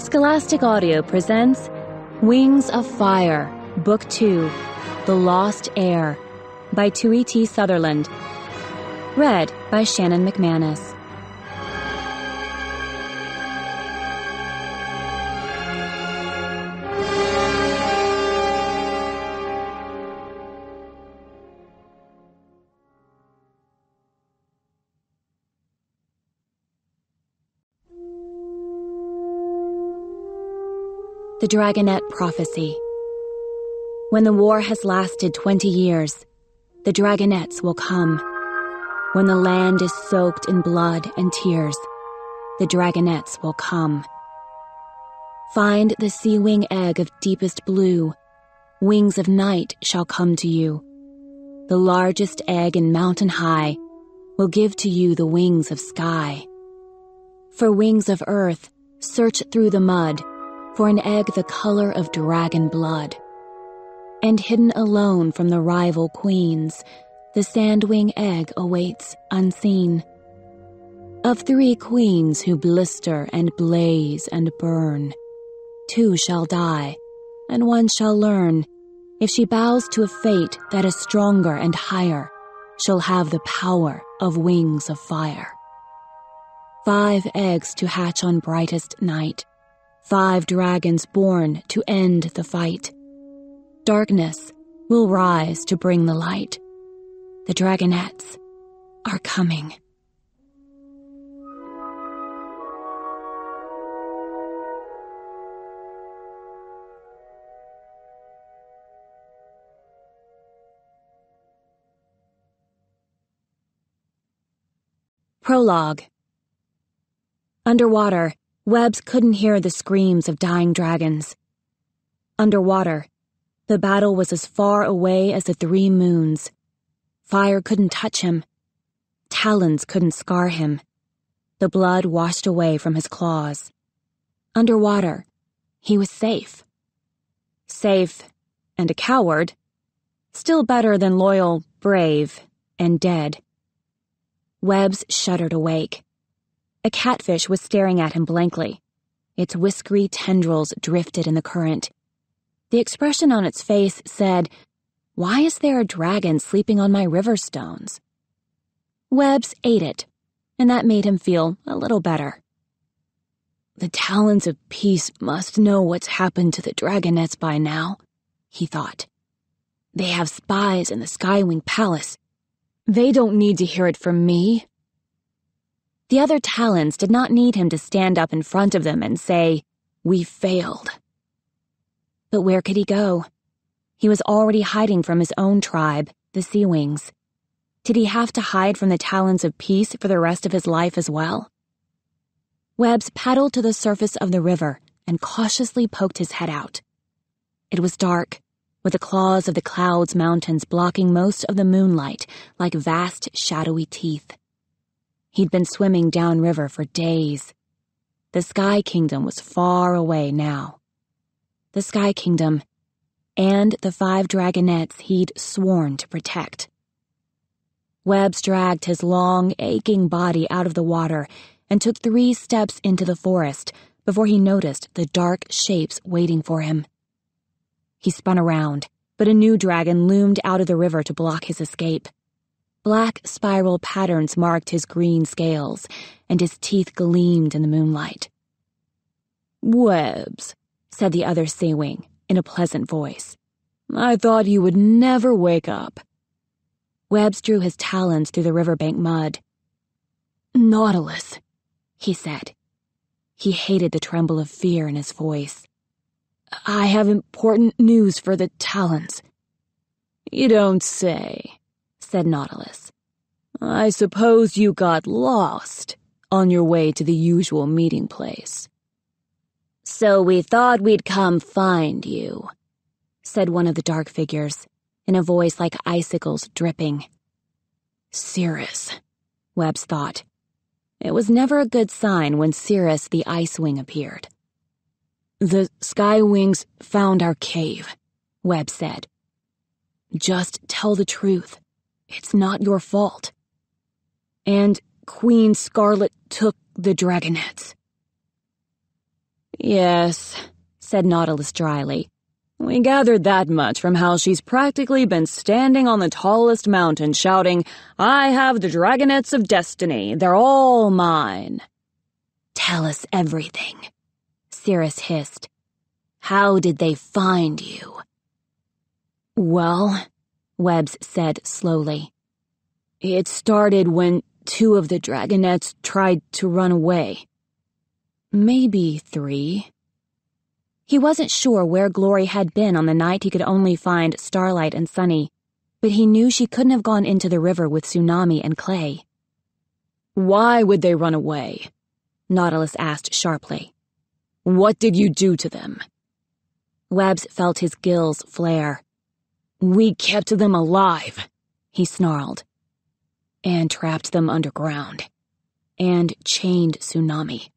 Scholastic Audio presents Wings of Fire, Book 2, The Lost Heir, by Tui T. Sutherland. Read by Shannon Mc Manus. The Dragonet Prophecy. When the war has lasted 20 years, the dragonets will come. When the land is soaked in blood and tears, the dragonets will come. Find the SeaWing egg of deepest blue. Wings of night shall come to you. The largest egg in mountain high will give to you the wings of sky. For wings of earth, search through the mud for an egg the color of dragon blood. And hidden alone from the rival queens, the sandwing egg awaits unseen. Of 3 queens who blister and blaze and burn, 2 shall die, and 1 shall learn. If she bows to a fate that is stronger and higher, she'll have the power of wings of fire. 5 eggs to hatch on brightest night, 5 dragons born to end the fight. Darkness will rise to bring the light. The dragonets are coming. Prologue. Underwater, Webbs couldn't hear the screams of dying dragons. Underwater, the battle was as far away as the 3 moons. Fire couldn't touch him. Talons couldn't scar him. The blood washed away from his claws. Underwater, he was safe. Safe and a coward. Still better than loyal, brave, and dead. Webbs shuddered awake. A catfish was staring at him blankly. Its whiskery tendrils drifted in the current. The expression on its face said, "Why is there a dragon sleeping on my river stones?" Webbs ate it, and that made him feel a little better. The Talons of Peace must know what's happened to the dragonets by now, he thought. They have spies in the SeaWing Palace. They don't need to hear it from me. The other Talons did not need him to stand up in front of them and say, "We failed." But where could he go? He was already hiding from his own tribe, the SeaWings. Did he have to hide from the Talons of Peace for the rest of his life as well? Webbs paddled to the surface of the river and cautiously poked his head out. It was dark, with the claws of the clouds mountains blocking most of the moonlight like vast shadowy teeth. He'd been swimming downriver for days. The Sky Kingdom was far away now. The Sky Kingdom, and the 5 dragonets he'd sworn to protect. Webbs dragged his long, aching body out of the water and took 3 steps into the forest before he noticed the dark shapes waiting for him. He spun around, but a new dragon loomed out of the river to block his escape. Black spiral patterns marked his green scales, and his teeth gleamed in the moonlight. "Webbs," said the other SeaWing, in a pleasant voice. "I thought you would never wake up." Webbs drew his talons through the riverbank mud. "Nautilus," he said. He hated the tremble of fear in his voice. "I have important news for the Talons." "You don't say," said Nautilus. "I suppose you got lost on your way to the usual meeting place." "So we thought we'd come find you," said one of the dark figures, in a voice like icicles dripping. Cirrus, Webbs thought. It was never a good sign when Cirrus the Icewing appeared. "The SeaWings found our cave," Webbs said. "Just tell the truth. It's not your fault." "And Queen Scarlet took the dragonets." Yes, said Nautilus dryly. We gathered that much from how she's practically been standing on the tallest mountain shouting, "I have the dragonets of destiny. They're all mine." Tell us everything, Cirrus hissed. How did they find you? Well, Webbs said slowly, it started when 2 of the dragonets tried to run away. Maybe 3. He wasn't sure where Glory had been on the night he could only find Starlight and Sunny, but he knew she couldn't have gone into the river with Tsunami and Clay. Why would they run away? Nautilus asked sharply. What did you do to them? Webbs felt his gills flare. We kept them alive, he snarled, and trapped them underground, and chained Tsunami,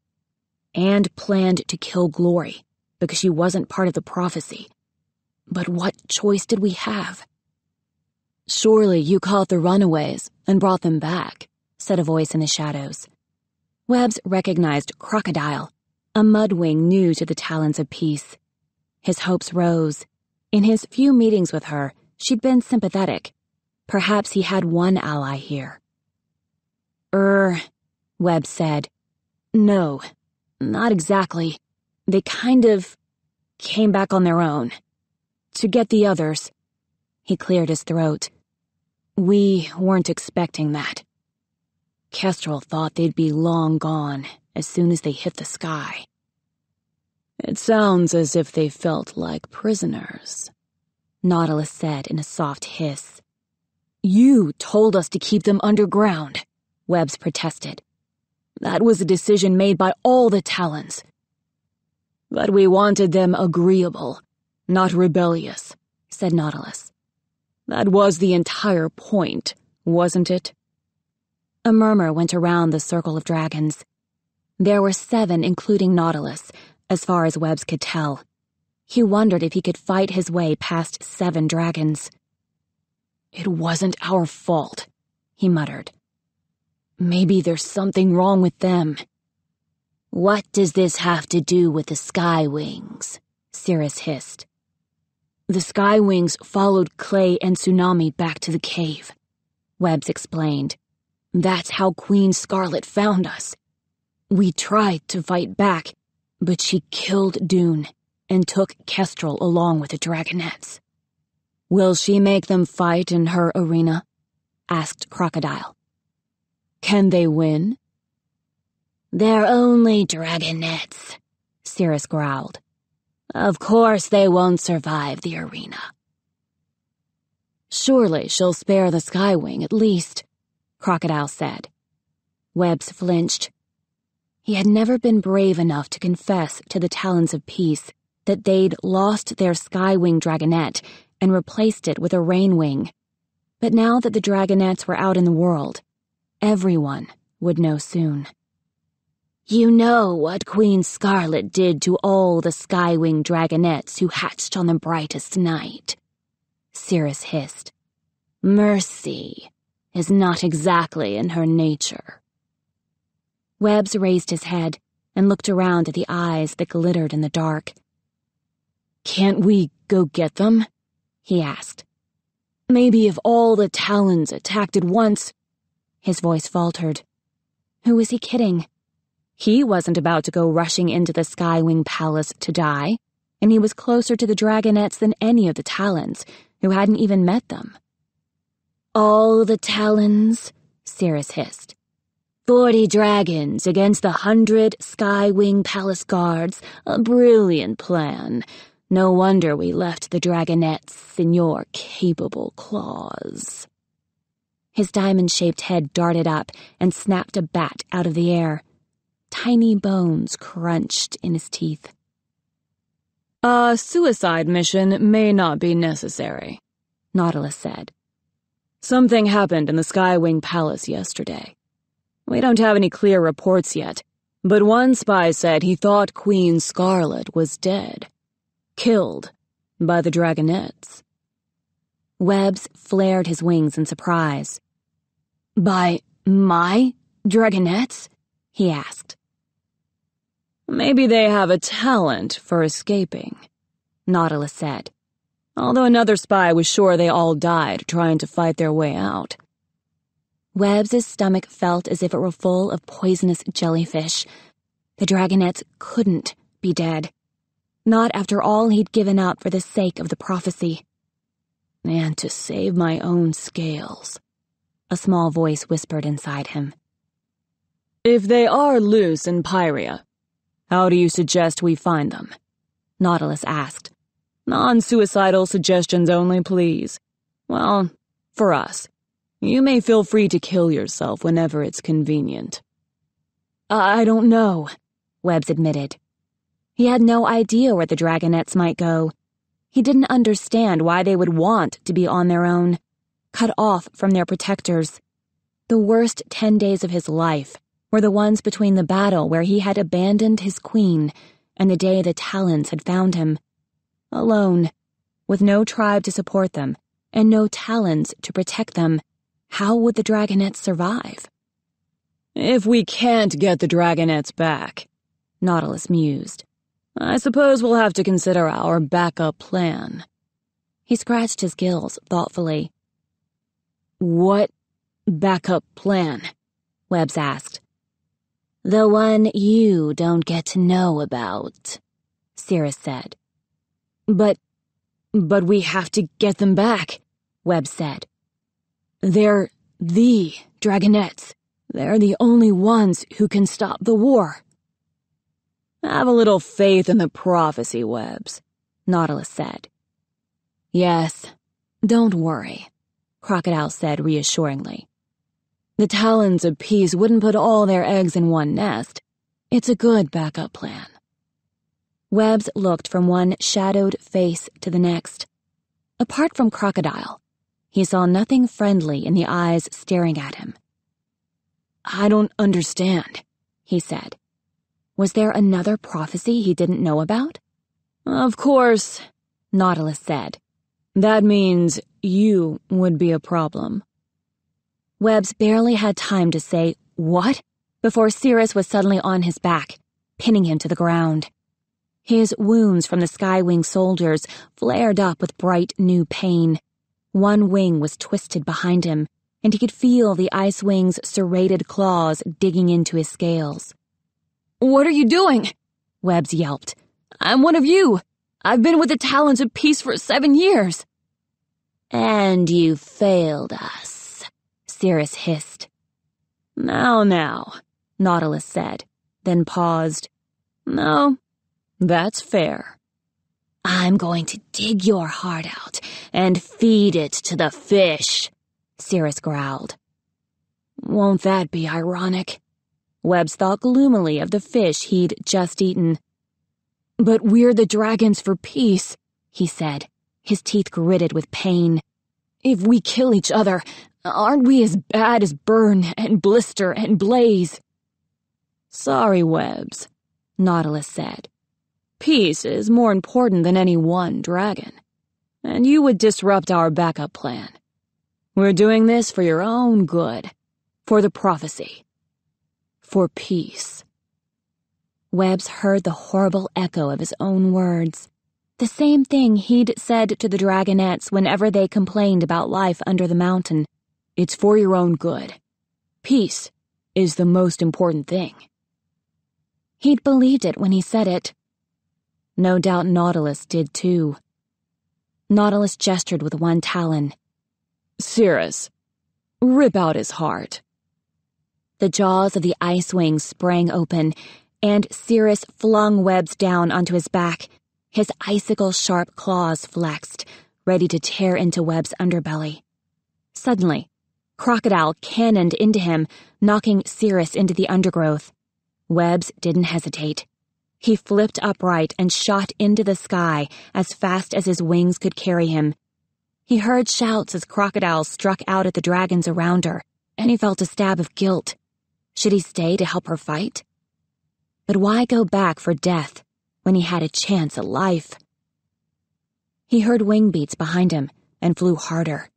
and planned to kill Glory because she wasn't part of the prophecy. But what choice did we have? Surely you caught the runaways and brought them back, said a voice in the shadows. Webbs recognized Crocodile, a mudwing new to the Talons of Peace. His hopes rose. In his few meetings with her, she'd been sympathetic. Perhaps he had one ally here. Webbs said. No, not exactly. They kind of came back on their own. To get the others. He cleared his throat. We weren't expecting that. Kestrel thought they'd be long gone as soon as they hit the sky. It sounds as if they felt like prisoners, Nautilus said in a soft hiss. You told us to keep them underground, Webbs protested. That was a decision made by all the Talons. But we wanted them agreeable, not rebellious, said Nautilus. That was the entire point, wasn't it? A murmur went around the circle of dragons. There were 7, including Nautilus, as far as Webbs could tell. He wondered if he could fight his way past 7 dragons. It wasn't our fault, he muttered. Maybe there's something wrong with them. What does this have to do with the SeaWings? Cirrus hissed. The SeaWings followed Clay and Tsunami back to the cave, Webbs explained. That's how Queen Scarlet found us. We tried to fight back, but she killed Dune and took Kestrel along with the dragonets. Will she make them fight in her arena? Asked Crocodile. Can they win? They're only dragonets, Cirrus growled. Of course they won't survive the arena. Surely she'll spare the SeaWing at least, Crocodile said. Webbs flinched. He had never been brave enough to confess to the Talons of Peace that they'd lost their SeaWing dragonet and replaced it with a rainwing. But now that the dragonets were out in the world, everyone would know soon. You know what Queen Scarlet did to all the SeaWing dragonets who hatched on the brightest night, Cirrus hissed. Mercy is not exactly in her nature. Webbs raised his head and looked around at the eyes that glittered in the dark. Can't we go get them? He asked. Maybe if all the Talons attacked at once. His voice faltered. Who was he kidding? He wasn't about to go rushing into the SeaWing Palace to die, and he was closer to the dragonets than any of the Talons, who hadn't even met them. All the Talons, Cirrus hissed. 40 dragons against the 100 SeaWing Palace guards, a brilliant plan. No wonder we left the dragonets in your capable claws. His diamond-shaped head darted up and snapped a bat out of the air. Tiny bones crunched in his teeth. A suicide mission may not be necessary, Nautilus said. Something happened in the SeaWing Palace yesterday. We don't have any clear reports yet, but one spy said he thought Queen Scarlet was dead. Killed by the dragonets. Webbs flared his wings in surprise. By my dragonets? He asked. Maybe they have a talent for escaping, Nautilus said, although another spy was sure they all died trying to fight their way out. Webb's stomach felt as if it were full of poisonous jellyfish. The dragonets couldn't be dead. Not after all he'd given up for the sake of the prophecy. And to save my own scales, a small voice whispered inside him. If they are loose in Pyria, how do you suggest we find them? Nautilus asked. Non-suicidal suggestions only, please. Well, for us. You may feel free to kill yourself whenever it's convenient. I don't know, Webbs admitted. He had no idea where the dragonets might go. He didn't understand why they would want to be on their own, cut off from their protectors. The worst 10 days of his life were the ones between the battle where he had abandoned his queen and the day the Talons had found him. Alone, with no tribe to support them and no Talons to protect them, how would the dragonets survive? If we can't get the dragonets back, Nautilus mused, I suppose we'll have to consider our backup plan. He scratched his gills thoughtfully. What backup plan? Webbs asked. The one you don't get to know about, Cirrus said. But we have to get them back, Webbs said. They're the dragonets. They're the only ones who can stop the war. Have a little faith in the prophecy, Webbs, Nautilus said. Yes, don't worry, Crocodile said reassuringly. The Talons of Peace wouldn't put all their eggs in one nest. It's a good backup plan. Webbs looked from one shadowed face to the next. Apart from Crocodile, he saw nothing friendly in the eyes staring at him. I don't understand, he said. Was there another prophecy he didn't know about? Of course, Nautilus said. That means you would be a problem. Webbs barely had time to say, "What?" before Cirrus was suddenly on his back, pinning him to the ground. His wounds from the SeaWing soldiers flared up with bright new pain. One wing was twisted behind him, and he could feel the ice wing's serrated claws digging into his scales. What are you doing? Webbs yelped. I'm one of you. I've been with the Talons of Peace for 7 years. And you failed us, Cirrus hissed. Now, Nautilus said, then paused. No, that's fair. I'm going to dig your heart out and feed it to the fish, Cirrus growled. Won't that be ironic? Webbs thought gloomily of the fish he'd just eaten. But we're the dragons for peace, he said, his teeth gritted with pain. If we kill each other, aren't we as bad as Burn and Blister and Blaze? Sorry, Webbs, Nautilus said. Peace is more important than any one dragon, and you would disrupt our backup plan. We're doing this for your own good, for the prophecy, for peace. Webbs heard the horrible echo of his own words, the same thing he'd said to the dragonets whenever they complained about life under the mountain. It's for your own good. Peace is the most important thing. He'd believed it when he said it. No doubt Nautilus did too. Nautilus gestured with one talon. Cirrus, rip out his heart. The jaws of the ice wings sprang open, and Cirrus flung Webbs down onto his back. His icicle-sharp claws flexed, ready to tear into Webb's underbelly. Suddenly, Crocodile cannoned into him, knocking Cirrus into the undergrowth. Webbs didn't hesitate. He flipped upright and shot into the sky as fast as his wings could carry him. He heard shouts as Crocodile struck out at the dragons around her, and he felt a stab of guilt. Should he stay to help her fight? But why go back for death when he had a chance at life? He heard wing beats behind him and flew harder.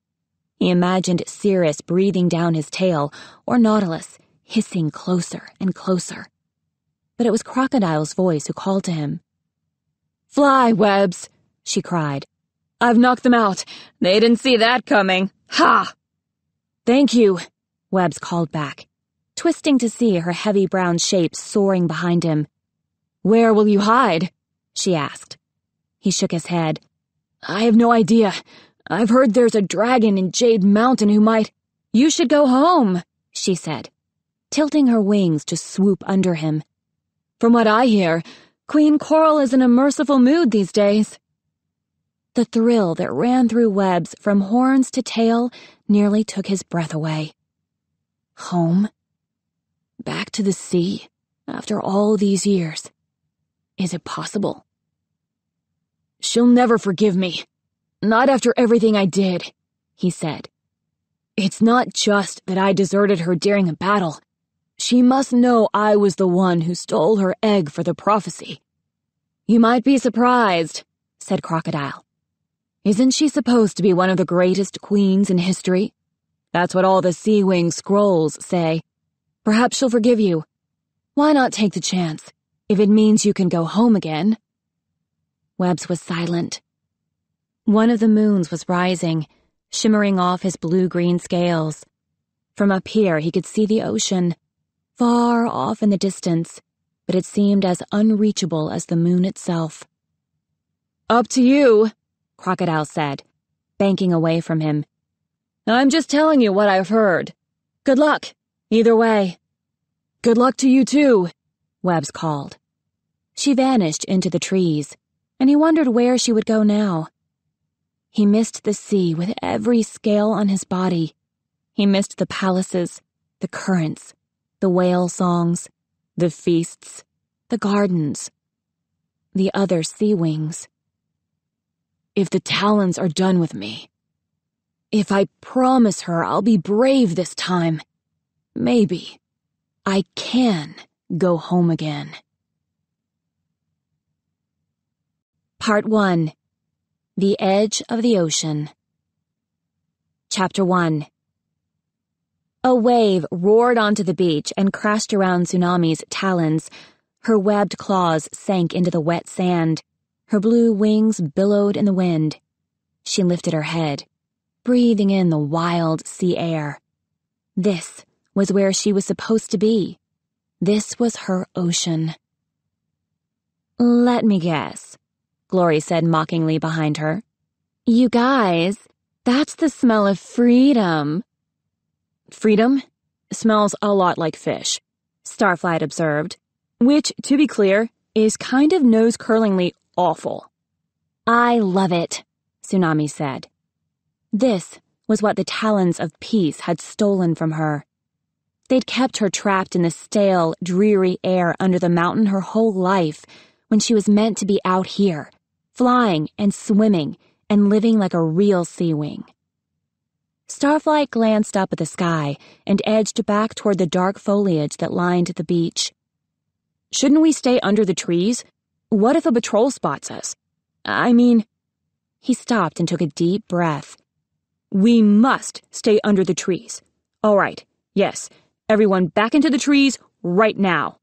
He imagined Cirrus breathing down his tail or Nautilus hissing closer and closer. but it was Crocodile's voice who called to him. "Fly, Webs!" she cried. "I've knocked them out. They didn't see that coming. Ha!" "Thank you," Webs called back, twisting to see her heavy brown shape soaring behind him. "Where will you hide?" she asked. He shook his head. "I have no idea. I've heard there's a dragon in Jade Mountain who might—" "You should go home," she said, tilting her wings to swoop under him. "From what I hear, Queen Coral is in a merciful mood these days." The thrill that ran through Webs from horns to tail nearly took his breath away. Home? Back to the sea, after all these years. Is it possible? "She'll never forgive me. Not after everything I did," he said. "It's not just that I deserted her during a battle. She must know I was the one who stole her egg for the prophecy." "You might be surprised," said Crocodile. "Isn't she supposed to be one of the greatest queens in history? That's what all the SeaWing scrolls say. Perhaps she'll forgive you. Why not take the chance, if it means you can go home again?" Webs was silent. One of the moons was rising, shimmering off his blue-green scales. From up here he could see the ocean, far off in the distance, but it seemed as unreachable as the moon itself. "Up to you," Crocodile said, banking away from him. "I'm just telling you what I've heard. Good luck, either way." "Good luck to you too," Webs called. She vanished into the trees, and he wondered where she would go now. He missed the sea with every scale on his body. He missed the palaces, the currents, the whale songs, the feasts, the gardens, the other SeaWings. If the Talons are done with me, if I promise her I'll be brave this time, maybe I can go home again. Part 1. The Edge of the Ocean. Chapter 1. A wave roared onto the beach and crashed around Tsunami's talons. Her webbed claws sank into the wet sand. Her blue wings billowed in the wind. She lifted her head, breathing in the wild sea air. This was where she was supposed to be. This was her ocean. "Let me guess," Glory said mockingly behind her. "You guys, that's the smell of freedom." "Freedom? Smells a lot like fish," Starflight observed, which, to be clear, is kind of nose-curlingly awful. "I love it," Tsunami said. This was what the Talons of Peace had stolen from her. They'd kept her trapped in the stale, dreary air under the mountain her whole life, when she was meant to be out here, flying and swimming and living like a real SeaWing. Starflight glanced up at the sky and edged back toward the dark foliage that lined the beach. "Shouldn't we stay under the trees? What if a patrol spots us? He stopped and took a deep breath. "We must stay under the trees. All right, yes, everyone back into the trees right now."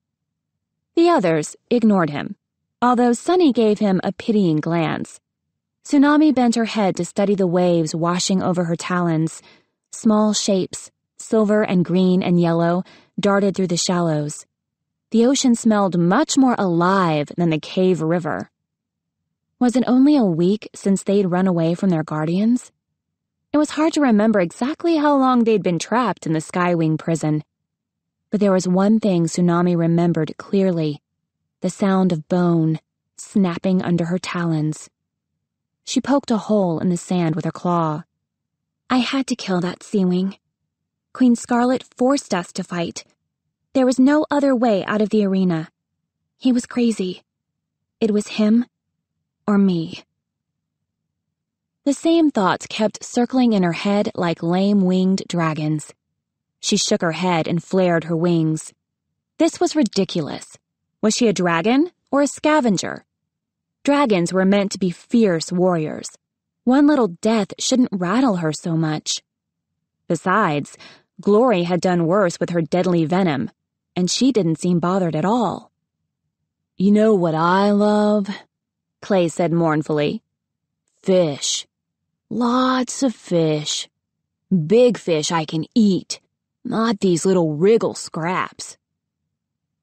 The others ignored him, although Sunny gave him a pitying glance. Tsunami bent her head to study the waves washing over her talons. Small shapes, silver and green and yellow, darted through the shallows. The ocean smelled much more alive than the cave river. Was it only a week since they'd run away from their guardians? It was hard to remember exactly how long they'd been trapped in the SeaWing prison. But there was one thing Tsunami remembered clearly: the sound of bone snapping under her talons. She poked a hole in the sand with her claw. "I had to kill that SeaWing. Queen Scarlet forced us to fight. There was no other way out of the arena. He was crazy. It was him or me." The same thoughts kept circling in her head like lame-winged dragons. She shook her head and flared her wings. This was ridiculous. Was she a dragon or a scavenger? Dragons were meant to be fierce warriors. One little death shouldn't rattle her so much. Besides, Glory had done worse with her deadly venom, and she didn't seem bothered at all. You know what I love? Clay said mournfully. Fish. Lots of fish. Big fish I can eat, not these little wriggle scraps.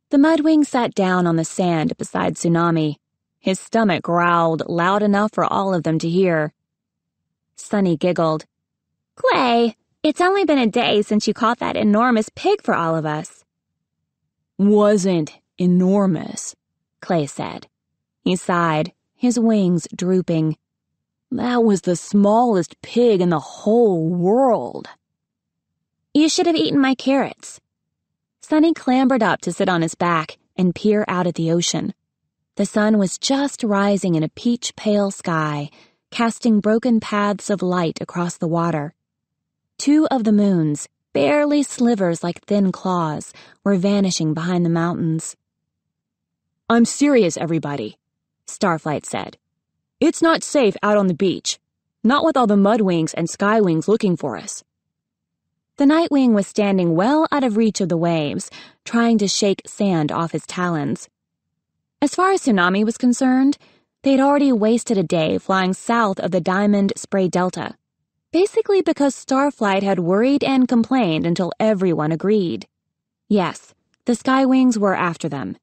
The mudwing sat down on the sand beside Tsunami. His stomach growled loud enough for all of them to hear. Sunny giggled. Clay, it's only been a day since you caught that enormous pig for all of us. Wasn't enormous, Clay said. He sighed, his wings drooping. That was the smallest pig in the whole world. You should have eaten my carrots. Sunny clambered up to sit on his back and peer out at the ocean. The sun was just rising in a peach-pale sky, casting broken paths of light across the water. 2 of the moons, barely slivers like thin claws, were vanishing behind the mountains. I'm serious, everybody, Starflight said. It's not safe out on the beach. Not with all the mudwings and skywings looking for us. The Nightwing was standing well out of reach of the waves, trying to shake sand off his talons. As far as Tsunami was concerned, they'd already wasted a day flying south of the Diamond Spray Delta, basically because Starflight had worried and complained until everyone agreed. Yes, the Skywings were after them.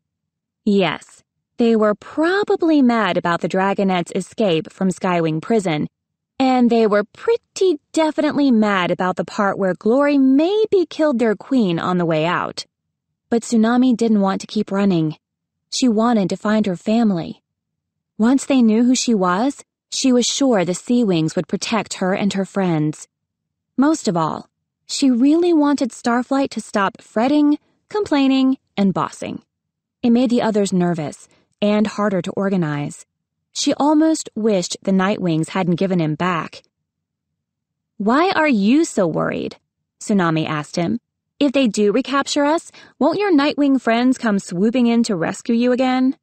Yes, they were probably mad about the dragonets' escape from Skywing Prison, and they were pretty definitely mad about the part where Glory maybe killed their queen on the way out. But Tsunami didn't want to keep running. She wanted to find her family. Once they knew who she was sure the SeaWings would protect her and her friends. Most of all, she really wanted Starflight to stop fretting, complaining, and bossing. It made the others nervous and harder to organize. She almost wished the Nightwings hadn't given him back. Why are you so worried? Tsunami asked him. If they do recapture us, won't your Nightwing friends come swooping in to rescue you again?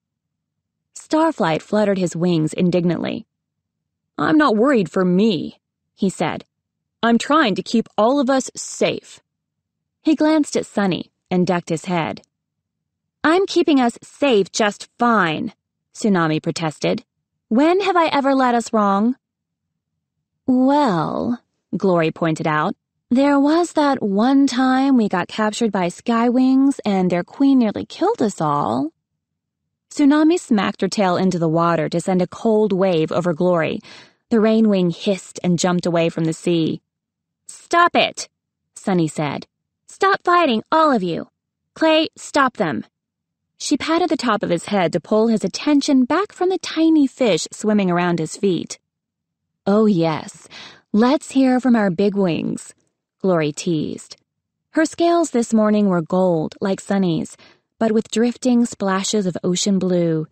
Starflight fluttered his wings indignantly. I'm not worried for me, he said. I'm trying to keep all of us safe. He glanced at Sunny and ducked his head. I'm keeping us safe just fine, Tsunami protested. When have I ever led us wrong? Well, Glory pointed out, there was that one time we got captured by Skywings and their queen nearly killed us all. Tsunami smacked her tail into the water to send a cold wave over Glory. The rainwing hissed and jumped away from the sea. Stop it, Sunny said. Stop fighting, all of you. Clay, stop them. She patted the top of his head to pull his attention back from the tiny fish swimming around his feet. Oh yes, let's hear from our big wings, Glory teased. Her scales this morning were gold, like Sunny's, but with drifting splashes of ocean blue.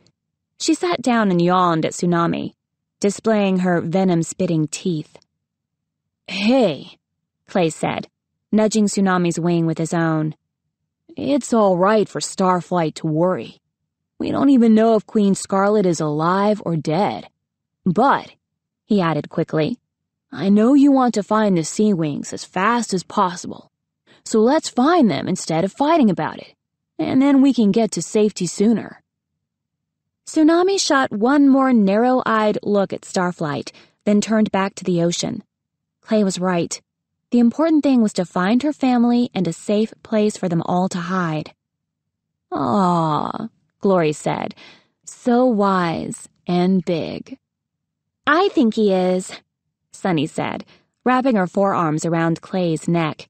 She sat down and yawned at Tsunami, displaying her venom-spitting teeth. Hey, Clay said, nudging Tsunami's wing with his own. It's all right for Starflight to worry. We don't even know if Queen Scarlet is alive or dead. But, he added quickly, I know you want to find the SeaWings as fast as possible. So let's find them instead of fighting about it. And then we can get to safety sooner. Tsunami shot one more narrow-eyed look at Starflight, then turned back to the ocean. Clay was right. The important thing was to find her family and a safe place for them all to hide. Aw, Glory said, so wise and big. I think he is, Sunny said, wrapping her forearms around Clay's neck.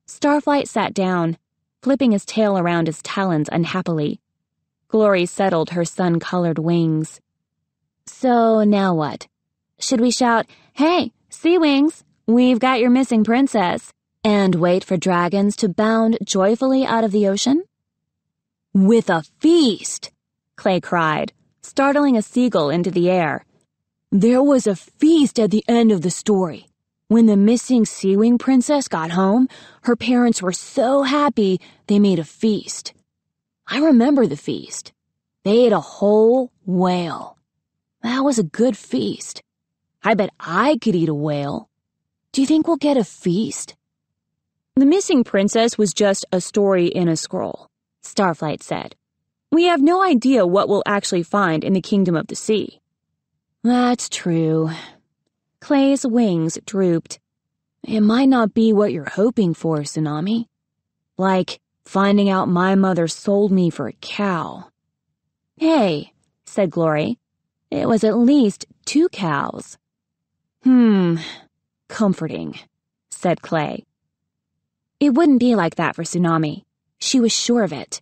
Starflight sat down, flipping his tail around his talons unhappily. Glory settled her sun-colored wings. So now what? Should we shout, "Hey, SeaWings, we've got your missing princess," and wait for dragons to bound joyfully out of the ocean? With a feast, Clay cried, startling a seagull into the air. There was a feast at the end of the story. When the missing SeaWing princess got home, her parents were so happy they made a feast. I remember the feast. They ate a whole whale. That was a good feast. I bet I could eat a whale. Do you think we'll get a feast? The missing princess was just a story in a scroll, Starflight said. We have no idea what we'll actually find in the Kingdom of the Sea. That's true. Clay's wings drooped. It might not be what you're hoping for, Tsunami. Like finding out my mother sold me for a cow. Hey, said Glory. It was at least 2 cows. Comforting, said Clay. It wouldn't be like that for Tsunami. She was sure of it.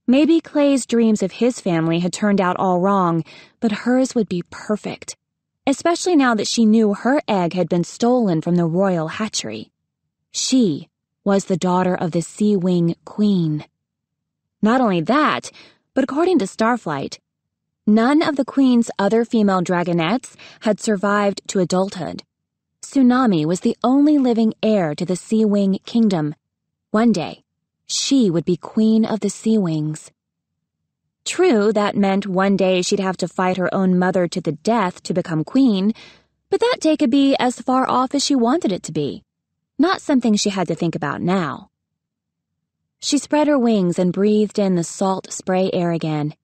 Maybe Clay's dreams of his family had turned out all wrong, but hers would be perfect, especially now that she knew her egg had been stolen from the royal hatchery. She was the daughter of the SeaWing Queen. Not only that, but according to Starflight, none of the Queen's other female dragonets had survived to adulthood. Tsunami was the only living heir to the SeaWing Kingdom. One day, she would be Queen of the SeaWings. True, that meant one day she'd have to fight her own mother to the death to become queen, but that day could be as far off as she wanted it to be. Not something she had to think about now. She spread her wings and breathed in the salt spray air again.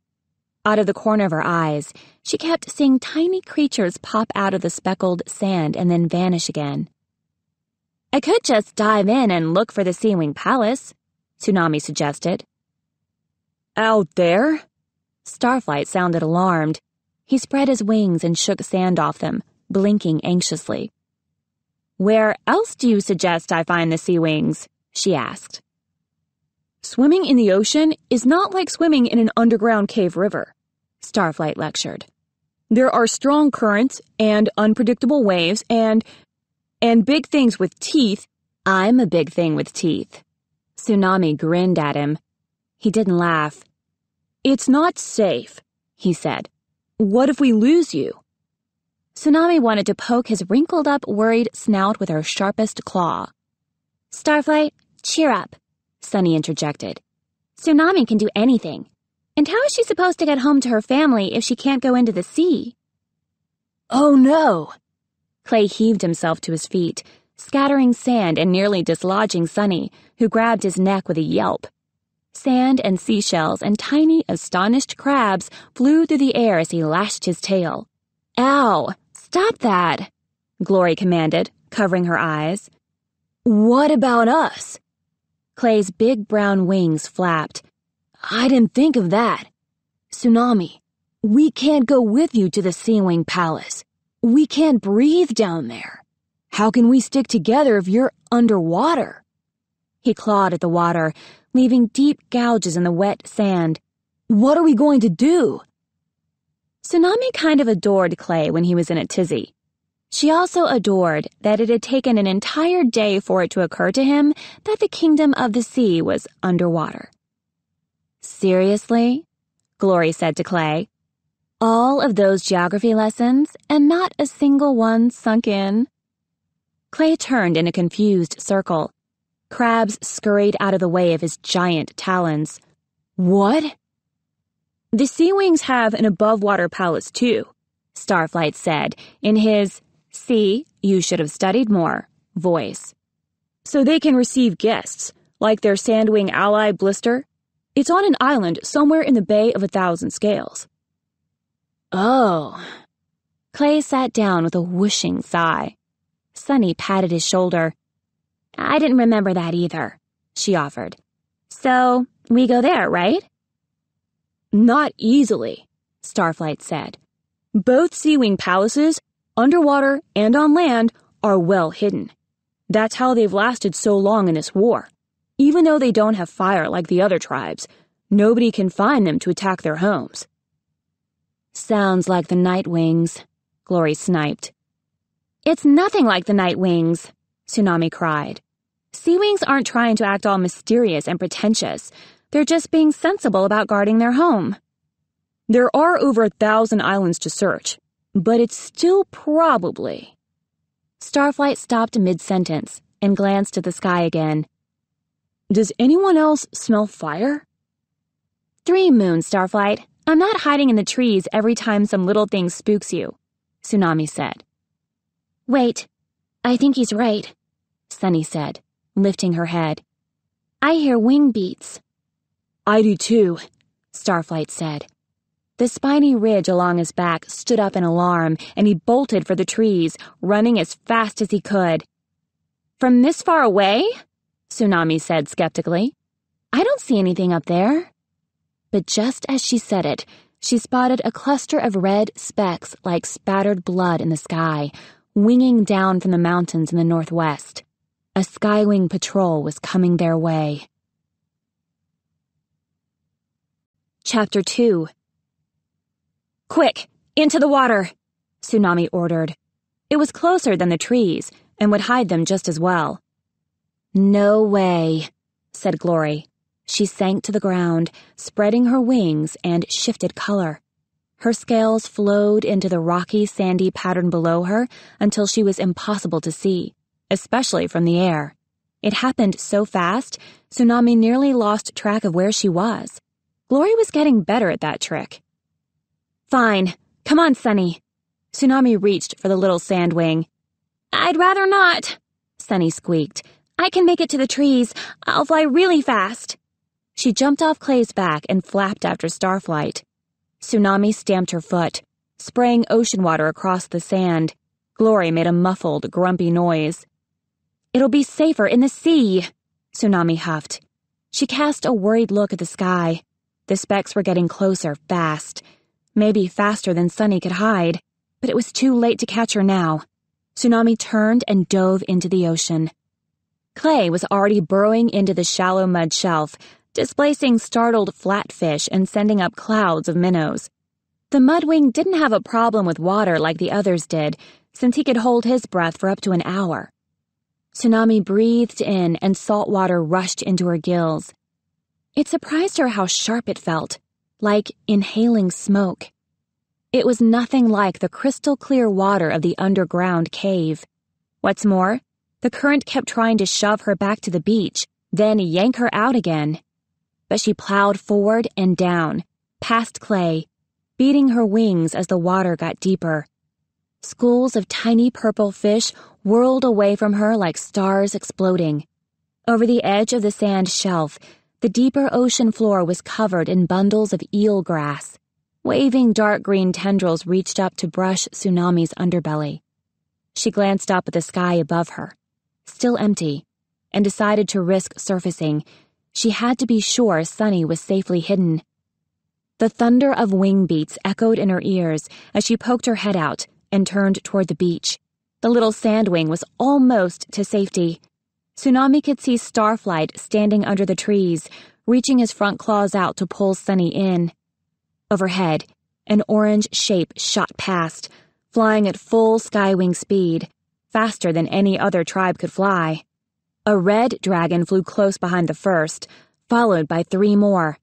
Out of the corner of her eyes, she kept seeing tiny creatures pop out of the speckled sand and then vanish again. I could just dive in and look for the SeaWing Palace, Tsunami suggested. Out there? Starflight sounded alarmed. He spread his wings and shook sand off them, blinking anxiously. Where else do you suggest I find the SeaWings? She asked. Swimming in the ocean is not like swimming in an underground cave river, Starflight lectured. There are strong currents and unpredictable waves and big things with teeth. I'm a big thing with teeth. Tsunami grinned at him. He didn't laugh. It's not safe, he said. What if we lose you? Tsunami wanted to poke his wrinkled-up, worried snout with her sharpest claw. Starflight, cheer up, Sunny interjected. Tsunami can do anything. And how is she supposed to get home to her family if she can't go into the sea? Oh no! Clay heaved himself to his feet, scattering sand and nearly dislodging Sunny, who grabbed his neck with a yelp. Sand and seashells and tiny, astonished crabs flew through the air as he lashed his tail. Ow! Stop that! Glory commanded, covering her eyes. What about us? Clay's big brown wings flapped. I didn't think of that. Tsunami, we can't go with you to the SeaWing Palace. We can't breathe down there. How can we stick together if you're underwater? He clawed at the water, leaving deep gouges in the wet sand. What are we going to do? Tsunami kind of adored Clay when he was in a tizzy. She also adored that it had taken an entire day for it to occur to him that the Kingdom of the Sea was underwater. Seriously? Glory said to Clay. All of those geography lessons and not a single one sunk in? Clay turned in a confused circle. Crabs scurried out of the way of his giant talons. What? The SeaWings have an above-water palace, too, Starflight said in his, "See, you should have studied more," voice. So they can receive guests, like their sandwing ally Blister. It's on an island somewhere in the Bay of 1,000 Scales. Oh. Clay sat down with a whooshing sigh. Sunny patted his shoulder. I didn't remember that either, she offered. So, we go there, right? Not easily, Starflight said. Both SeaWing palaces, underwater and on land, are well hidden. That's how they've lasted so long in this war. Even though they don't have fire like the other tribes, nobody can find them to attack their homes. Sounds like the Nightwings, Glory sniped. It's nothing like the Nightwings, Tsunami cried. SeaWings aren't trying to act all mysterious and pretentious. They're just being sensible about guarding their home. There are over 1,000 islands to search, but it's still probably... Starflight stopped mid-sentence and glanced at the sky again. Does anyone else smell fire? 3 moons, Starflight. I'm not hiding in the trees every time some little thing spooks you, Tsunami said. Wait, I think he's right, Sunny said, lifting her head. I hear wing beats. I do too, Starflight said. The spiny ridge along his back stood up in alarm, and he bolted for the trees, running as fast as he could. From this far away? Tsunami said skeptically. I don't see anything up there. But just as she said it, she spotted a cluster of red specks like spattered blood in the sky, winging down from the mountains in the northwest. A SeaWing patrol was coming their way. Chapter 2. Quick, into the water, Tsunami ordered. It was closer than the trees and would hide them just as well. No way, said Glory. She sank to the ground, spreading her wings, and shifted color. Her scales flowed into the rocky, sandy pattern below her until she was impossible to see, especially from the air. It happened so fast, Tsunami nearly lost track of where she was. Glory was getting better at that trick. Fine. Come on, Sunny. Tsunami reached for the little sandwing. I'd rather not, Sunny squeaked. I can make it to the trees. I'll fly really fast. She jumped off Clay's back and flapped after Starflight. Tsunami stamped her foot, spraying ocean water across the sand. Glory made a muffled, grumpy noise. It'll be safer in the sea, Tsunami huffed. She cast a worried look at the sky. The specks were getting closer, fast. Maybe faster than Sunny could hide, but it was too late to catch her now. Tsunami turned and dove into the ocean. Clay was already burrowing into the shallow mud shelf, displacing startled flatfish and sending up clouds of minnows. The mudwing didn't have a problem with water like the others did, since he could hold his breath for up to an hour. Tsunami breathed in and salt water rushed into her gills. It surprised her how sharp it felt, like inhaling smoke. It was nothing like the crystal-clear water of the underground cave. What's more, the current kept trying to shove her back to the beach, then yank her out again. But she plowed forward and down, past Clay, beating her wings as the water got deeper. Schools of tiny purple fish whirled away from her like stars exploding. Over the edge of the sand shelf, the deeper ocean floor was covered in bundles of eel grass. Waving dark green tendrils reached up to brush Tsunami's underbelly. She glanced up at the sky above her, still empty, and decided to risk surfacing. She had to be sure Sunny was safely hidden. The thunder of wing beats echoed in her ears as she poked her head out and turned toward the beach. The little sandwing was almost to safety. Tsunami could see Starflight standing under the trees, reaching his front claws out to pull Sunny in. Overhead, an orange shape shot past, flying at full SeaWing speed, faster than any other tribe could fly. A red dragon flew close behind the first, followed by 3 more.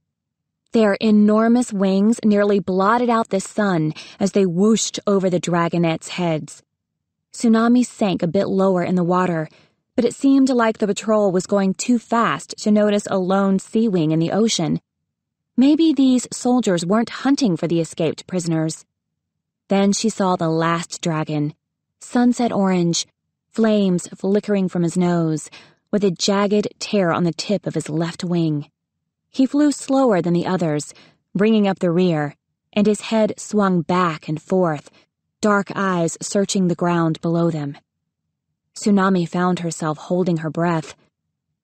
Their enormous wings nearly blotted out the sun as they whooshed over the dragonets' heads. Tsunami sank a bit lower in the water, but it seemed like the patrol was going too fast to notice a lone SeaWing in the ocean. Maybe these soldiers weren't hunting for the escaped prisoners. Then she saw the last dragon, sunset orange, flames flickering from his nose, with a jagged tear on the tip of his left wing. He flew slower than the others, bringing up the rear, and his head swung back and forth, dark eyes searching the ground below them. Tsunami found herself holding her breath.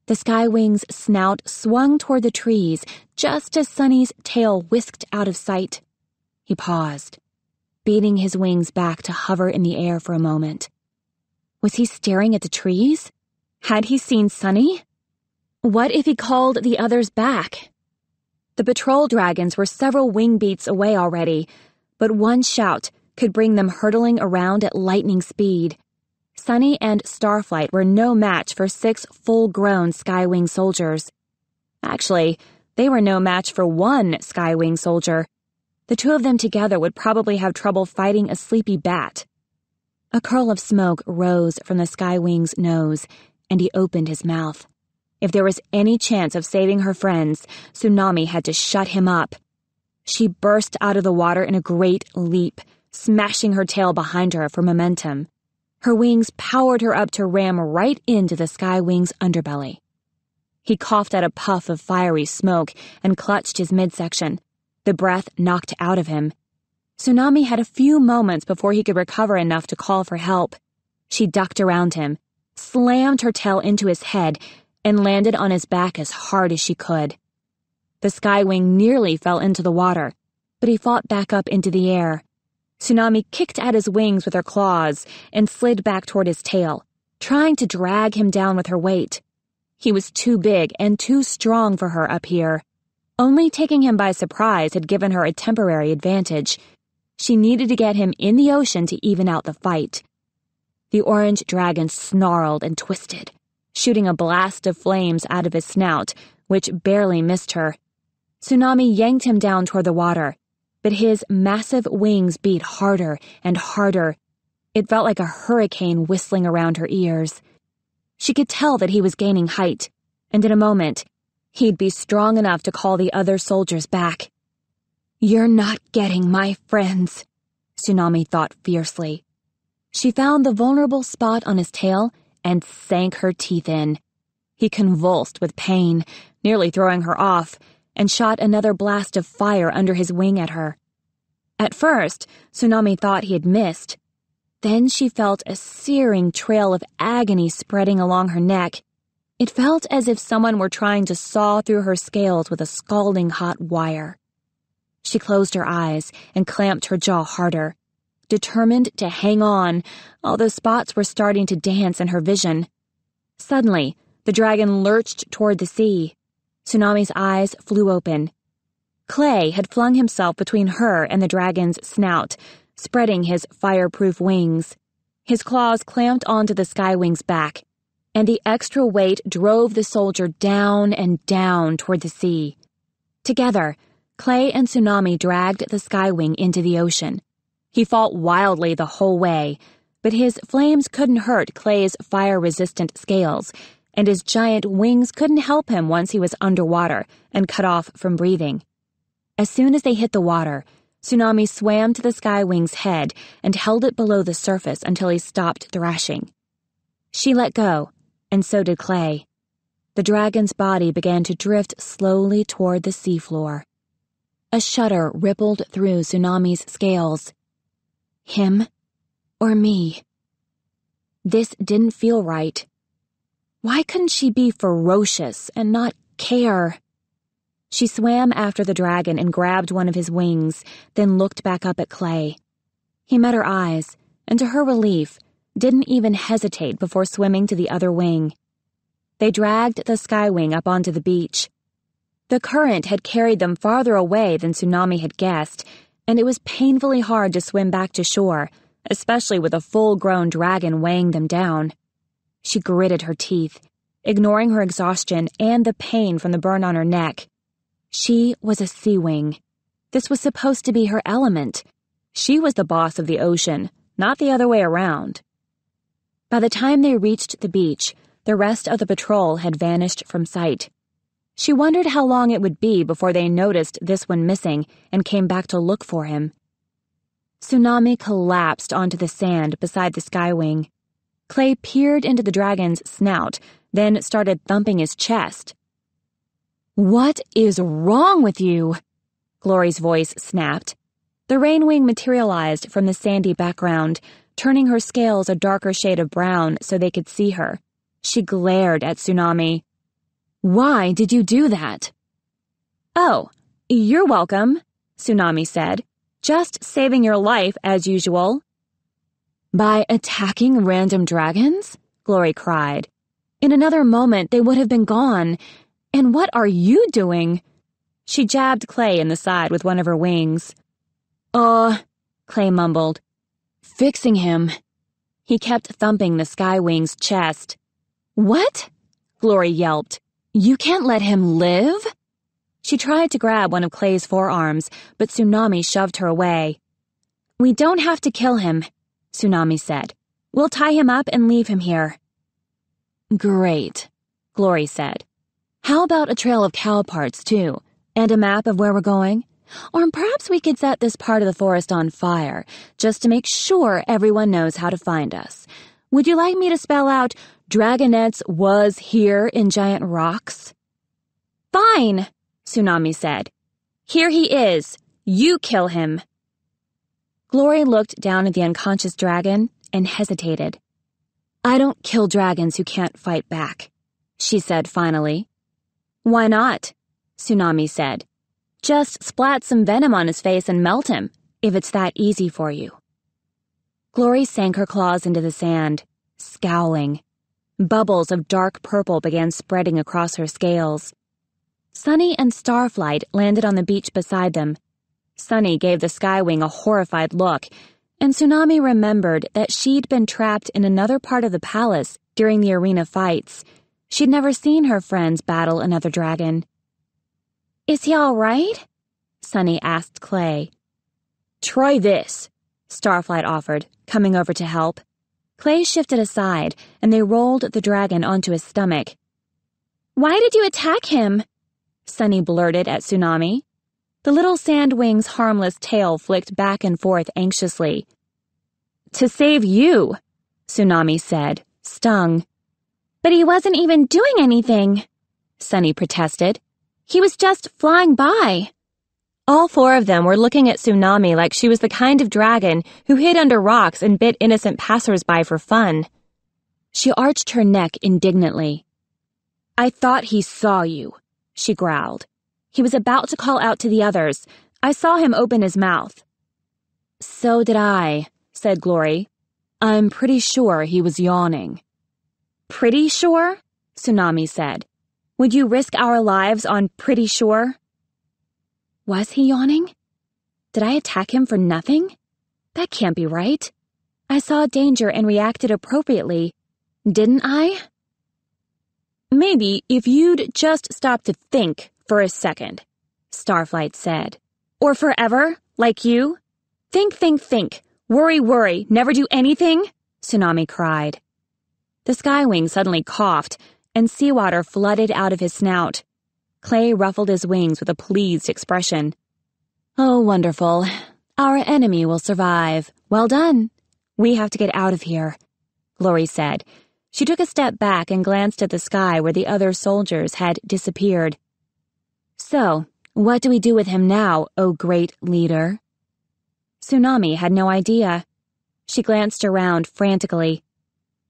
The SeaWing's snout swung toward the trees just as Sunny's tail whisked out of sight. He paused, beating his wings back to hover in the air for a moment. Was he staring at the trees? Had he seen Sunny? What if he called the others back? The patrol dragons were several wing beats away already, but one shout could bring them hurtling around at lightning speed. Sunny and Starflight were no match for 6 full-grown SeaWing soldiers. Actually, they were no match for 1 SeaWing soldier. The 2 of them together would probably have trouble fighting a sleepy bat. A curl of smoke rose from the SeaWing's nose, and he opened his mouth. If there was any chance of saving her friends, Tsunami had to shut him up. She burst out of the water in a great leap, smashing her tail behind her for momentum. Her wings powered her up to ram right into the SeaWing's underbelly. He coughed out a puff of fiery smoke and clutched his midsection, the breath knocked out of him. Tsunami had a few moments before he could recover enough to call for help. She ducked around him, slammed her tail into his head, and landed on his back as hard as she could. The SeaWing nearly fell into the water, but he fought back up into the air. Tsunami kicked at his wings with her claws and slid back toward his tail, trying to drag him down with her weight. He was too big and too strong for her up here. Only taking him by surprise had given her a temporary advantage. She needed to get him in the ocean to even out the fight. The orange dragon snarled and twisted, shooting a blast of flames out of his snout, which barely missed her. Tsunami yanked him down toward the water, but his massive wings beat harder and harder. It felt like a hurricane whistling around her ears. She could tell that he was gaining height, and in a moment, he'd be strong enough to call the other soldiers back. "You're not getting my friends," Tsunami thought fiercely. She found the vulnerable spot on his tail and sank her teeth in. He convulsed with pain, nearly throwing her off, and shot another blast of fire under his wing at her. At first, Tsunami thought he had missed. Then she felt a searing trail of agony spreading along her neck. It felt as if someone were trying to saw through her scales with a scalding hot wire. She closed her eyes and clamped her jaw harder, determined to hang on, although spots were starting to dance in her vision. Suddenly, the dragon lurched toward the sea. Tsunami's eyes flew open. Clay had flung himself between her and the dragon's snout, spreading his fireproof wings. His claws clamped onto the SeaWing's back, and the extra weight drove the soldier down and down toward the sea. Together, Clay and Tsunami dragged the SeaWing into the ocean. He fought wildly the whole way, but his flames couldn't hurt Clay's fire-resistant scales, and his giant wings couldn't help him once he was underwater and cut off from breathing. As soon as they hit the water, Tsunami swam to the SeaWing's head and held it below the surface until he stopped thrashing. She let go, and so did Clay. The dragon's body began to drift slowly toward the seafloor. A shudder rippled through Tsunami's scales. Him or me? This didn't feel right. Why couldn't she be ferocious and not care? She swam after the dragon and grabbed one of his wings, then looked back up at Clay. He met her eyes, and to her relief, didn't even hesitate before swimming to the other wing. They dragged the SeaWing up onto the beach. The current had carried them farther away than Tsunami had guessed, and it was painfully hard to swim back to shore, especially with a full-grown dragon weighing them down. She gritted her teeth, ignoring her exhaustion and the pain from the burn on her neck. She was a SeaWing. This was supposed to be her element. She was the boss of the ocean, not the other way around. By the time they reached the beach, the rest of the patrol had vanished from sight. She wondered how long it would be before they noticed this one missing and came back to look for him. Tsunami collapsed onto the sand beside the SeaWing. Clay peered into the dragon's snout, then started thumping his chest. "What is wrong with you?" Glory's voice snapped. The rainwing materialized from the sandy background, turning her scales a darker shade of brown so they could see her. She glared at Tsunami. "Why did you do that?" "Oh, you're welcome," Tsunami said. "Just saving your life as usual." "By attacking random dragons?" Glory cried. "In another moment they would have been gone. And what are you doing?" She jabbed Clay in the side with one of her wings. Clay mumbled. "Fixing him." He kept thumping the SeaWing's chest. "What?" Glory yelped. "You can't let him live?" She tried to grab one of Clay's forearms, but Tsunami shoved her away. "We don't have to kill him," Tsunami said. "We'll tie him up and leave him here." "Great," Glory said. "How about a trail of cow parts, too, and a map of where we're going? Or perhaps we could set this part of the forest on fire, just to make sure everyone knows how to find us. Would you like me to spell out dragonets was here in giant rocks?" "Fine," Tsunami said. Here he is. You kill him. Glory looked down at the unconscious dragon and hesitated. I don't kill dragons who can't fight back, she said finally. Why not? Tsunami said. Just splat some venom on his face and melt him, if it's that easy for you. Glory sank her claws into the sand, scowling. Bubbles of dark purple began spreading across her scales. Sunny and Starflight landed on the beach beside them. Sunny gave the SeaWing a horrified look, and Tsunami remembered that she'd been trapped in another part of the palace during the arena fights. She'd never seen her friends battle another dragon. Is he all right? Sunny asked Clay. Try this, Starflight offered, coming over to help. Clay shifted aside, and they rolled the dragon onto his stomach. Why did you attack him? Sunny blurted at Tsunami. The little sandwing's harmless tail flicked back and forth anxiously. To save you, Tsunami said, stung. But he wasn't even doing anything, Sunny protested. He was just flying by. All four of them were looking at Tsunami like she was the kind of dragon who hid under rocks and bit innocent passersby for fun. She arched her neck indignantly. I thought he saw you, she growled. He was about to call out to the others. I saw him open his mouth. So did I, said Glory. I'm pretty sure he was yawning. Pretty sure? Tsunami said. Would you risk our lives on pretty sure? Was he yawning? Did I attack him for nothing? That can't be right. I saw danger and reacted appropriately, didn't I? Maybe if you'd just stop to think for a second, Starflight said. Or forever, like you? Think, think, think. Worry, worry, never do anything? Tsunami cried. The SeaWing suddenly coughed, and seawater flooded out of his snout. Clay ruffled his wings with a pleased expression. Oh, wonderful. Our enemy will survive. Well done. We have to get out of here, Glory said. She took a step back and glanced at the sky where the other soldiers had disappeared. So, what do we do with him now, oh great leader? Tsunami had no idea. She glanced around frantically.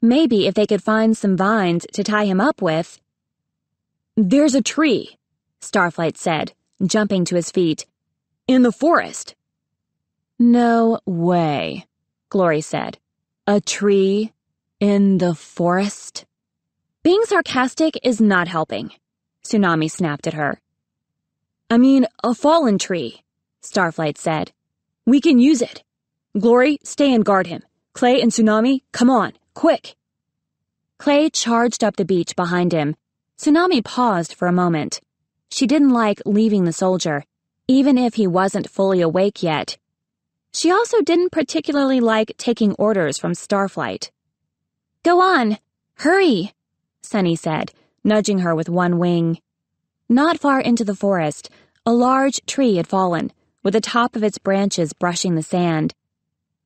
Maybe if they could find some vines to tie him up with. There's a tree, Starflight said, jumping to his feet. In the forest. No way, Glory said. A tree in the forest? Being sarcastic is not helping, Tsunami snapped at her. I mean, a fallen tree, Starflight said. We can use it. Glory, stay and guard him. Clay and Tsunami, come on, quick. Clay charged up the beach behind him. Tsunami paused for a moment. She didn't like leaving the soldier, even if he wasn't fully awake yet. She also didn't particularly like taking orders from Starflight. Go on, hurry, Sunny said, nudging her with one wing. Not far into the forest, a large tree had fallen, with the top of its branches brushing the sand.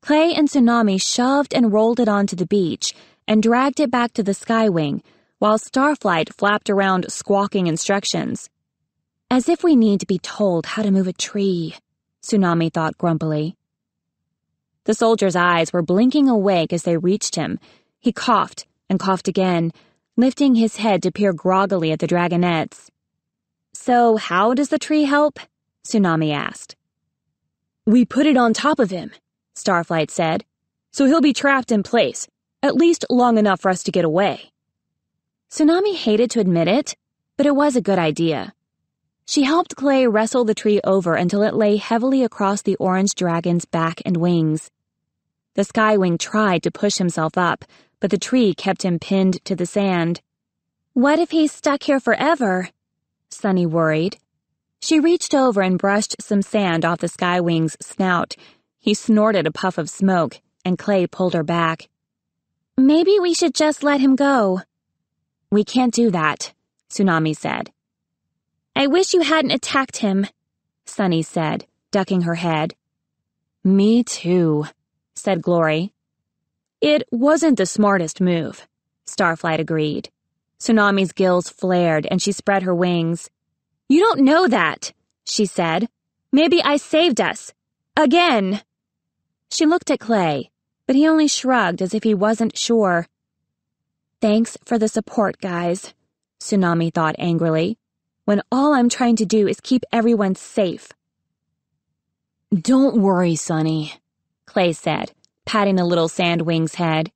Clay and Tsunami shoved and rolled it onto the beach and dragged it back to the SeaWing, while Starflight flapped around squawking instructions. As if we need to be told how to move a tree, Tsunami thought grumpily. The soldier's eyes were blinking awake as they reached him. He coughed and coughed again, lifting his head to peer groggily at the dragonets. So how does the tree help? Tsunami asked. We put it on top of him, Starflight said, so he'll be trapped in place, at least long enough for us to get away. Tsunami hated to admit it, but it was a good idea. She helped Clay wrestle the tree over until it lay heavily across the orange dragon's back and wings. The SeaWing tried to push himself up, but the tree kept him pinned to the sand. What if he's stuck here forever? Sunny worried. She reached over and brushed some sand off the SeaWing's snout. He snorted a puff of smoke, and Clay pulled her back. Maybe we should just let him go. We can't do that, Tsunami said. I wish you hadn't attacked him, Sunny said, ducking her head. Me too, said Glory. It wasn't the smartest move, Starflight agreed. Tsunami's gills flared and she spread her wings. You don't know that, she said. Maybe I saved us. Again. She looked at Clay, but he only shrugged as if he wasn't sure. Thanks for the support, guys, Tsunami thought angrily, when all I'm trying to do is keep everyone safe. Don't worry, Sonny, Clay said, patting the little sandwing's head.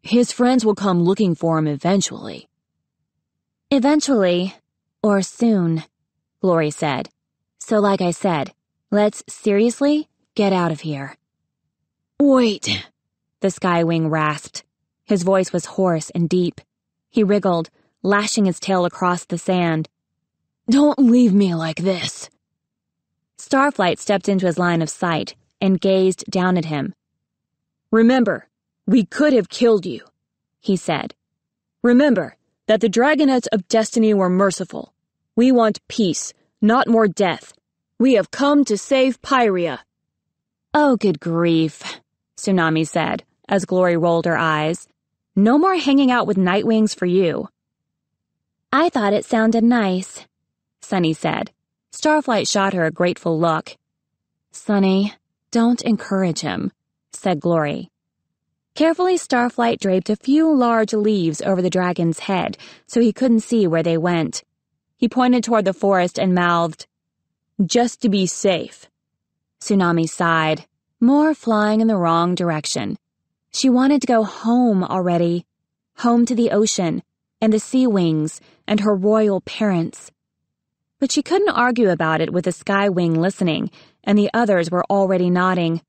His friends will come looking for him eventually. Eventually, or soon, Glory said. So like I said, let's seriously get out of here. Wait, the SeaWing rasped. His voice was hoarse and deep. He wriggled, lashing his tail across the sand. Don't leave me like this. Starflight stepped into his line of sight and gazed down at him. Remember, we could have killed you, he said. Remember that the dragonets of destiny were merciful. We want peace, not more death. We have come to save Pyria. Oh, good grief, Tsunami said, as Glory rolled her eyes. No more hanging out with Nightwings for you. I thought it sounded nice, Sunny said. Starflight shot her a grateful look. Sunny, don't encourage him, said Glory. Carefully, Starflight draped a few large leaves over the dragon's head so he couldn't see where they went. He pointed toward the forest and mouthed, "Just to be safe." Tsunami sighed, more flying in the wrong direction. She wanted to go home already. Home to the ocean, and the SeaWings, and her royal parents. But she couldn't argue about it with the SeaWing listening, and the others were already nodding.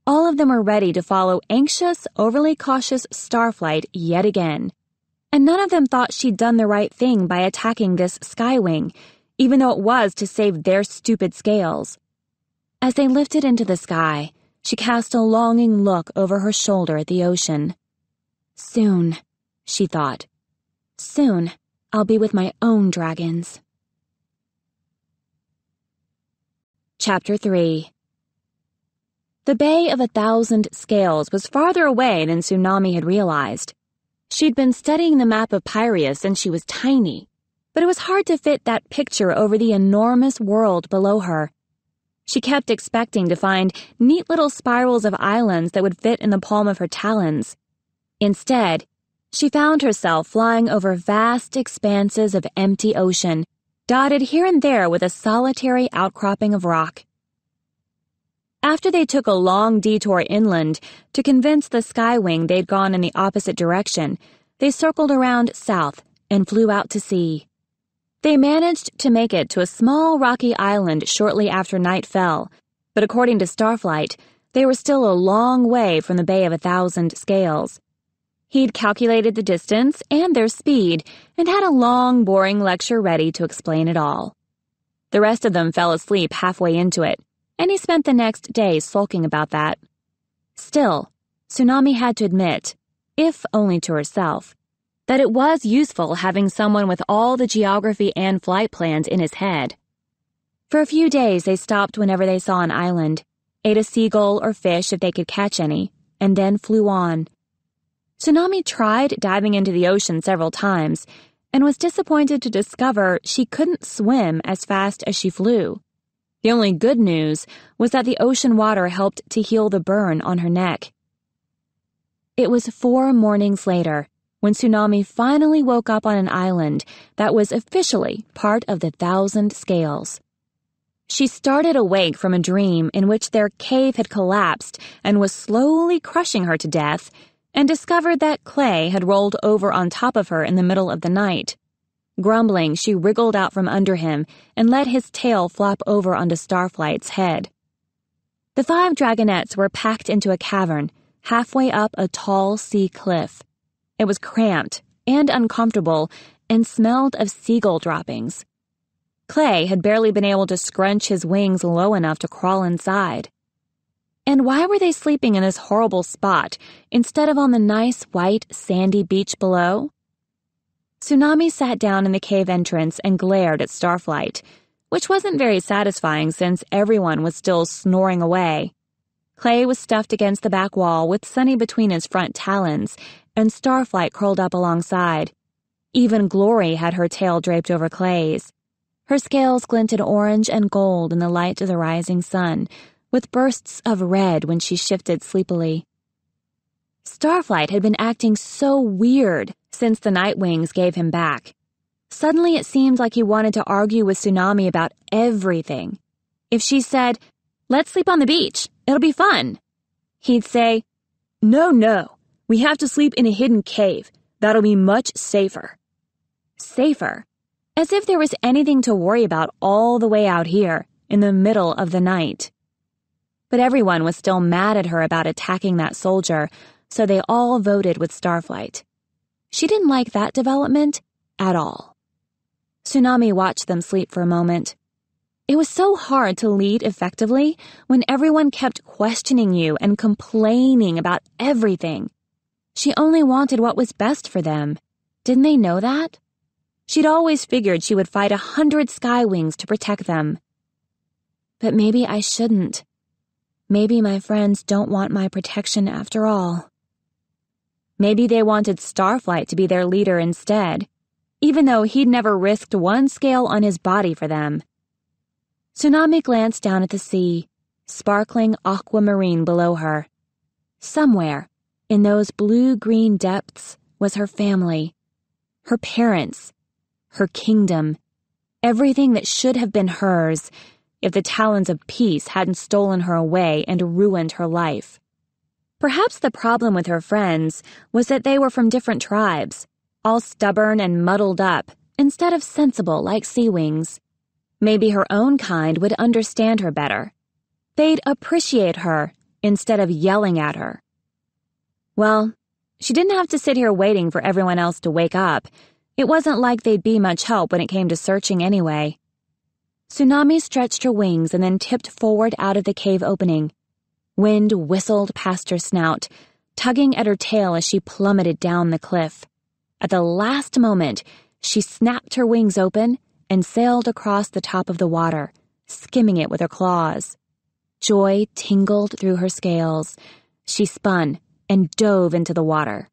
All of them were ready to follow anxious, overly cautious Starflight yet again. And none of them thought she'd done the right thing by attacking this SeaWing, even though it was to save their stupid scales. As they lifted into the sky, she cast a longing look over her shoulder at the ocean. Soon, she thought. Soon, I'll be with my own dragons. Chapter 3. The Bay of 1,000 Scales was farther away than Tsunami had realized. She'd been studying the map of Pyria since she was tiny, but it was hard to fit that picture over the enormous world below her. She kept expecting to find neat little spirals of islands that would fit in the palm of her talons. Instead, she found herself flying over vast expanses of empty ocean, dotted here and there with a solitary outcropping of rock. After they took a long detour inland to convince the SeaWing they'd gone in the opposite direction, they circled around south and flew out to sea. They managed to make it to a small rocky island shortly after night fell, but according to Starflight, they were still a long way from the Bay of 1,000 Scales. He'd calculated the distance and their speed and had a long, boring lecture ready to explain it all. The rest of them fell asleep halfway into it, and he spent the next day sulking about that. Still, Tsunami had to admit, if only to herself, that it was useful having someone with all the geography and flight plans in his head. For a few days they stopped whenever they saw an island, ate a seagull or fish if they could catch any, and then flew on. Tsunami tried diving into the ocean several times, and was disappointed to discover she couldn't swim as fast as she flew. The only good news was that the ocean water helped to heal the burn on her neck. It was 4 mornings later when Tsunami finally woke up on an island that was officially part of the 1,000 Scales. She started awake from a dream in which their cave had collapsed and was slowly crushing her to death, and discovered that Clay had rolled over on top of her in the middle of the night. Grumbling, she wriggled out from under him and let his tail flop over onto Starflight's head. The 5 dragonets were packed into a cavern, halfway up a tall sea cliff. It was cramped and uncomfortable and smelled of seagull droppings. Clay had barely been able to scrunch his wings low enough to crawl inside. And why were they sleeping in this horrible spot instead of on the nice, white, sandy beach below? Tsunami sat down in the cave entrance and glared at Starflight, which wasn't very satisfying since everyone was still snoring away. Clay was stuffed against the back wall with Sunny between his front talons, and Starflight curled up alongside. Even Glory had her tail draped over Clay's. Her scales glinted orange and gold in the light of the rising sun, with bursts of red when she shifted sleepily. Starflight had been acting so weird since the Nightwings gave him back. Suddenly it seemed like he wanted to argue with Tsunami about everything. If she said, "Let's sleep on the beach, it'll be fun," he'd say, No, we have to sleep in a hidden cave. That'll be much safer." Safer? As if there was anything to worry about all the way out here, in the middle of the night. But everyone was still mad at her about attacking that soldier, so they all voted with Starflight. She didn't like that development at all. Tsunami watched them sleep for a moment. It was so hard to lead effectively when everyone kept questioning you and complaining about everything. She only wanted what was best for them. Didn't they know that? She'd always figured she would fight 100 SeaWings to protect them. But maybe I shouldn't. Maybe my friends don't want my protection after all. Maybe they wanted Starflight to be their leader instead, even though he'd never risked one scale on his body for them. Tsunami glanced down at the sea, sparkling aquamarine below her. Somewhere, in those blue-green depths, was her family, her parents, her kingdom, everything that should have been hers if the talons of peace hadn't stolen her away and ruined her life. Perhaps the problem with her friends was that they were from different tribes, all stubborn and muddled up, instead of sensible like SeaWings. Maybe her own kind would understand her better. They'd appreciate her instead of yelling at her. Well, she didn't have to sit here waiting for everyone else to wake up. It wasn't like they'd be much help when it came to searching anyway. Tsunami stretched her wings and then tipped forward out of the cave opening. Wind whistled past her snout, tugging at her tail as she plummeted down the cliff. At the last moment, she snapped her wings open and sailed across the top of the water, skimming it with her claws. Joy tingled through her scales. She spun and dove into the water.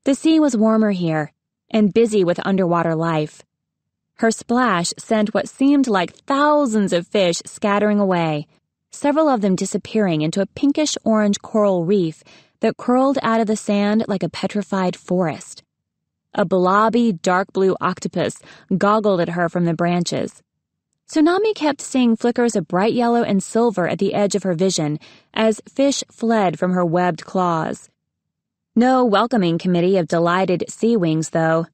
The sea was warmer here, and busy with underwater life. Her splash sent what seemed like thousands of fish scattering away, several of them disappearing into a pinkish-orange coral reef that curled out of the sand like a petrified forest. A blobby, dark blue octopus goggled at her from the branches. Tsunami kept seeing flickers of bright yellow and silver at the edge of her vision as fish fled from her webbed claws. No welcoming committee of delighted SeaWings, though.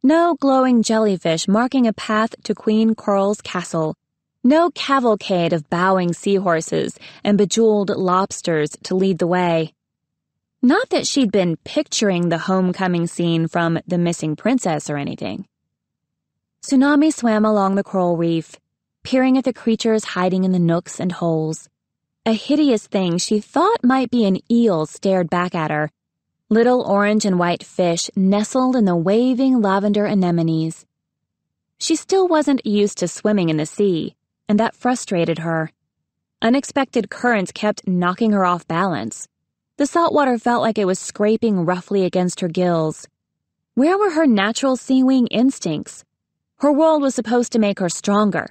No glowing jellyfish marking a path to Queen Coral's castle. No cavalcade of bowing seahorses and bejeweled lobsters to lead the way. Not that she'd been picturing the homecoming scene from The Missing Princess or anything. Tsunami swam along the coral reef, peering at the creatures hiding in the nooks and holes. A hideous thing she thought might be an eel stared back at her. Little orange and white fish nestled in the waving lavender anemones. She still wasn't used to swimming in the sea, and that frustrated her. Unexpected currents kept knocking her off balance. The salt water felt like it was scraping roughly against her gills. Where were her natural SeaWing instincts? Her world was supposed to make her stronger,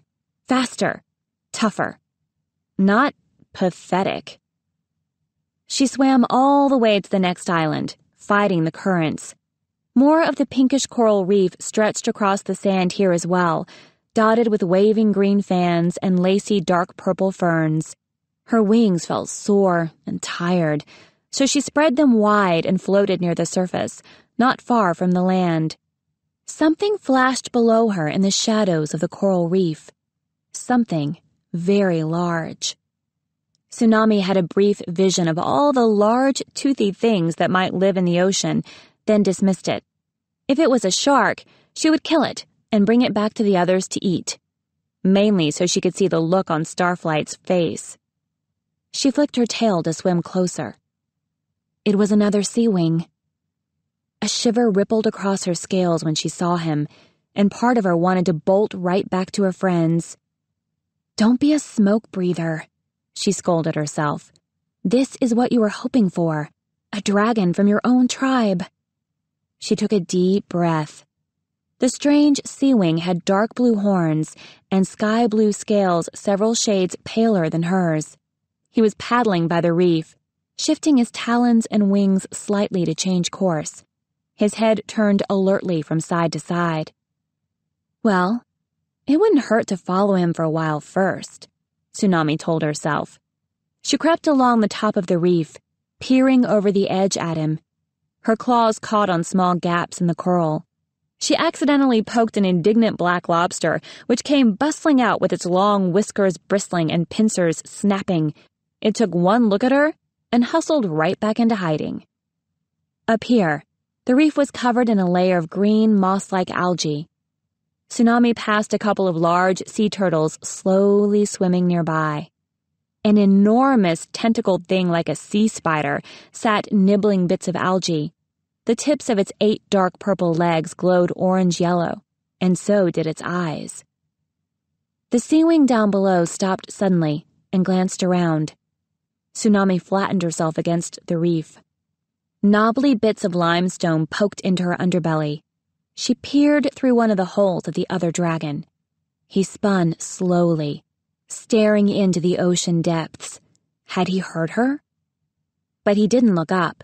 faster, tougher. Not pathetic. She swam all the way to the next island, fighting the currents. More of the pinkish coral reef stretched across the sand here as well, dotted with waving green fans and lacy dark purple ferns. Her wings felt sore and tired, so she spread them wide and floated near the surface, not far from the land. Something flashed below her in the shadows of the coral reef. Something very large. Tsunami had a brief vision of all the large, toothy things that might live in the ocean, then dismissed it. If it was a shark, she would kill it and bring it back to the others to eat, mainly so she could see the look on Starflight's face. She flicked her tail to swim closer. It was another SeaWing. A shiver rippled across her scales when she saw him, and part of her wanted to bolt right back to her friends. "Don't be a smoke breather," she scolded herself. "This is what you were hoping for, a dragon from your own tribe." She took a deep breath. The strange SeaWing had dark blue horns and sky blue scales several shades paler than hers. He was paddling by the reef, shifting his talons and wings slightly to change course. His head turned alertly from side to side. Well, it wouldn't hurt to follow him for a while first, Tsunami told herself. She crept along the top of the reef, peering over the edge at him. Her claws caught on small gaps in the coral. She accidentally poked an indignant black lobster, which came bustling out with its long whiskers bristling and pincers snapping. It took one look at her and hustled right back into hiding. Up here, the reef was covered in a layer of green, moss-like algae. Tsunami passed a couple of large sea turtles slowly swimming nearby. An enormous tentacled thing like a sea spider sat nibbling bits of algae. The tips of its 8 dark purple legs glowed orange-yellow, and so did its eyes. The SeaWing down below stopped suddenly and glanced around. Tsunami flattened herself against the reef. Knobbly bits of limestone poked into her underbelly. She peered through one of the holes at the other dragon. He spun slowly, staring into the ocean depths. Had he heard her? But he didn't look up.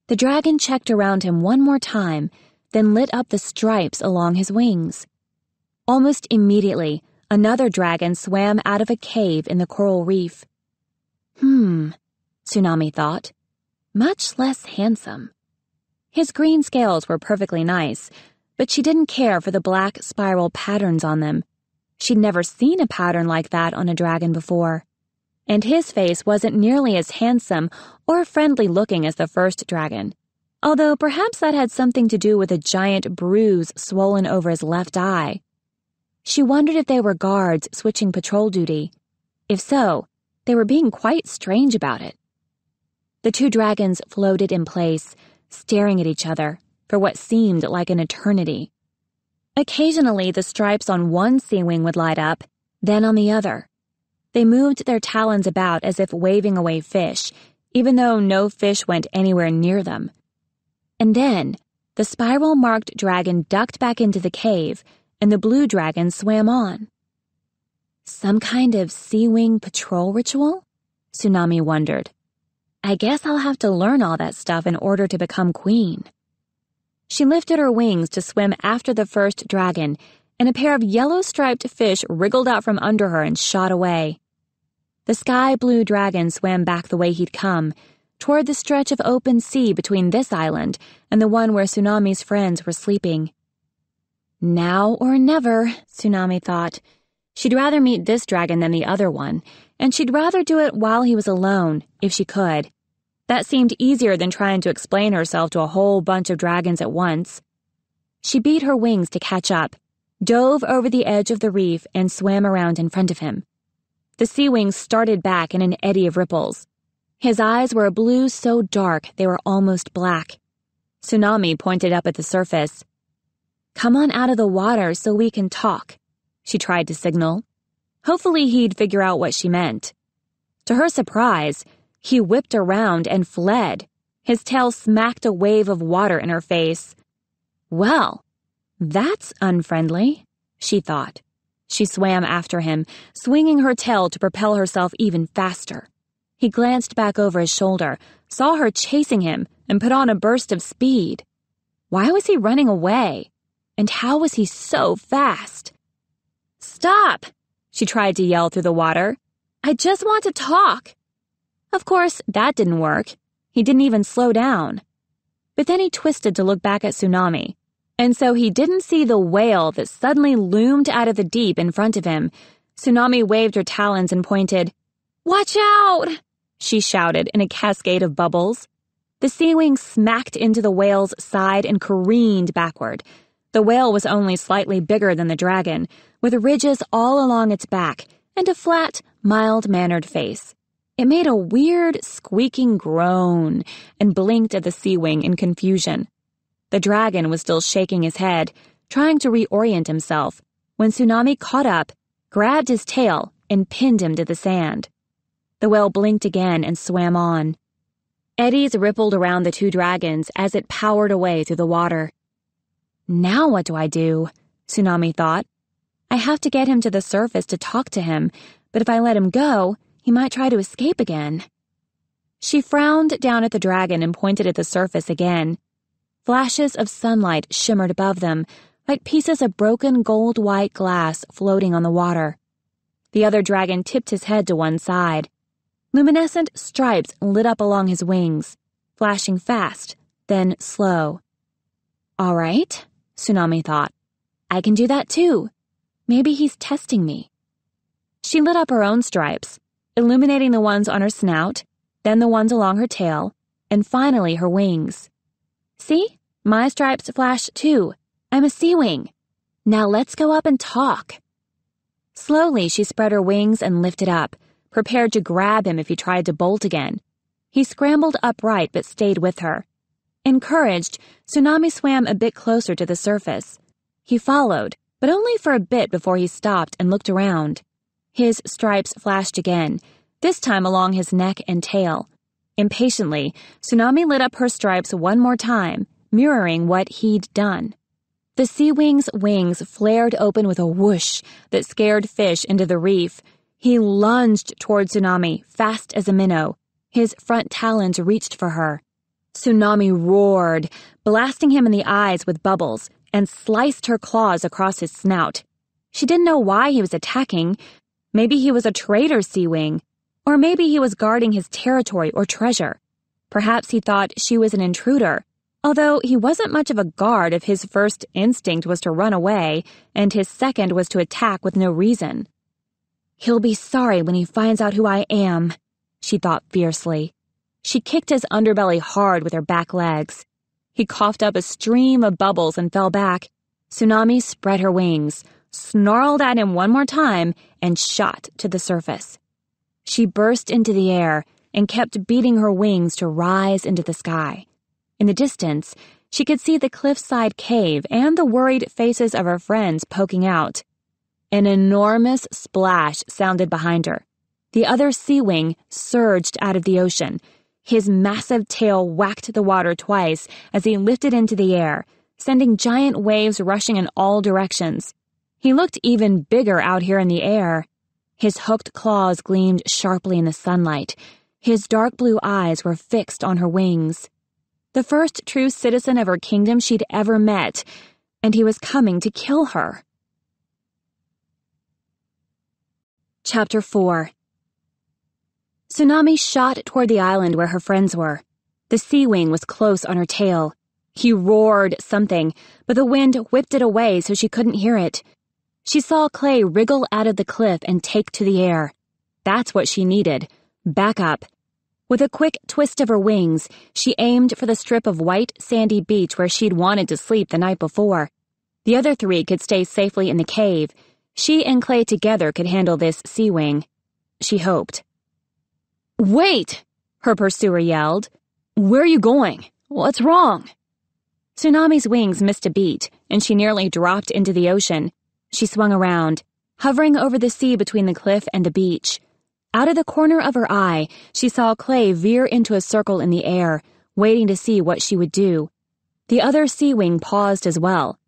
The dragon checked around him one more time, then lit up the stripes along his wings. Almost immediately, another dragon swam out of a cave in the coral reef. Tsunami thought. Much less handsome. His green scales were perfectly nice, but she didn't care for the black spiral patterns on them. She'd never seen a pattern like that on a dragon before. And his face wasn't nearly as handsome or friendly-looking as the first dragon, although perhaps that had something to do with a giant bruise swollen over his left eye. She wondered if they were guards switching patrol duty. If so, they were being quite strange about it. The 2 dragons floated in place, staring at each other for what seemed like an eternity. Occasionally, the stripes on one SeaWing would light up, then on the other. They moved their talons about as if waving away fish, even though no fish went anywhere near them. And then, the spiral-marked dragon ducked back into the cave, and the blue dragon swam on. Some kind of SeaWing patrol ritual? Tsunami wondered. I guess I'll have to learn all that stuff in order to become queen. She lifted her wings to swim after the first dragon, and a pair of yellow-striped fish wriggled out from under her and shot away. The sky-blue dragon swam back the way he'd come, toward the stretch of open sea between this island and the one where Tsunami's friends were sleeping. Now or never, Tsunami thought. She'd rather meet this dragon than the other one, and she'd rather do it while he was alone, if she could. That seemed easier than trying to explain herself to a whole bunch of dragons at once. She beat her wings to catch up, dove over the edge of the reef, and swam around in front of him. The SeaWing started back in an eddy of ripples. His eyes were a blue so dark they were almost black. Tsunami pointed up at the surface. Come on out of the water so we can talk, she tried to signal. Hopefully he'd figure out what she meant. To her surprise, he whipped around and fled. His tail smacked a wave of water in her face. Well, that's unfriendly, she thought. She swam after him, swinging her tail to propel herself even faster. He glanced back over his shoulder, saw her chasing him, and put on a burst of speed. Why was he running away? And how was he so fast? Stop! She tried to yell through the water. I just want to talk. Of course, that didn't work. He didn't even slow down. But then he twisted to look back at Tsunami, and so he didn't see the whale that suddenly loomed out of the deep in front of him. Tsunami waved her talons and pointed. Watch out! She shouted in a cascade of bubbles. The SeaWing smacked into the whale's side and careened backward. The whale was only slightly bigger than the dragon, with ridges all along its back and a flat, mild-mannered face. It made a weird, squeaking groan and blinked at the SeaWing in confusion. The dragon was still shaking his head, trying to reorient himself, when Tsunami caught up, grabbed his tail, and pinned him to the sand. The whale blinked again and swam on. Eddies rippled around the 2 dragons as it powered away through the water. Now what do I do? Tsunami thought. I have to get him to the surface to talk to him, but if I let him go, he might try to escape again. She frowned down at the dragon and pointed at the surface again. Flashes of sunlight shimmered above them, like pieces of broken gold-white glass floating on the water. The other dragon tipped his head to one side. Luminescent stripes lit up along his wings, flashing fast, then slow. All right, Tsunami thought. I can do that too. Maybe he's testing me. She lit up her own stripes, illuminating the ones on her snout, then the ones along her tail, and finally her wings. See? My stripes flash too. I'm a SeaWing. Now let's go up and talk. Slowly, she spread her wings and lifted up, prepared to grab him if he tried to bolt again. He scrambled upright but stayed with her. Encouraged, Tsunami swam a bit closer to the surface. He followed, but only for a bit before he stopped and looked around. His stripes flashed again, this time along his neck and tail. Impatiently, Tsunami lit up her stripes one more time, mirroring what he'd done. The SeaWing's wings flared open with a whoosh that scared fish into the reef. He lunged toward Tsunami, fast as a minnow. His front talons reached for her. Tsunami roared, blasting him in the eyes with bubbles, and sliced her claws across his snout. She didn't know why he was attacking. Maybe he was a traitor SeaWing, or maybe he was guarding his territory or treasure. Perhaps he thought she was an intruder, although he wasn't much of a guard if his first instinct was to run away and his second was to attack with no reason. He'll be sorry when he finds out who I am, she thought fiercely. She kicked his underbelly hard with her back legs. He coughed up a stream of bubbles and fell back. Tsunami spread her wings, snarled at him one more time, and shot to the surface. She burst into the air and kept beating her wings to rise into the sky. In the distance, she could see the cliffside cave and the worried faces of her friends poking out. An enormous splash sounded behind her. The other SeaWing surged out of the ocean. His massive tail whacked the water twice as he lifted into the air, sending giant waves rushing in all directions. He looked even bigger out here in the air. His hooked claws gleamed sharply in the sunlight. His dark blue eyes were fixed on her wings. The first true citizen of her kingdom she'd ever met, and he was coming to kill her. Chapter 4. Tsunami shot toward the island where her friends were. The SeaWing was close on her tail. He roared something, but the wind whipped it away so she couldn't hear it. She saw Clay wriggle out of the cliff and take to the air. That's what she needed. Back up. With a quick twist of her wings, she aimed for the strip of white, sandy beach where she'd wanted to sleep the night before. The other three could stay safely in the cave. She and Clay together could handle this SeaWing. She hoped. "Wait!" her pursuer yelled. "Where are you going? What's wrong?" Tsunami's wings missed a beat, and she nearly dropped into the ocean. She swung around, hovering over the sea between the cliff and the beach. Out of the corner of her eye, she saw Clay veer into a circle in the air, waiting to see what she would do. The other SeaWing paused as well.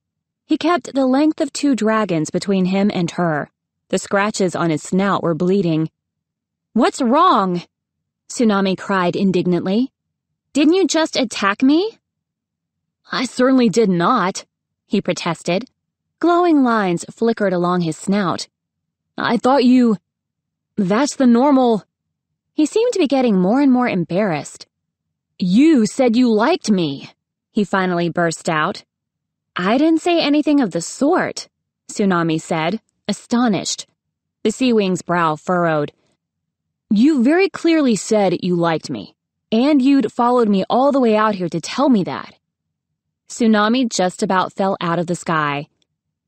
He kept the length of 2 dragons between him and her. The scratches on his snout were bleeding. "What's wrong?" Tsunami cried indignantly. "Didn't you just attack me?" "I certainly did not," he protested. Glowing lines flickered along his snout. "I thought you... That's the normal..." He seemed to be getting more and more embarrassed. "You said you liked me," he finally burst out. "I didn't say anything of the sort," Tsunami said, astonished. The SeaWing's brow furrowed. "You very clearly said you liked me, and you'd followed me all the way out here to tell me that." Tsunami just about fell out of the sky.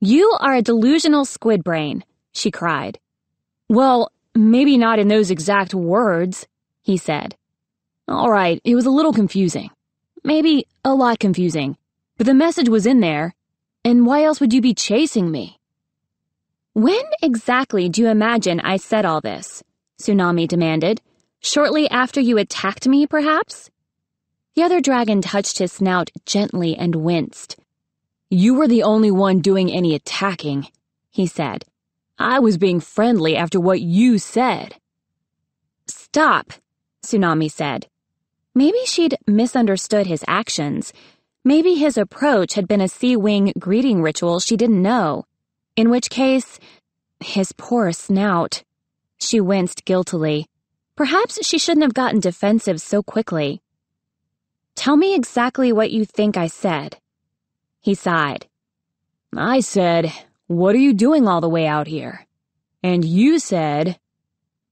"You are a delusional squid brain," she cried. "Well, maybe not in those exact words," he said. "All right, it was a little confusing. Maybe a lot confusing. But the message was in there. And why else would you be chasing me?" "When exactly do you imagine I said all this?" Tsunami demanded. "Shortly after you attacked me, perhaps?" The other dragon touched his snout gently and winced. You were the only one doing any attacking, he said. I was being friendly after what you said. Stop, Tsunami said. Maybe she'd misunderstood his actions. Maybe his approach had been a SeaWing greeting ritual she didn't know. In which case, his poor snout. She winced guiltily. Perhaps she shouldn't have gotten defensive so quickly. Tell me exactly what you think I said. He sighed. I said, what are you doing all the way out here? And you said...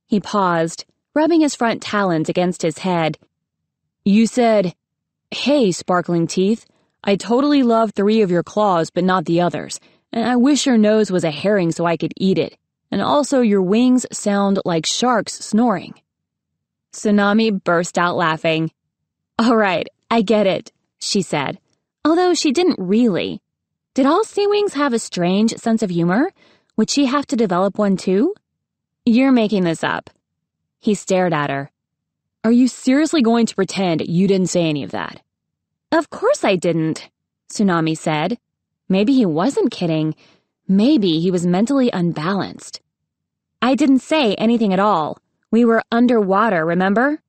He paused, rubbing his front talons against his head. You said, hey, Sparkling Teeth, I totally love 3 of your claws but not the others, and I wish your nose was a herring so I could eat it, and also your wings sound like sharks snoring. Tsunami burst out laughing. All right, I get it, she said, although she didn't really. Did all SeaWings have a strange sense of humor? Would she have to develop one too? You're making this up. He stared at her. Are you seriously going to pretend you didn't say any of that? Of course I didn't, Tsunami said. Maybe he wasn't kidding. Maybe he was mentally unbalanced. I didn't say anything at all. We were underwater, remember?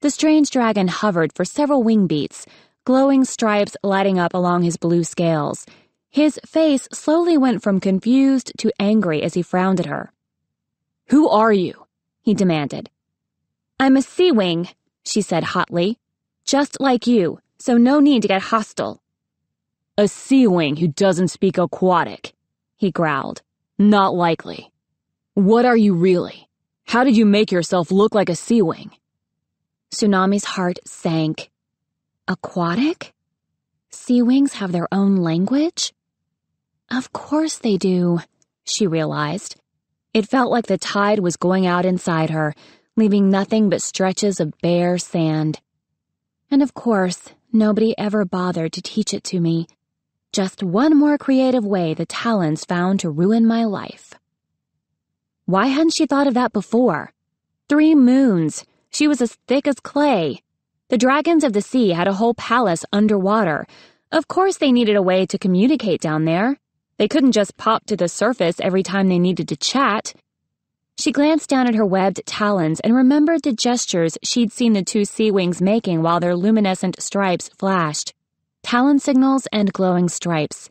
The strange dragon hovered for several wing beats, glowing stripes lighting up along his blue scales. His face slowly went from confused to angry as he frowned at her. Who are you? He demanded. I'm a SeaWing, she said hotly. Just like you, so no need to get hostile. A SeaWing who doesn't speak aquatic, he growled. Not likely. What are you really? How did you make yourself look like a SeaWing? Tsunami's heart sank. Aquatic? SeaWings have their own language? Of course they do, she realized. It felt like the tide was going out inside her, leaving nothing but stretches of bare sand. And of course, nobody ever bothered to teach it to me. Just one more creative way the Talons found to ruin my life. Why hadn't she thought of that before? 3 moons. She was as thick as clay. The dragons of the sea had a whole palace underwater. Of course they needed a way to communicate down there. They couldn't just pop to the surface every time they needed to chat. She glanced down at her webbed talons and remembered the gestures she'd seen the 2 SeaWings making while their luminescent stripes flashed. Talon signals and glowing stripes.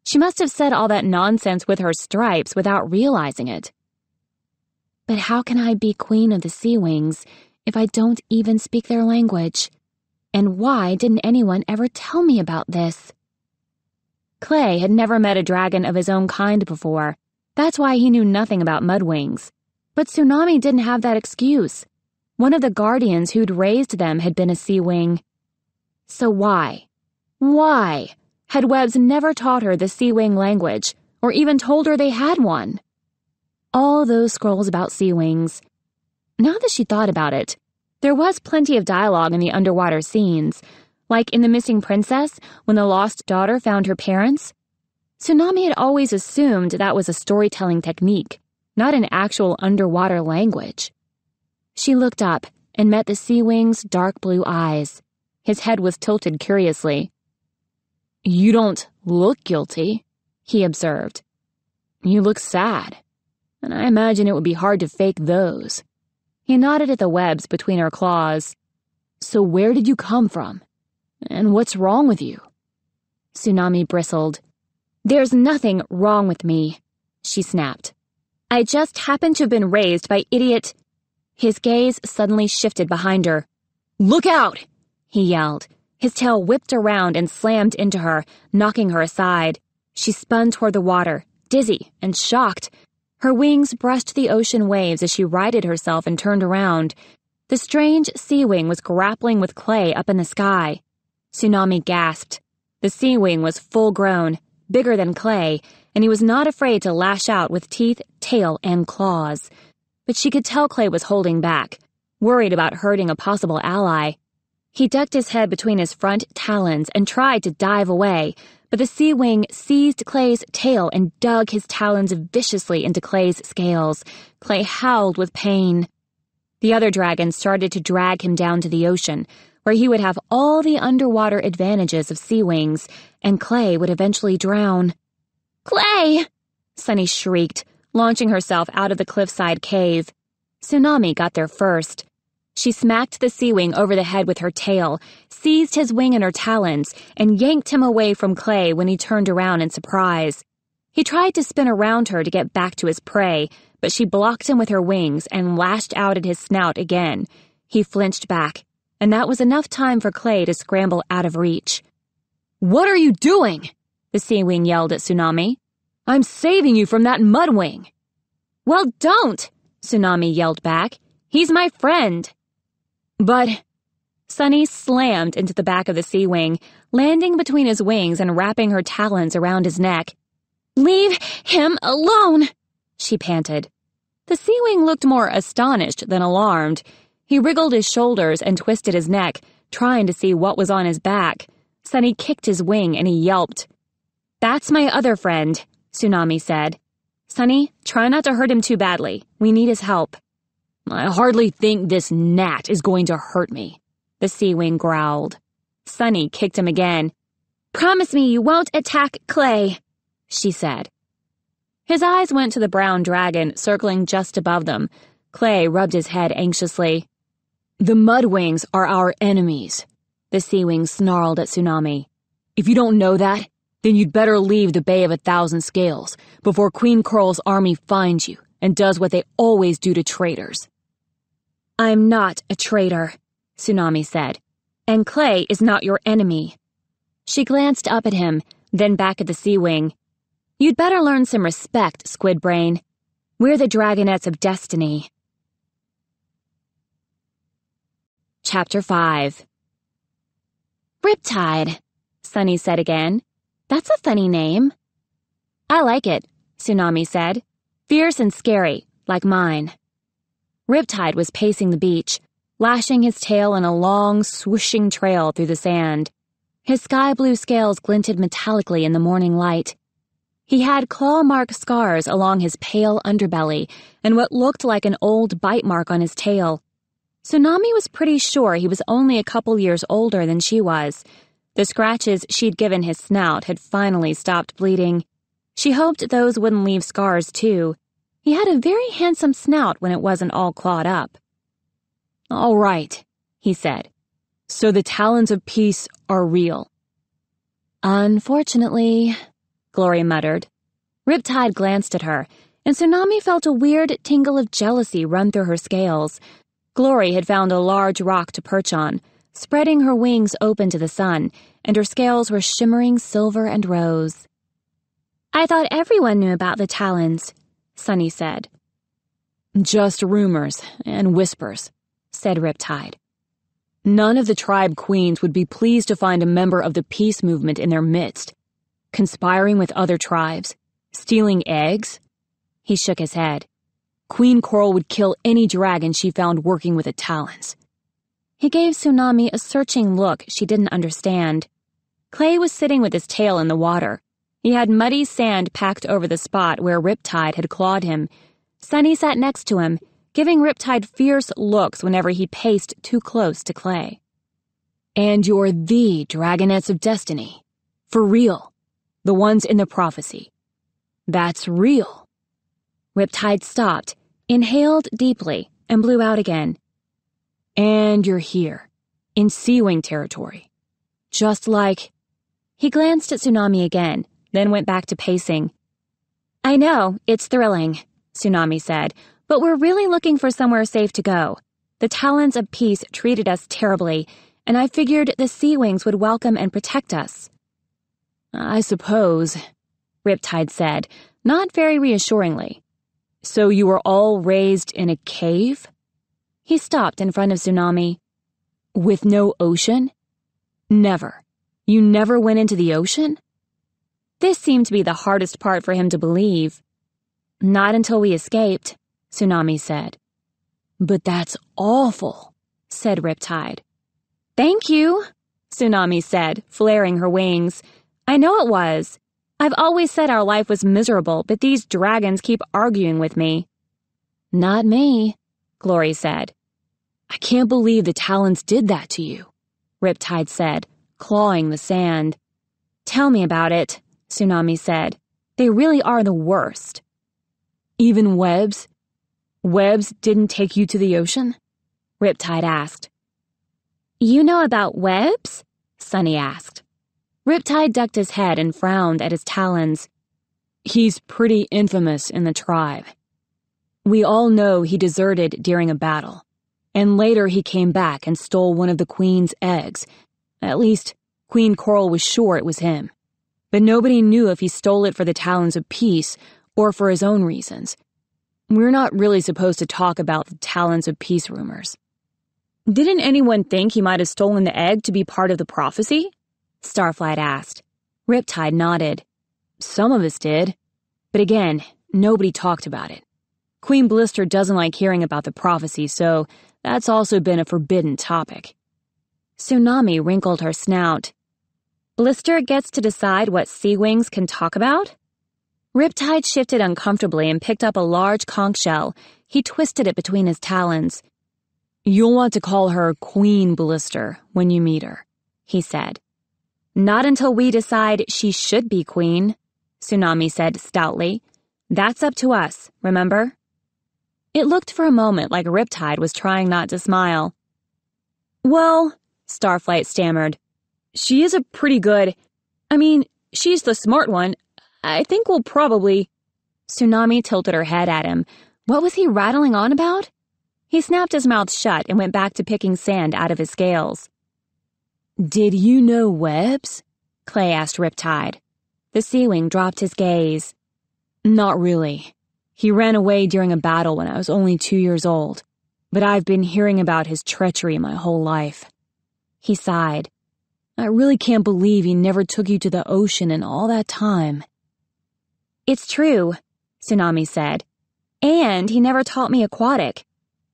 She must have said all that nonsense with her stripes without realizing it. But how can I be queen of the SeaWings if I don't even speak their language? And why didn't anyone ever tell me about this? Clay had never met a dragon of his own kind before. That's why he knew nothing about mudwings. But Tsunami didn't have that excuse. One of the guardians who'd raised them had been a SeaWing. So why? Why had Webs never taught her the SeaWing language, or even told her they had one? All those scrolls about SeaWings. Now that she thought about it, there was plenty of dialogue in the underwater scenes, like in The Missing Princess when the lost daughter found her parents. Tsunami had always assumed that was a storytelling technique, not an actual underwater language. She looked up and met the SeaWing's dark blue eyes. His head was tilted curiously. You don't look guilty, he observed. You look sad, and I imagine it would be hard to fake those. He nodded at the webs between her claws. So where did you come from? And what's wrong with you? Tsunami bristled. There's nothing wrong with me, she snapped. I just happened to have been raised by idiot... His gaze suddenly shifted behind her. Look out! He yelled. His tail whipped around and slammed into her, knocking her aside. She spun toward the water, dizzy and shocked. Her wings brushed the ocean waves as she righted herself and turned around. The strange SeaWing was grappling with Clay up in the sky. Tsunami gasped. The SeaWing was full-grown, bigger than Clay, and he was not afraid to lash out with teeth, tail, and claws. But she could tell Clay was holding back, worried about hurting a possible ally. He ducked his head between his front talons and tried to dive away, but the SeaWing seized Clay's tail and dug his talons viciously into Clay's scales. Clay howled with pain. The other dragon started to drag him down to the ocean. where he would have all the underwater advantages of SeaWings, and Clay would eventually drown. "Clay!" Sunny shrieked, launching herself out of the cliffside cave. Tsunami got there first. She smacked the SeaWing over the head with her tail, seized his wing in her talons, and yanked him away from Clay when he turned around in surprise. He tried to spin around her to get back to his prey, but she blocked him with her wings and lashed out at his snout again. He flinched back, and that was enough time for Clay to scramble out of reach. "What are you doing?" the SeaWing yelled at Tsunami. "I'm saving you from that mudwing." "Well, don't!" Tsunami yelled back. "He's my friend." But Sunny slammed into the back of the SeaWing, landing between his wings and wrapping her talons around his neck. "Leave him alone!" she panted. The SeaWing looked more astonished than alarmed. He wriggled his shoulders and twisted his neck, trying to see what was on his back. Sunny kicked his wing and he yelped. "That's my other friend," Tsunami said. "Sunny, try not to hurt him too badly. We need his help." "I hardly think this gnat is going to hurt me," the SeaWing growled. Sunny kicked him again. "Promise me you won't attack Clay," she said. His eyes went to the brown dragon circling just above them. Clay rubbed his head anxiously. "The mudwings are our enemies," the SeaWing snarled at Tsunami. "If you don't know that, then you'd better leave the Bay of 1,000 Scales before Queen Coral's army finds you and does what they always do to traitors." "I'm not a traitor," Tsunami said, "and Clay is not your enemy." She glanced up at him, then back at the SeaWing. "You'd better learn some respect, Squid Brain. We're the dragonets of destiny." Chapter 5. "Riptide," Sunny said again. "That's a funny name." "I like it," Tsunami said. "Fierce and scary, like mine." Riptide was pacing the beach, lashing his tail in a long, swooshing trail through the sand. His sky-blue scales glinted metallically in the morning light. He had claw-mark scars along his pale underbelly and what looked like an old bite mark on his tail. Tsunami was pretty sure he was only a couple years older than she was. The scratches she'd given his snout had finally stopped bleeding. She hoped those wouldn't leave scars, too. He had a very handsome snout when it wasn't all clawed up. "All right," he said. "So the talons of peace are real." "Unfortunately," Glory muttered. Riptide glanced at her, and Tsunami felt a weird tingle of jealousy run through her scales. Glory had found a large rock to perch on, spreading her wings open to the sun, and her scales were shimmering silver and rose. "I thought everyone knew about the talons," Sunny said. "Just rumors and whispers," said Riptide. "None of the tribe queens would be pleased to find a member of the peace movement in their midst. Conspiring with other tribes? Stealing eggs?" He shook his head. "Queen Coral would kill any dragon she found working with the talons." He gave Tsunami a searching look she didn't understand. Clay was sitting with his tail in the water. He had muddy sand packed over the spot where Riptide had clawed him. Sunny sat next to him, giving Riptide fierce looks whenever he paced too close to Clay. "And you're the dragonets of destiny. For real. The ones in the prophecy. That's real." Riptide stopped, inhaled deeply, and blew out again. "And you're here, in SeaWing territory. Just like—" He glanced at Tsunami again, then went back to pacing. "I know, it's thrilling," Tsunami said, "but we're really looking for somewhere safe to go. The talons of peace treated us terribly, and I figured the SeaWings would welcome and protect us." "I suppose," Riptide said, not very reassuringly. "So you were all raised in a cave?" He stopped in front of Tsunami. "With no ocean? Never. You never went into the ocean?" This seemed to be the hardest part for him to believe. "Not until we escaped," Tsunami said. "But that's awful," said Riptide. "Thank you," Tsunami said, flaring her wings. "I know it was. I've always said our life was miserable, but these dragons keep arguing with me." "Not me," Glory said. "I can't believe the talons did that to you." Riptide said, clawing the sand. Tell me about it, Tsunami said. They really are the worst. Even Webs? Webs didn't take you to the ocean? Riptide asked. You know about Webs? Sunny asked. Riptide ducked his head and frowned at his talons. He's pretty infamous in the tribe. We all know he deserted during a battle, and later he came back and stole one of the queen's eggs. At least, Queen Coral was sure it was him. But nobody knew if he stole it for the Talons of Peace or for his own reasons. We're not really supposed to talk about the Talons of Peace rumors. Didn't anyone think he might have stolen the egg to be part of the prophecy? Starflight asked. Riptide nodded. Some of us did. But again, nobody talked about it. Queen Blister doesn't like hearing about the prophecy, so that's also been a forbidden topic. Tsunami wrinkled her snout. Blister gets to decide what SeaWings can talk about? Riptide shifted uncomfortably and picked up a large conch shell. He twisted it between his talons. You'll want to call her Queen Blister when you meet her, he said. Not until we decide she should be queen, Tsunami said stoutly. That's up to us, remember? It looked for a moment like Riptide was trying not to smile. Well, Starflight stammered, she is a pretty good... she's the smart one. I think we'll probably... Tsunami tilted her head at him. What was he rattling on about? He snapped his mouth shut and went back to picking sand out of his scales. Did you know Webs? Clay asked Riptide. The SeaWing dropped his gaze. Not really. He ran away during a battle when I was only 2 years old, but I've been hearing about his treachery my whole life. He sighed. I really can't believe he never took you to the ocean in all that time. It's true, Tsunami said. And he never taught me aquatic.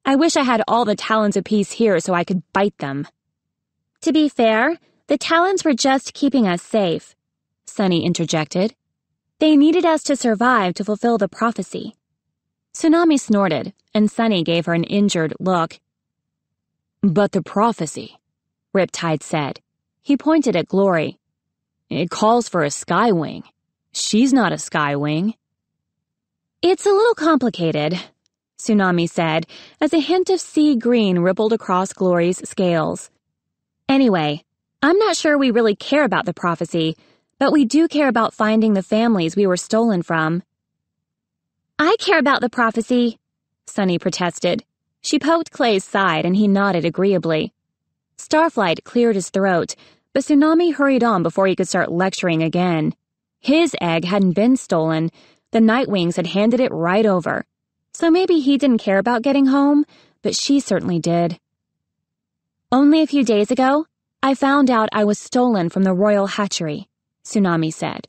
I wish I had all the Talons of Peace here so I could bite them. To be fair, the Talons were just keeping us safe, Sunny interjected. They needed us to survive to fulfill the prophecy. Tsunami snorted, and Sunny gave her an injured look. But the prophecy, Riptide said. He pointed at Glory. It calls for a SkyWing. She's not a SkyWing. It's a little complicated, Tsunami said, as a hint of sea green rippled across Glory's scales. Anyway, I'm not sure we really care about the prophecy, but we do care about finding the families we were stolen from. I care about the prophecy, Sunny protested. She poked Clay's side and he nodded agreeably. Starflight cleared his throat, but Tsunami hurried on before he could start lecturing again. His egg hadn't been stolen. The Nightwings had handed it right over. So maybe he didn't care about getting home, but she certainly did. Only a few days ago, I found out I was stolen from the royal hatchery, Tsunami said.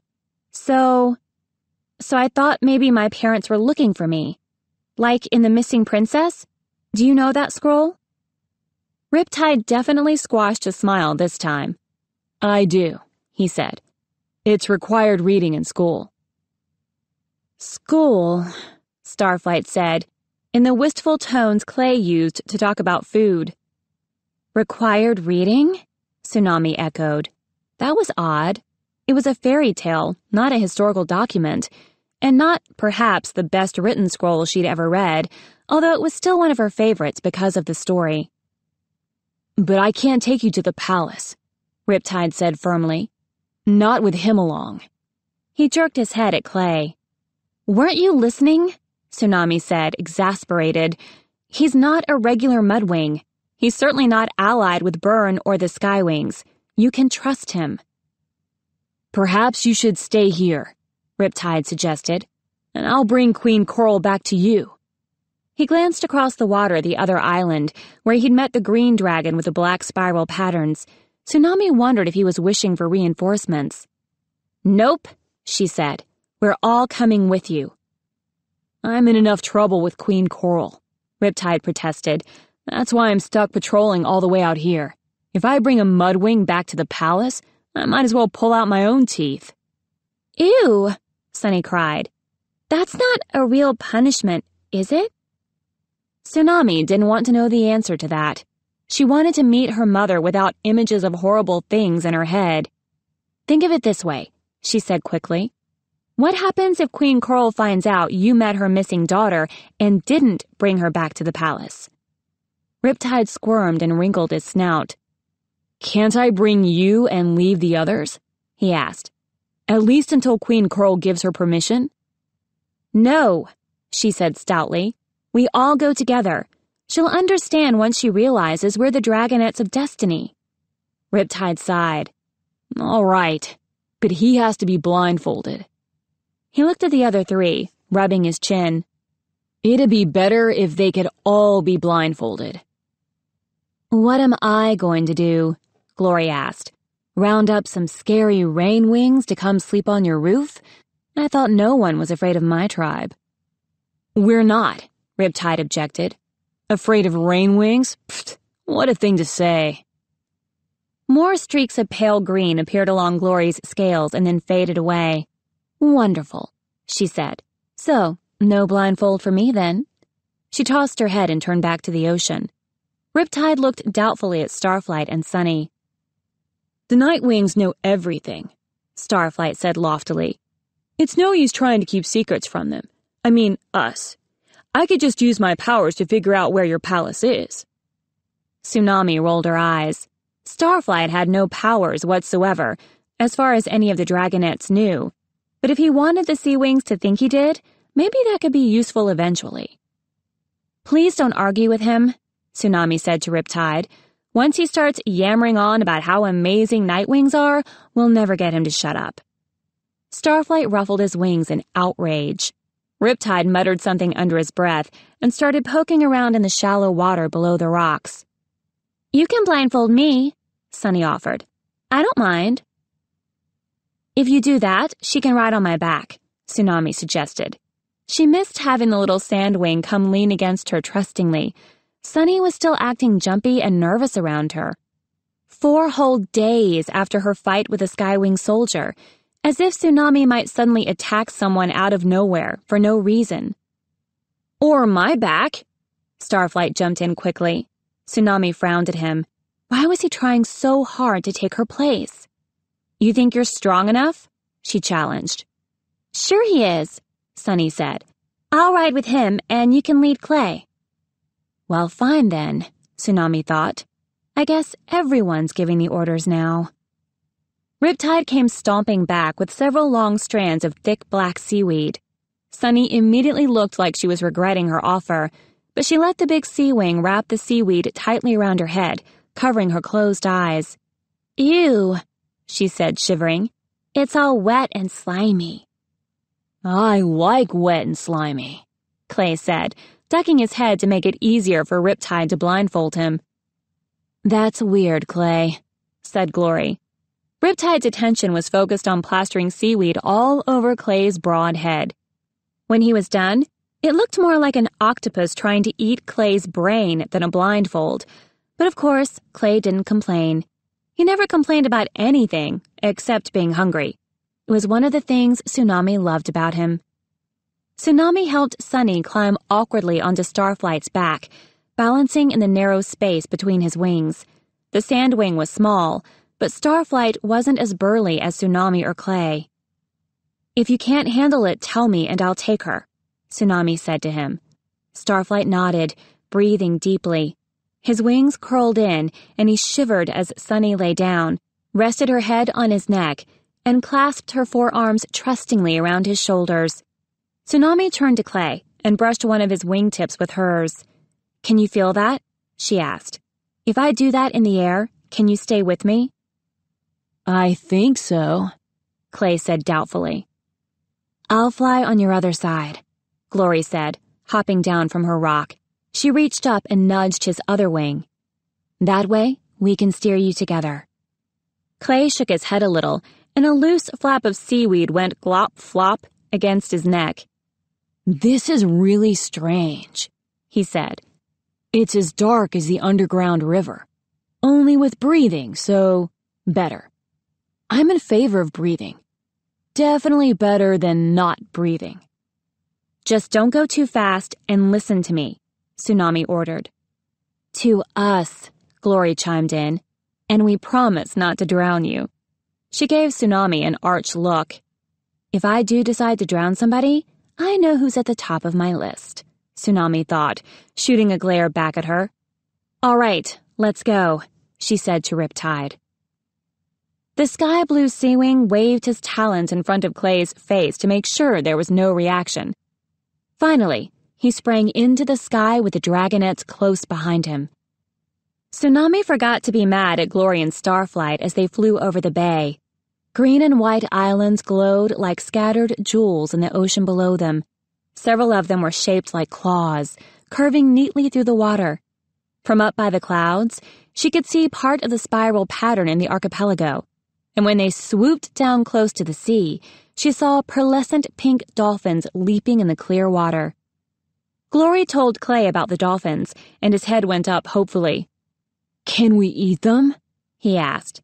So I thought maybe my parents were looking for me. Like in The Missing Princess? Do you know that scroll? Riptide definitely squashed a smile this time. I do, he said. It's required reading in school. School, Starflight said, in the wistful tones Clay used to talk about food. Required reading? Tsunami echoed. That was odd. It was a fairy tale, not a historical document, and not, perhaps, the best written scroll she'd ever read, although it was still one of her favorites because of the story. But I can't take you to the palace, Riptide said firmly. Not with him along. He jerked his head at Clay. Weren't you listening? Tsunami said, exasperated. He's not a regular Mudwing. He's certainly not allied with Burn or the SkyWings. You can trust him. Perhaps you should stay here, Riptide suggested, and I'll bring Queen Coral back to you. He glanced across the water at the other island, where he'd met the green dragon with the black spiral patterns. Tsunami wondered if he was wishing for reinforcements. Nope, she said. We're all coming with you. I'm in enough trouble with Queen Coral, Riptide protested. That's why I'm stuck patrolling all the way out here. If I bring a Mudwing back to the palace, I might as well pull out my own teeth. Ew, Sunny cried. That's not a real punishment, is it? Tsunami didn't want to know the answer to that. She wanted to meet her mother without images of horrible things in her head. Think of it this way, she said quickly. What happens if Queen Coral finds out you met her missing daughter and didn't bring her back to the palace? Riptide squirmed and wrinkled his snout. Can't I bring you and leave the others? He asked. At least until Queen Coral gives her permission? No, she said stoutly. We all go together. She'll understand once she realizes we're the dragonets of destiny. Riptide sighed. All right, but he has to be blindfolded. He looked at the other three, rubbing his chin. It'd be better if they could all be blindfolded. What am I going to do? Glory asked. Round up some scary rain wings to come sleep on your roof? I thought no one was afraid of my tribe. We're not, Riptide objected. Afraid of rain wings? Pfft, what a thing to say. More streaks of pale green appeared along Glory's scales and then faded away. Wonderful, she said. So, no blindfold for me then. She tossed her head and turned back to the ocean. Riptide looked doubtfully at Starflight and Sunny. The Nightwings know everything, Starflight said loftily. It's no use trying to keep secrets from them. I mean, us. I could just use my powers to figure out where your palace is. Tsunami rolled her eyes. Starflight had no powers whatsoever, as far as any of the dragonets knew. But if he wanted the SeaWings to think he did, maybe that could be useful eventually. Please don't argue with him, Tsunami said to Riptide. Once he starts yammering on about how amazing Nightwings are, we'll never get him to shut up. Starflight ruffled his wings in outrage. Riptide muttered something under his breath and started poking around in the shallow water below the rocks. You can blindfold me, Sunny offered. I don't mind. If you do that, she can ride on my back, Tsunami suggested. She missed having the little sandwing come lean against her trustingly. Sunny was still acting jumpy and nervous around her. 4 whole days after her fight with a Skywing soldier, as if Tsunami might suddenly attack someone out of nowhere for no reason. Or my back, Starflight jumped in quickly. Tsunami frowned at him. Why was he trying so hard to take her place? You think you're strong enough? She challenged. Sure he is, Sunny said. I'll ride with him and you can lead Clay. Well, fine then, Tsunami thought. I guess everyone's giving the orders now. Riptide came stomping back with several long strands of thick black seaweed. Sunny immediately looked like she was regretting her offer, but she let the big SeaWing wrap the seaweed tightly around her head, covering her closed eyes. Ew, she said, shivering. It's all wet and slimy. I like wet and slimy, Clay said, ducking his head to make it easier for Riptide to blindfold him. That's weird, Clay, said Glory. Riptide's attention was focused on plastering seaweed all over Clay's broad head. When he was done, it looked more like an octopus trying to eat Clay's brain than a blindfold. But of course, Clay didn't complain. He never complained about anything except being hungry. It was one of the things Tsunami loved about him. Tsunami helped Sunny climb awkwardly onto Starflight's back, balancing in the narrow space between his wings. The Sandwing was small, but Starflight wasn't as burly as Tsunami or Clay. If you can't handle it, tell me and I'll take her, Tsunami said to him. Starflight nodded, breathing deeply. His wings curled in, and he shivered as Sunny lay down, rested her head on his neck, and clasped her forearms trustingly around his shoulders. Tsunami turned to Clay and brushed one of his wingtips with hers. Can you feel that? She asked. If I do that in the air, can you stay with me? I think so, Clay said doubtfully. I'll fly on your other side, Glory said, hopping down from her rock. She reached up and nudged his other wing. That way, we can steer you together. Clay shook his head a little, and a loose flap of seaweed went glop-flop against his neck. This is really strange, he said. It's as dark as the underground river. Only with breathing, so better. I'm in favor of breathing. Definitely better than not breathing. Just don't go too fast and listen to me, Tsunami ordered. To us, Glory chimed in. "And we promise not to drown you." She gave Tsunami an arch look. "If I do decide to drown somebody, I know who's at the top of my list," Tsunami thought, shooting a glare back at her. "All right, let's go," she said to Riptide. The sky blue SeaWing waved his talons in front of Clay's face to make sure there was no reaction. Finally, he sprang into the sky with the dragonets close behind him. Tsunami forgot to be mad at Glory and Starflight as they flew over the bay. Green and white islands glowed like scattered jewels in the ocean below them. Several of them were shaped like claws, curving neatly through the water. From up by the clouds, she could see part of the spiral pattern in the archipelago, and when they swooped down close to the sea, she saw pearlescent pink dolphins leaping in the clear water. Glory told Clay about the dolphins, and his head went up hopefully. "Can we eat them?" he asked.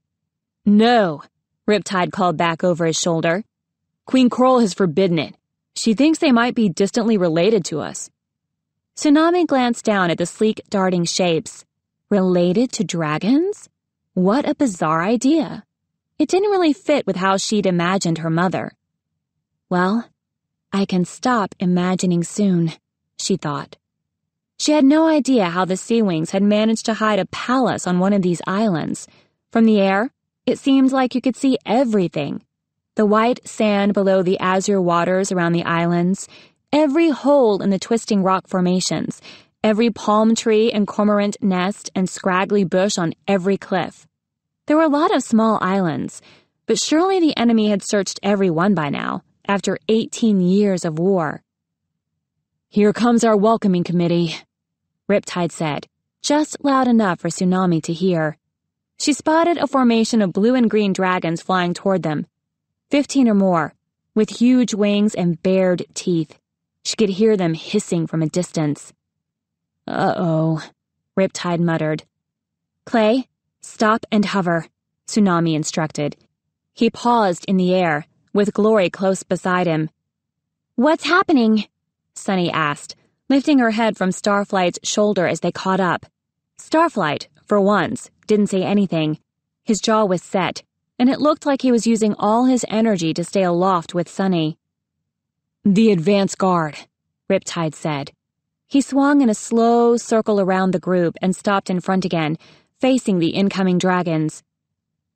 "No," Riptide called back over his shoulder. "Queen Coral has forbidden it. She thinks they might be distantly related to us." Tsunami glanced down at the sleek, darting shapes. Related to dragons? What a bizarre idea. It didn't really fit with how she'd imagined her mother. Well, I can stop imagining soon, she thought. She had no idea how the SeaWings had managed to hide a palace on one of these islands. From the air, it seemed like you could see everything. The white sand below the azure waters around the islands, every hole in the twisting rock formations, every palm tree and cormorant nest and scraggly bush on every cliff. There were a lot of small islands, but surely the enemy had searched every one by now, after 18 years of war. "Here comes our welcoming committee," Riptide said, just loud enough for Tsunami to hear. She spotted a formation of blue and green dragons flying toward them, 15 or more, with huge wings and bared teeth. She could hear them hissing from a distance. "Uh-oh," Riptide muttered. "Clay, stop and hover," Tsunami instructed. He paused in the air, with Glory close beside him. "What's happening?" Sunny asked, lifting her head from Starflight's shoulder as they caught up. Starflight, for once, didn't say anything. His jaw was set, and it looked like he was using all his energy to stay aloft with Sunny. "The advance guard," Riptide said. He swung in a slow circle around the group and stopped in front again, facing the incoming dragons.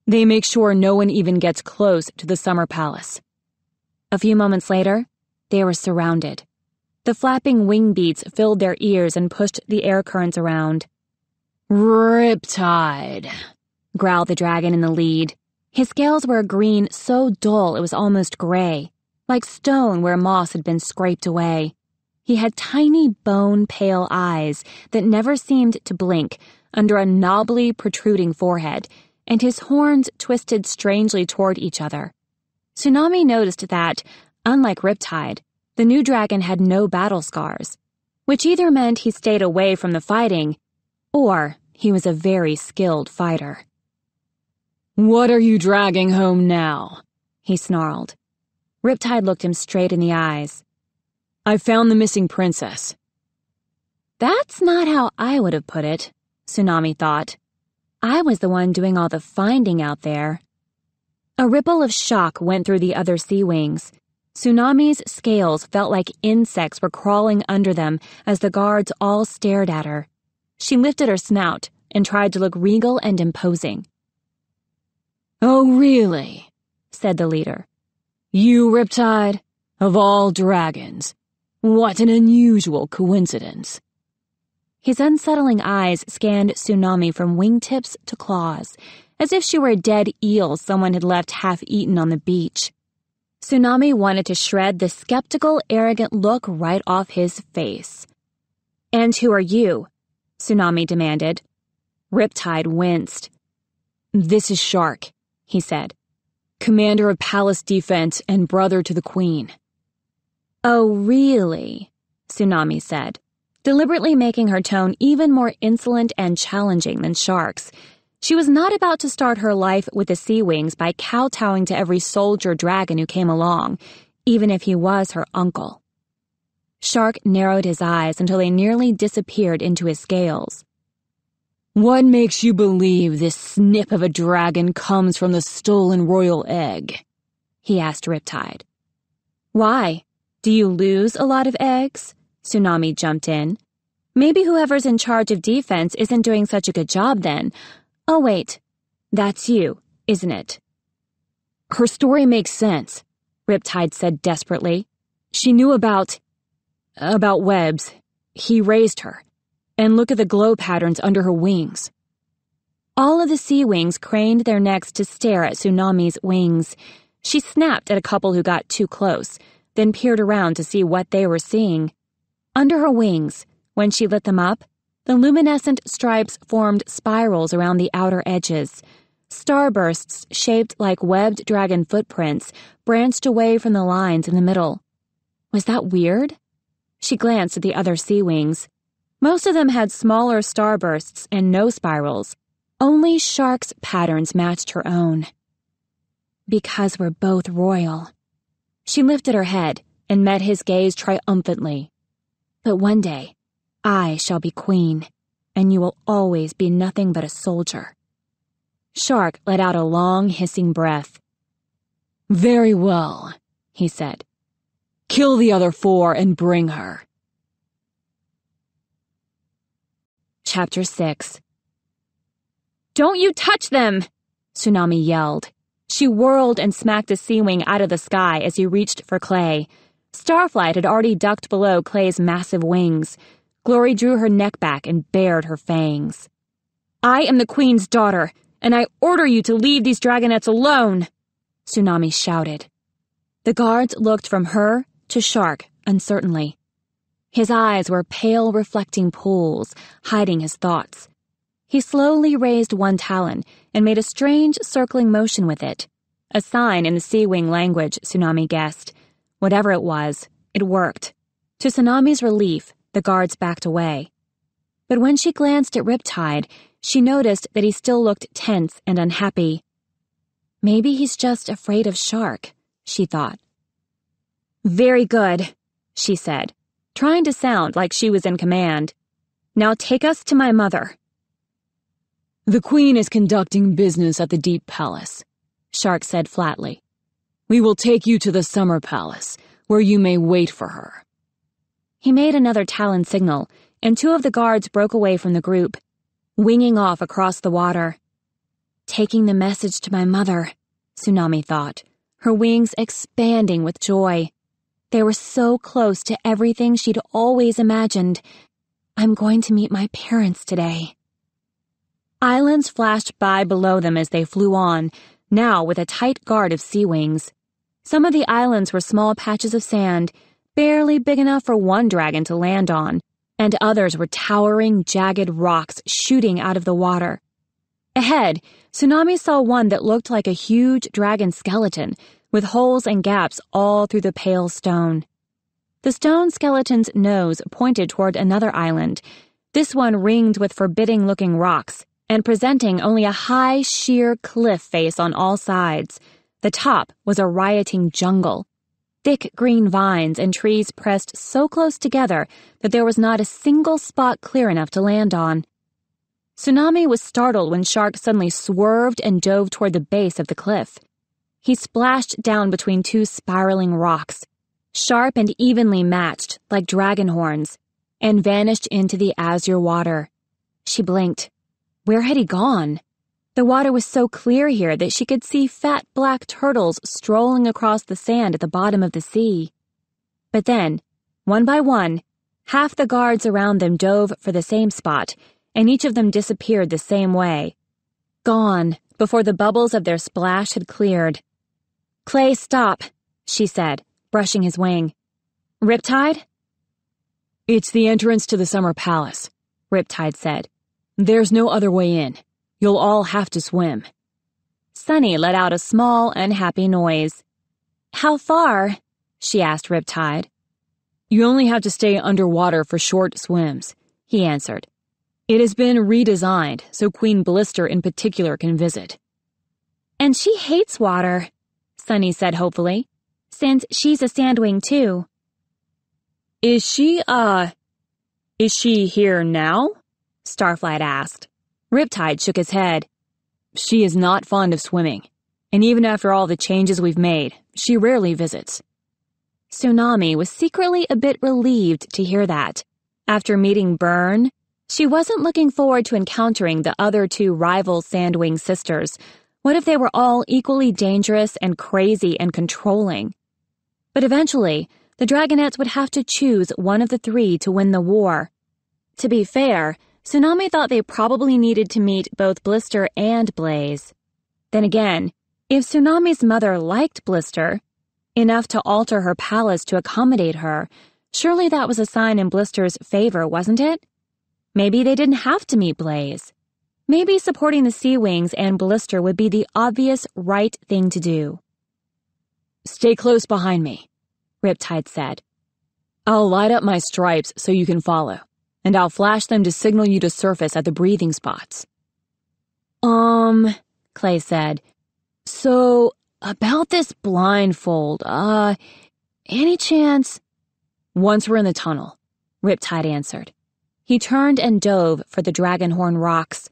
"They make sure no one even gets close to the summer palace." A few moments later, they were surrounded. The flapping wing beats filled their ears and pushed the air currents around. "Riptide," growled the dragon in the lead. His scales were a green so dull it was almost gray, like stone where moss had been scraped away. He had tiny bone-pale eyes that never seemed to blink under a knobbly, protruding forehead, and his horns twisted strangely toward each other. Tsunami noticed that, unlike Riptide, the new dragon had no battle scars, which either meant he stayed away from the fighting, or he was a very skilled fighter. "What are you dragging home now?" he snarled. Riptide looked him straight in the eyes. "I found the missing princess." That's not how I would have put it, Tsunami thought. I was the one doing all the finding out there. A ripple of shock went through the other SeaWings. Tsunami's scales felt like insects were crawling under them as the guards all stared at her. She lifted her snout and tried to look regal and imposing. "Oh, really?" said the leader. "You, Riptide? Of all dragons. What an unusual coincidence." His unsettling eyes scanned Tsunami from wingtips to claws, as if she were a dead eel someone had left half-eaten on the beach. Tsunami wanted to shred the skeptical, arrogant look right off his face. "And who are you?" Tsunami demanded. Riptide winced. "This is Shark," he said. "Commander of Palace Defense and brother to the Queen." "Oh, really?" Tsunami said, deliberately making her tone even more insolent and challenging than Shark's. She was not about to start her life with the SeaWings by kowtowing to every soldier dragon who came along, even if he was her uncle. Shark narrowed his eyes until they nearly disappeared into his scales. What makes you believe this snip of a dragon comes from the stolen royal egg? He asked Riptide. Why? Do you lose a lot of eggs? Tsunami jumped in. Maybe whoever's in charge of defense isn't doing such a good job then. Oh wait, that's you, isn't it? Her story makes sense, Riptide said desperately. She knew about Webs. He raised her. And look at the glow patterns under her wings. All of the SeaWings craned their necks to stare at Tsunami's wings. She snapped at a couple who got too close, then peered around to see what they were seeing. Under her wings, when she lit them up, the luminescent stripes formed spirals around the outer edges. Starbursts shaped like webbed dragon footprints branched away from the lines in the middle. Was that weird? She glanced at the other SeaWings. Most of them had smaller starbursts and no spirals. Only Shark's patterns matched her own. Because we're both royal. She lifted her head and met his gaze triumphantly. But one day, I shall be queen, and you will always be nothing but a soldier. Shark let out a long, hissing breath. Very well, he said. Kill the other 4 and bring her. Chapter 6. Don't you touch them! Tsunami yelled. She whirled and smacked a SeaWing out of the sky as he reached for Clay. Starflight had already ducked below Clay's massive wings. Glory drew her neck back and bared her fangs. I am the Queen's daughter, and I order you to leave these dragonets alone! Tsunami shouted. The guards looked from her to Shark uncertainly. His eyes were pale, reflecting pools, hiding his thoughts. He slowly raised one talon and made a strange circling motion with it. A sign in the SeaWing language, Tsunami guessed. Whatever it was, it worked. To Tsunami's relief, the guards backed away. But when she glanced at Riptide, she noticed that he still looked tense and unhappy. Maybe he's just afraid of Shark, she thought. Very good, she said, trying to sound like she was in command. Now take us to my mother. The Queen is conducting business at the Deep Palace, Shark said flatly. We will take you to the Summer Palace, where you may wait for her. He made another talon signal, and 2 of the guards broke away from the group, winging off across the water. Taking the message to my mother, Tsunami thought, her wings expanding with joy. They were so close to everything she'd always imagined. I'm going to meet my parents today. Islands flashed by below them as they flew on, now with a tight guard of SeaWings. Some of the islands were small patches of sand, barely big enough for one dragon to land on, and others were towering, jagged rocks shooting out of the water. Ahead, Tsunami saw one that looked like a huge dragon skeleton, with holes and gaps all through the pale stone. The stone skeleton's nose pointed toward another island, this one ringed with forbidding-looking rocks, and presenting only a high, sheer cliff face on all sides. The top was a rioting jungle. Thick green vines and trees pressed so close together that there was not a single spot clear enough to land on. Tsunami was startled when Shark suddenly swerved and dove toward the base of the cliff. He splashed down between 2 spiraling rocks, sharp and evenly matched like dragon horns, and vanished into the azure water. She blinked. Where had he gone? The water was so clear here that she could see fat black turtles strolling across the sand at the bottom of the sea. But then, one by one, half the guards around them dove for the same spot, and each of them disappeared the same way. Gone, before the bubbles of their splash had cleared. Clay, stop, she said, brushing his wing. Riptide? It's the entrance to the Summer Palace, Riptide said. There's no other way in. You'll all have to swim. Sunny let out a small, unhappy noise. How far? She asked Riptide. You only have to stay underwater for short swims, he answered. It has been redesigned so Queen Blister in particular can visit. And she hates water, Sunny said hopefully, since she's a sandwing too. Is she here now? Starflight asked. Riptide shook his head. She is not fond of swimming, and even after all the changes we've made, she rarely visits. Tsunami was secretly a bit relieved to hear that. After meeting Burn, she wasn't looking forward to encountering the other two rival Sandwing sisters. What if they were all equally dangerous and crazy and controlling? But eventually, the dragonets would have to choose one of the three to win the war. To be fair, Tsunami thought they probably needed to meet both Blister and Blaze. Then again, if Tsunami's mother liked Blister enough to alter her palace to accommodate her, surely that was a sign in Blister's favor, wasn't it? Maybe they didn't have to meet Blaze. Maybe supporting the SeaWings and Blister would be the obvious right thing to do. Stay close behind me, Riptide said. I'll light up my stripes so you can follow, and I'll flash them to signal you to surface at the breathing spots. Clay said. So, about this blindfold, any chance? Once we're in the tunnel, Riptide answered. He turned and dove for the Dragonhorn rocks.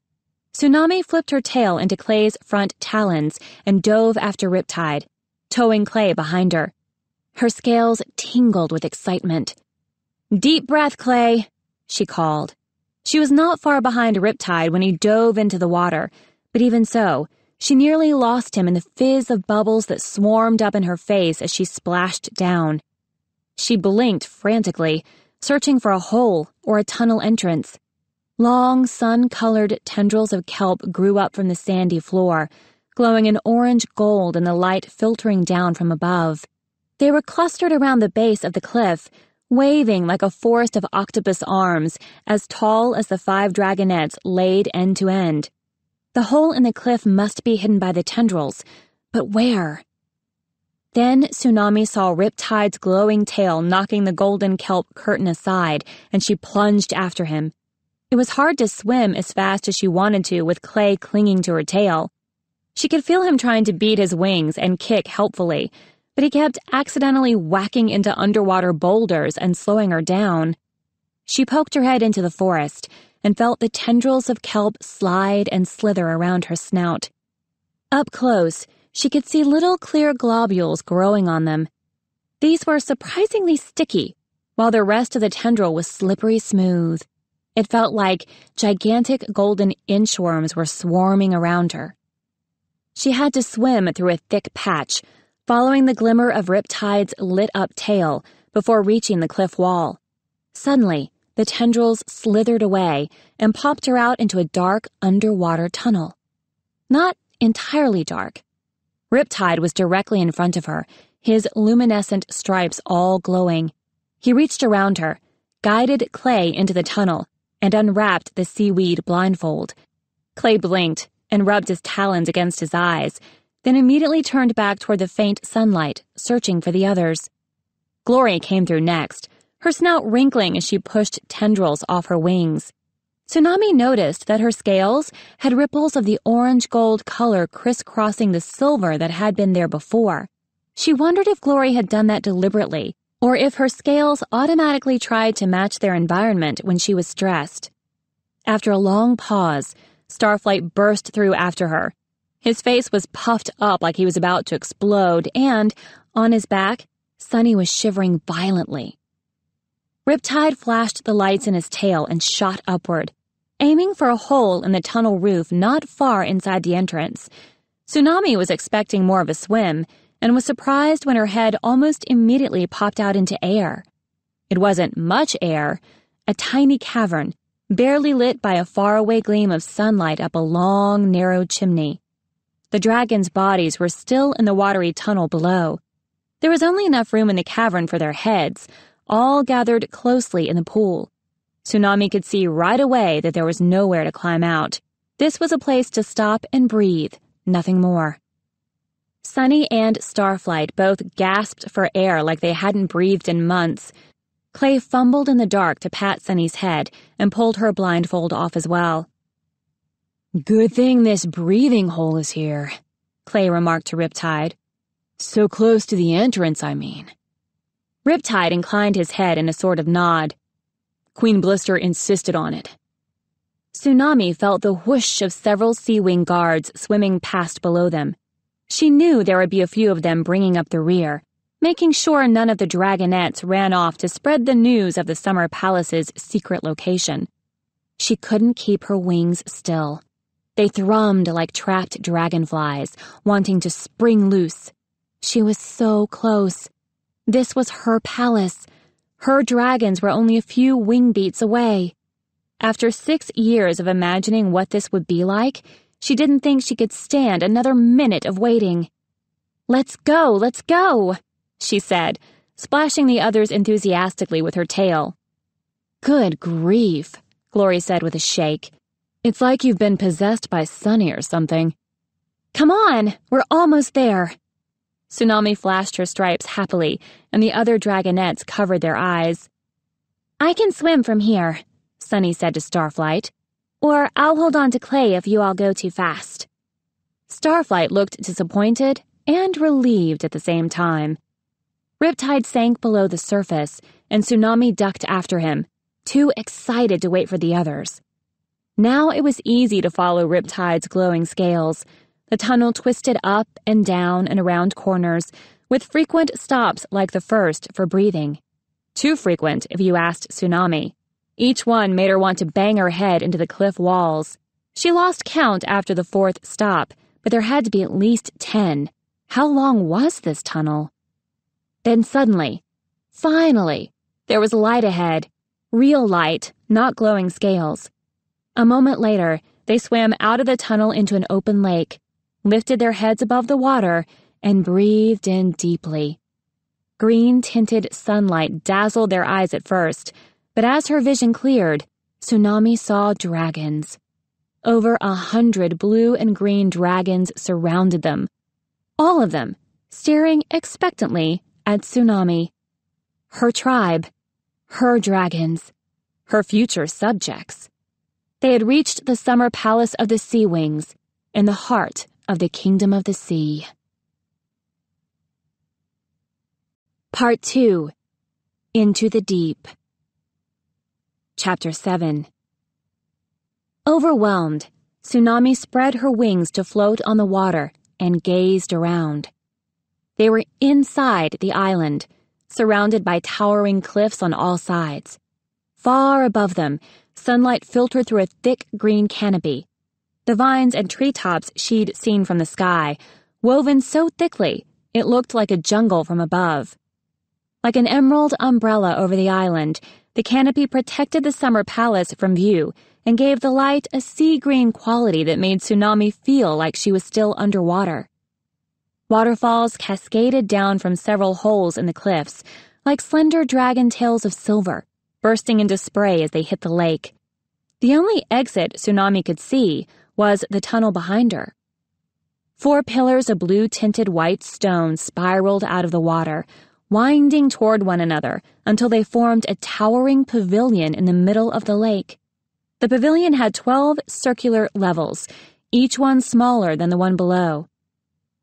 Tsunami flipped her tail into Clay's front talons and dove after Riptide, towing Clay behind her. Her scales tingled with excitement. Deep breath, Clay, she called. She was not far behind Riptide when he dove into the water, but even so, she nearly lost him in the fizz of bubbles that swarmed up in her face as she splashed down. She blinked frantically, searching for a hole or a tunnel entrance. Long, sun-colored tendrils of kelp grew up from the sandy floor, glowing an orange gold in the light filtering down from above. They were clustered around the base of the cliff, waving like a forest of octopus arms, as tall as the 5 dragonets laid end to end. The hole in the cliff must be hidden by the tendrils, but where? Then Tsunami saw Riptide's glowing tail knocking the golden kelp curtain aside, and she plunged after him. It was hard to swim as fast as she wanted to with Clay clinging to her tail. She could feel him trying to beat his wings and kick helpfully, but he kept accidentally whacking into underwater boulders and slowing her down. She poked her head into the forest and felt the tendrils of kelp slide and slither around her snout. Up close, she could see little clear globules growing on them. These were surprisingly sticky, while the rest of the tendril was slippery smooth. It felt like gigantic golden inchworms were swarming around her. She had to swim through a thick patch, following the glimmer of Riptide's lit-up tail before reaching the cliff wall. Suddenly, the tendrils slithered away and popped her out into a dark underwater tunnel. Not entirely dark. Riptide was directly in front of her, his luminescent stripes all glowing. He reached around her, guided Clay into the tunnel, and unwrapped the seaweed blindfold. Clay blinked and rubbed his talons against his eyes, then immediately turned back toward the faint sunlight, searching for the others. Glory came through next, her snout wrinkling as she pushed tendrils off her wings. Tsunami noticed that her scales had ripples of the orange-gold color crisscrossing the silver that had been there before. She wondered if Glory had done that deliberately, or if her scales automatically tried to match their environment when she was stressed. After a long pause, Starflight burst through after her. His face was puffed up like he was about to explode, and, on his back, Sunny was shivering violently. Riptide flashed the lights in his tail and shot upward, aiming for a hole in the tunnel roof not far inside the entrance. Tsunami was expecting more of a swim, and was surprised when her head almost immediately popped out into air. It wasn't much air, a tiny cavern, barely lit by a faraway gleam of sunlight up a long, narrow chimney. The dragons' bodies were still in the watery tunnel below. There was only enough room in the cavern for their heads, all gathered closely in the pool. Tsunami could see right away that there was nowhere to climb out. This was a place to stop and breathe, nothing more. Sunny and Starflight both gasped for air like they hadn't breathed in months. Clay fumbled in the dark to pat Sunny's head and pulled her blindfold off as well. Good thing this breathing hole is here, Clay remarked to Riptide. So close to the entrance, I mean. Riptide inclined his head in a sort of nod. Queen Blister insisted on it. Tsunami felt the whoosh of several SeaWing guards swimming past below them. She knew there would be a few of them bringing up the rear, making sure none of the dragonets ran off to spread the news of the Summer Palace's secret location. She couldn't keep her wings still. They thrummed like trapped dragonflies, wanting to spring loose. She was so close. This was her palace. Her dragons were only a few wing beats away. After 6 years of imagining what this would be like, she didn't think she could stand another minute of waiting. "Let's go," she said, splashing the others enthusiastically with her tail. "Good grief," Glory said with a shake. "It's like you've been possessed by Sunny or something." "Come on, we're almost there." Tsunami flashed her stripes happily, and the other dragonets covered their eyes. "I can swim from here," Sunny said to Starflight. "Or I'll hold on to Clay if you all go too fast." Starflight looked disappointed and relieved at the same time. Riptide sank below the surface, and Tsunami ducked after him, too excited to wait for the others. Now it was easy to follow Riptide's glowing scales. The tunnel twisted up and down and around corners, with frequent stops like the first for breathing. Too frequent, if you asked Tsunami. Each one made her want to bang her head into the cliff walls. She lost count after the 4th stop, but there had to be at least 10. How long was this tunnel? Then suddenly, finally, there was light ahead. Real light, not glowing scales. A moment later, they swam out of the tunnel into an open lake, lifted their heads above the water, and breathed in deeply. Green-tinted sunlight dazzled their eyes at first, but as her vision cleared, Tsunami saw dragons. Over 100 blue and green dragons surrounded them, all of them staring expectantly at Tsunami. Her tribe, her dragons, her future subjects. They had reached the summer palace of the SeaWings, in the heart of the Kingdom of the Sea. Part 2. Into the Deep. Chapter 7. Overwhelmed, Tsunami spread her wings to float on the water and gazed around. They were inside the island, surrounded by towering cliffs on all sides. Far above them, sunlight filtered through a thick green canopy. The vines and treetops she'd seen from the sky, woven so thickly it looked like a jungle from above. Like an emerald umbrella over the island, the canopy protected the summer palace from view and gave the light a sea-green quality that made Tsunami feel like she was still underwater. Waterfalls cascaded down from several holes in the cliffs, like slender dragon tails of silver, bursting into spray as they hit the lake. The only exit Tsunami could see was the tunnel behind her. 4 pillars of blue-tinted white stone spiraled out of the water, winding toward one another until they formed a towering pavilion in the middle of the lake. The pavilion had 12 circular levels, each one smaller than the one below.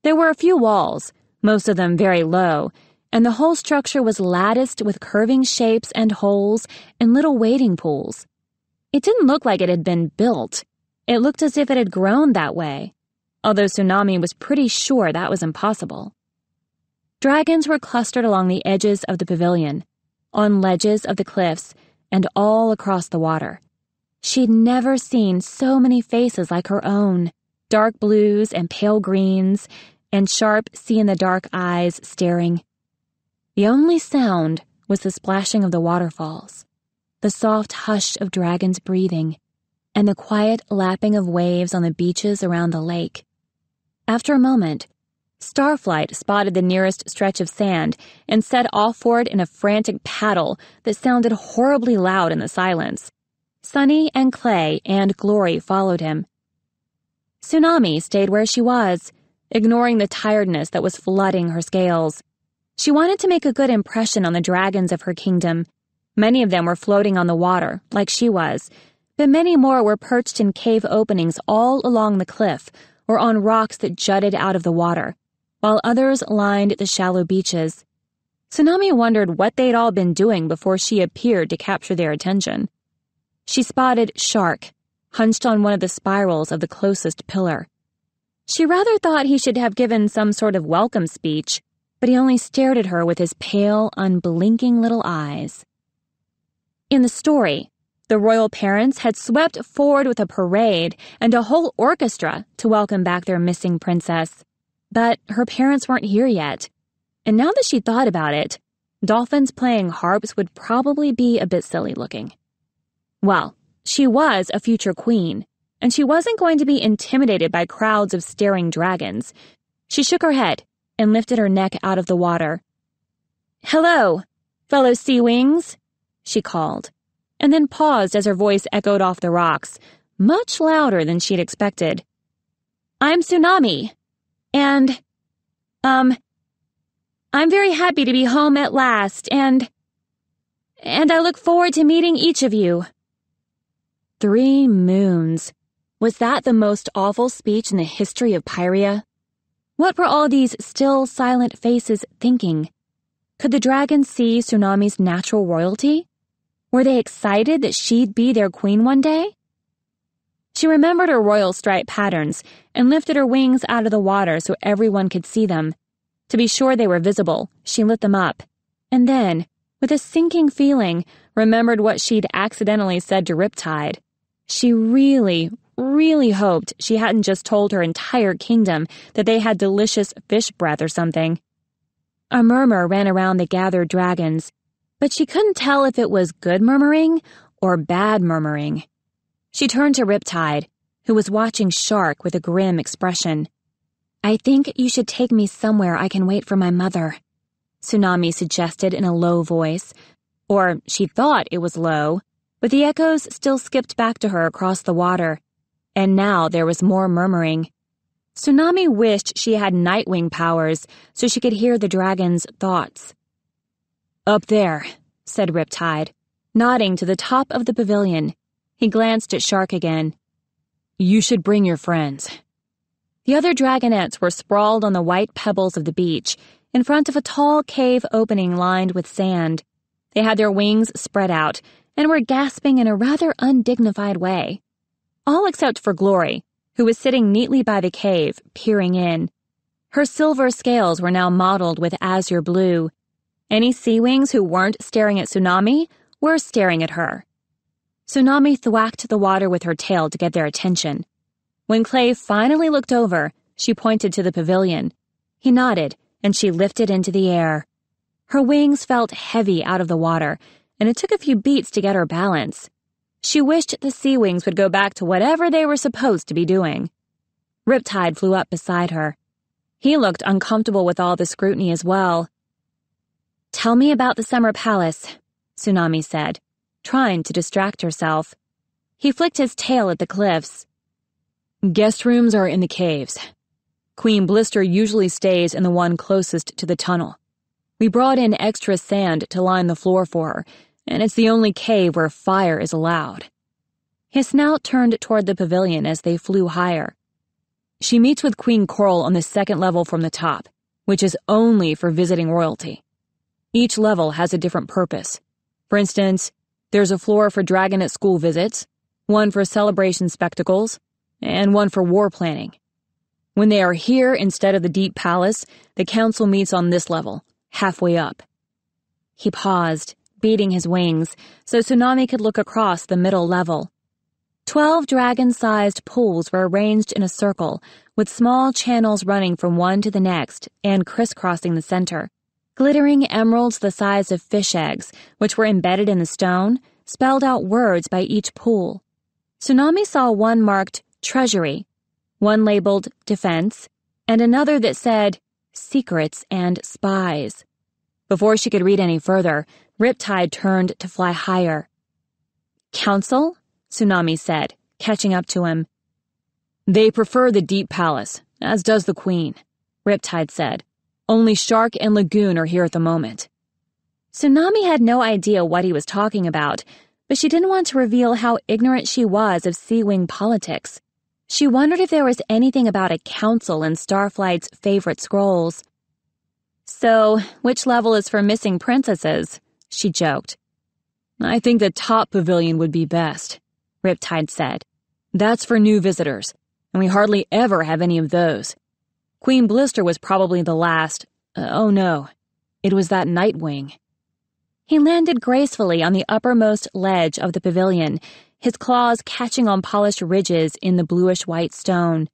There were a few walls, most of them very low, and the whole structure was latticed with curving shapes and holes and little wading pools. It didn't look like it had been built. It looked as if it had grown that way, although Tsunami was pretty sure that was impossible. Dragons were clustered along the edges of the pavilion, on ledges of the cliffs, and all across the water. She'd never seen so many faces like her own, dark blues and pale greens, and sharp see-in-the-dark eyes staring. The only sound was the splashing of the waterfalls, the soft hush of dragons breathing, and the quiet lapping of waves on the beaches around the lake. After a moment, Starflight spotted the nearest stretch of sand and set off for it in a frantic paddle that sounded horribly loud in the silence. Sunny and Clay and Glory followed him. Tsunami stayed where she was, ignoring the tiredness that was flooding her scales. She wanted to make a good impression on the dragons of her kingdom. Many of them were floating on the water, like she was, but many more were perched in cave openings all along the cliff or on rocks that jutted out of the water, while others lined the shallow beaches. Tsunami wondered what they'd all been doing before she appeared to capture their attention. She spotted Shark, hunched on one of the spirals of the closest pillar. She rather thought he should have given some sort of welcome speech, but he only stared at her with his pale, unblinking little eyes. In the story, the royal parents had swept forward with a parade and a whole orchestra to welcome back their missing princess. But her parents weren't here yet, and now that she thought about it, dolphins playing harps would probably be a bit silly looking. Well, she was a future queen, and she wasn't going to be intimidated by crowds of staring dragons. She shook her head and lifted her neck out of the water. "Hello, fellow SeaWings," she called, and then paused as her voice echoed off the rocks, much louder than she'd expected. "I'm Tsunami, and, I'm very happy to be home at last, and I look forward to meeting each of you." 3 moons. Was that the most awful speech in the history of Pyria? What were all these still, silent faces thinking? Could the dragons see Tsunami's natural royalty? Were they excited that she'd be their queen one day? She remembered her royal stripe patterns and lifted her wings out of the water so everyone could see them. To be sure they were visible, she lit them up, and then, with a sinking feeling, remembered what she'd accidentally said to Riptide. She really hoped she hadn't just told her entire kingdom that they had delicious fish breath or something. A murmur ran around the gathered dragons, but she couldn't tell if it was good murmuring or bad murmuring. She turned to Riptide, who was watching Shark with a grim expression. "I think you should take me somewhere I can wait for my mother," Tsunami suggested in a low voice. Or she thought it was low, but the echoes still skipped back to her across the water. And now there was more murmuring. Tsunami wished she had nightwing powers so she could hear the dragon's thoughts. "Up there," said Riptide, nodding to the top of the pavilion. He glanced at Shark again. "You should bring your friends." The other dragonets were sprawled on the white pebbles of the beach, in front of a tall cave opening lined with sand. They had their wings spread out and were gasping in a rather undignified way. All except for Glory, who was sitting neatly by the cave, peering in. Her silver scales were now mottled with azure blue. Any SeaWings who weren't staring at Tsunami were staring at her. Tsunami thwacked the water with her tail to get their attention. When Clay finally looked over, she pointed to the pavilion. He nodded, and she lifted into the air. Her wings felt heavy out of the water, and it took a few beats to get her balance. She wished the SeaWings would go back to whatever they were supposed to be doing. Riptide flew up beside her. He looked uncomfortable with all the scrutiny as well. "Tell me about the Summer Palace," Tsunami said, trying to distract herself. He flicked his tail at the cliffs. "Guest rooms are in the caves. Queen Blister usually stays in the one closest to the tunnel. We brought in extra sand to line the floor for her, and it's the only cave where fire is allowed." His snout turned toward the pavilion as they flew higher. "She meets with Queen Coral on the 2nd level from the top, which is only for visiting royalty. Each level has a different purpose. For instance, there's a floor for dragonet school visits, one for celebration spectacles, and one for war planning. When they are here instead of the deep palace, the council meets on this level, halfway up." He paused, beating his wings, so Tsunami could look across the middle level. 12 dragon-sized pools were arranged in a circle, with small channels running from one to the next and crisscrossing the center. Glittering emeralds the size of fish eggs, which were embedded in the stone, spelled out words by each pool. Tsunami saw one marked Treasury, one labeled Defense, and another that said Secrets and Spies. Before she could read any further, Riptide turned to fly higher. "Council?" Tsunami said, catching up to him. "They prefer the deep palace, as does the queen," Riptide said. "Only Shark and Lagoon are here at the moment." Tsunami had no idea what he was talking about, but she didn't want to reveal how ignorant she was of SeaWing politics. She wondered if there was anything about a council in Starflight's favorite scrolls. "So, which level is for missing princesses?" she joked. "I think the top pavilion would be best," Riptide said. That's for new visitors, and we hardly ever have any of those. Queen Blister was probably the last. Oh no, it was that Nightwing. He landed gracefully on the uppermost ledge of the pavilion, his claws catching on polished ridges in the bluish-white stone.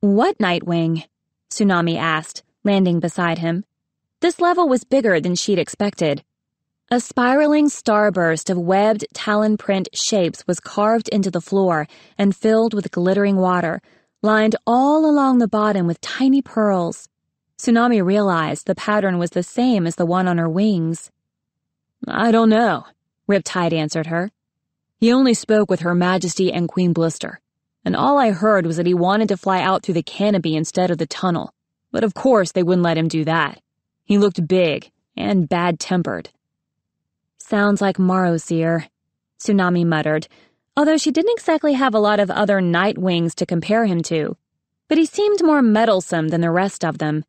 What Nightwing? Tsunami asked, landing beside him. This level was bigger than she'd expected. A spiraling starburst of webbed talon print shapes was carved into the floor and filled with glittering water, lined all along the bottom with tiny pearls. Tsunami realized the pattern was the same as the one on her wings. I don't know, Riptide answered her. He only spoke with Her Majesty and Queen Blister, and all I heard was that he wanted to fly out through the canopy instead of the tunnel, but of course they wouldn't let him do that. He looked big and bad-tempered. Sounds like Marosier, Tsunami muttered, although she didn't exactly have a lot of other Nightwings to compare him to, but he seemed more meddlesome than the rest of them.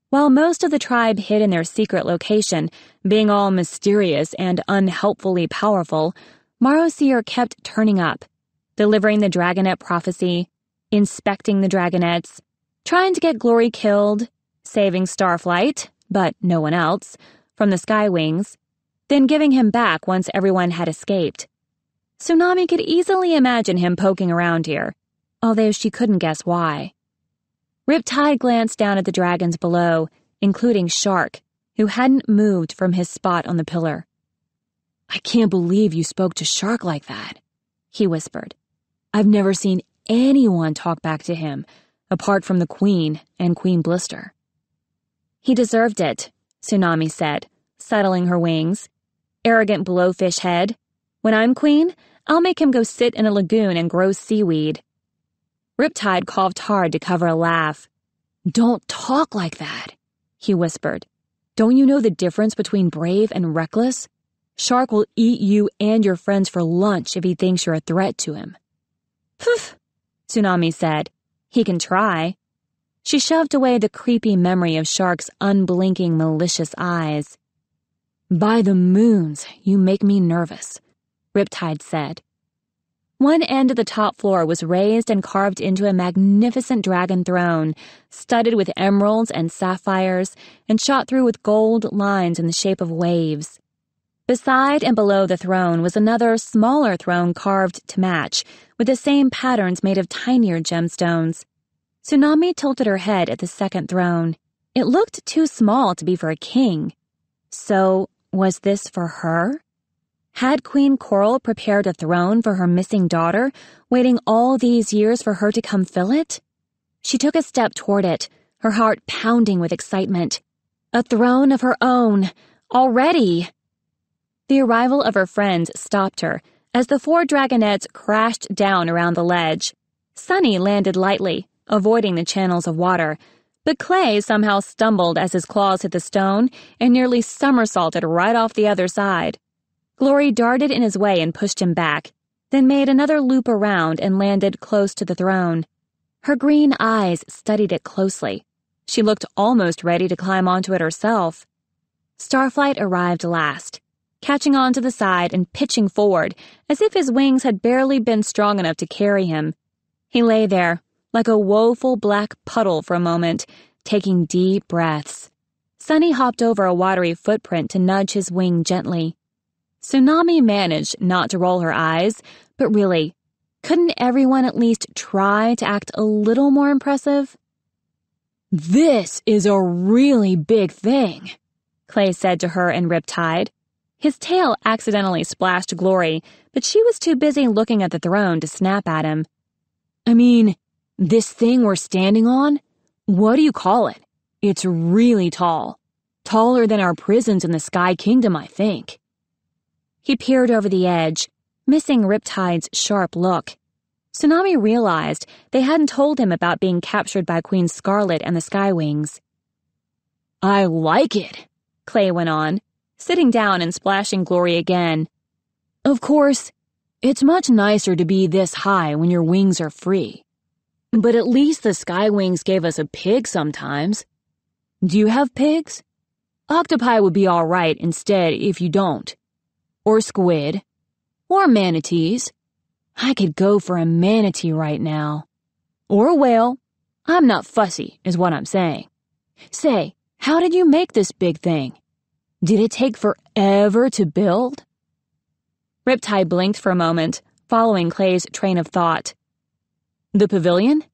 While most of the tribe hid in their secret location, being all mysterious and unhelpfully powerful, Marosier kept turning up, delivering the dragonet prophecy, inspecting the dragonets, trying to get Glory killed, saving Starflight, but no one else, from the SeaWings, then giving him back once everyone had escaped. Tsunami could easily imagine him poking around here, although she couldn't guess why. Riptide glanced down at the dragons below, including Shark, who hadn't moved from his spot on the pillar. I can't believe you spoke to Shark like that, he whispered. I've never seen anyone talk back to him, apart from the Queen and Queen Blister. He deserved it, Tsunami said, settling her wings. Arrogant blowfish head. When I'm queen, I'll make him go sit in a lagoon and grow seaweed. Riptide coughed hard to cover a laugh. Don't talk like that, he whispered. Don't you know the difference between brave and reckless? Shark will eat you and your friends for lunch if he thinks you're a threat to him. Poof, Tsunami said. He can try. She shoved away the creepy memory of Shark's unblinking, malicious eyes. By the moons, you make me nervous, Riptide said. One end of the top floor was raised and carved into a magnificent dragon throne, studded with emeralds and sapphires, and shot through with gold lines in the shape of waves. Beside and below the throne was another, smaller throne carved to match, with the same patterns made of tinier gemstones. Tsunami tilted her head at the second throne. It looked too small to be for a king. So, was this for her? Had Queen Coral prepared a throne for her missing daughter, waiting all these years for her to come fill it? She took a step toward it, her heart pounding with excitement. A throne of her own! Already! The arrival of her friends stopped her, as the 4 dragonets crashed down around the ledge. Sunny landed lightly, avoiding the channels of water, but Clay somehow stumbled as his claws hit the stone and nearly somersaulted right off the other side. Glory darted in his way and pushed him back, then made another loop around and landed close to the throne. Her green eyes studied it closely. She looked almost ready to climb onto it herself. Starflight arrived last, catching onto the side and pitching forward as if his wings had barely been strong enough to carry him. He lay there, like a woeful black puddle for a moment, taking deep breaths. Sunny hopped over a watery footprint to nudge his wing gently. Tsunami managed not to roll her eyes, but really, couldn't everyone at least try to act a little more impressive? This is a really big thing, Clay said to her and Riptide. His tail accidentally splashed Glory, but she was too busy looking at the throne to snap at him. I mean, this thing we're standing on? What do you call it? It's really tall. Taller than our prisons in the Sky Kingdom, I think. He peered over the edge, missing Riptide's sharp look. Tsunami realized they hadn't told him about being captured by Queen Scarlet and the SeaWings. I like it, Clay went on, sitting down and splashing Glory again. Of course, it's much nicer to be this high when your wings are free. But at least the SeaWings gave us a pig sometimes. Do you have pigs? Octopi would be all right instead if you don't. Or squid. Or manatees. I could go for a manatee right now. Or a whale. I'm not fussy, is what I'm saying. Say, how did you make this big thing? Did it take forever to build? Riptide blinked for a moment, following Clay's train of thought. The pavilion?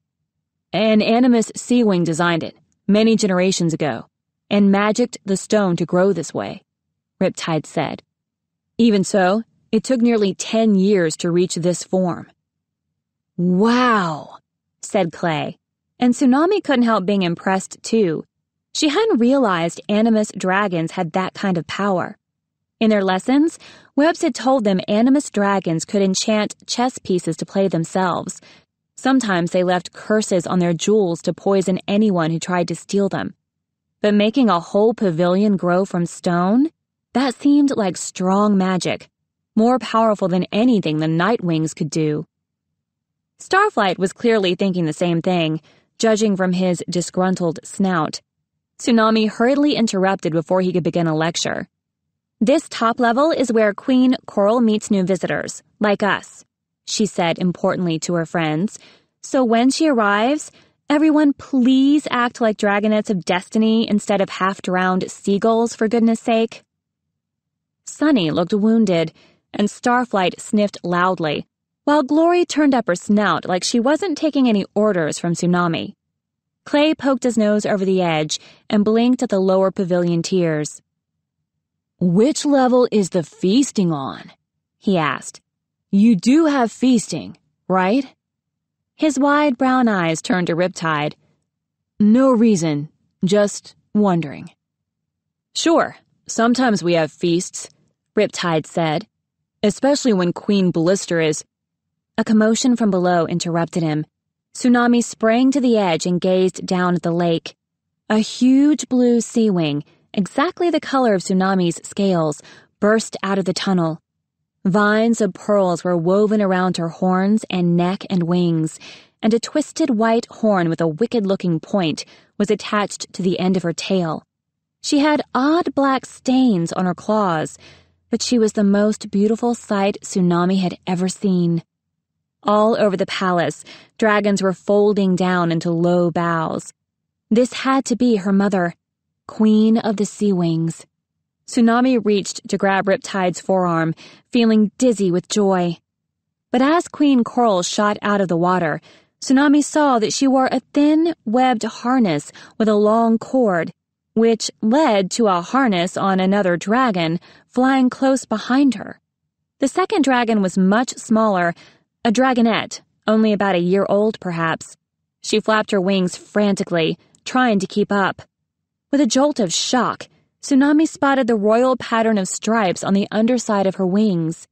An animus SeaWing designed it, many generations ago, and magicked the stone to grow this way, Riptide said. Even so, it took nearly 10 years to reach this form. Wow, said Clay, and Tsunami couldn't help being impressed too. She hadn't realized animus dragons had that kind of power. In their lessons, Webbs had told them animus dragons could enchant chess pieces to play themselves. Sometimes they left curses on their jewels to poison anyone who tried to steal them. But making a whole pavilion grow from stone? That seemed like strong magic, more powerful than anything the Nightwings could do. Starflight was clearly thinking the same thing, judging from his disgruntled snout. Tsunami hurriedly interrupted before he could begin a lecture. This top level is where Queen Coral meets new visitors, like us, she said importantly to her friends. So when she arrives, everyone please act like dragonets of destiny instead of half-drowned seagulls, for goodness sake. Sunny looked wounded, and Starflight sniffed loudly, while Glory turned up her snout like she wasn't taking any orders from Tsunami. Clay poked his nose over the edge and blinked at the lower pavilion tiers. Which level is the feasting on? He asked. You do have feasting, right? His wide brown eyes turned to Riptide. No reason, just wondering. Sure, sometimes we have feasts, Riptide said, especially when Queen Blister is... A commotion from below interrupted him. Tsunami sprang to the edge and gazed down at the lake. A huge blue SeaWing, exactly the color of Tsunami's scales, burst out of the tunnel. Vines of pearls were woven around her horns and neck and wings, and a twisted white horn with a wicked-looking point was attached to the end of her tail. She had odd black stains on her claws, but she was the most beautiful sight Tsunami had ever seen. All over the palace, dragons were folding down into low bows. This had to be her mother, Queen of the SeaWings. Tsunami reached to grab Riptide's forearm, feeling dizzy with joy. But as Queen Coral shot out of the water, Tsunami saw that she wore a thin, webbed harness with a long cord, which led to a harness on another dragon flying close behind her. The second dragon was much smaller, a dragonet, only about a year old perhaps. She flapped her wings frantically, trying to keep up. With a jolt of shock, Tsunami spotted the royal pattern of stripes on the underside of her wings.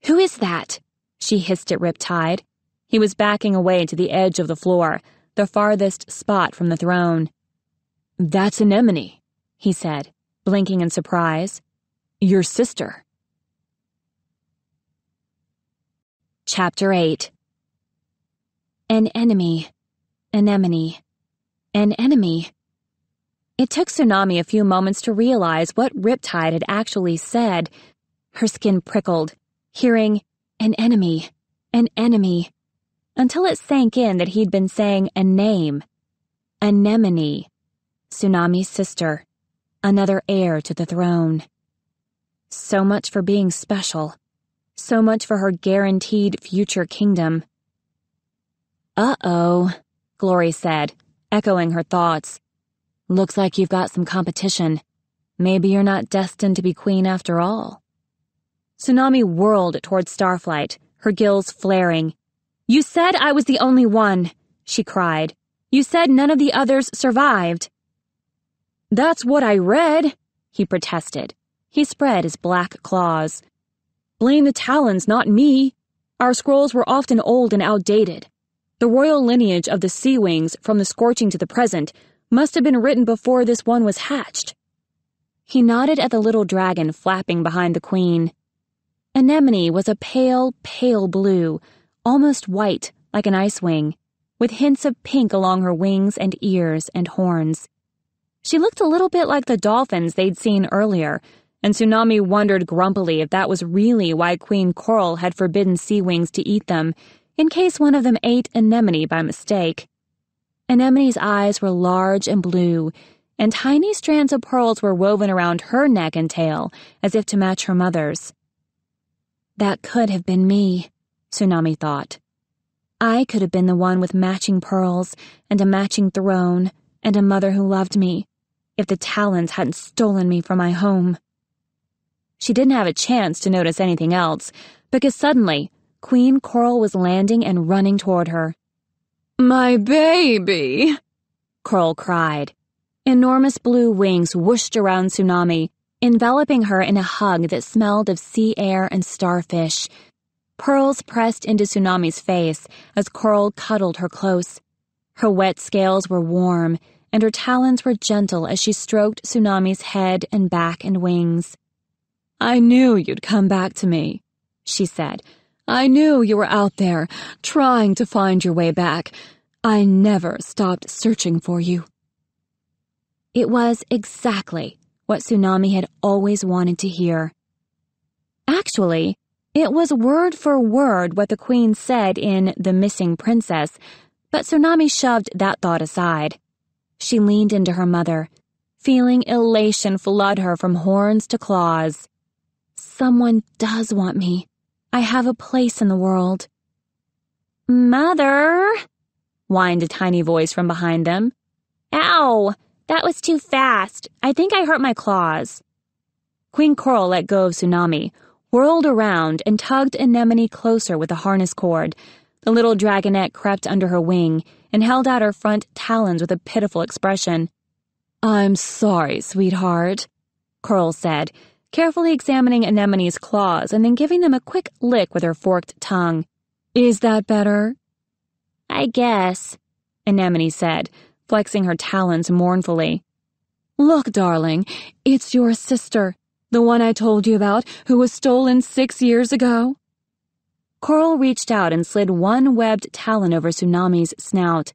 Who is that? She hissed at Riptide. He was backing away to the edge of the floor, the farthest spot from the throne. That's Anemone, he said, blinking in surprise. Your sister. Chapter 8. An enemy. Anemone. An enemy. It took Tsunami a few moments to realize what Riptide had actually said. Her skin prickled, hearing, an enemy, until it sank in that he'd been saying a name. Anemone, Tsunami's sister, another heir to the throne. So much for being special. So much for her guaranteed future kingdom. Uh-oh, Glory said, echoing her thoughts. Looks like you've got some competition. Maybe you're not destined to be queen after all. Tsunami whirled toward Starflight, her gills flaring. You said I was the only one, she cried. You said none of the others survived. That's what I read, he protested. He spread his black claws. Blame the Talons, not me. Our scrolls were often old and outdated. The royal lineage of the SeaWings from the Scorching to the present must have been written before this one was hatched. He nodded at the little dragon flapping behind the queen. Anemone was a pale, pale blue, almost white, like an icewing, with hints of pink along her wings and ears and horns. She looked a little bit like the dolphins they'd seen earlier, and Tsunami wondered grumpily if that was really why Queen Coral had forbidden SeaWings to eat them, in case one of them ate Anemone by mistake. Anemone's eyes were large and blue, and tiny strands of pearls were woven around her neck and tail, as if to match her mother's. That could have been me, Tsunami thought. I could have been the one with matching pearls and a matching throne and a mother who loved me, if the Talons hadn't stolen me from my home. She didn't have a chance to notice anything else, because suddenly, Queen Coral was landing and running toward her. "My baby!" Coral cried. Enormous blue wings whooshed around Tsunami, enveloping her in a hug that smelled of sea air and starfish. Pearls pressed into Tsunami's face as Coral cuddled her close. Her wet scales were warm, and her talons were gentle as she stroked Tsunami's head and back and wings. "I knew you'd come back to me," she said. "I knew you were out there, trying to find your way back. I never stopped searching for you." It was exactly what Tsunami had always wanted to hear. Actually, it was word for word what the Queen said in The Missing Princess, but Tsunami shoved that thought aside. She leaned into her mother, feeling elation flood her from horns to claws. Someone does want me. I have a place in the world. "Mother," whined a tiny voice from behind them. "Ow! That was too fast. I think I hurt my claws." Queen Coral let go of Tsunami, whirled around, and tugged Anemone closer with a harness cord. The little dragonet crept under her wing and held out her front talons with a pitiful expression. "I'm sorry, sweetheart," Coral said, carefully examining Anemone's claws and then giving them a quick lick with her forked tongue. "Is that better?" "I guess," Anemone said, flexing her talons mournfully. "Look, darling, it's your sister, the one I told you about, who was stolen 6 years ago." Coral reached out and slid one webbed talon over Tsunami's snout.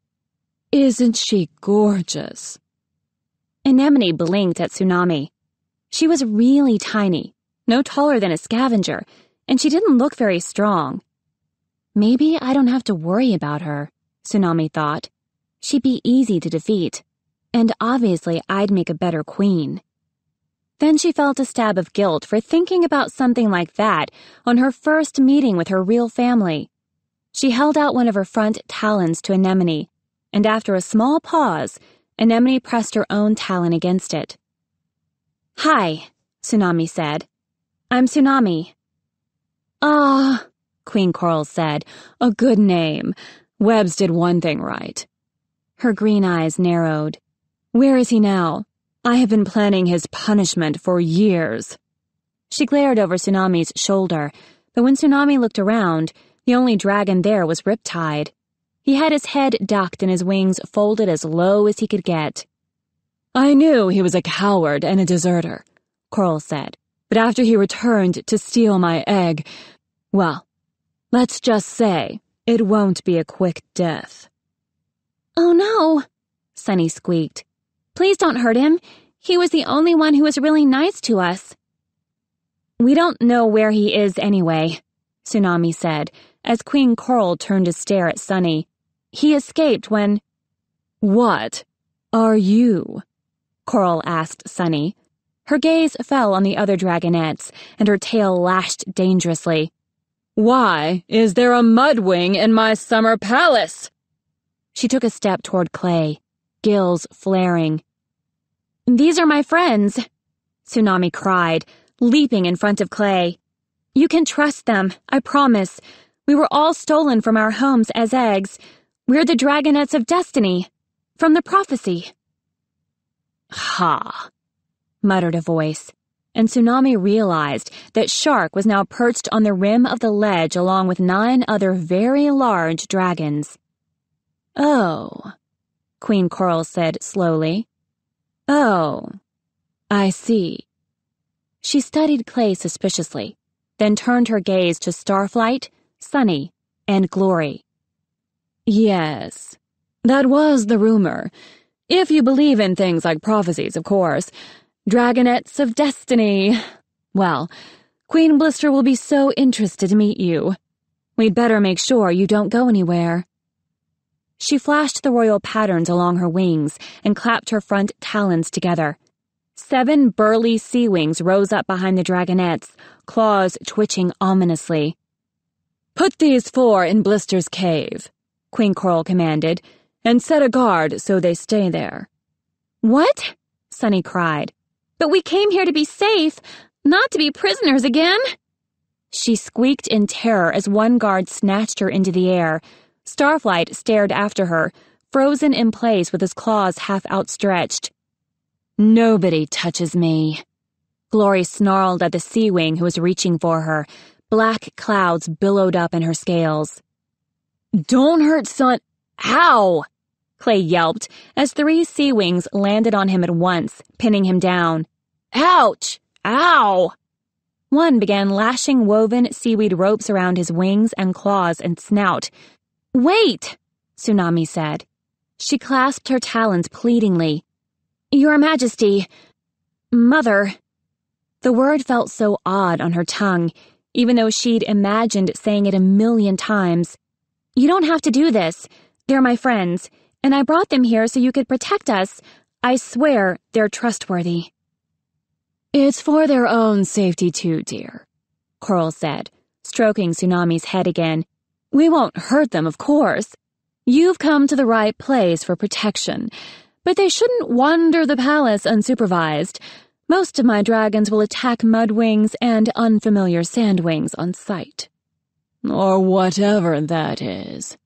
"Isn't she gorgeous?" Anemone blinked at Tsunami. She was really tiny, no taller than a scavenger, and she didn't look very strong. Maybe I don't have to worry about her, Tsunami thought. She'd be easy to defeat, and obviously I'd make a better queen. Then she felt a stab of guilt for thinking about something like that on her first meeting with her real family. She held out one of her front talons to Anemone, and after a small pause, Anemone pressed her own talon against it. "Hi," Tsunami said. "I'm Tsunami." "Ah," Queen Coral said, "a good name. Webbs did one thing right." Her green eyes narrowed. "Where is he now? I have been planning his punishment for years." She glared over Tsunami's shoulder, but when Tsunami looked around, the only dragon there was Riptide. He had his head ducked and his wings folded as low as he could get. "I knew he was a coward and a deserter," Coral said, "but after he returned to steal my egg, well, let's just say it won't be a quick death." "Oh no," Sunny squeaked. "Please don't hurt him. He was the only one who was really nice to us." "We don't know where he is anyway," Tsunami said, as Queen Coral turned to stare at Sunny. "He escaped when—" "What are you?" Coral asked Sunny. Her gaze fell on the other dragonets, and her tail lashed dangerously. "Why is there a mudwing in my summer palace?" She took a step toward Clay, gills flaring. "These are my friends," Tsunami cried, leaping in front of Clay. "You can trust them, I promise. We were all stolen from our homes as eggs. We're the dragonets of destiny, from the prophecy." "Ha," muttered a voice, and Tsunami realized that Shark was now perched on the rim of the ledge along with 9 other very large dragons. "Oh," Queen Coral said slowly. "Oh, I see." She studied Clay suspiciously, then turned her gaze to Starflight, Sunny, and Glory. "Yes, that was the rumor. If you believe in things like prophecies, of course. Dragonets of destiny. Well, Queen Blister will be so interested to meet you. We'd better make sure you don't go anywhere." She flashed the royal patterns along her wings and clapped her front talons together. 7 burly SeaWings rose up behind the dragonets, claws twitching ominously. "Put these 4 in Blister's cave," Queen Coral commanded, "and set a guard so they stay there." "What?" Sunny cried. "But we came here to be safe, not to be prisoners again." She squeaked in terror as one guard snatched her into the air. Starflight stared after her, frozen in place with his claws half outstretched. "Nobody touches me." Glory snarled at the SeaWing who was reaching for her. Black clouds billowed up in her scales. "Don't hurt Sun— Ow!" Clay yelped as 3 SeaWings landed on him at once, pinning him down. "Ouch! Ow!" One began lashing woven seaweed ropes around his wings and claws and snout. "Wait!" Tsunami said. She clasped her talons pleadingly. "Your Majesty— Mother—" The word felt so odd on her tongue, even though she'd imagined saying it a million times. "You don't have to do this. They're my friends, and I brought them here so you could protect us. I swear they're trustworthy." "It's for their own safety too, dear," Coral said, stroking Tsunami's head again. "We won't hurt them, of course. You've come to the right place for protection, but they shouldn't wander the palace unsupervised. Most of my dragons will attack mudwings and unfamiliar sandwings on sight." "Or whatever that is,"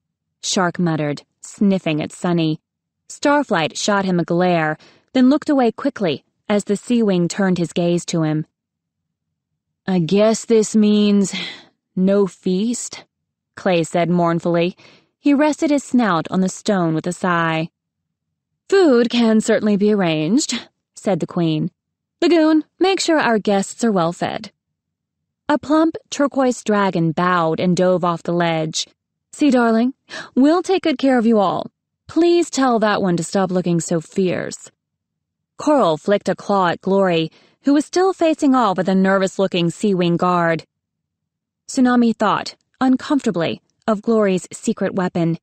Shark muttered, sniffing at Sunny. Starflight shot him a glare, then looked away quickly as the SeaWing turned his gaze to him. "I guess this means no feast," Clay said mournfully. He rested his snout on the stone with a sigh. "Food can certainly be arranged," said the Queen. "Lagoon, make sure our guests are well fed." A plump turquoise dragon bowed and dove off the ledge. "See, darling, we'll take good care of you all. Please tell that one to stop looking so fierce." Coral flicked a claw at Glory, who was still facing off with a nervous-looking SeaWing guard. Tsunami thought, uncomfortably, of Glory's secret weapon.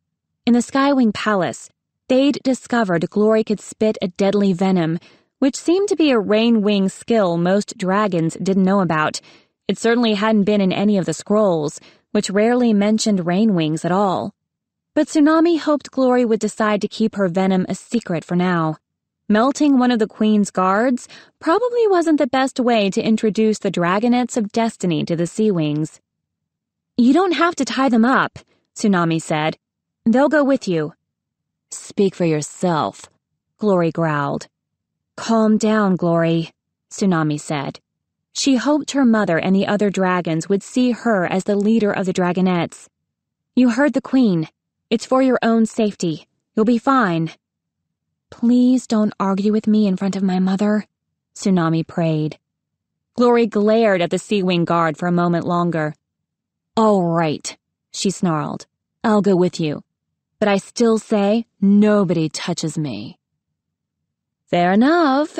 In the SkyWing Palace, they'd discovered Glory could spit a deadly venom, which seemed to be a rain-wing skill most dragons didn't know about. It certainly hadn't been in any of the scrolls, which rarely mentioned rain-wings at all. But Tsunami hoped Glory would decide to keep her venom a secret for now. Melting one of the Queen's guards probably wasn't the best way to introduce the dragonets of destiny to the SeaWings. "You don't have to tie them up," Tsunami said. "They'll go with you." "Speak for yourself," Glory growled. "Calm down, Glory," Tsunami said. She hoped her mother and the other dragons would see her as the leader of the dragonets. "You heard the Queen. It's for your own safety. You'll be fine." "Please don't argue with me in front of my mother," Tsunami prayed. Glory glared at the SeaWing guard for a moment longer. "All right," she snarled. "I'll go with you. But I still say nobody touches me." "Fair enough,"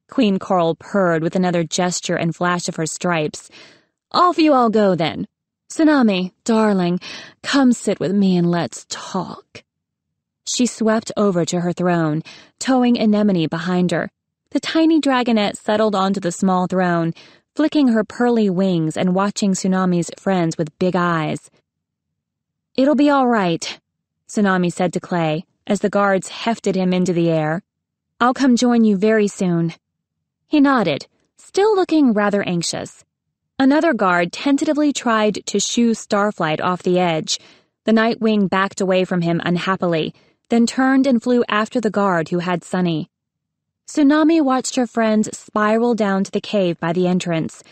Queen Coral purred with another gesture and flash of her stripes. "Off you all go, then. Tsunami, darling, come sit with me and let's talk." She swept over to her throne, towing Anemone behind her. The tiny dragonet settled onto the small throne, flicking her pearly wings and watching Tsunami's friends with big eyes. "It'll be all right," Tsunami said to Clay as the guards hefted him into the air. "I'll come join you very soon." He nodded, still looking rather anxious. Another guard tentatively tried to shoo Starflight off the edge. The Nightwing backed away from him unhappily, then turned and flew after the guard who had Sunny. Tsunami watched her friends spiral down to the cave by the entrance,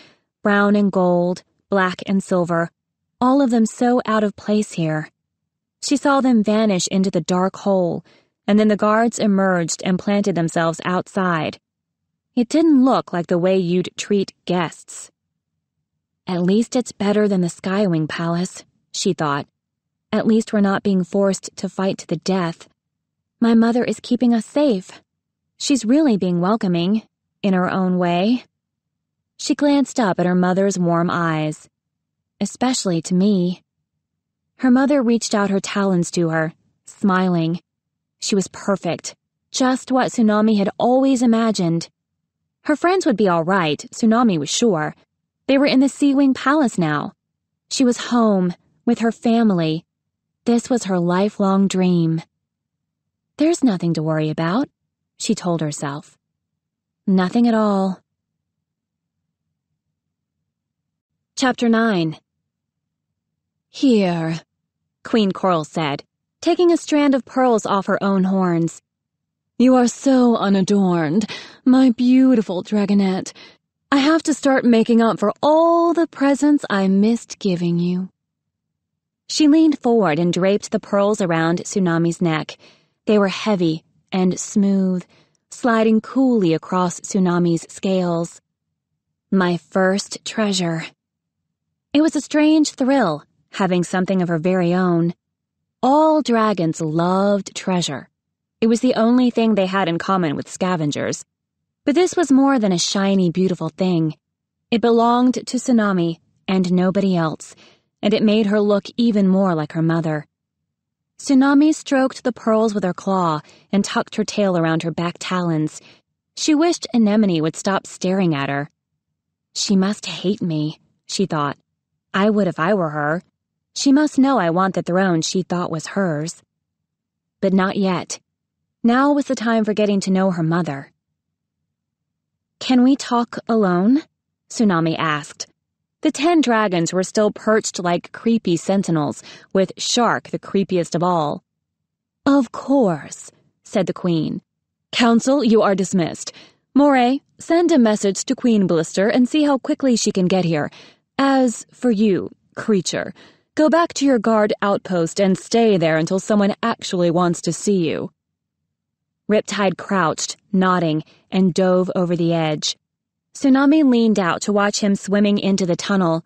brown and gold, black and silver, all of them so out of place here. She saw them vanish into the dark hole, and then the guards emerged and planted themselves outside. It didn't look like the way you'd treat guests. "At least it's better than the SkyWing Palace," she thought. "At least we're not being forced to fight to the death. My mother is keeping us safe. She's really being welcoming, in her own way. She glanced up at her mother's warm eyes. Especially to me. Her mother reached out her talons to her, smiling. She was perfect, just what Tsunami had always imagined. Her friends would be all right, Tsunami was sure. They were in the SeaWing Palace now. She was home, with her family. This was her lifelong dream. There's nothing to worry about, she told herself. Nothing at all. Chapter 9. Here, Queen Coral said, taking a strand of pearls off her own horns. You are so unadorned, my beautiful dragonet. I have to start making up for all the presents I missed giving you. She leaned forward and draped the pearls around Tsunami's neck. They were heavy and smooth, sliding coolly across Tsunami's scales. My first treasure. It was a strange thrill, having something of her very own. All dragons loved treasure. It was the only thing they had in common with scavengers. But this was more than a shiny, beautiful thing. It belonged to Tsunami and nobody else, and it made her look even more like her mother. Tsunami stroked the pearls with her claw and tucked her tail around her back talons. She wished Anemone would stop staring at her. She must hate me, she thought. I would if I were her. She must know I want the throne she thought was hers. But not yet. Now was the time for getting to know her mother. Can we talk alone? Tsunami asked. The 10 dragons were still perched like creepy sentinels, with Shark the creepiest of all. Of course, said the queen. Council, you are dismissed. Moray, send a message to Queen Blister and see how quickly she can get here. As for you, creature, go back to your guard outpost and stay there until someone actually wants to see you. Riptide crouched, nodding, and dove over the edge. Tsunami leaned out to watch him swimming into the tunnel.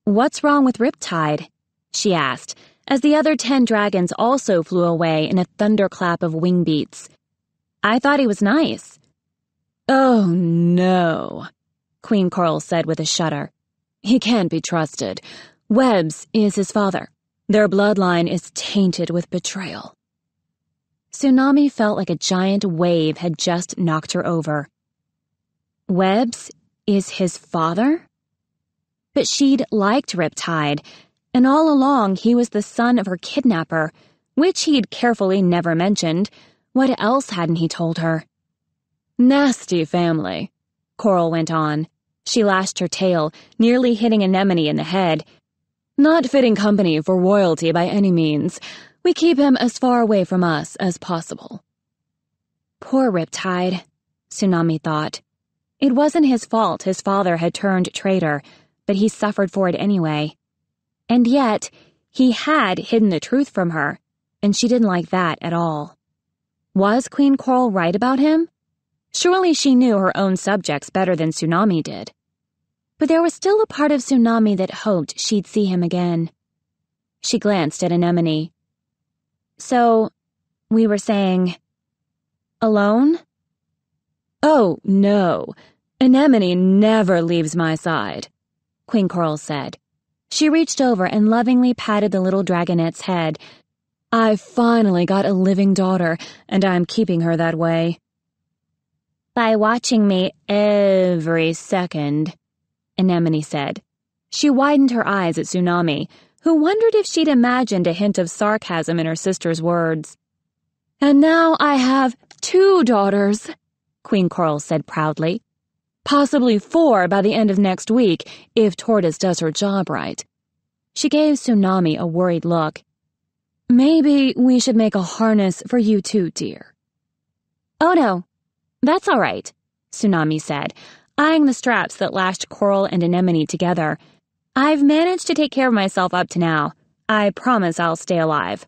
What's wrong with Riptide? She asked, as the other 10 dragons also flew away in a thunderclap of wing beats. I thought he was nice. Oh, no, Queen Coral said with a shudder. He can't be trusted. Webbs is his father. Their bloodline is tainted with betrayal. Tsunami felt like a giant wave had just knocked her over. Webbs is his father? But she'd liked Riptide, and all along he was the son of her kidnapper, which he'd carefully never mentioned. What else hadn't he told her? Nasty family, Coral went on. She lashed her tail, nearly hitting Anemone in the head. Not fitting company for royalty by any means. We keep him as far away from us as possible. Poor Riptide, Tsunami thought. It wasn't his fault his father had turned traitor, but he suffered for it anyway. And yet, he had hidden the truth from her, and she didn't like that at all. Was Queen Coral right about him? Surely she knew her own subjects better than Tsunami did. But there was still a part of Tsunami that hoped she'd see him again. She glanced at Anemone. So, we were saying, alone? Oh, no. Anemone never leaves my side, Queen Coral said. She reached over and lovingly patted the little dragonet's head. I finally got a living daughter, and I'm keeping her that way. By watching me every second, Anemone said. She widened her eyes at Tsunami, who wondered if she'd imagined a hint of sarcasm in her sister's words. And now I have 2 daughters, Queen Coral said proudly. Possibly 4 by the end of next week, if Tortoise does her job right. She gave Tsunami a worried look. Maybe we should make a harness for you too, dear. Oh no, that's all right, Tsunami said, eyeing the straps that lashed Coral and Anemone together. I've managed to take care of myself up to now. I promise I'll stay alive.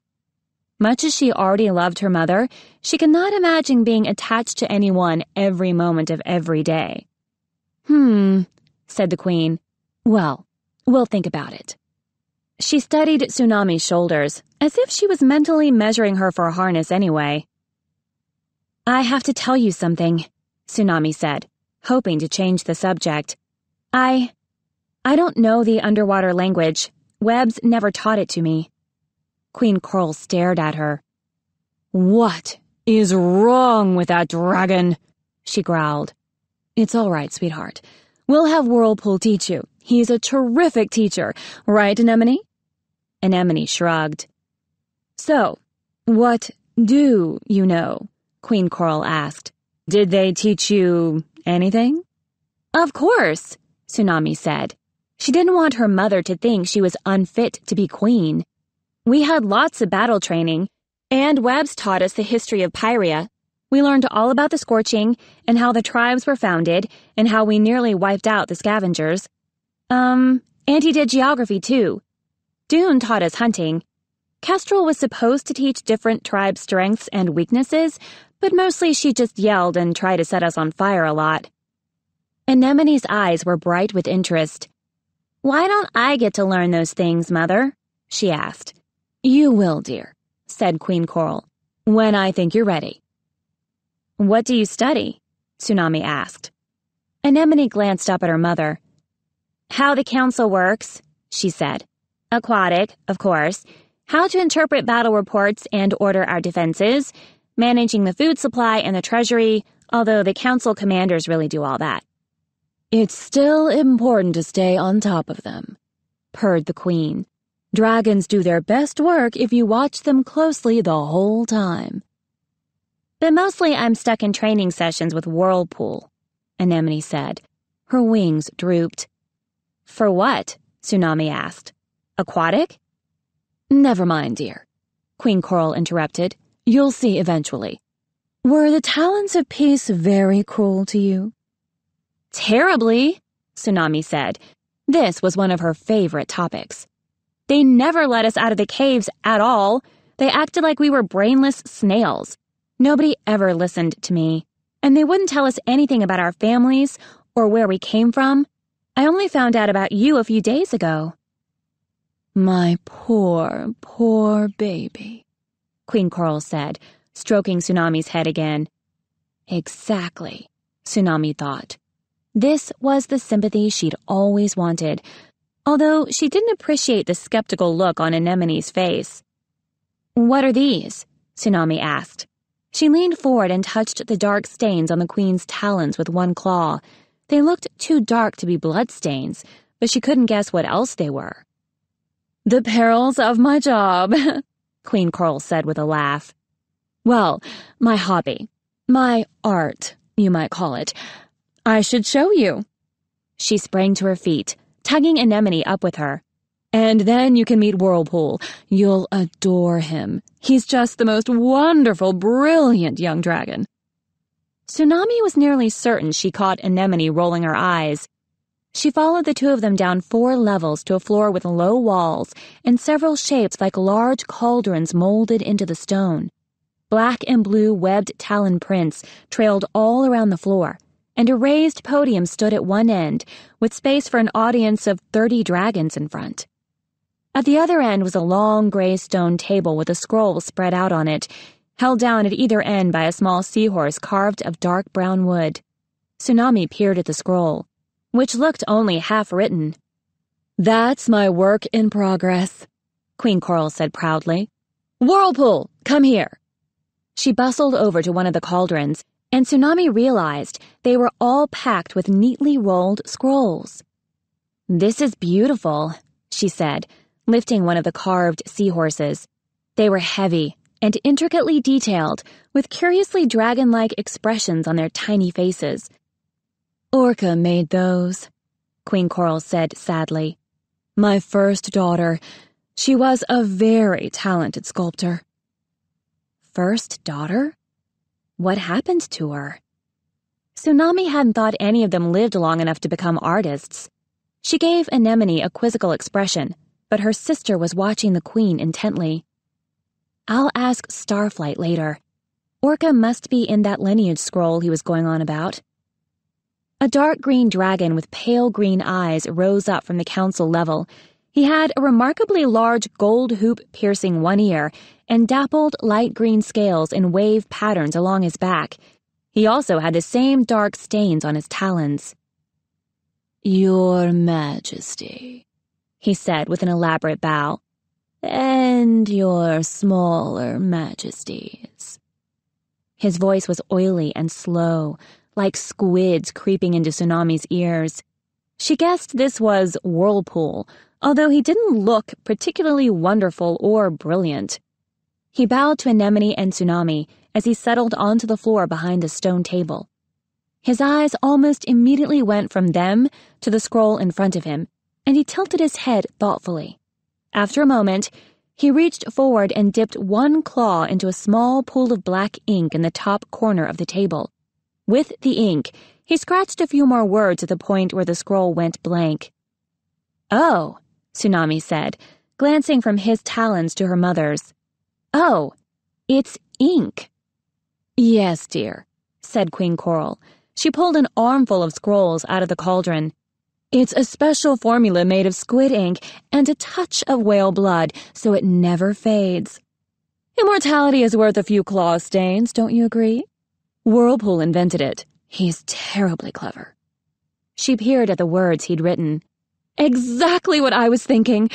Much as she already loved her mother, she could not imagine being attached to anyone every moment of every day. Said the queen. Well, we'll think about it. She studied Tsunami's shoulders, as if she was mentally measuring her for a harness anyway. I have to tell you something, Tsunami said. hoping to change the subject. I don't know the underwater language. Webbs never taught it to me. Queen Coral stared at her. What is wrong with that dragon? She growled. It's all right, sweetheart. We'll have Whirlpool teach you. He's a terrific teacher, right, Anemone? Anemone shrugged. So, what do you know? Queen Coral asked. Did they teach you anything? Of course, Tsunami said. She didn't want her mother to think she was unfit to be queen. We had lots of battle training, and Webbs taught us the history of Pyria. We learned all about the Scorching and how the tribes were founded and how we nearly wiped out the scavengers. And he did geography too. Dune taught us hunting. Kestrel was supposed to teach different tribes' strengths and weaknesses, but mostly she just yelled and tried to set us on fire a lot. Anemone's eyes were bright with interest. Why don't I get to learn those things, Mother? She asked. You will, dear, said Queen Coral, when I think you're ready. What do you study? Tsunami asked. Anemone glanced up at her mother. How the council works, she said. Aquatic, of course. How to interpret battle reports and order our defenses. Managing the food supply and the treasury, although the council commanders really do all that. It's still important to stay on top of them, purred the queen. Dragons do their best work if you watch them closely the whole time. But mostly I'm stuck in training sessions with Whirlpool, Anemone said. Her wings drooped. For what? Tsunami asked. Aquatic? Never mind, dear, Queen Coral interrupted. You'll see eventually. Were the Talons of Peace very cruel to you? Terribly, Tsunami said. This was one of her favorite topics. They never let us out of the caves at all. They acted like we were brainless snails. Nobody ever listened to me. And they wouldn't tell us anything about our families or where we came from. I only found out about you a few days ago. My poor, poor baby, Queen Coral said, stroking Tsunami's head again. Exactly, Tsunami thought. This was the sympathy she'd always wanted, although she didn't appreciate the skeptical look on Anemone's face. What are these? Tsunami asked. She leaned forward and touched the dark stains on the queen's talons with one claw. They looked too dark to be bloodstains, but she couldn't guess what else they were. The perils of my job, Queen Coral said with a laugh. Well, my hobby. My art, you might call it. I should show you. She sprang to her feet, tugging Anemone up with her. And then you can meet Whirlpool. You'll adore him. He's just the most wonderful, brilliant young dragon. Tsunami was nearly certain she caught Anemone rolling her eyes. She followed the two of them down 4 levels to a floor with low walls and several shapes like large cauldrons molded into the stone. Black and blue webbed talon prints trailed all around the floor, and a raised podium stood at one end, with space for an audience of 30 dragons in front. At the other end was a long gray stone table with a scroll spread out on it, held down at either end by a small seahorse carved of dark brown wood. Tsunami peered at the scroll, which looked only half-written. That's my work in progress, Queen Coral said proudly. Whirlpool, come here. She bustled over to one of the cauldrons, and Tsunami realized they were all packed with neatly rolled scrolls. This is beautiful, she said, lifting one of the carved seahorses. They were heavy and intricately detailed, with curiously dragon-like expressions on their tiny faces. Orca made those, Queen Coral said sadly. My first daughter. She was a very talented sculptor. First daughter? What happened to her? Tsunami hadn't thought any of them lived long enough to become artists. She gave Anemone a quizzical expression, but her sister was watching the queen intently. I'll ask Starflight later. Orca must be in that lineage scroll he was going on about. A dark green dragon with pale green eyes rose up from the council level. He had a remarkably large gold hoop piercing one ear and dappled light green scales in wave patterns along his back. He also had the same dark stains on his talons. "Your Majesty," he said with an elaborate bow, "and your smaller majesties." His voice was oily and slow, like squids creeping into Tsunami's ears. She guessed this was Whirlpool, although he didn't look particularly wonderful or brilliant. He bowed to Anemone and Tsunami as he settled onto the floor behind the stone table. His eyes almost immediately went from them to the scroll in front of him, and he tilted his head thoughtfully. After a moment, he reached forward and dipped one claw into a small pool of black ink in the top corner of the table. With the ink, he scratched a few more words at the point where the scroll went blank. "Oh," Tsunami said, glancing from his talons to her mother's. "Oh, it's ink." "Yes, dear," said Queen Coral. She pulled an armful of scrolls out of the cauldron. "It's a special formula made of squid ink and a touch of whale blood, so it never fades. Immortality is worth a few claw stains, don't you agree? Whirlpool invented it. He's terribly clever." She peered at the words he'd written. "Exactly what I was thinking.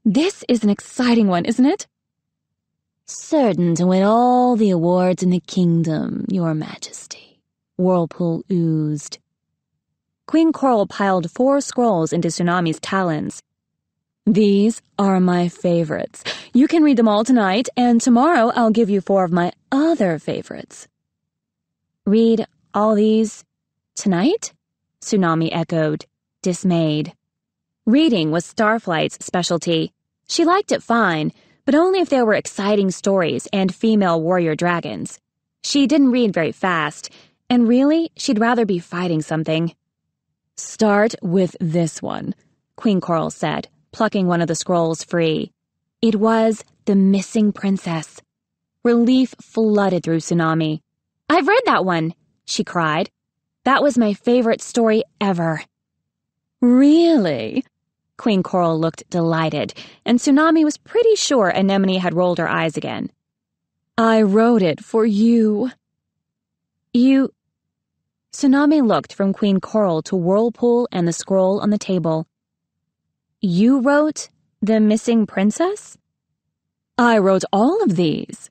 This is an exciting one, isn't it?" "Certain to win all the awards in the kingdom, Your Majesty," Whirlpool oozed. Queen Coral piled 4 scrolls into Tsunami's talons. "These are my favorites. You can read them all tonight, and tomorrow I'll give you 4 of my other favorites." "Read all these tonight?" Tsunami echoed, dismayed. Reading was Starflight's specialty. She liked it fine, but only if there were exciting stories and female warrior dragons. She didn't read very fast, and really, she'd rather be fighting something. "Start with this one," Queen Coral said, plucking one of the scrolls free. It was The Missing Princess. Relief flooded through Tsunami. "I've read that one," she cried. "That was my favorite story ever." "Really?" Queen Coral looked delighted, and Tsunami was pretty sure Anemone had rolled her eyes again. "I wrote it for you." "You—" Tsunami looked from Queen Coral to Whirlpool and the scroll on the table. "You wrote The Missing Princess?" "I wrote all of these."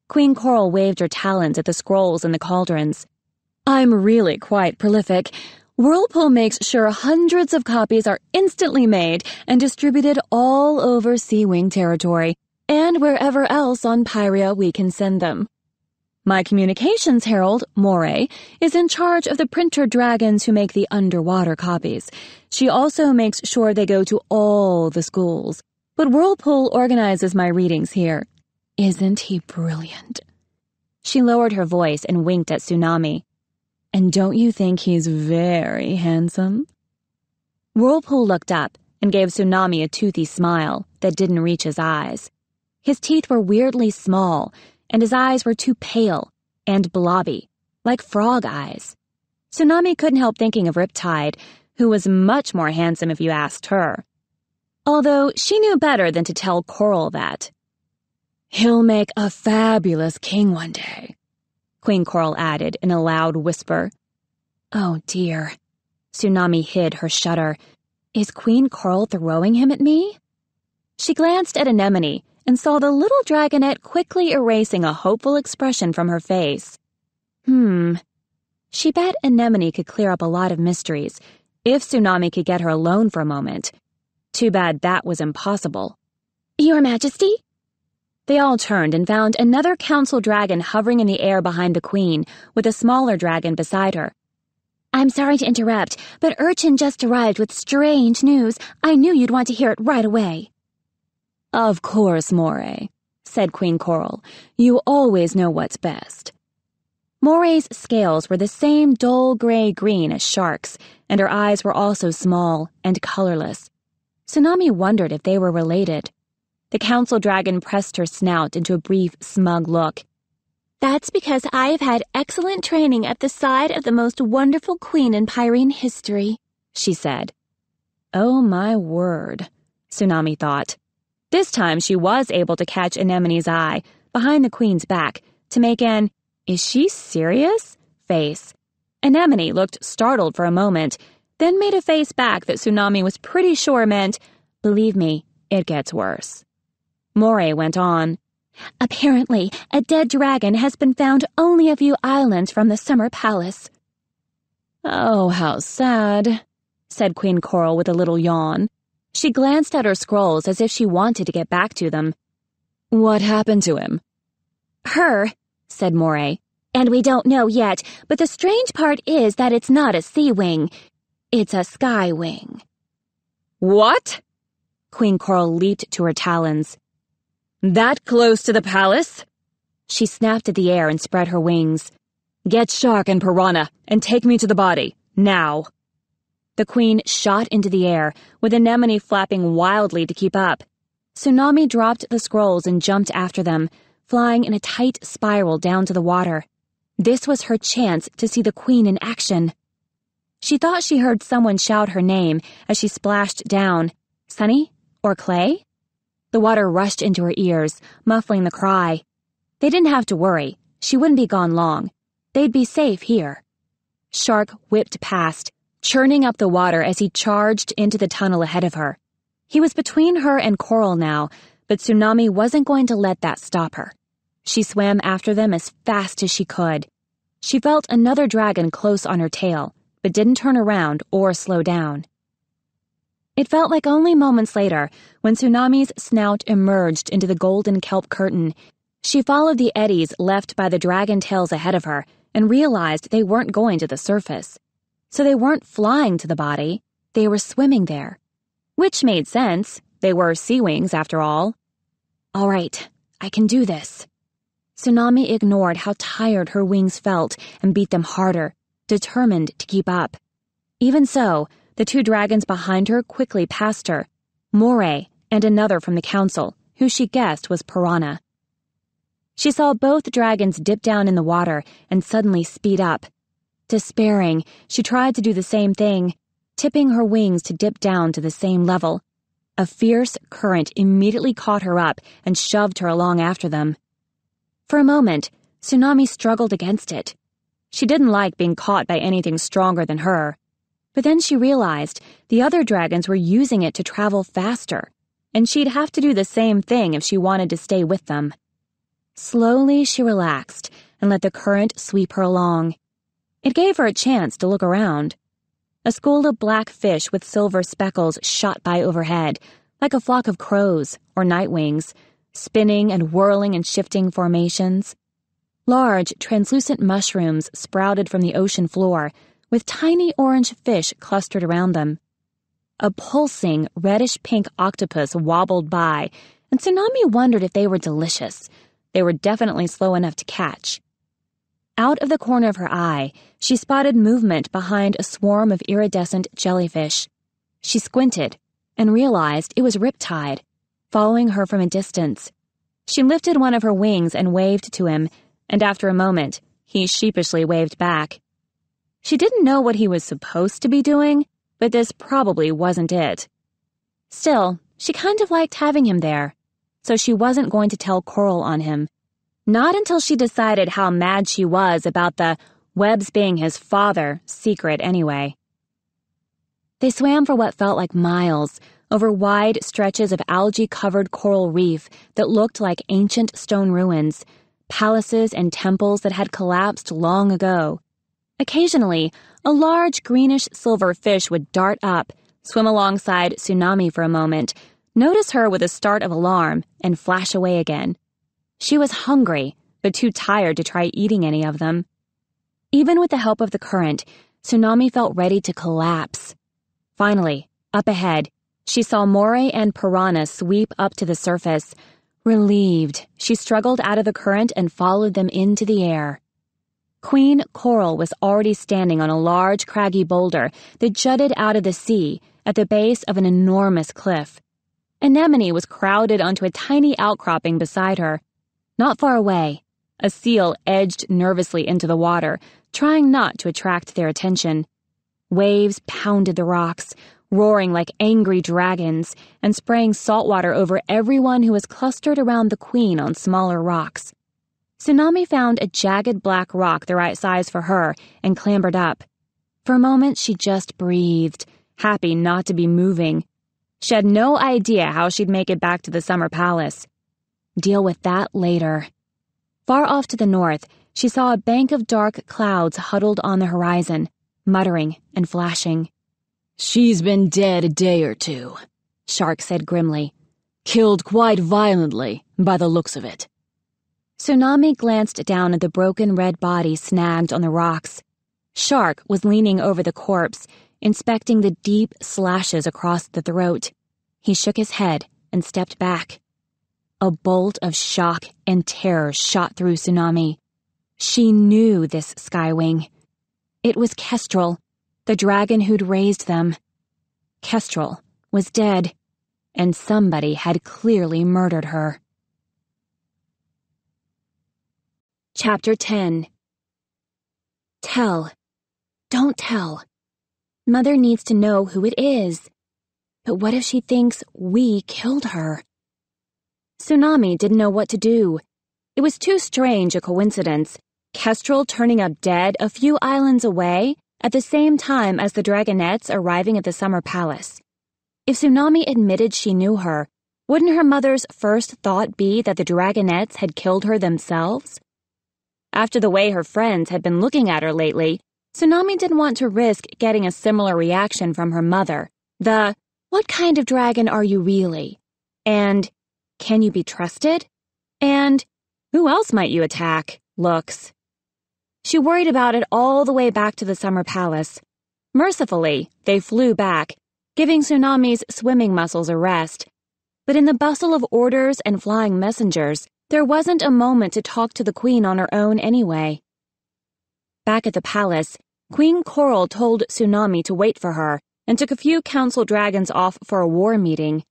Queen Coral waved her talons at the scrolls in the cauldrons. "I'm really quite prolific. Whirlpool makes sure hundreds of copies are instantly made and distributed all over SeaWing territory, and wherever else on Pyria we can send them. My communications herald, Moray, is in charge of the printer dragons who make the underwater copies. She also makes sure they go to all the schools, but Whirlpool organizes my readings here. Isn't he brilliant?" She lowered her voice and winked at Tsunami. "And don't you think he's very handsome?" Whirlpool looked up and gave Tsunami a toothy smile that didn't reach his eyes. His teeth were weirdly small, and his eyes were too pale and blobby, like frog eyes. Tsunami couldn't help thinking of Riptide, who was much more handsome if you asked her. Although she knew better than to tell Coral that. "He'll make a fabulous king one day," Queen Coral added in a loud whisper. "Oh dear." Tsunami hid her shudder. Is Queen Coral throwing him at me? She glanced at Anemone and saw the little dragonet quickly erasing a hopeful expression from her face. She bet Anemone could clear up a lot of mysteries if Tsunami could get her alone for a moment. Too bad that was impossible. "Your Majesty?" They all turned and found another council dragon hovering in the air behind the queen, with a smaller dragon beside her. "I'm sorry to interrupt, but Urchin just arrived with strange news. I knew you'd want to hear it right away." "Of course, Moray," said Queen Coral. "You always know what's best." Moray's scales were the same dull gray-green as Shark's, and her eyes were also small and colorless. Tsunami wondered if they were related. The council dragon pressed her snout into a brief, smug look. "That's because I have had excellent training at the side of the most wonderful queen in Pyrian history," she said. Oh my word, Tsunami thought. This time she was able to catch Anemone's eye, behind the queen's back, to make an "is she serious?" face. Anemone looked startled for a moment, then made a face back that Tsunami was pretty sure meant, "Believe me, it gets worse." Moray went on. "Apparently, a dead dragon has been found only a few islands from the Summer Palace." "Oh, how sad," said Queen Coral with a little yawn. She glanced at her scrolls as if she wanted to get back to them. "What happened to him?" "Her," said Moray. "And we don't know yet, but the strange part is that it's not a SeaWing. It's a SkyWing." "What?" Queen Coral leaped to her talons. "That close to the palace?" She snapped at the air and spread her wings. "Get Shark and Piranha and take me to the body, now." The queen shot into the air, with Anemone flapping wildly to keep up. Tsunami dropped the scrolls and jumped after them, flying in a tight spiral down to the water. This was her chance to see the queen in action. She thought she heard someone shout her name as she splashed down. Sunny? Or Clay? The water rushed into her ears, muffling the cry. They didn't have to worry. She wouldn't be gone long. They'd be safe here. Shark whipped past, churning up the water as he charged into the tunnel ahead of her. He was between her and Coral now, but Tsunami wasn't going to let that stop her. She swam after them as fast as she could. She felt another dragon close on her tail, but didn't turn around or slow down. It felt like only moments later, when Tsunami's snout emerged into the golden kelp curtain, she followed the eddies left by the dragon tails ahead of her and realized they weren't going to the surface. So they weren't flying to the body, they were swimming there. Which made sense. They were SeaWings, after all. "All right, I can do this." Tsunami ignored how tired her wings felt and beat them harder, determined to keep up. Even so, the two dragons behind her quickly passed her, Moray and another from the council, who she guessed was Piranha. She saw both dragons dip down in the water and suddenly speed up. Despairing, she tried to do the same thing, tipping her wings to dip down to the same level. A fierce current immediately caught her up and shoved her along after them. For a moment, Tsunami struggled against it. She didn't like being caught by anything stronger than her. But then she realized the other dragons were using it to travel faster, and she'd have to do the same thing if she wanted to stay with them. Slowly, she relaxed and let the current sweep her along. It gave her a chance to look around. A school of black fish with silver speckles shot by overhead, like a flock of crows or nightwings, spinning and whirling in shifting formations. Large, translucent mushrooms sprouted from the ocean floor, with tiny orange fish clustered around them. A pulsing, reddish-pink octopus wobbled by, and Tsunami wondered if they were delicious. They were definitely slow enough to catch. Out of the corner of her eye, she spotted movement behind a swarm of iridescent jellyfish. She squinted and realized it was Riptide, following her from a distance. She lifted one of her wings and waved to him, and after a moment, he sheepishly waved back. She didn't know what he was supposed to be doing, but this probably wasn't it. Still, she kind of liked having him there, so she wasn't going to tell Coral on him. Not until she decided how mad she was about the Webbs being his father secret anyway. They swam for what felt like miles, over wide stretches of algae-covered coral reef that looked like ancient stone ruins, palaces and temples that had collapsed long ago. Occasionally, a large greenish-silver fish would dart up, swim alongside Tsunami for a moment, notice her with a start of alarm, and flash away again. She was hungry, but too tired to try eating any of them. Even with the help of the current, Tsunami felt ready to collapse. Finally, up ahead, she saw Moray and Piranha sweep up to the surface. Relieved, she struggled out of the current and followed them into the air. Queen Coral was already standing on a large craggy boulder that jutted out of the sea at the base of an enormous cliff. Anemone was crowded onto a tiny outcropping beside her. Not far away, a seal edged nervously into the water, trying not to attract their attention. Waves pounded the rocks, roaring like angry dragons, and spraying salt water over everyone who was clustered around the queen on smaller rocks. Tsunami found a jagged black rock the right size for her and clambered up. For a moment, she just breathed, happy not to be moving. She had no idea how she'd make it back to the summer palace. Deal with that later. Far off to the north, she saw a bank of dark clouds huddled on the horizon, muttering and flashing. "She's been dead a day or two," Shark said grimly. "Killed quite violently, by the looks of it." Tsunami glanced down at the broken red body snagged on the rocks. Shark was leaning over the corpse, inspecting the deep slashes across the throat. He shook his head and stepped back. A bolt of shock and terror shot through Tsunami. She knew this SeaWing. It was Kestrel, the dragon who'd raised them. Kestrel was dead, and somebody had clearly murdered her. Chapter 10. Tell. Don't tell. Mother needs to know who it is. But what if she thinks we killed her? Tsunami didn't know what to do. It was too strange a coincidence, Kestrel turning up dead a few islands away at the same time as the dragonets arriving at the summer palace. If Tsunami admitted she knew her, wouldn't her mother's first thought be that the dragonets had killed her themselves? After the way her friends had been looking at her lately, Tsunami didn't want to risk getting a similar reaction from her mother. The, "What kind of dragon are you really?" and "Can you be trusted?" and "Who else might you attack?" looks. She worried about it all the way back to the summer palace. Mercifully, they flew back, giving Tsunami's swimming muscles a rest. But in the bustle of orders and flying messengers, there wasn't a moment to talk to the queen on her own anyway. Back at the palace, Queen Coral told Tsunami to wait for her and took a few council dragons off for a war meeting.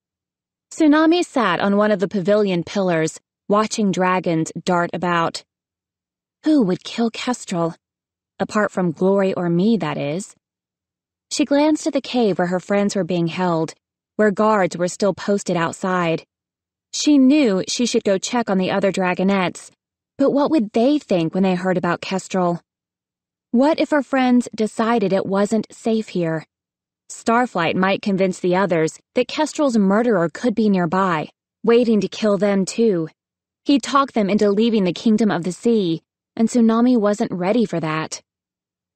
Tsunami sat on one of the pavilion pillars, watching dragons dart about. Who would kill Kestrel? Apart from Glory or me, that is. She glanced at the cave where her friends were being held, where guards were still posted outside. She knew she should go check on the other dragonets, but what would they think when they heard about Kestrel? What if her friends decided it wasn't safe here? Starflight might convince the others that Kestrel's murderer could be nearby, waiting to kill them too. He'd talk them into leaving the kingdom of the sea, and Tsunami wasn't ready for that.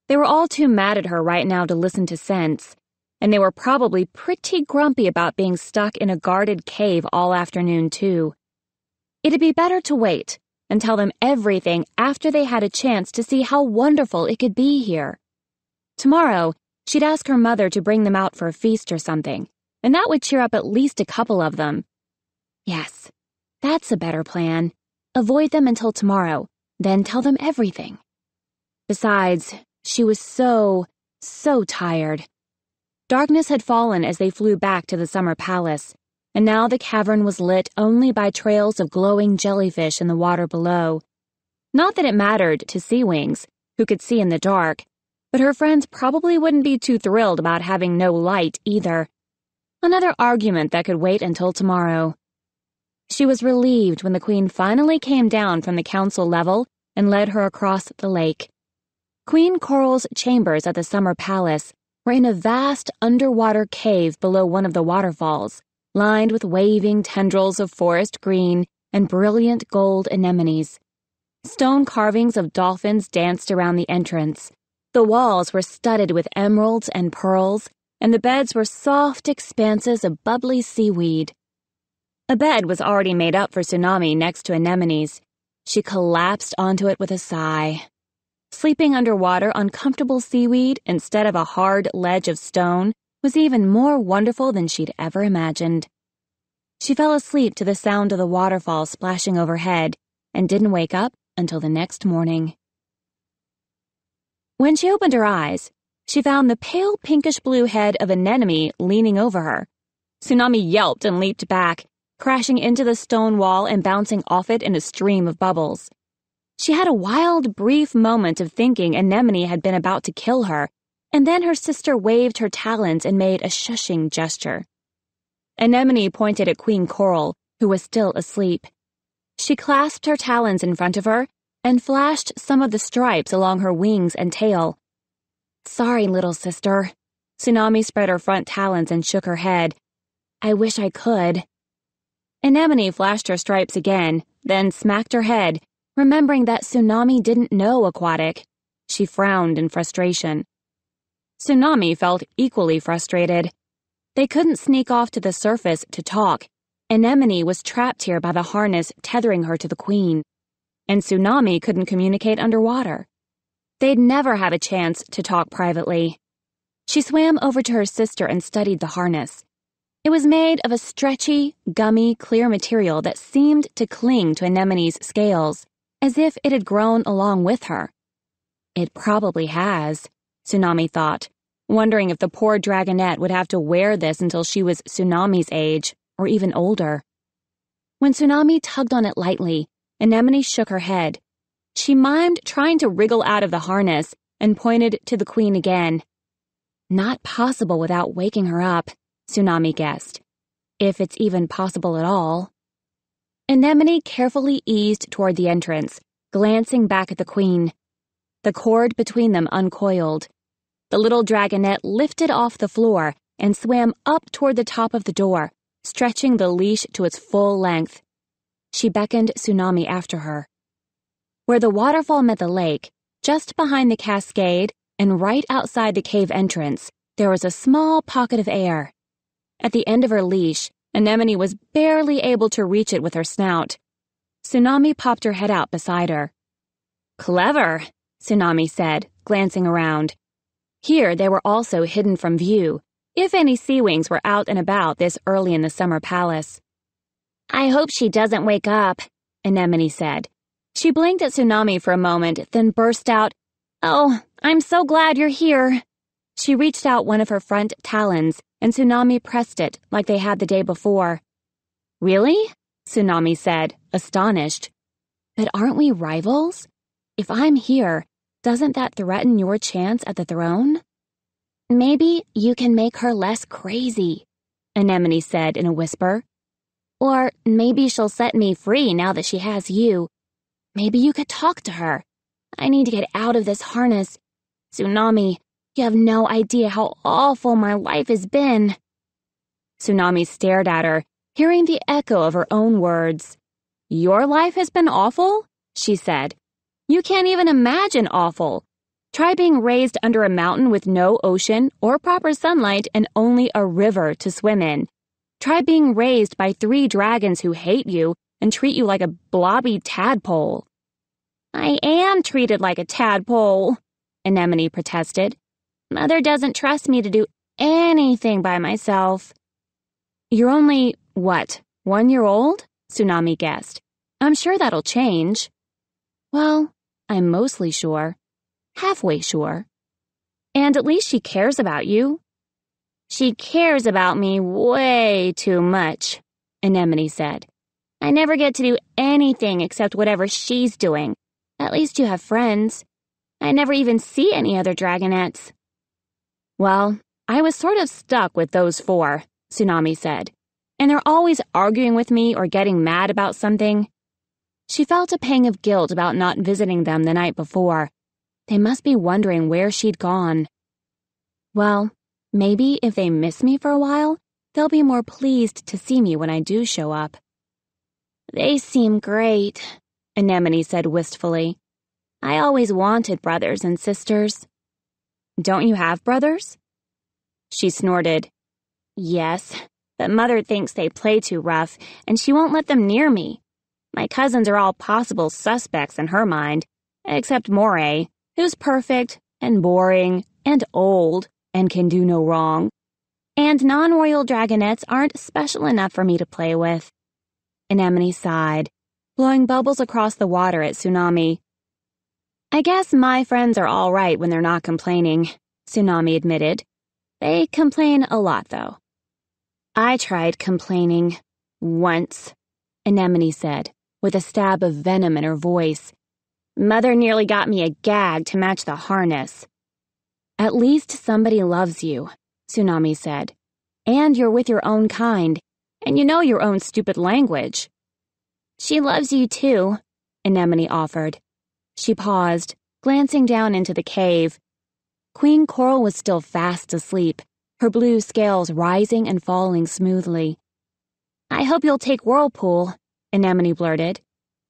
They were all too mad at her right now to listen to sense, and they were probably pretty grumpy about being stuck in a guarded cave all afternoon too. It'd be better to wait and tell them everything after they had a chance to see how wonderful it could be here. Tomorrow, she'd ask her mother to bring them out for a feast or something, and that would cheer up at least a couple of them. Yes, that's a better plan. Avoid them until tomorrow, then tell them everything. Besides, she was so tired. Darkness had fallen as they flew back to the summer palace, and now the cavern was lit only by trails of glowing jellyfish in the water below. Not that it mattered to SeaWings, who could see in the dark, but her friends probably wouldn't be too thrilled about having no light either. Another argument that could wait until tomorrow. She was relieved when the queen finally came down from the council level and led her across the lake. Queen Coral's chambers at the summer palace were in a vast underwater cave below one of the waterfalls, lined with waving tendrils of forest green and brilliant gold anemones. Stone carvings of dolphins danced around the entrance. The walls were studded with emeralds and pearls, and the beds were soft expanses of bubbly seaweed. A bed was already made up for Tsunami next to anemones. She collapsed onto it with a sigh. Sleeping underwater on comfortable seaweed instead of a hard ledge of stone was even more wonderful than she'd ever imagined. She fell asleep to the sound of the waterfall splashing overhead and didn't wake up until the next morning. When she opened her eyes, she found the pale pinkish-blue head of an anemone leaning over her. Tsunami yelped and leaped back, crashing into the stone wall and bouncing off it in a stream of bubbles. She had a wild, brief moment of thinking Anemone had been about to kill her, and then her sister waved her talons and made a shushing gesture. Anemone pointed at Queen Coral, who was still asleep. She clasped her talons in front of her and flashed some of the stripes along her wings and tail. "Sorry, little sister." Tsunami spread her front talons and shook her head. "I wish I could." Anemone flashed her stripes again, then smacked her head, remembering that Tsunami didn't know aquatic. She frowned in frustration. Tsunami felt equally frustrated. They couldn't sneak off to the surface to talk. Anemone was trapped here by the harness tethering her to the queen. And Tsunami couldn't communicate underwater. They'd never have a chance to talk privately. She swam over to her sister and studied the harness. It was made of a stretchy, gummy, clear material that seemed to cling to Anemone's scales, as if it had grown along with her. It probably has, Tsunami thought, wondering if the poor dragonet would have to wear this until she was Tsunami's age, or even older. When Tsunami tugged on it lightly, Anemone shook her head. She mimed trying to wriggle out of the harness and pointed to the queen again. Not possible without waking her up, Tsunami guessed, if it's even possible at all. Anemone carefully eased toward the entrance, glancing back at the queen. The cord between them uncoiled. The little dragonet lifted off the floor and swam up toward the top of the door, stretching the leash to its full length. She beckoned Tsunami after her. Where the waterfall met the lake, just behind the cascade and right outside the cave entrance, there was a small pocket of air. At the end of her leash, Anemone was barely able to reach it with her snout. Tsunami popped her head out beside her. "Clever," Tsunami said, glancing around. Here they were also hidden from view, if any SeaWings were out and about this early in the summer palace. "I hope she doesn't wake up," Anemone said. She blinked at Tsunami for a moment, then burst out, "Oh, I'm so glad you're here." She reached out one of her front talons, and Tsunami pressed it like they had the day before. "Really?" Tsunami said, astonished. "But aren't we rivals? If I'm here, doesn't that threaten your chance at the throne?" "Maybe you can make her less crazy," Anemone said in a whisper. "Or maybe she'll set me free now that she has you. Maybe you could talk to her. I need to get out of this harness. Tsunami, you have no idea how awful my life has been." Tsunami stared at her, hearing the echo of her own words. "Your life has been awful?" she said. "You can't even imagine awful. Try being raised under a mountain with no ocean or proper sunlight and only a river to swim in. Try being raised by 3 dragons who hate you and treat you like a blobby tadpole." "I am treated like a tadpole," Anemone protested. "Mother doesn't trust me to do anything by myself." "You're only, what, 1 year old?" Tsunami guessed. "I'm sure that'll change." "Well, I'm mostly sure. Halfway sure. And at least she cares about you." "She cares about me way too much," Anemone said. "I never get to do anything except whatever she's doing. At least you have friends. I never even see any other dragonets." "Well, I was sort of stuck with those 4, Tsunami said. "And they're always arguing with me or getting mad about something." She felt a pang of guilt about not visiting them the night before. They must be wondering where she'd gone. Well, maybe if they miss me for a while, they'll be more pleased to see me when I do show up. "They seem great," Anemone said wistfully. "I always wanted brothers and sisters." "Don't you have brothers?" She snorted. "Yes, but Mother thinks they play too rough, and she won't let them near me. My cousins are all possible suspects in her mind, except Moray, who's perfect and boring and old and can do no wrong. And non-royal dragonets aren't special enough for me to play with." Anemone sighed, blowing bubbles across the water at Tsunami. "I guess my friends are all right when they're not complaining," Tsunami admitted. "They complain a lot, though." "I tried complaining once," Anemone said, with a stab of venom in her voice. "Mother nearly got me a gag to match the harness." "At least somebody loves you," Tsunami said. "And you're with your own kind, and you know your own stupid language." "She loves you too," Anemone offered. She paused, glancing down into the cave. Queen Coral was still fast asleep, her blue scales rising and falling smoothly. "I hope you'll take Whirlpool," Anemone blurted.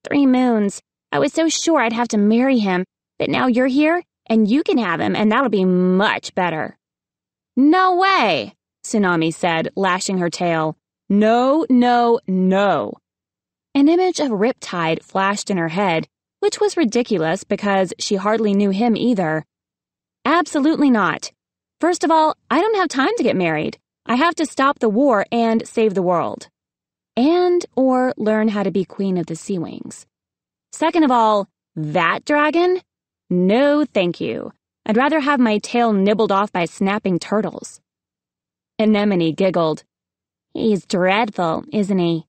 3 moons. I was so sure I'd have to marry him, but now you're here, and you can have him, and that'll be much better." "No way," Tsunami said, lashing her tail. "No, no, no." An image of Riptide flashed in her head, which was ridiculous because she hardly knew him either. "Absolutely not. First of all, I don't have time to get married. I have to stop the war and save the world. Or learn how to be queen of the SeaWings. Second of all, that dragon? No, thank you. I'd rather have my tail nibbled off by snapping turtles." Anemone giggled. "He's dreadful, isn't he?"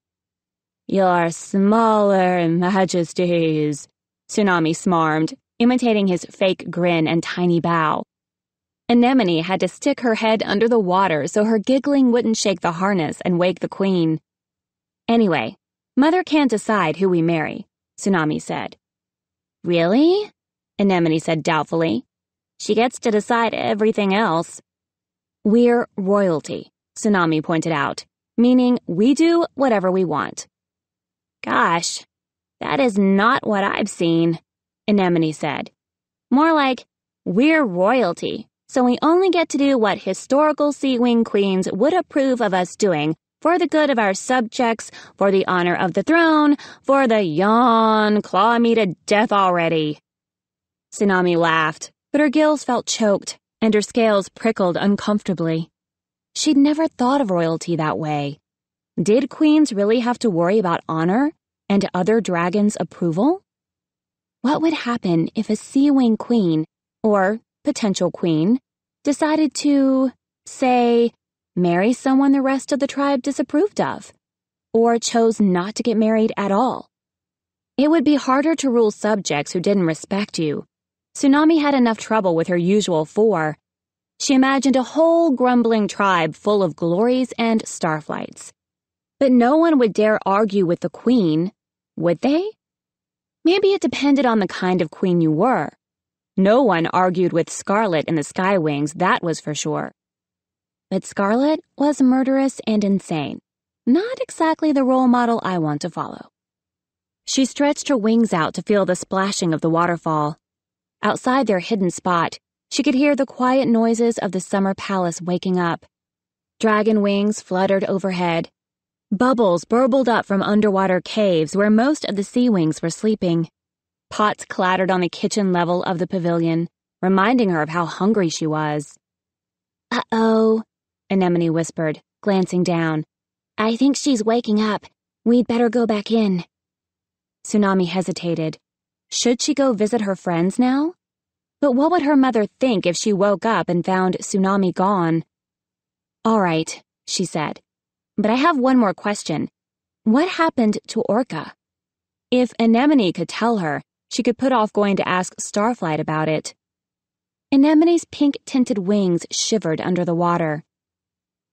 "Your smaller majesties," Tsunami smarmed, imitating his fake grin and tiny bow. Anemone had to stick her head under the water so her giggling wouldn't shake the harness and wake the queen. "Anyway, Mother can't decide who we marry," Tsunami said. "Really?" Anemone said doubtfully. "She gets to decide everything else." "We're royalty," Tsunami pointed out, meaning we do whatever we want. "Gosh, that is not what I've seen," Anemone said. "More like, we're royalty, so we only get to do what historical SeaWing queens would approve of us doing for the good of our subjects, for the honor of the throne, for the yawn, claw me to death already." Tsunami laughed, but her gills felt choked, and her scales prickled uncomfortably. She'd never thought of royalty that way. Did queens really have to worry about honor and other dragons' approval? What would happen if a SeaWing queen, or potential queen, decided to, say, marry someone the rest of the tribe disapproved of, or chose not to get married at all? It would be harder to rule subjects who didn't respect you. Tsunami had enough trouble with her usual 4. She imagined a whole grumbling tribe full of glories and starflights. But no one would dare argue with the queen, would they? Maybe it depended on the kind of queen you were. No one argued with Scarlet in the SkyWings, that was for sure. But Scarlet was murderous and insane. Not exactly the role model I want to follow. She stretched her wings out to feel the splashing of the waterfall. Outside their hidden spot, she could hear the quiet noises of the summer palace waking up. Dragon wings fluttered overhead. Bubbles burbled up from underwater caves where most of the SeaWings were sleeping. Pots clattered on the kitchen level of the pavilion, reminding her of how hungry she was. "Uh-oh," Anemone whispered, glancing down. "I think she's waking up. We'd better go back in." Tsunami hesitated. Should she go visit her friends now? But what would her mother think if she woke up and found Tsunami gone? "All right," she said. "But I have one more question. What happened to Orca?" If Anemone could tell her, she could put off going to ask Starflight about it. Anemone's pink-tinted wings shivered under the water.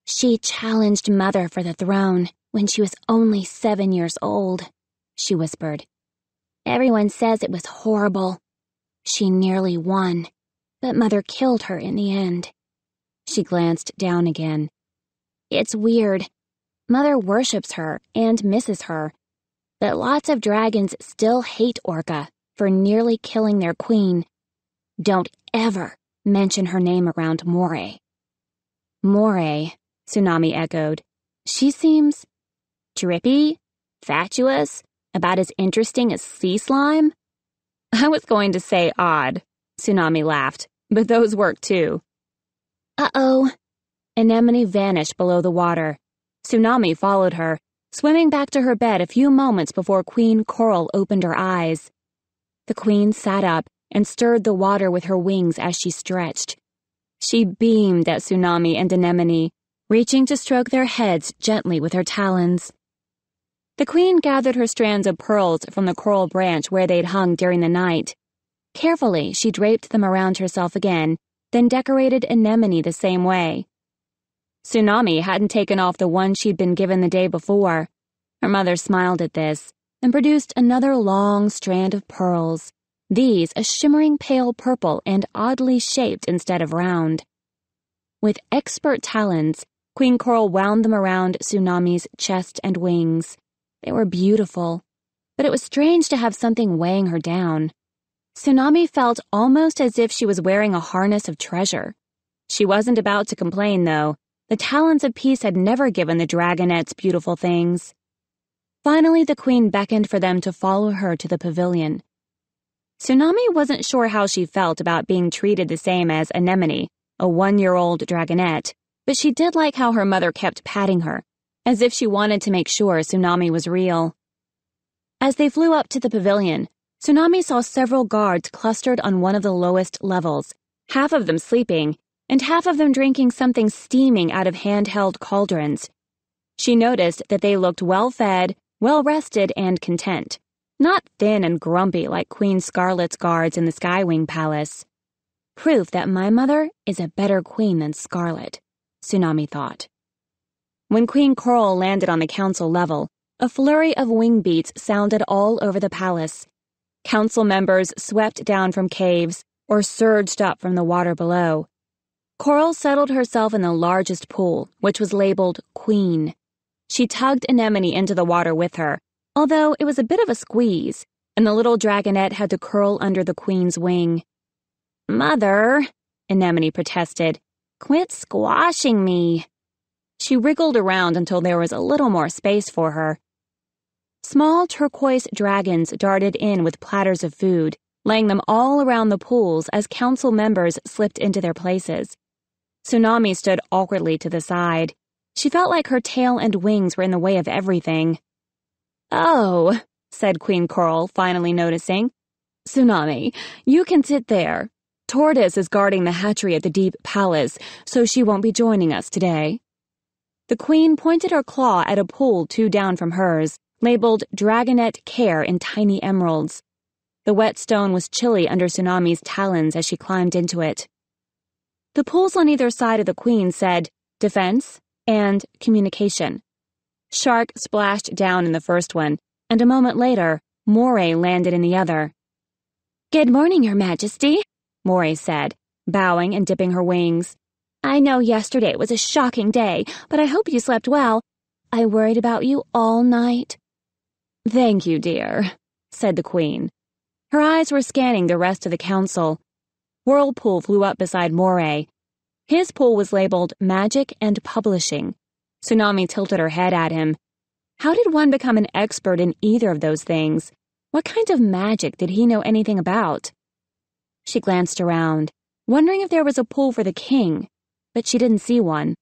"She challenged Mother for the throne when she was only 7 years old," she whispered. "Everyone says it was horrible. She nearly won, but Mother killed her in the end." She glanced down again. "It's weird. Mother worships her and misses her, but lots of dragons still hate Orca for nearly killing their queen. Don't ever mention her name around Moray." "Moray," Tsunami echoed. "She seems drippy, fatuous, about as interesting as sea slime." "I was going to say odd," Tsunami laughed, "but those work too." "Uh-oh." Anemone vanished below the water. Tsunami followed her, swimming back to her bed a few moments before Queen Coral opened her eyes. The queen sat up and stirred the water with her wings as she stretched. She beamed at Tsunami and Anemone, reaching to stroke their heads gently with her talons. The queen gathered her strands of pearls from the coral branch where they'd hung during the night. Carefully, she draped them around herself again, then decorated Anemone the same way. Tsunami hadn't taken off the one she'd been given the day before. Her mother smiled at this and produced another long strand of pearls, these a shimmering pale purple and oddly shaped instead of round. With expert talons, Queen Coral wound them around Tsunami's chest and wings. They were beautiful, but it was strange to have something weighing her down. Tsunami felt almost as if she was wearing a harness of treasure. She wasn't about to complain, though. The talons of peace had never given the dragonets beautiful things. Finally, the queen beckoned for them to follow her to the pavilion. Tsunami wasn't sure how she felt about being treated the same as Anemone, a 1-year-old dragonet, but she did like how her mother kept patting her, as if she wanted to make sure Tsunami was real. As they flew up to the pavilion, Tsunami saw several guards clustered on one of the lowest levels, half of them sleeping, and half of them drinking something steaming out of handheld cauldrons. She noticed that they looked well-fed, well-rested, and content, not thin and grumpy like Queen Scarlet's guards in the SeaWing Palace. Proof that my mother is a better queen than Scarlet, Tsunami thought. When Queen Coral landed on the council level, a flurry of wing beats sounded all over the palace. Council members swept down from caves or surged up from the water below. Coral settled herself in the largest pool, which was labeled Queen. She tugged Anemone into the water with her, although it was a bit of a squeeze, and the little dragonet had to curl under the queen's wing. "Mother," Anemone protested, "quit squashing me." She wriggled around until there was a little more space for her. Small turquoise dragons darted in with platters of food, laying them all around the pools as council members slipped into their places. Tsunami stood awkwardly to the side. She felt like her tail and wings were in the way of everything. "Oh," said Queen Coral, finally noticing. "Tsunami, you can sit there. Tortoise is guarding the hatchery at the Deep Palace, so she won't be joining us today." The queen pointed her claw at a pool 2 down from hers, labeled Dragonet Care in tiny emeralds. The wet stone was chilly under Tsunami's talons as she climbed into it. The pools on either side of the queen said Defense and Communication. Shark splashed down in the first one, and a moment later, Moray landed in the other. "Good morning, Your Majesty," Moray said, bowing and dipping her wings. "I know yesterday was a shocking day, but I hope you slept well. I worried about you all night." "Thank you, dear," said the queen. Her eyes were scanning the rest of the council. Whirlpool flew up beside Moray. His pool was labeled Magic and Publishing. Tsunami tilted her head at him. How did one become an expert in either of those things? What kind of magic did he know anything about? She glanced around, wondering if there was a pool for the king, but she didn't see one.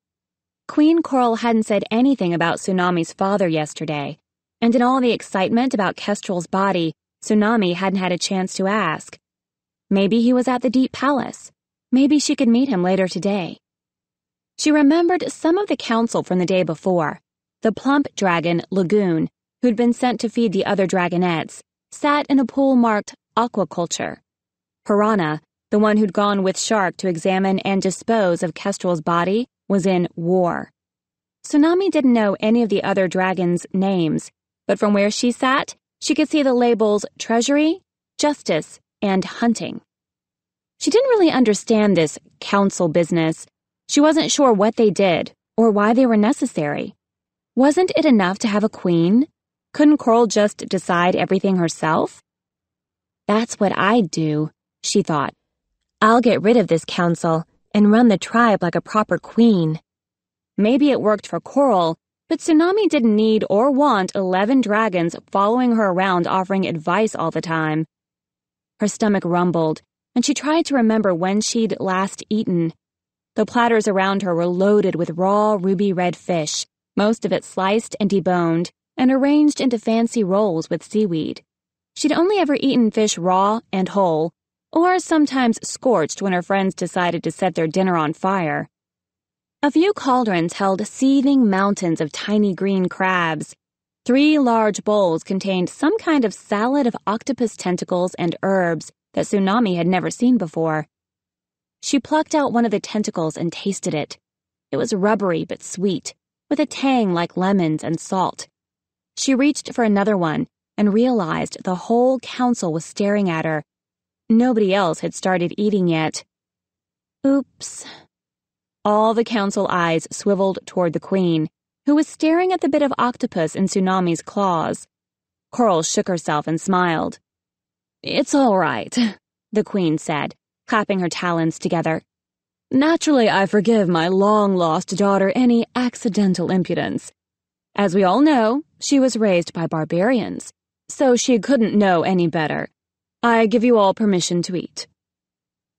Queen Coral hadn't said anything about Tsunami's father yesterday, and in all the excitement about Kestrel's body, Tsunami hadn't had a chance to ask. Maybe he was at the Deep Palace. Maybe she could meet him later today. She remembered some of the council from the day before. The plump dragon, Lagoon, who'd been sent to feed the other dragonets, sat in a pool marked Aquaculture. Piranha, the one who'd gone with Shark to examine and dispose of Kestrel's body, was in War. Tsunami didn't know any of the other dragons' names, but from where she sat, she could see the labels Treasury, Justice, and Hunting. She didn't really understand this council business. She wasn't sure what they did or why they were necessary. Wasn't it enough to have a queen? Couldn't Coral just decide everything herself? "That's what I'd do," she thought. "I'll get rid of this council and run the tribe like a proper queen." Maybe it worked for Coral, but Tsunami didn't need or want 11 dragons following her around offering advice all the time. Her stomach rumbled, and she tried to remember when she'd last eaten. The platters around her were loaded with raw ruby-red fish, most of it sliced and deboned, and arranged into fancy rolls with seaweed. She'd only ever eaten fish raw and whole, or sometimes scorched when her friends decided to set their dinner on fire. A few cauldrons held seething mountains of tiny green crabs. 3 large bowls contained some kind of salad of octopus tentacles and herbs that Tsunami had never seen before. She plucked out one of the tentacles and tasted it. It was rubbery but sweet, with a tang like lemons and salt. She reached for another one and realized the whole council was staring at her, Nobody else had started eating yet. Oops. All the council eyes swiveled toward the queen, who was staring at the bit of octopus in Tsunami's claws. Coral shook herself and smiled. "It's all right," the queen said, clapping her talons together. "Naturally, I forgive my long-lost daughter any accidental impudence. As we all know, she was raised by barbarians, so she couldn't know any better. I give you all permission to eat."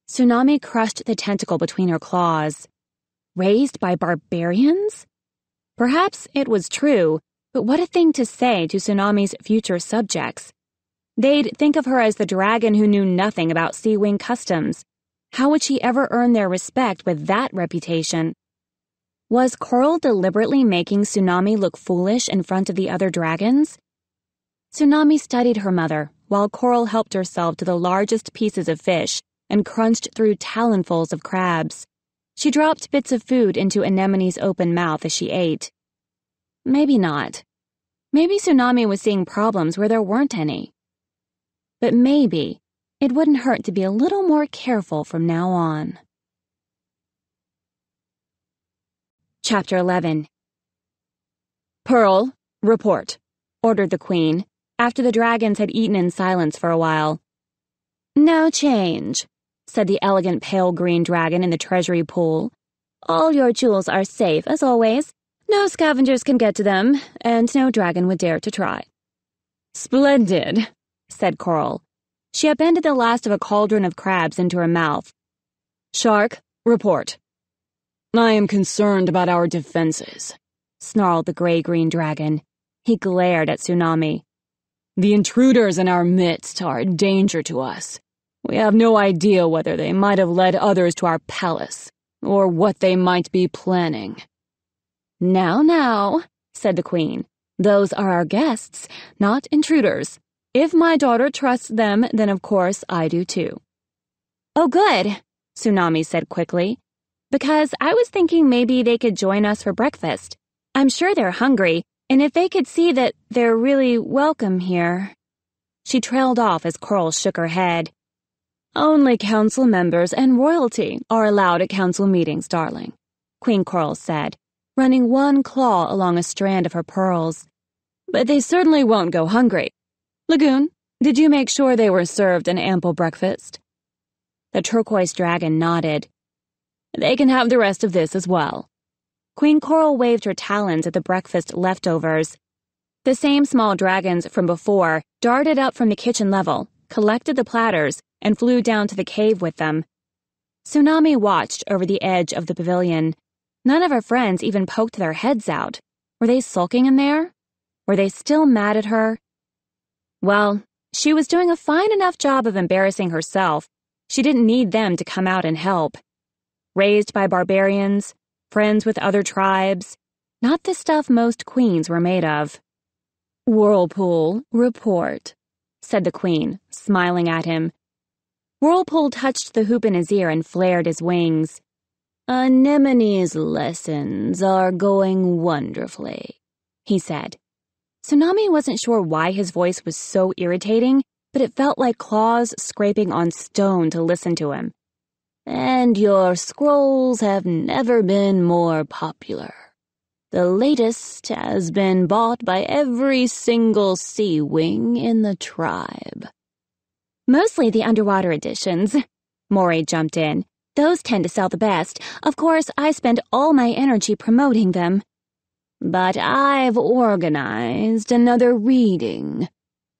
Tsunami crushed the tentacle between her claws. Raised by barbarians? Perhaps it was true, but what a thing to say to Tsunami's future subjects. They'd think of her as the dragon who knew nothing about SeaWing customs. How would she ever earn their respect with that reputation? Was Coral deliberately making Tsunami look foolish in front of the other dragons? Tsunami studied her mother, while Coral helped herself to the largest pieces of fish and crunched through talonfuls of crabs. She dropped bits of food into Anemone's open mouth as she ate. Maybe not. Maybe Tsunami was seeing problems where there weren't any. But maybe it wouldn't hurt to be a little more careful from now on. Chapter 11. "Pearl, report," ordered the queen, after the dragons had eaten in silence for a while. "No change," said the elegant pale green dragon in the treasury pool. "All your jewels are safe, as always. No scavengers can get to them, and no dragon would dare to try." "Splendid," said Coral. She upended the last of a cauldron of crabs into her mouth. "Shark, report." "I am concerned about our defenses," snarled the gray-green dragon. He glared at Tsunami. "The intruders in our midst are a danger to us. We have no idea whether they might have led others to our palace, or what they might be planning." Now, said the queen. "Those are our guests, not intruders. If my daughter trusts them, then of course I do too." "Oh, good," Tsunami said quickly, "because I was thinking maybe they could join us for breakfast. I'm sure they're hungry, and if they could see that they're really welcome here." She trailed off as Coral shook her head. "Only council members and royalty are allowed at council meetings, darling," Queen Coral said, running one claw along a strand of her pearls. "But they certainly won't go hungry. Lagoon, did you make sure they were served an ample breakfast?" The turquoise dragon nodded. "They can have the rest of this as well." Queen Coral waved her talons at the breakfast leftovers. The same small dragons from before darted up from the kitchen level, collected the platters, and flew down to the cave with them. Tsunami watched over the edge of the pavilion. None of her friends even poked their heads out. Were they sulking in there? Were they still mad at her? Well, she was doing a fine enough job of embarrassing herself. She didn't need them to come out and help. Raised by barbarians, friends with other tribes, not the stuff most queens were made of. "Whirlpool, report," said the queen, smiling at him. Whirlpool touched the hoop in his ear and flared his wings. "Anemone's lessons are going wonderfully," he said. Tsunami wasn't sure why his voice was so irritating, but it felt like claws scraping on stone to listen to him. "And your scrolls have never been more popular. The latest has been bought by every single SeaWing in the tribe." "Mostly the underwater editions," Moray jumped in. "Those tend to sell the best. Of course, I spend all my energy promoting them." "But I've organized another reading,"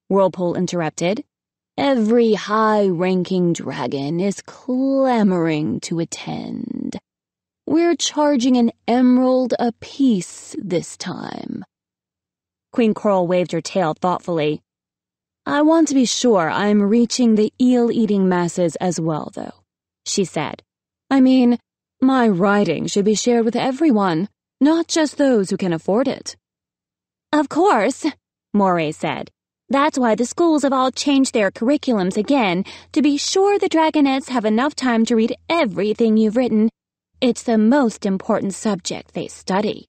Whirlpool interrupted. "Every high-ranking dragon is clamoring to attend. We're charging an emerald apiece this time." Queen Coral waved her tail thoughtfully. "I want to be sure I'm reaching the eel-eating masses as well, though," she said. "I mean, my writing should be shared with everyone, not just those who can afford it." "Of course," Moray said. "That's why the schools have all changed their curriculums again, to be sure the dragonets have enough time to read everything you've written. It's the most important subject they study."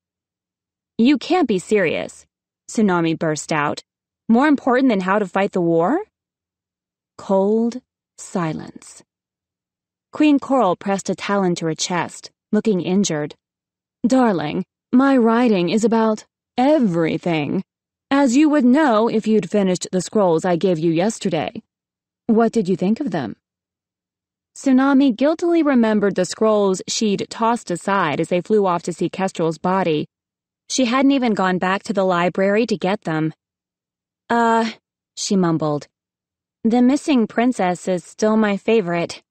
"You can't be serious," Tsunami burst out. "More important than how to fight the war?" Cold, Silence. Queen Coral pressed a talon to her chest, looking injured. Darling, my writing is about everything, as you would know if you'd finished the scrolls I gave you yesterday. What did you think of them? Tsunami guiltily remembered the scrolls she'd tossed aside as they flew off to see Kestrel's body. She hadn't even gone back to the library to get them. She mumbled. The missing princess is still my favorite.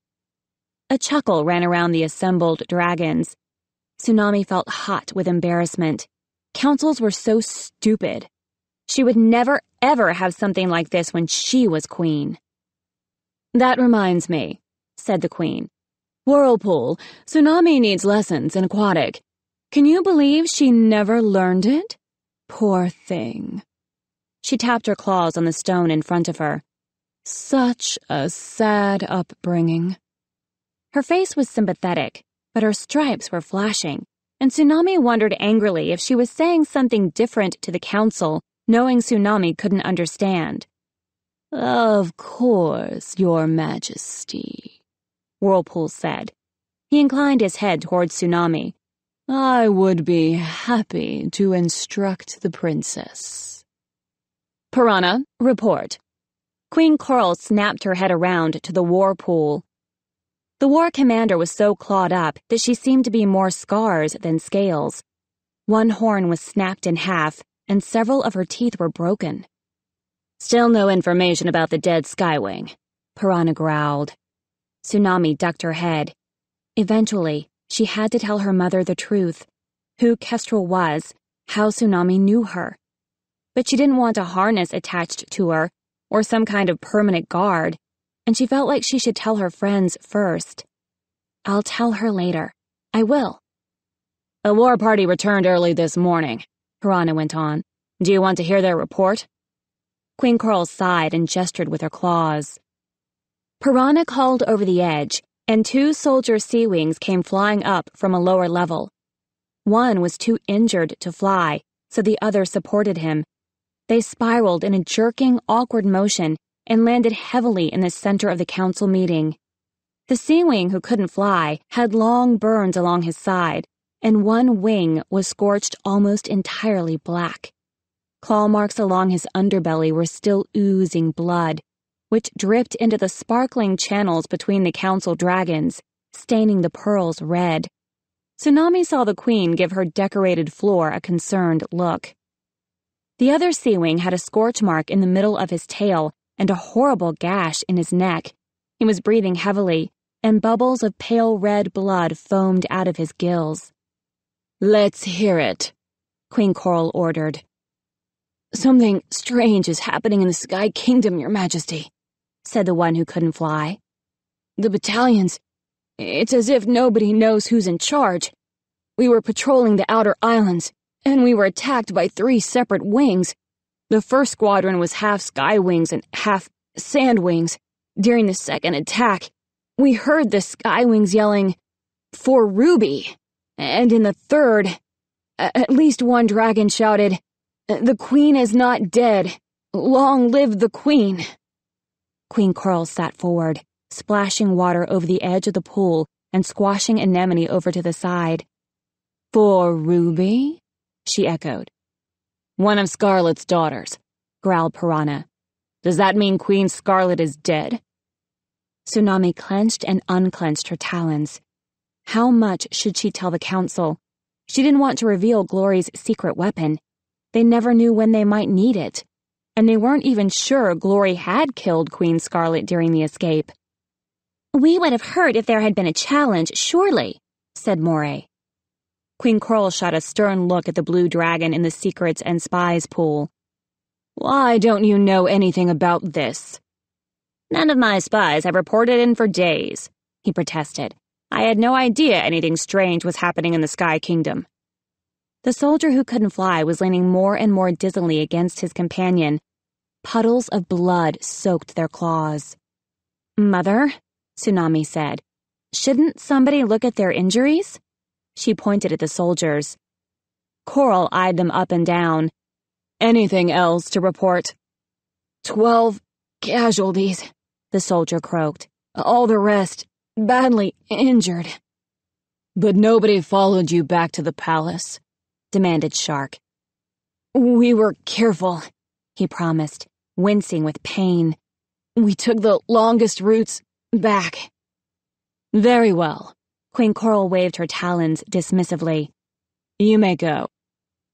A chuckle ran around the assembled dragons. Tsunami felt hot with embarrassment. Councils were so stupid. She would never, ever have something like this when she was queen. That reminds me, said the queen. Whirlpool, Tsunami needs lessons in aquatic. Can you believe she never learned it? Poor thing. She tapped her claws on the stone in front of her. Such a sad upbringing. Her face was sympathetic, but her stripes were flashing, and Tsunami wondered angrily if she was saying something different to the council, knowing Tsunami couldn't understand. Of course, Your Majesty, Whirlpool said. He inclined his head towards Tsunami. I would be happy to instruct the princess. Piranha, report. Queen Coral snapped her head around to the war pool. The war commander was so clawed up that she seemed to be more scars than scales. One horn was snapped in half, and several of her teeth were broken. Still no information about the dead SeaWing, Piranha growled. Tsunami ducked her head. Eventually, she had to tell her mother the truth, who Kestrel was, how Tsunami knew her. But she didn't want a harness attached to her, or some kind of permanent guard, and she felt like she should tell her friends first. I'll tell her later. I will. A war party returned early this morning, Piranha went on. Do you want to hear their report? Queen Coral sighed and gestured with her claws. Piranha called over the edge, and 2 soldier SeaWings came flying up from a lower level. One was too injured to fly, so the other supported him. They spiraled in a jerking, awkward motion and landed heavily in the center of the council meeting. The SeaWing who couldn't fly had long burns along his side, and one wing was scorched almost entirely black. Claw marks along his underbelly were still oozing blood, which dripped into the sparkling channels between the council dragons, staining the pearls red. Tsunami saw the queen give her decorated floor a concerned look. The other SeaWing had a scorch mark in the middle of his tail and a horrible gash in his neck. He was breathing heavily, and bubbles of pale red blood foamed out of his gills. Let's hear it, Queen Coral ordered. Something strange is happening in the Sky Kingdom, Your Majesty, said the one who couldn't fly. The battalions, it's as if nobody knows who's in charge. We were patrolling the outer islands, and we were attacked by 3 separate wings. The first squadron was half SeaWings and half Sandwings. During the second attack, we heard the SeaWings yelling, "For Ruby!" And in the third, at least one dragon shouted, "The Queen is not dead. Long live the Queen!" Queen Coral sat forward, splashing water over the edge of the pool and squashing Anemone over to the side. "For Ruby?" she echoed. One of Scarlet's daughters, growled Piranha. Does that mean Queen Scarlet is dead? Tsunami clenched and unclenched her talons. How much should she tell the council? She didn't want to reveal Glory's secret weapon. They never knew when they might need it. And they weren't even sure Glory had killed Queen Scarlet during the escape. We would have heard if there had been a challenge, surely, said Moray. Queen Coral shot a stern look at the blue dragon in the secrets and spies pool. Why don't you know anything about this? None of my spies have reported in for days, he protested. I had no idea anything strange was happening in the Sky Kingdom. The soldier who couldn't fly was leaning more and more dizzily against his companion. Puddles of blood soaked their claws. Mother, Tsunami said, shouldn't somebody look at their injuries? She pointed at the soldiers. Coral eyed them up and down. Anything else to report? 12 casualties, the soldier croaked. All the rest, badly injured." "But nobody followed you back to the palace?" demanded Shark. "We were careful," he promised, wincing with pain. "We took the longest routes back." "Very well." Queen Coral waved her talons dismissively. "You may go."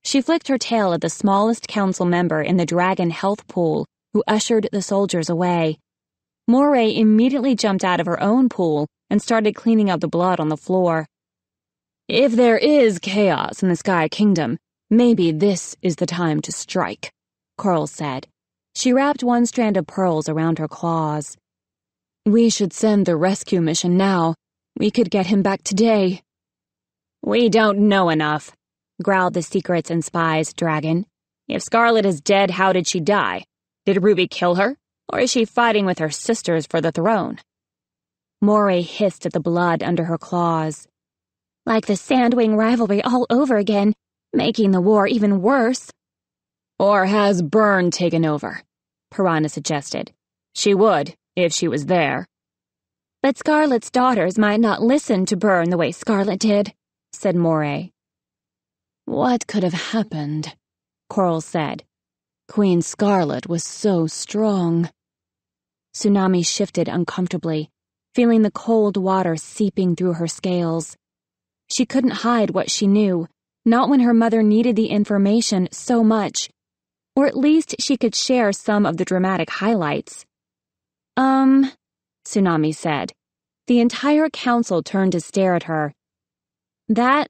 She flicked her tail at the smallest council member in the dragon health pool, who ushered the soldiers away. Moray immediately jumped out of her own pool and started cleaning up the blood on the floor. "If there is chaos in the Sky Kingdom, maybe this is the time to strike," Coral said. She wrapped one strand of pearls around her claws. "We should send the rescue mission now. We could get him back today." "We don't know enough," growled the Secrets and Spies dragon. "If Scarlet is dead, how did she die? Did Ruby kill her, or is she fighting with her sisters for the throne?" Moray hissed at the blood under her claws. "Like the Sandwing rivalry all over again, making the war even worse." "Or has Burn taken over?" Piranha suggested. "She would, if she was there." "But Scarlet's daughters might not listen to Burn the way Scarlet did," said Moray. "What could have happened?" Coral said. "Queen Scarlet was so strong." Tsunami shifted uncomfortably, feeling the cold water seeping through her scales. She couldn't hide what she knew, not when her mother needed the information so much. Or at least she could share some of the dramatic highlights. Tsunami said. The entire council turned to stare at her. "That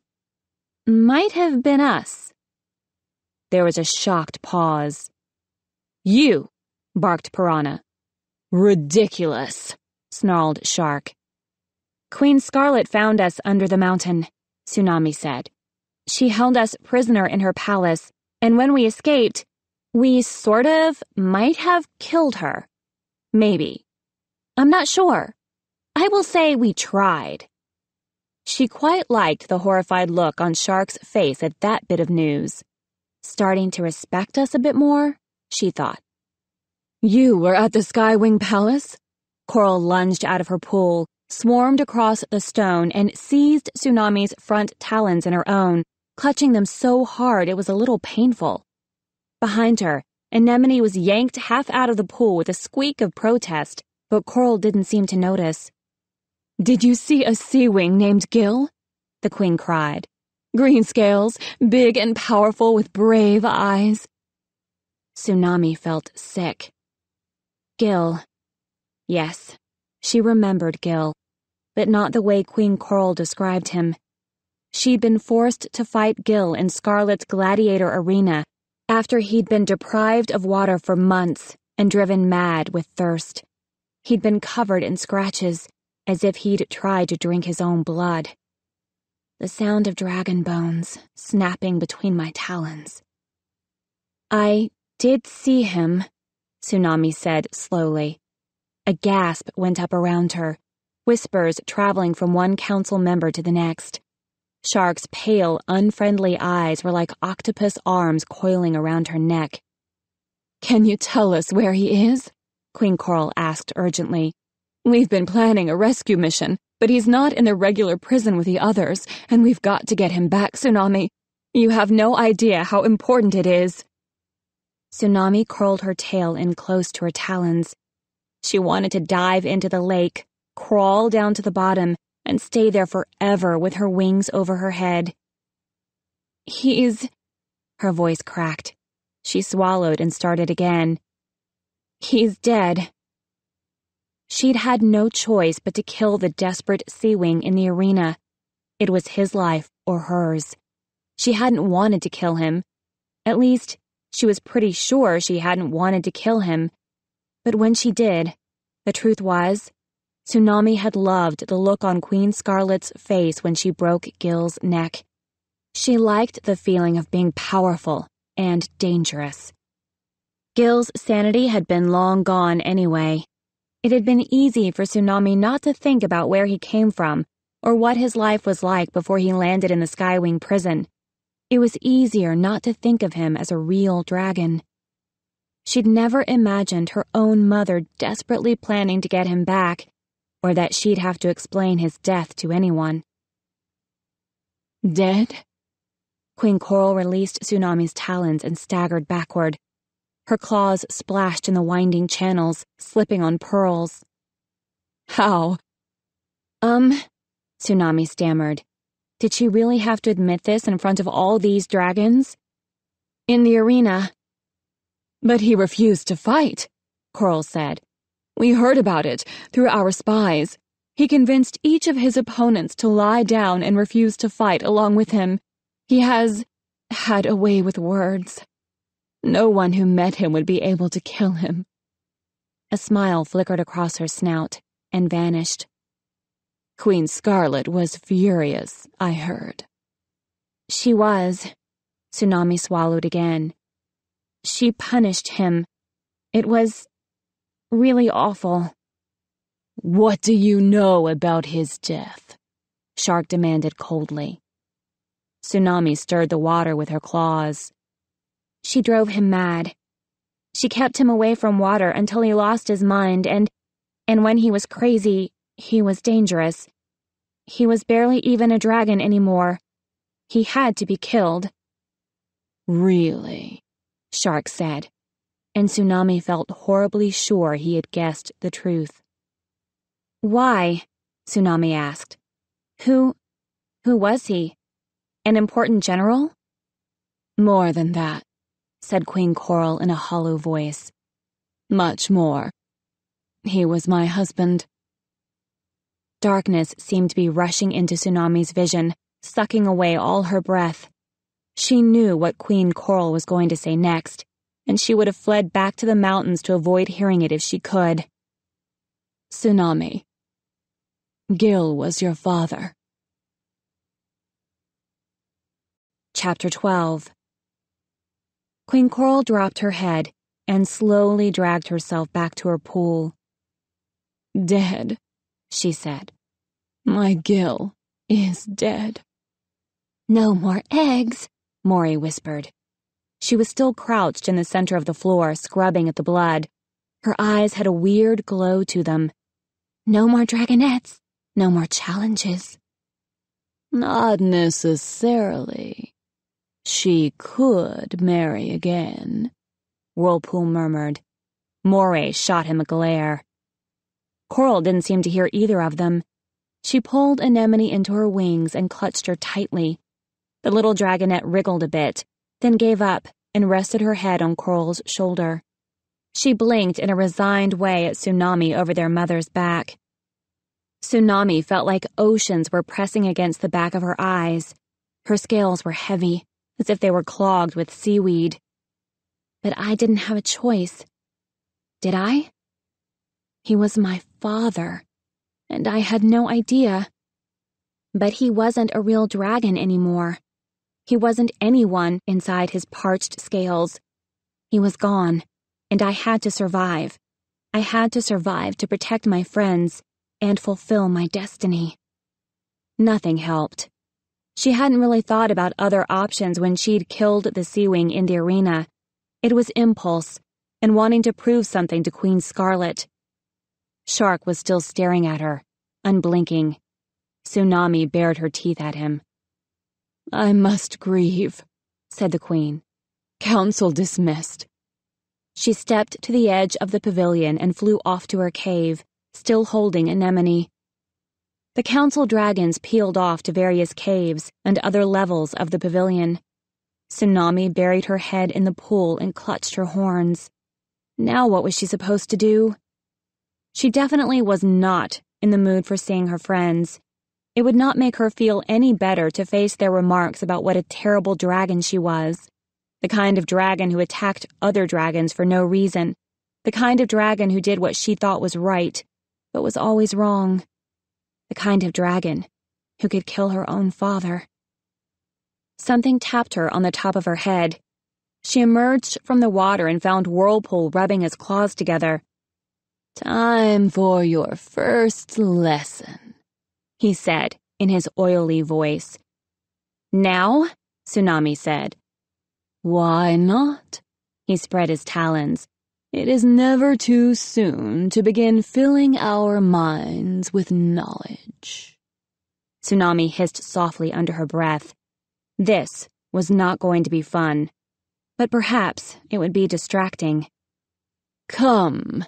might have been us." There was a shocked pause. "You!" barked Piranha. "Ridiculous," snarled Shark. "Queen Scarlet found us under the mountain," Tsunami said. "She held us prisoner in her palace, and when we escaped, we sort of might have killed her. Maybe. I'm not sure. I will say we tried." She quite liked the horrified look on Shark's face at that bit of news. Starting to respect us a bit more, she thought. "You were at the SeaWing Palace?" Coral lunged out of her pool, swarmed across the stone, and seized Tsunami's front talons in her own, clutching them so hard it was a little painful. Behind her, Anemone was yanked half out of the pool with a squeak of protest, but Coral didn't seem to notice. "Did you see a SeaWing named Gil?" the Queen cried. "Green scales, big and powerful with brave eyes." Tsunami felt sick. Gil. Yes, she remembered Gil, but not the way Queen Coral described him. She'd been forced to fight Gil in Scarlet's gladiator arena after he'd been deprived of water for months and driven mad with thirst. He'd been covered in scratches, as if he'd tried to drink his own blood. The sound of dragon bones snapping between my talons. "I did see him," Tsunami said slowly. A gasp went up around her, whispers traveling from one council member to the next. Shark's pale, unfriendly eyes were like octopus arms coiling around her neck. "Can you tell us where he is?" Queen Coral asked urgently. "We've been planning a rescue mission, but he's not in the regular prison with the others, and we've got to get him back, Tsunami. You have no idea how important it is." Tsunami curled her tail in close to her talons. She wanted to dive into the lake, crawl down to the bottom, and stay there forever with her wings over her head. "He's..." Her voice cracked. She swallowed and started again. "He's dead." She'd had no choice but to kill the desperate SeaWing in the arena. It was his life or hers. She hadn't wanted to kill him. At least, she was pretty sure she hadn't wanted to kill him. But when she did, the truth was, Tsunami had loved the look on Queen Scarlet's face when she broke Gil's neck. She liked the feeling of being powerful and dangerous. Gil's sanity had been long gone anyway. It had been easy for Tsunami not to think about where he came from or what his life was like before he landed in the SeaWing prison. It was easier not to think of him as a real dragon. She'd never imagined her own mother desperately planning to get him back, or that she'd have to explain his death to anyone. Dead? Queen Coral released Tsunami's talons and staggered backward. Her claws splashed in the winding channels, slipping on pearls. How? Tsunami stammered. Did she really have to admit this in front of all these dragons? In the arena. But he refused to fight, Coral said. We heard about it through our spies. He convinced each of his opponents to lie down and refuse to fight along with him. He has had a way with words. No one who met him would be able to kill him. A smile flickered across her snout and vanished. Queen Scarlet was furious, I heard. She was. Tsunami swallowed again. She punished him. It was really awful. What do you know about his death? Shark demanded coldly. Tsunami stirred the water with her claws. She drove him mad. She kept him away from water until he lost his mind, and when he was crazy, he was dangerous. He was barely even a dragon anymore. He had to be killed. Really? Shark said, and Tsunami felt horribly sure he had guessed the truth. Why? Tsunami asked. Who was he? An important general? More than that, said Queen Coral in a hollow voice. Much more. He was my husband. Darkness seemed to be rushing into Tsunami's vision, sucking away all her breath. She knew what Queen Coral was going to say next, and she would have fled back to the mountains to avoid hearing it if she could. Tsunami, Gil was your father. Chapter 12. Queen Coral dropped her head and slowly dragged herself back to her pool. Dead, she said. My Gil is dead. No more eggs, Maury whispered. She was still crouched in the center of the floor, scrubbing at the blood. Her eyes had a weird glow to them. No more dragonets, no more challenges. Not necessarily. She could marry again, Whirlpool murmured. Moray shot him a glare. Coral didn't seem to hear either of them. She pulled Anemone into her wings and clutched her tightly. The little dragonet wriggled a bit, then gave up and rested her head on Coral's shoulder. She blinked in a resigned way at Tsunami over their mother's back. Tsunami felt like oceans were pressing against the back of her eyes. Her scales were heavy, as if they were clogged with seaweed. But I didn't have a choice. Did I? He was my father, and I had no idea. But he wasn't a real dragon anymore. He wasn't anyone inside his parched scales. He was gone, and I had to survive. I had to survive to protect my friends and fulfill my destiny. Nothing helped. She hadn't really thought about other options when she'd killed the SeaWing in the arena. It was impulse, and wanting to prove something to Queen Scarlet. Shark was still staring at her, unblinking. Tsunami bared her teeth at him. I must grieve, said the Queen. Council dismissed. She stepped to the edge of the pavilion and flew off to her cave, still holding Anemone. The council dragons peeled off to various caves and other levels of the pavilion. Tsunami buried her head in the pool and clutched her horns. Now what was she supposed to do? She definitely was not in the mood for seeing her friends. It would not make her feel any better to face their remarks about what a terrible dragon she was. The kind of dragon who attacked other dragons for no reason. The kind of dragon who did what she thought was right, but was always wrong. The kind of dragon who could kill her own father. Something tapped her on the top of her head. She emerged from the water and found Whirlpool rubbing his claws together. Time for your first lesson, he said in his oily voice. Now? Tsunami said. Why not? He spread his talons. It is never too soon to begin filling our minds with knowledge. Tsunami hissed softly under her breath. This was not going to be fun, but perhaps it would be distracting. Come,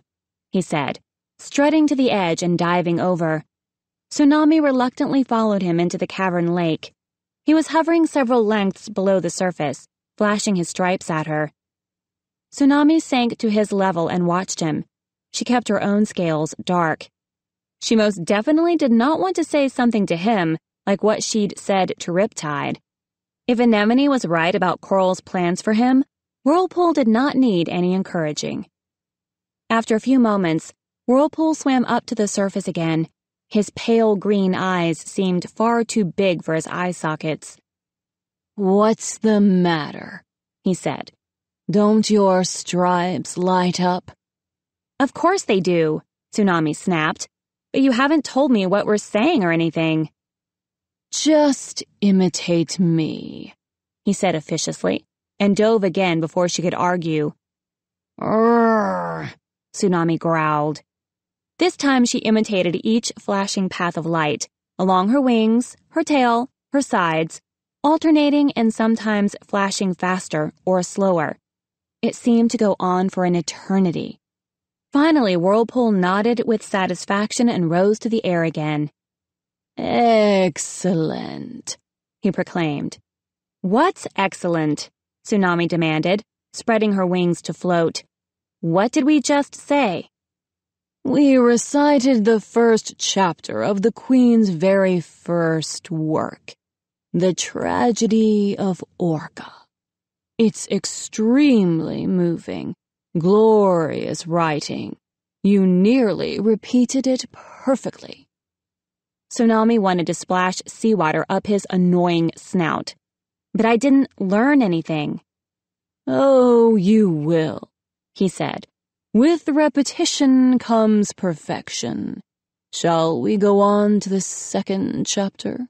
he said, strutting to the edge and diving over. Tsunami reluctantly followed him into the cavern lake. He was hovering several lengths below the surface, flashing his stripes at her. Tsunami sank to his level and watched him. She kept her own scales dark. She most definitely did not want to say something to him like what she'd said to Riptide. If Anemone was right about Coral's plans for him, Whirlpool did not need any encouraging. After a few moments, Whirlpool swam up to the surface again. His pale green eyes seemed far too big for his eye sockets. "What's the matter?" he said. "Don't your stripes light up?" "Of course they do," Tsunami snapped. "But you haven't told me what we're saying or anything." "Just imitate me," he said officiously, and dove again before she could argue. "Rrrr," Tsunami growled. This time she imitated each flashing path of light, along her wings, her tail, her sides, alternating and sometimes flashing faster or slower. It seemed to go on for an eternity. Finally, Whirlpool nodded with satisfaction and rose to the air again. "Excellent," he proclaimed. "What's excellent?" Tsunami demanded, spreading her wings to float. "What did we just say?" "We recited the first chapter of the Queen's very first work, The Tragedy of Orca. It's extremely moving, glorious writing. You nearly repeated it perfectly." Tsunami wanted to splash seawater up his annoying snout. "But I didn't learn anything." "Oh, you will," he said. "With repetition comes perfection. Shall we go on to the second chapter?"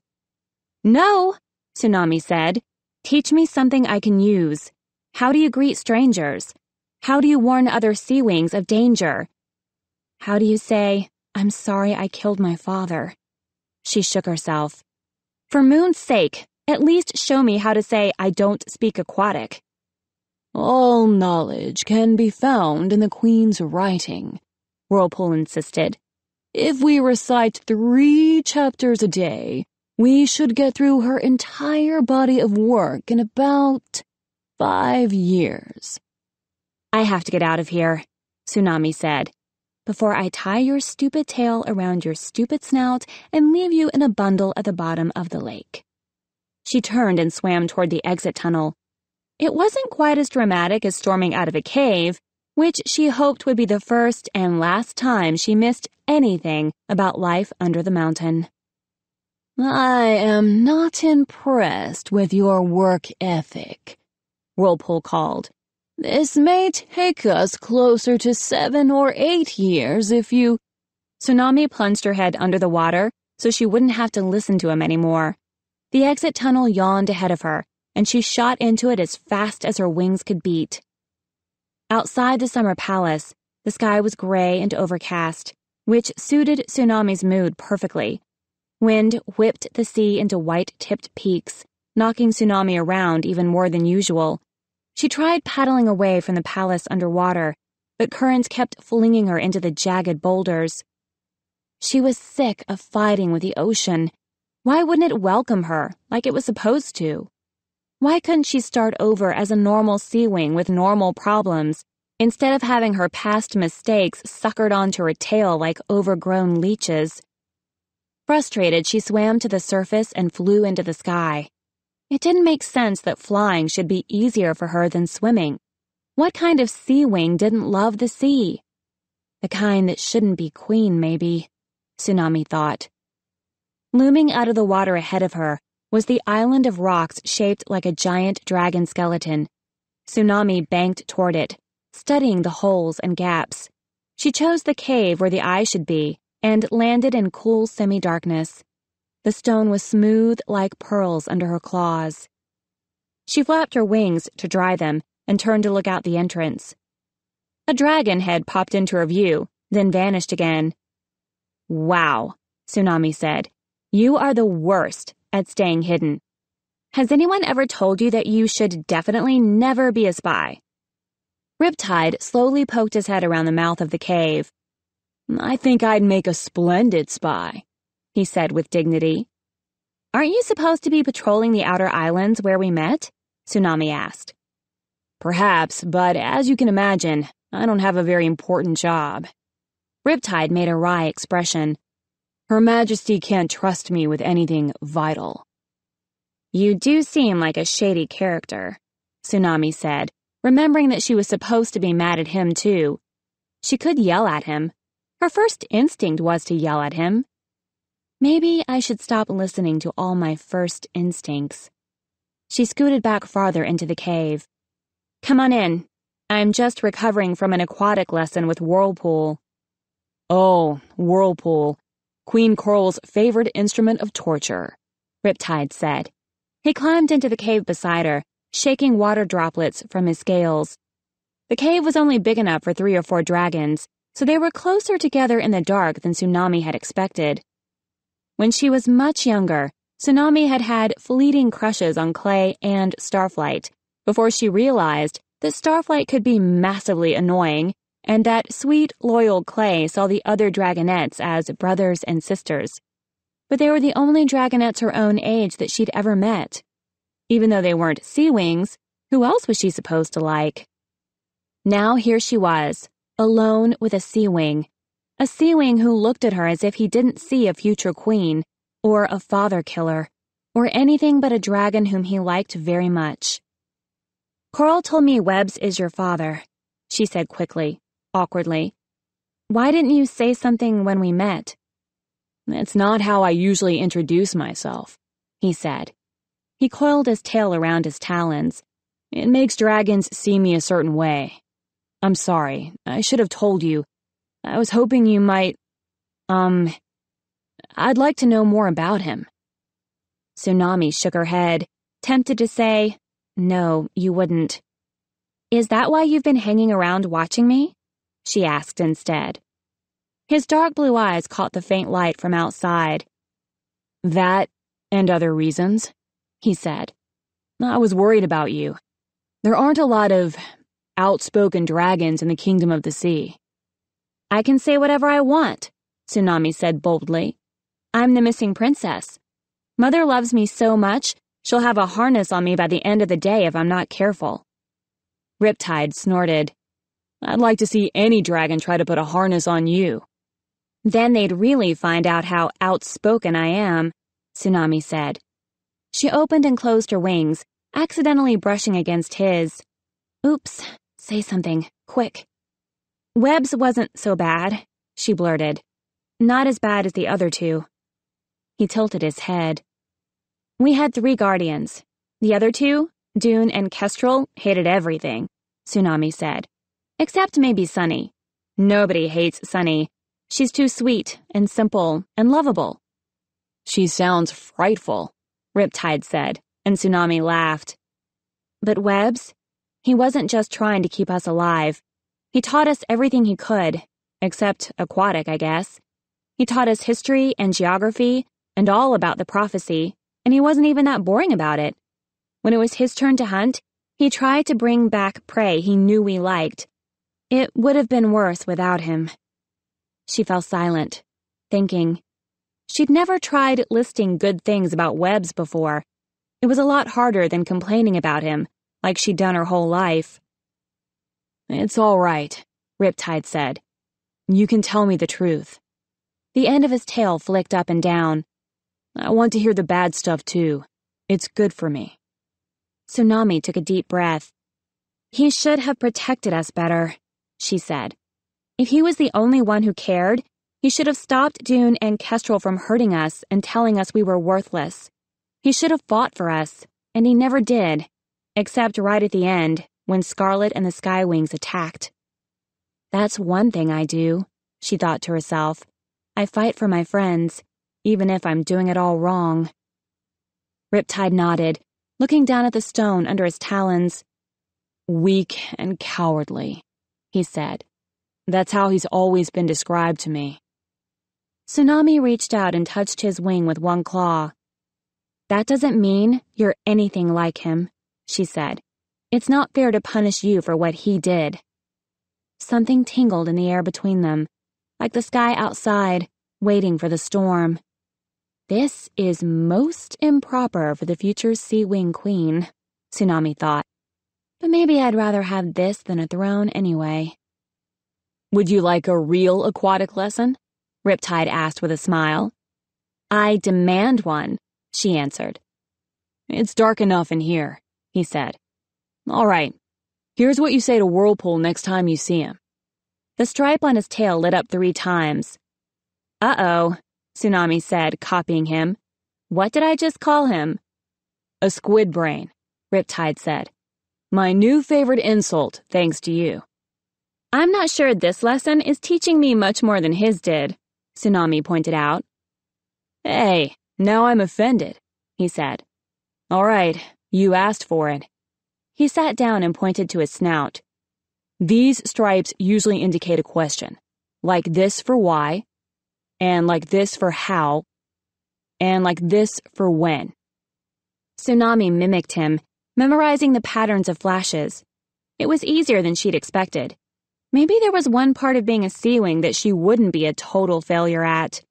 "No," Tsunami said. "Teach me something I can use. How do you greet strangers? How do you warn other SeaWings of danger? How do you say, 'I'm sorry I killed my father'?" She shook herself. "For moon's sake, at least show me how to say I don't speak aquatic." "All knowledge can be found in the Queen's writing," Whirlpool insisted. "If we recite 3 chapters a day, we should get through her entire body of work in about 5 years. "I have to get out of here," Tsunami said, "before I tie your stupid tail around your stupid snout and leave you in a bundle at the bottom of the lake." She turned and swam toward the exit tunnel. It wasn't quite as dramatic as storming out of a cave, which she hoped would be the first and last time she missed anything about life under the mountain. "I am not impressed with your work ethic," Whirlpool called. "This may take us closer to 7 or 8 years if you—" Tsunami plunged her head under the water so she wouldn't have to listen to him anymore. The exit tunnel yawned ahead of her, and she shot into it as fast as her wings could beat. Outside the summer palace, the sky was gray and overcast, which suited Tsunami's mood perfectly. Wind whipped the sea into white-tipped peaks, knocking Tsunami around even more than usual. She tried paddling away from the palace underwater, but currents kept flinging her into the jagged boulders. She was sick of fighting with the ocean. Why wouldn't it welcome her like it was supposed to? Why couldn't she start over as a normal SeaWing with normal problems, instead of having her past mistakes suckered onto her tail like overgrown leeches? Frustrated, she swam to the surface and flew into the sky. It didn't make sense that flying should be easier for her than swimming. What kind of SeaWing didn't love the sea? The kind that shouldn't be queen, maybe, Tsunami thought. Looming out of the water ahead of her was the island of rocks shaped like a giant dragon skeleton. Tsunami banked toward it, studying the holes and gaps. She chose the cave where the eye should be and landed in cool semi-darkness. The stone was smooth like pearls under her claws. She flapped her wings to dry them and turned to look out the entrance. A dragon head popped into her view, then vanished again. "Wow," Tsunami said. "You are the worst at staying hidden. Has anyone ever told you that you should definitely never be a spy?" Riptide slowly poked his head around the mouth of the cave. "I think I'd make a splendid spy," he said with dignity. "Aren't you supposed to be patrolling the outer islands where we met?" Tsunami asked. "Perhaps, but as you can imagine, I don't have a very important job." Riptide made a wry expression. "Her Majesty can't trust me with anything vital." "You do seem like a shady character," Tsunami said, remembering that she was supposed to be mad at him too. She could yell at him. Her first instinct was to yell at him. Maybe I should stop listening to all my first instincts. She scooted back farther into the cave. "Come on in. I'm just recovering from an aquatic lesson with Whirlpool." "Oh, Whirlpool. Queen Coral's favorite instrument of torture," Riptide said. He climbed into the cave beside her, shaking water droplets from his scales. The cave was only big enough for 3 or 4 dragons, so they were closer together in the dark than Tsunami had expected. When she was much younger, Tsunami had had fleeting crushes on Clay and Starflight before she realized that Starflight could be massively annoying and that sweet, loyal Clay saw the other dragonets as brothers and sisters. But they were the only dragonets her own age that she'd ever met. Even though they weren't SeaWings, who else was she supposed to like? Now here she was, alone with a SeaWing who looked at her as if he didn't see a future queen, or a father killer, or anything but a dragon whom he liked very much. "Coral told me Webbs is your father," she said quickly, awkwardly. "Why didn't you say something when we met?" "It's not how I usually introduce myself," he said. He coiled his tail around his talons. "It makes dragons see me a certain way. I'm sorry, I should have told you. I was hoping you might, I'd like to know more about him." Tsunami shook her head, tempted to say, "No, you wouldn't." "Is that why you've been hanging around watching me?" she asked instead. His dark blue eyes caught the faint light from outside. "That and other reasons," he said. "I was worried about you. There aren't a lot of outspoken dragons in the Kingdom of the Sea." "I can say whatever I want," Tsunami said boldly. "I'm the missing princess. Mother loves me so much, she'll have a harness on me by the end of the day if I'm not careful." Riptide snorted. "I'd like to see any dragon try to put a harness on you." "Then they'd really find out how outspoken I am," Tsunami said. She opened and closed her wings, accidentally brushing against his. "Oops, say something, quick." "Webbs wasn't so bad," she blurted. "Not as bad as the other 2. He tilted his head. "We had 3 guardians. The other 2, Dune and Kestrel, hated everything," Tsunami said. "Except maybe Sunny. Nobody hates Sunny. She's too sweet and simple and lovable." "She sounds frightful," Riptide said, and Tsunami laughed. "But Webbs, he wasn't just trying to keep us alive. He taught us everything he could, except aquatic, I guess. He taught us history and geography and all about the prophecy, and he wasn't even that boring about it. When it was his turn to hunt, he tried to bring back prey he knew we liked. It would have been worse without him." She fell silent, thinking. She'd never tried listing good things about Webbs before. It was a lot harder than complaining about him, like she'd done her whole life. "It's all right," Riptide said. "You can tell me the truth." The end of his tail flicked up and down. "I want to hear the bad stuff too. It's good for me." Tsunami took a deep breath. "He should have protected us better," she said. "If he was the only one who cared, he should have stopped Dune and Kestrel from hurting us and telling us we were worthless. He should have fought for us, and he never did, except right at the end, when Scarlet and the SeaWings attacked. That's one thing I do, she thought to herself. I fight for my friends, even if I'm doing it all wrong. Riptide nodded, looking down at the stone under his talons. Weak and cowardly, he said. That's how he's always been described to me. Tsunami reached out and touched his wing with one claw. That doesn't mean you're anything like him, she said. It's not fair to punish you for what he did. Something tingled in the air between them, like the sky outside, waiting for the storm. This is most improper for the future SeaWing Queen, Tsunami thought. But maybe I'd rather have this than a throne anyway. Would you like a real aquatic lesson? Riptide asked with a smile. I demand one, she answered. It's dark enough in here, he said. All right, here's what you say to Whirlpool next time you see him. The stripe on his tail lit up 3 times. Uh-oh, Tsunami said, copying him. What did I just call him? A squid brain, Riptide said. My new favorite insult, thanks to you. I'm not sure this lesson is teaching me much more than his did, Tsunami pointed out. Hey, now I'm offended, he said. All right, you asked for it. He sat down and pointed to his snout. These stripes usually indicate a question, like this for why, and like this for how, and like this for when. Tsunami mimicked him, memorizing the patterns of flashes. It was easier than she'd expected. Maybe there was one part of being a SeaWing that she wouldn't be a total failure at.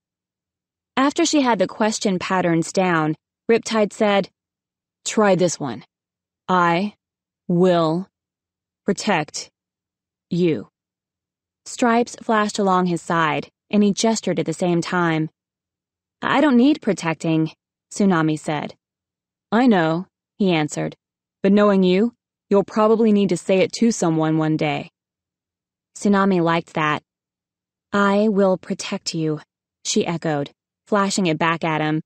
After she had the question patterns down, Riptide said, Try this one. I will protect you. Stripes flashed along his side, and he gestured at the same time. I don't need protecting, Tsunami said. I know, he answered, but knowing you, you'll probably need to say it to someone one day. Tsunami liked that. I will protect you, she echoed, flashing it back at him.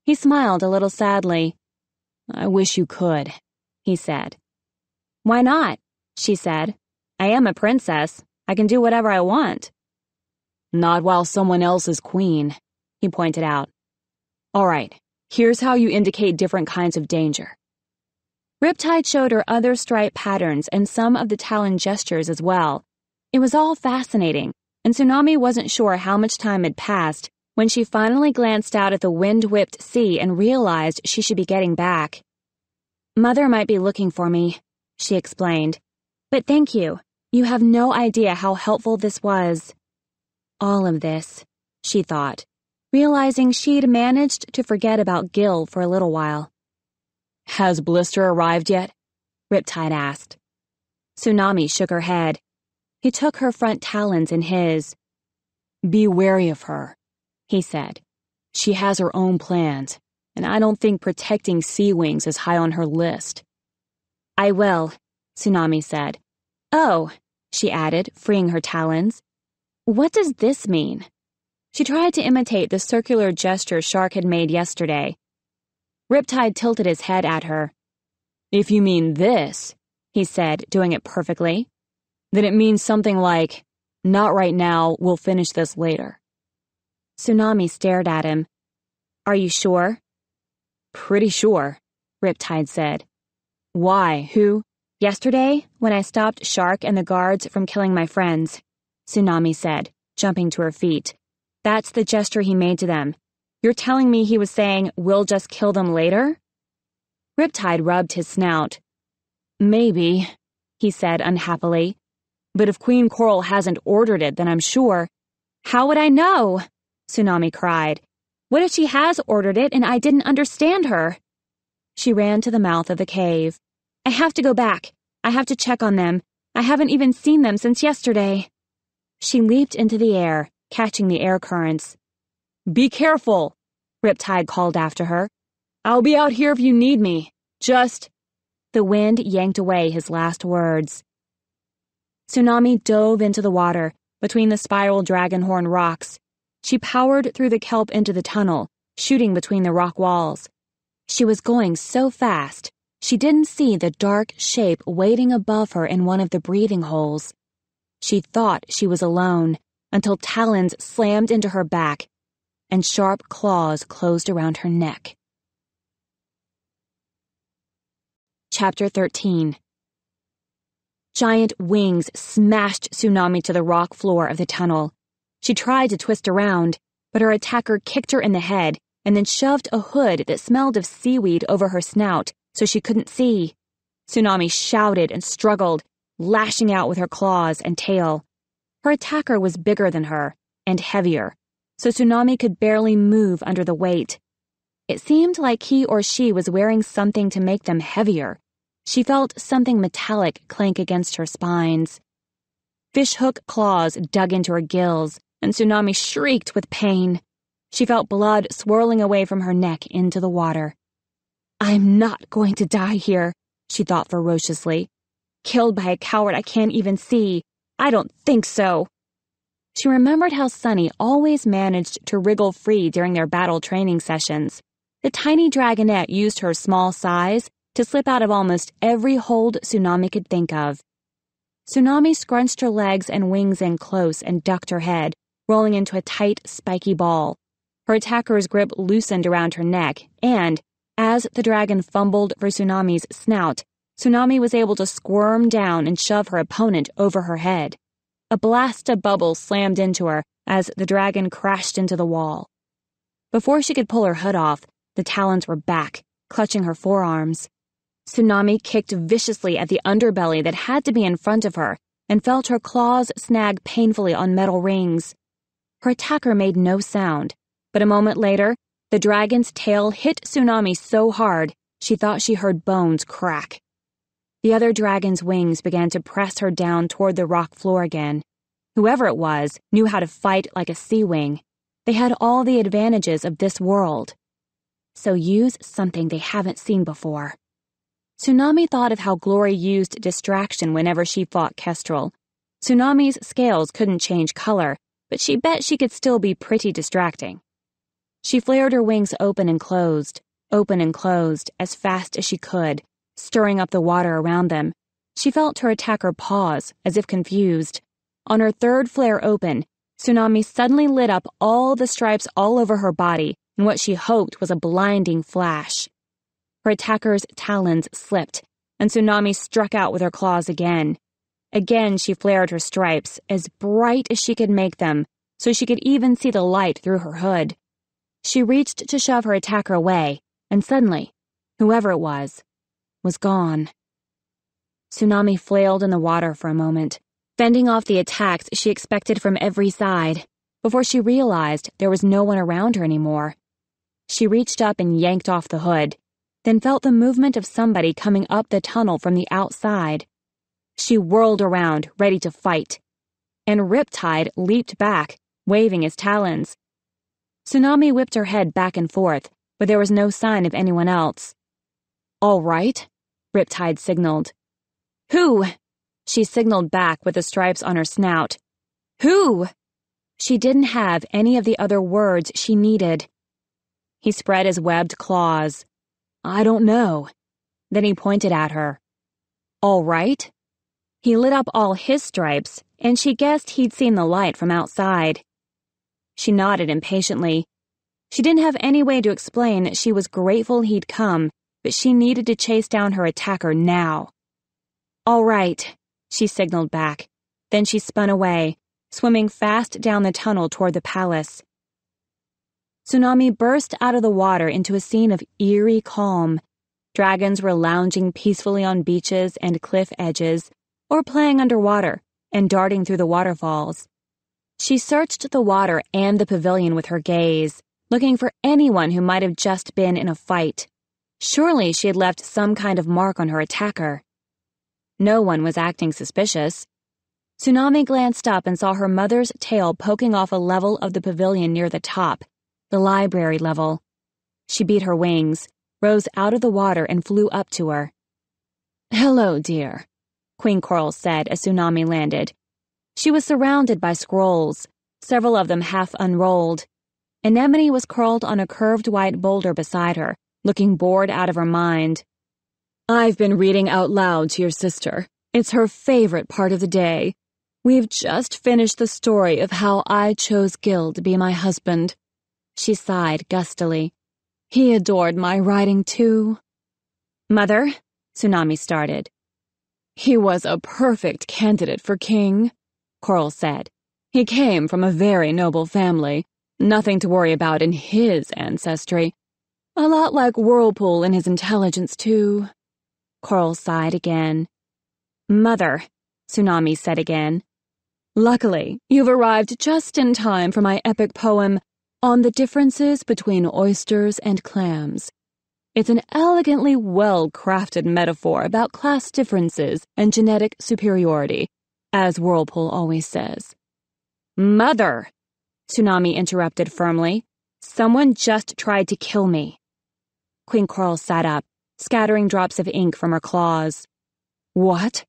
He smiled a little sadly. I wish you could, he said. Why not? She said. I am a princess. I can do whatever I want. Not while someone else is queen, he pointed out. All right, here's how you indicate different kinds of danger. Riptide showed her other stripe patterns and some of the talon gestures as well. It was all fascinating, and Tsunami wasn't sure how much time had passed when she finally glanced out at the wind-whipped sea and realized she should be getting back. Mother might be looking for me, she explained. But thank you. You have no idea how helpful this was. All of this, she thought, realizing she'd managed to forget about Gil for a little while. Has Blister arrived yet? Riptide asked. Tsunami shook her head. He took her front talons in his. Be wary of her, he said. She has her own plans, and I don't think protecting SeaWings is high on her list. I will, Tsunami said. Oh, she added, freeing her talons. What does this mean? She tried to imitate the circular gesture Shark had made yesterday. Riptide tilted his head at her. If you mean this, he said, doing it perfectly, then it means something like, not right now, we'll finish this later. Tsunami stared at him. Are you sure? Pretty sure, Riptide said. Why? Who? Yesterday, when I stopped Shark and the guards from killing my friends, Tsunami said, jumping to her feet. That's the gesture he made to them. You're telling me he was saying, we'll just kill them later? Riptide rubbed his snout. Maybe, he said unhappily. But if Queen Coral hasn't ordered it, then I'm sure. How would I know? Tsunami cried. What if she has ordered it and I didn't understand her? She ran to the mouth of the cave. I have to go back. I have to check on them. I haven't even seen them since yesterday. She leaped into the air, catching the air currents. Be careful, Riptide called after her. I'll be out here if you need me. Just... The wind yanked away his last words. Tsunami dove into the water, between the spiral dragonhorn rocks. She powered through the kelp into the tunnel, shooting between the rock walls. She was going so fast, she didn't see the dark shape waiting above her in one of the breathing holes. She thought she was alone, until talons slammed into her back, and sharp claws closed around her neck. Chapter 13. Giant wings smashed Tsunami to the rock floor of the tunnel. She tried to twist around, but her attacker kicked her in the head and then shoved a hood that smelled of seaweed over her snout so she couldn't see. Tsunami shouted and struggled, lashing out with her claws and tail. Her attacker was bigger than her and heavier, so Tsunami could barely move under the weight. It seemed like he or she was wearing something to make them heavier. She felt something metallic clank against her spines. Fishhook claws dug into her gills, and Tsunami shrieked with pain. She felt blood swirling away from her neck into the water. "I'm not going to die here," she thought ferociously. "Killed by a coward I can't even see. I don't think so." She remembered how Sunny always managed to wriggle free during their battle training sessions. The tiny dragonet used her small size to slip out of almost every hold Tsunami could think of. Tsunami scrunched her legs and wings in close and ducked her head, rolling into a tight, spiky ball. Her attacker's grip loosened around her neck, and, as the dragon fumbled for Tsunami's snout, Tsunami was able to squirm down and shove her opponent over her head. A blast of bubbles slammed into her as the dragon crashed into the wall. Before she could pull her hood off, the talons were back, clutching her forearms. Tsunami kicked viciously at the underbelly that had to be in front of her and felt her claws snag painfully on metal rings. Her attacker made no sound, but a moment later, the dragon's tail hit Tsunami so hard she thought she heard bones crack. The other dragon's wings began to press her down toward the rock floor again. Whoever it was knew how to fight like a SeaWing. They had all the advantages of this world. So use something they haven't seen before. Tsunami thought of how Glory used distraction whenever she fought Kestrel. Tsunami's scales couldn't change color, but she bet she could still be pretty distracting. She flared her wings open and closed, as fast as she could, stirring up the water around them. She felt her attacker pause, as if confused. On her third flare open, Tsunami suddenly lit up all the stripes all over her body in what she hoped was a blinding flash. Her attacker's talons slipped, and Tsunami struck out with her claws again. Again she flared her stripes, as bright as she could make them, so she could even see the light through her hood. She reached to shove her attacker away, and suddenly, whoever it was gone. Tsunami flailed in the water for a moment, fending off the attacks she expected from every side, before she realized there was no one around her anymore. She reached up and yanked off the hood, then felt the movement of somebody coming up the tunnel from the outside. She whirled around, ready to fight, and Riptide leaped back, waving his talons. Tsunami whipped her head back and forth, but there was no sign of anyone else. "All right," Riptide signaled. "Who?" She signaled back with the stripes on her snout. "Who?" She didn't have any of the other words she needed. He spread his webbed claws. "I don't know." Then he pointed at her. "All right?" He lit up all his stripes, and she guessed he'd seen the light from outside. She nodded impatiently. She didn't have any way to explain that she was grateful he'd come, but she needed to chase down her attacker now. "All right," she signaled back. Then she spun away, swimming fast down the tunnel toward the palace. Tsunami burst out of the water into a scene of eerie calm. Dragons were lounging peacefully on beaches and cliff edges, or playing underwater and darting through the waterfalls. She searched the water and the pavilion with her gaze, looking for anyone who might have just been in a fight. Surely she had left some kind of mark on her attacker. No one was acting suspicious. Tsunami glanced up and saw her mother's tail poking off a level of the pavilion near the top, the library level. She beat her wings, rose out of the water, and flew up to her. "Hello, dear," Queen Coral said as Tsunami landed. She was surrounded by scrolls, several of them half unrolled. Anemone was curled on a curved white boulder beside her, looking bored out of her mind. "I've been reading out loud to your sister. It's her favorite part of the day. We've just finished the story of how I chose Gil to be my husband." She sighed gustily. "He adored my writing, too." "Mother," Tsunami started. He was a perfect candidate for king, Coral said. He came from a very noble family, nothing to worry about in his ancestry. A lot like Whirlpool in his intelligence, too. Coral sighed again. Mother, Tsunami said again. Luckily, you've arrived just in time for my epic poem on the differences between oysters and clams. It's an elegantly well-crafted metaphor about class differences and genetic superiority, as Whirlpool always says. Mother, Tsunami interrupted firmly. Someone just tried to kill me. Queen Coral sat up, scattering drops of ink from her claws. What?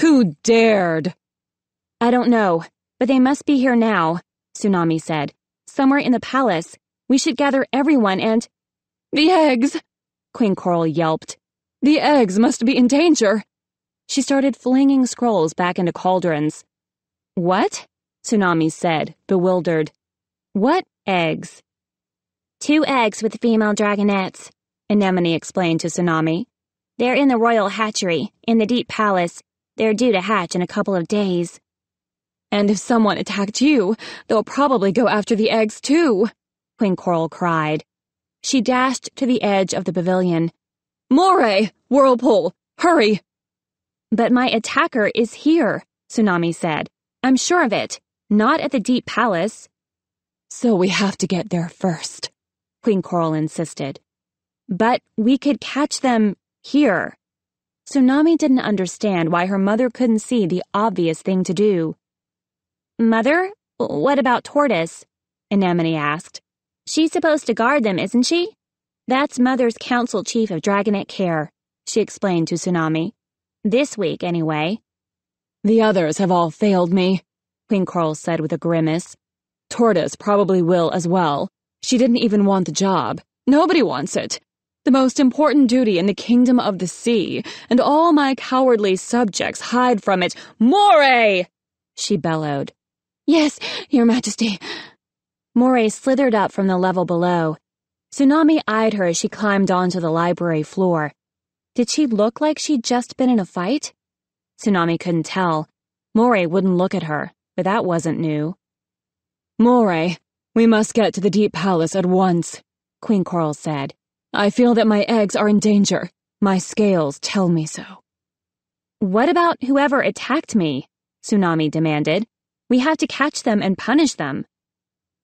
Who dared? I don't know, but they must be here now, Tsunami said. Somewhere in the palace. We should gather everyone and— The eggs! Queen Coral yelped. The eggs must be in danger. She started flinging scrolls back into cauldrons. What? Tsunami said, bewildered. What eggs? 2 eggs with female dragonets, Anemone explained to Tsunami. They're in the royal hatchery, in the deep palace. They're due to hatch in a couple of days. And if someone attacked you, they'll probably go after the eggs too, Queen Coral cried. She dashed to the edge of the pavilion. Moray! Whirlpool! Hurry! But my attacker is here, Tsunami said. I'm sure of it. Not at the deep palace. So we have to get there first, Queen Coral insisted. But we could catch them here. Tsunami didn't understand why her mother couldn't see the obvious thing to do. Mother, what about Tortoise? Anemone asked. She's supposed to guard them, isn't she? That's Mother's council chief of dragonet care, she explained to Tsunami. This week, anyway. The others have all failed me, Queen Coral said with a grimace. Tortoise probably will as well. She didn't even want the job. Nobody wants it. The most important duty in the kingdom of the sea, and all my cowardly subjects hide from it. Moray! She bellowed. Yes, Your Majesty. Moray slithered up from the level below. Tsunami eyed her as she climbed onto the library floor. Did she look like she'd just been in a fight? Tsunami couldn't tell. Moray wouldn't look at her, but that wasn't new. Moray, we must get to the deep palace at once, Queen Coral said. I feel that my eggs are in danger. My scales tell me so. What about whoever attacked me? Tsunami demanded. We have to catch them and punish them.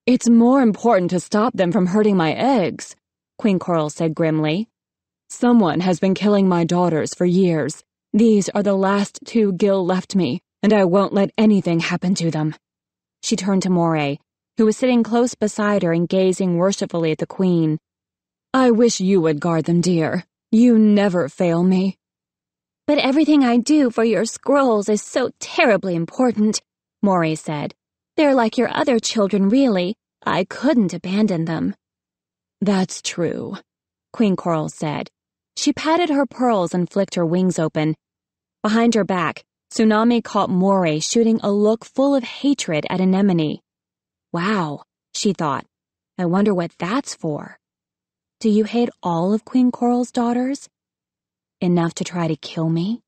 It's more important to stop them from hurting my eggs, Queen Coral said grimly. Someone has been killing my daughters for years. These are the last 2 Gil left me, and I won't let anything happen to them. She turned to Moray, who was sitting close beside her and gazing worshipfully at the Queen. I wish you would guard them, dear. You never fail me. But everything I do for your scrolls is so terribly important, Moray said. They're like your other children, really. I couldn't abandon them. That's true, Queen Coral said. She patted her pearls and flicked her wings open. Behind her back, Tsunami caught Moray shooting a look full of hatred at Anemone. Wow, she thought. I wonder what that's for. Do you hate all of Queen Coral's daughters? Enough to try to kill me?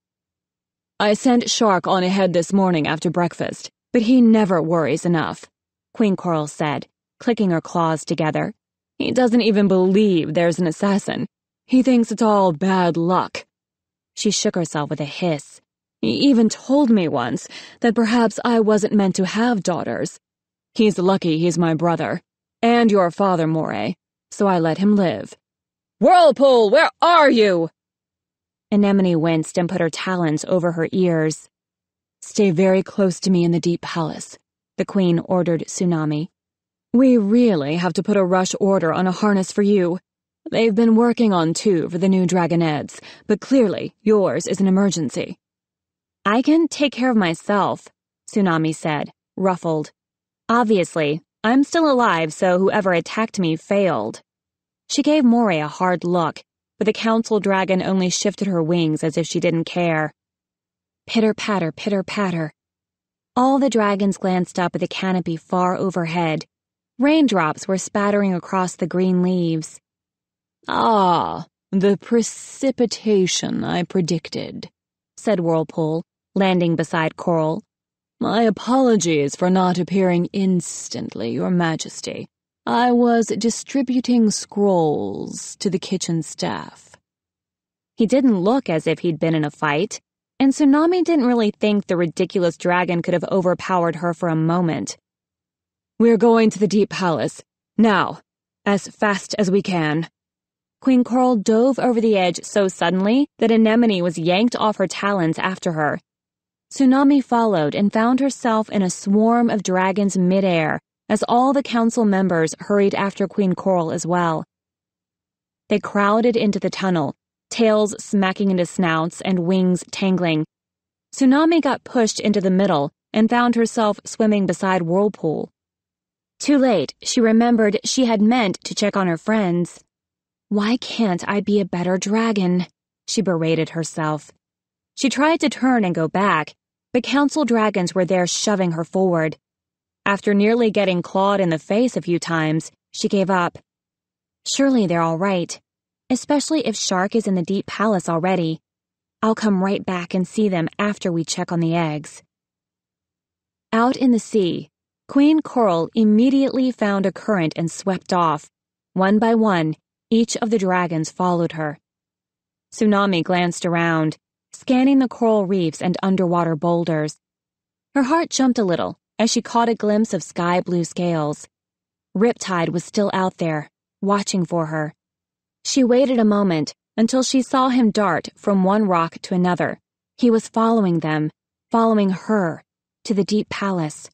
I sent Shark on ahead this morning after breakfast, but he never worries enough, Queen Coral said, clicking her claws together. He doesn't even believe there's an assassin. He thinks it's all bad luck. She shook herself with a hiss. He even told me once that perhaps I wasn't meant to have daughters. He's lucky he's my brother, and your father, Moray, so I let him live. Whirlpool, where are you? Anemone winced and put her talons over her ears. Stay very close to me in the deep palace, the Queen ordered Tsunami. We really have to put a rush order on a harness for you. They've been working on 2 for the new dragonets, but clearly yours is an emergency. I can take care of myself, Tsunami said, ruffled. Obviously, I'm still alive, so whoever attacked me failed. She gave Moray a hard look, but the council dragon only shifted her wings as if she didn't care. Pitter-patter, pitter-patter. All the dragons glanced up at the canopy far overhead. Raindrops were spattering across the green leaves. Ah, the precipitation I predicted, said Whirlpool, landing beside Coral. My apologies for not appearing instantly, Your Majesty. I was distributing scrolls to the kitchen staff. He didn't look as if he'd been in a fight, and Tsunami didn't really think the ridiculous dragon could have overpowered her for a moment. We're going to the Deep Palace. Now, as fast as we can. Queen Coral dove over the edge so suddenly that Anemone was yanked off her talons after her. Tsunami followed and found herself in a swarm of dragons midair as all the council members hurried after Queen Coral as well. They crowded into the tunnel, tails smacking into snouts and wings tangling. Tsunami got pushed into the middle and found herself swimming beside Whirlpool. Too late, she remembered she had meant to check on her friends. Why can't I be a better dragon? She berated herself. She tried to turn and go back, but council dragons were there shoving her forward. After nearly getting clawed in the face a few times, she gave up. Surely they're all right, especially if Shark is in the Deep Palace already. I'll come right back and see them after we check on the eggs. Out in the sea, Queen Coral immediately found a current and swept off. One by one, each of the dragons followed her. Tsunami glanced around, scanning the coral reefs and underwater boulders. Her heart jumped a little as she caught a glimpse of sky-blue scales. Riptide was still out there, watching for her. She waited a moment until she saw him dart from one rock to another. He was following them, following her, to the Deep Palace.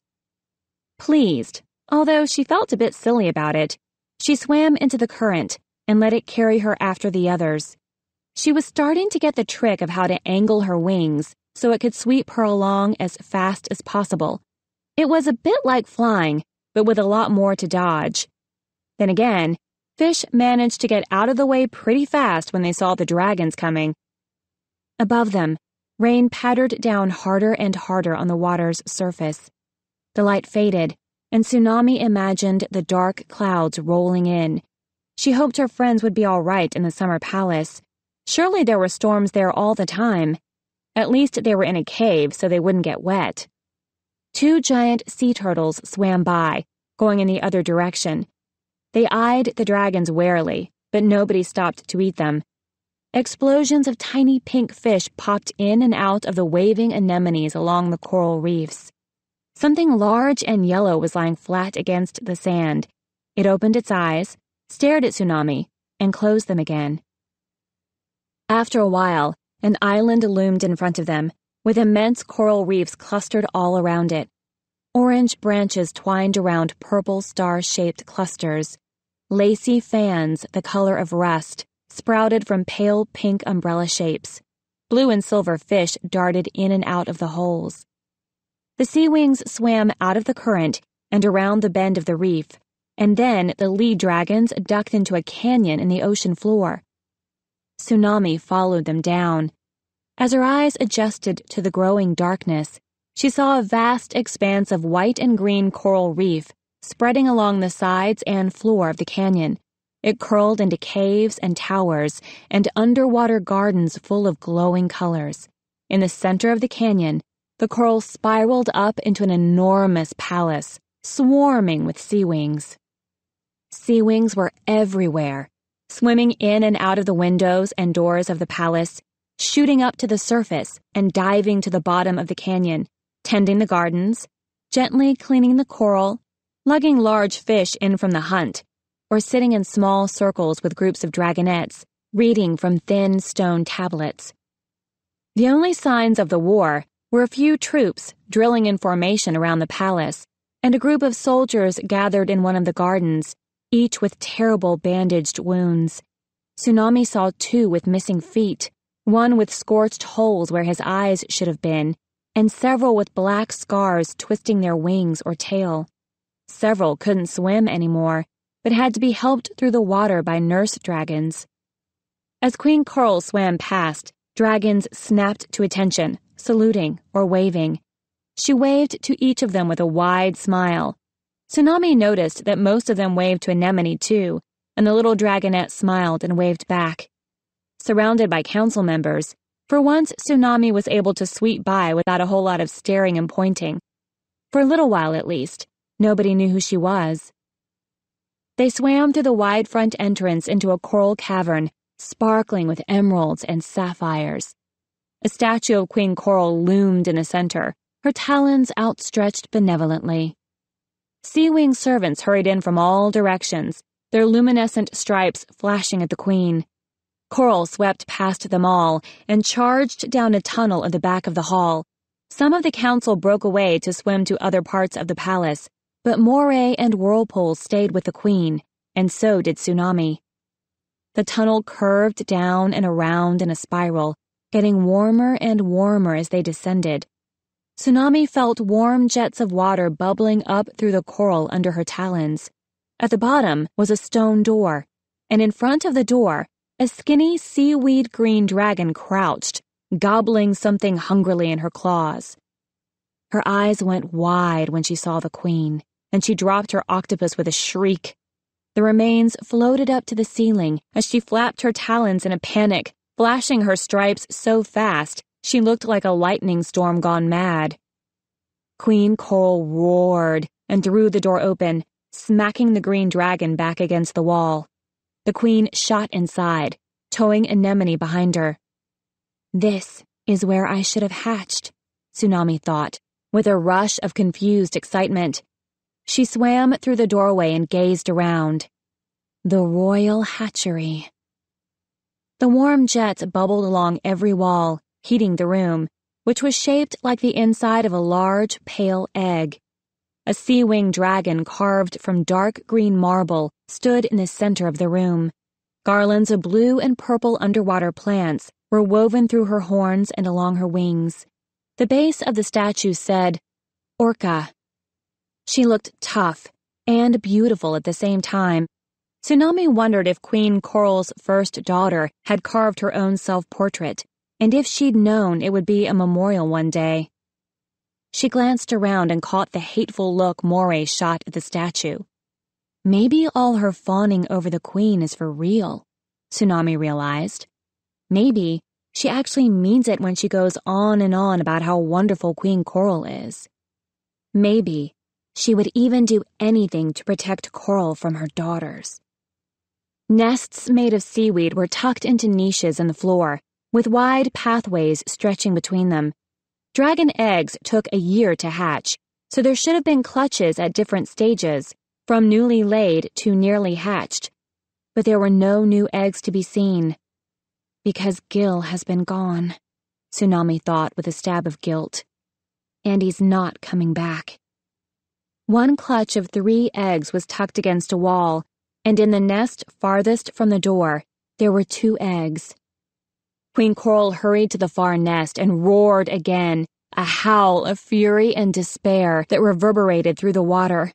Pleased, although she felt a bit silly about it, she swam into the current and let it carry her after the others. She was starting to get the trick of how to angle her wings so it could sweep her along as fast as possible. It was a bit like flying, but with a lot more to dodge. Then again, fish managed to get out of the way pretty fast when they saw the dragons coming. Above them, rain pattered down harder and harder on the water's surface. The light faded, and Tsunami imagined the dark clouds rolling in. She hoped her friends would be all right in the summer palace. Surely there were storms there all the time. At least they were in a cave so they wouldn't get wet. 2 giant sea turtles swam by, going in the other direction. They eyed the dragons warily, but nobody stopped to eat them. Explosions of tiny pink fish popped in and out of the waving anemones along the coral reefs. Something large and yellow was lying flat against the sand. It opened its eyes, stared at Tsunami, and closed them again. After a while, an island loomed in front of them, with immense coral reefs clustered all around it. Orange branches twined around purple star-shaped clusters. Lacy fans, the color of rust, sprouted from pale pink umbrella shapes. Blue and silver fish darted in and out of the holes. The SeaWings swam out of the current and around the bend of the reef, and then the lead dragons ducked into a canyon in the ocean floor. Tsunami followed them down. As her eyes adjusted to the growing darkness, she saw a vast expanse of white and green coral reef spreading along the sides and floor of the canyon. It curled into caves and towers and underwater gardens full of glowing colors. In the center of the canyon, the coral spiraled up into an enormous palace, swarming with SeaWings. SeaWings were everywhere, swimming in and out of the windows and doors of the palace, shooting up to the surface and diving to the bottom of the canyon, tending the gardens, gently cleaning the coral, lugging large fish in from the hunt, or sitting in small circles with groups of dragonets, reading from thin stone tablets. The only signs of the war were a few troops drilling in formation around the palace, and a group of soldiers gathered in one of the gardens, each with terrible bandaged wounds. Tsunami saw 2 with missing feet, one with scorched holes where his eyes should have been, and several with black scars twisting their wings or tail. Several couldn't swim anymore, but had to be helped through the water by nurse dragons. As Queen Coral swam past, dragons snapped to attention, saluting or waving. She waved to each of them with a wide smile. Tsunami noticed that most of them waved to Anemone too, and the little dragonet smiled and waved back. Surrounded by council members, For once, Tsunami was able to sweep by without a whole lot of staring and pointing. For a little while, at least, nobody knew who she was. They swam through the wide front entrance into a coral cavern, sparkling with emeralds and sapphires. A statue of Queen Coral loomed in the center, her talons outstretched benevolently. SeaWing servants hurried in from all directions, their luminescent stripes flashing at the Queen. Coral swept past them all and charged down a tunnel at the back of the hall. Some of the council broke away to swim to other parts of the palace, but Moray and Whirlpool stayed with the Queen, and so did Tsunami. The tunnel curved down and around in a spiral, getting warmer and warmer as they descended. Tsunami felt warm jets of water bubbling up through the coral under her talons. At the bottom was a stone door, and in front of the door, a skinny seaweed-green dragon crouched, gobbling something hungrily in her claws. Her eyes went wide when she saw the Queen, and she dropped her octopus with a shriek. The remains floated up to the ceiling as she flapped her talons in a panic, flashing her stripes so fast she looked like a lightning storm gone mad. Queen Coral roared and threw the door open, smacking the green dragon back against the wall. The Queen shot inside, towing Anemone behind her. This is where I should have hatched, Tsunami thought, with a rush of confused excitement. She swam through the doorway and gazed around. The royal hatchery. The warm jets bubbled along every wall, heating the room, which was shaped like the inside of a large, pale egg. A SeaWing dragon carved from dark green marble stood in the center of the room. Garlands of blue and purple underwater plants were woven through her horns and along her wings. The base of the statue said, Orca. She looked tough and beautiful at the same time. Tsunami wondered if Queen Coral's first daughter had carved her own self-portrait, and if she'd known it would be a memorial one day. She glanced around and caught the hateful look Moray shot at the statue. Maybe all her fawning over the Queen is for real, Tsunami realized. Maybe she actually means it when she goes on and on about how wonderful Queen Coral is. Maybe she would even do anything to protect Coral from her daughters. Nests made of seaweed were tucked into niches in the floor, with wide pathways stretching between them. Dragon eggs took a year to hatch, so there should have been clutches at different stages, from newly laid to nearly hatched. But there were no new eggs to be seen. Because Gil has been gone, Tsunami thought with a stab of guilt. And he's not coming back. One clutch of 3 eggs was tucked against a wall, and in the nest farthest from the door, there were 2 eggs. Queen Coral hurried to the far nest and roared again, a howl of fury and despair that reverberated through the water.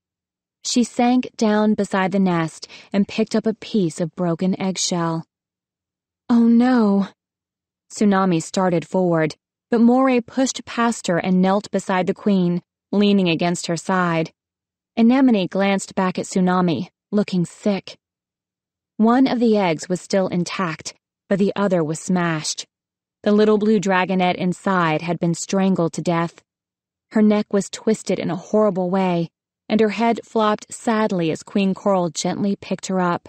She sank down beside the nest and picked up a piece of broken eggshell. Oh no! Tsunami started forward, but Moray pushed past her and knelt beside the Queen, leaning against her side. Anemone glanced back at Tsunami, looking sick. One of the eggs was still intact, but the other was smashed. The little blue dragonet inside had been strangled to death. Her neck was twisted in a horrible way, and her head flopped sadly as Queen Coral gently picked her up.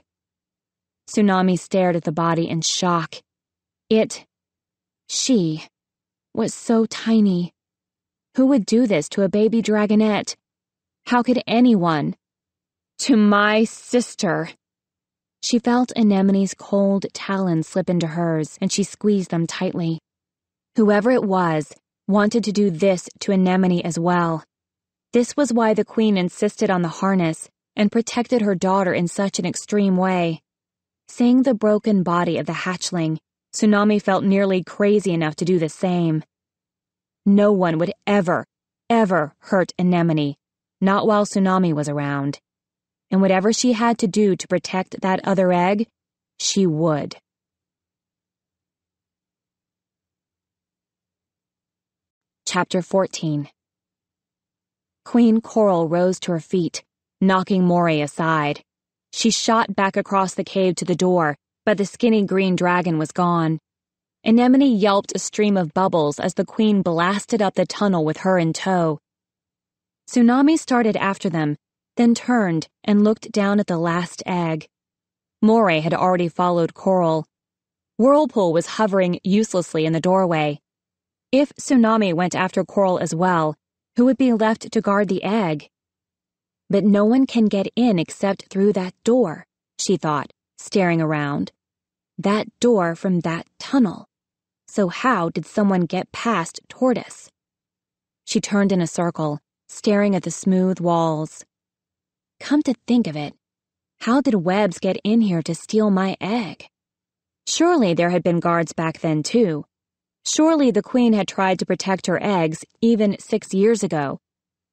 Tsunami stared at the body in shock. She, was so tiny. Who would do this to a baby dragonet? How could anyone? To my sister. She felt Anemone's cold talons slip into hers, and she squeezed them tightly. Whoever it was wanted to do this to Anemone as well. This was why the Queen insisted on the harness and protected her daughter in such an extreme way. Seeing the broken body of the hatchling, Tsunami felt nearly crazy enough to do the same. No one would ever hurt Anemone, not while Tsunami was around. And whatever she had to do to protect that other egg, she would. Chapter 14. Queen Coral rose to her feet, knocking Moray aside. She shot back across the cave to the door, but the skinny green dragon was gone. Anemone yelped a stream of bubbles as the queen blasted up the tunnel with her in tow. Tsunami started after them, then turned and looked down at the last egg. Moray had already followed Coral. Whirlpool was hovering uselessly in the doorway. If Tsunami went after Coral as well, who would be left to guard the egg? But no one can get in except through that door, she thought, staring around. That door from that tunnel. So how did someone get past Tortoise? She turned in a circle, staring at the smooth walls. Come to think of it, how did Webbs get in here to steal my egg? Surely there had been guards back then, too. Surely the queen had tried to protect her eggs even 6 years ago.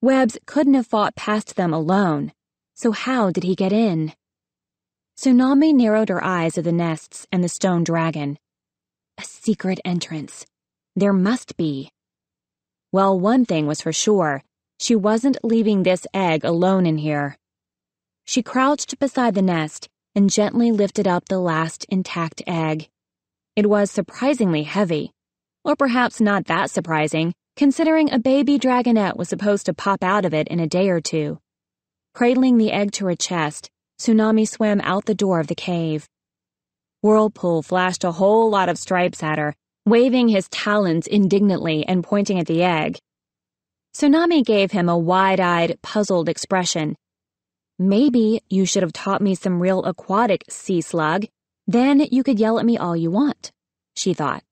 Webbs couldn't have fought past them alone. So how did he get in? Tsunami narrowed her eyes at the nests and the stone dragon. A secret entrance. There must be. Well, one thing was for sure. She wasn't leaving this egg alone in here. She crouched beside the nest and gently lifted up the last intact egg. It was surprisingly heavy. Or perhaps not that surprising, considering a baby dragonet was supposed to pop out of it in a day or two. Cradling the egg to her chest, Tsunami swam out the door of the cave. Whirlpool flashed a whole lot of stripes at her, waving his talons indignantly and pointing at the egg. Tsunami gave him a wide-eyed, puzzled expression. Maybe you should have taught me some real aquatic sea slug. Then you could yell at me all you want, she thought.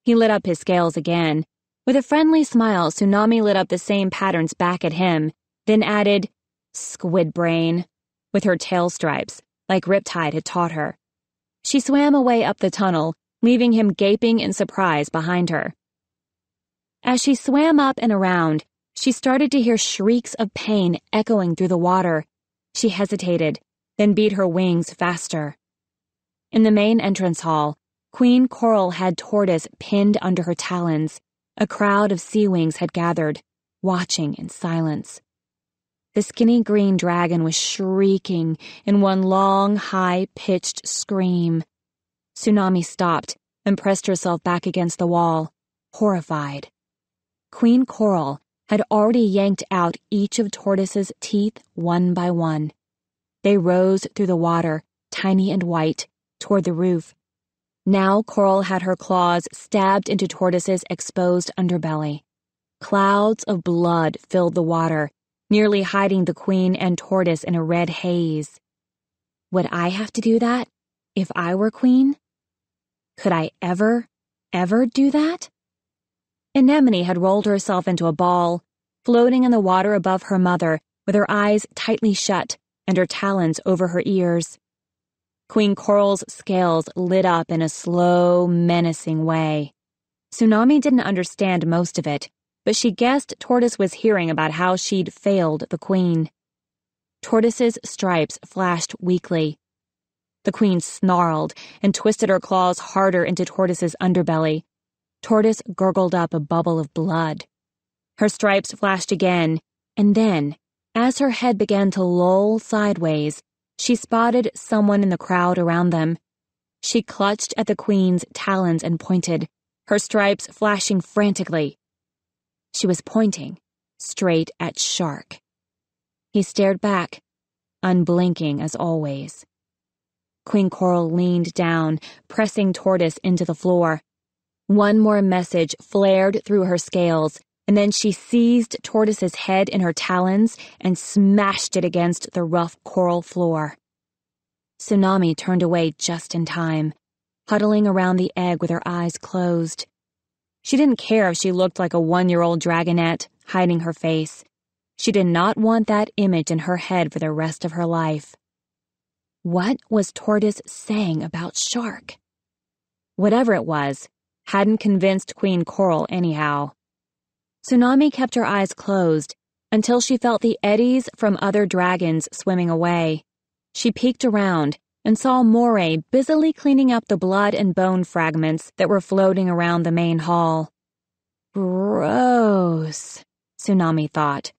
He lit up his scales again. With a friendly smile, Tsunami lit up the same patterns back at him, then added, squid brain, with her tail stripes, like Riptide had taught her. She swam away up the tunnel, leaving him gaping in surprise behind her. As she swam up and around, she started to hear shrieks of pain echoing through the water. She hesitated, then beat her wings faster. In the main entrance hall, Queen Coral had Tortoise pinned under her talons. A crowd of SeaWings had gathered, watching in silence. The skinny green dragon was shrieking in one long, high-pitched scream. Tsunami stopped and pressed herself back against the wall, horrified. Queen Coral had already yanked out each of Tortoise's teeth one by one. They rose through the water, tiny and white, toward the roof. Now Coral had her claws stabbed into Tortoise's exposed underbelly. Clouds of blood filled the water, nearly hiding the queen and Tortoise in a red haze. Would I have to do that if I were queen? Could I ever do that? Anemone had rolled herself into a ball, floating in the water above her mother with her eyes tightly shut and her talons over her ears. Queen Coral's scales lit up in a slow, menacing way. Tsunami didn't understand most of it, but she guessed Tortoise was hearing about how she'd failed the queen. Tortoise's stripes flashed weakly. The queen snarled and twisted her claws harder into Tortoise's underbelly. Tortoise gurgled up a bubble of blood. Her stripes flashed again, and then, as her head began to loll sideways, she spotted someone in the crowd around them. She clutched at the queen's talons and pointed, her stripes flashing frantically. She was pointing straight at Shark. He stared back, unblinking as always. Queen Coral leaned down, pressing Tortoise into the floor. One more message flared through her scales, and then she seized Tortoise's head in her talons and smashed it against the rough coral floor. Tsunami turned away just in time, huddling around the egg with her eyes closed. She didn't care if she looked like a 1-year-old dragonet, hiding her face. She did not want that image in her head for the rest of her life. What was Tortoise saying about Shark? Whatever it was, hadn't convinced Queen Coral anyhow. Tsunami kept her eyes closed until she felt the eddies from other dragons swimming away. She peeked around and saw Moray busily cleaning up the blood and bone fragments that were floating around the main hall. Gross, Tsunami thought.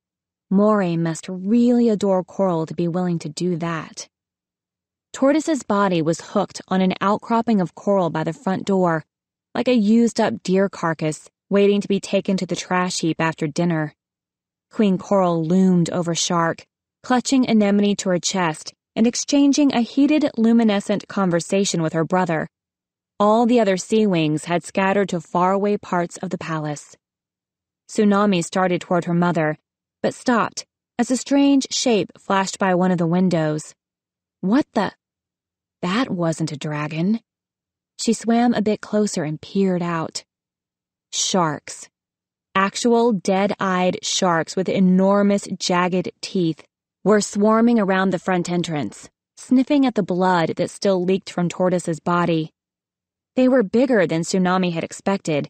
Moray must really adore Coral to be willing to do that. Tortoise's body was hooked on an outcropping of coral by the front door. like a used-up deer carcass waiting to be taken to the trash heap after dinner. Queen Coral loomed over Shark, clutching Anemone to her chest and exchanging a heated, luminescent conversation with her brother. All the other SeaWings had scattered to faraway parts of the palace. Tsunami started toward her mother, but stopped as a strange shape flashed by one of the windows. What the? That wasn't a dragon. She swam a bit closer and peered out. Sharks. Actual dead-eyed sharks with enormous, jagged teeth were swarming around the front entrance, sniffing at the blood that still leaked from Tortoise's body. They were bigger than Tsunami had expected,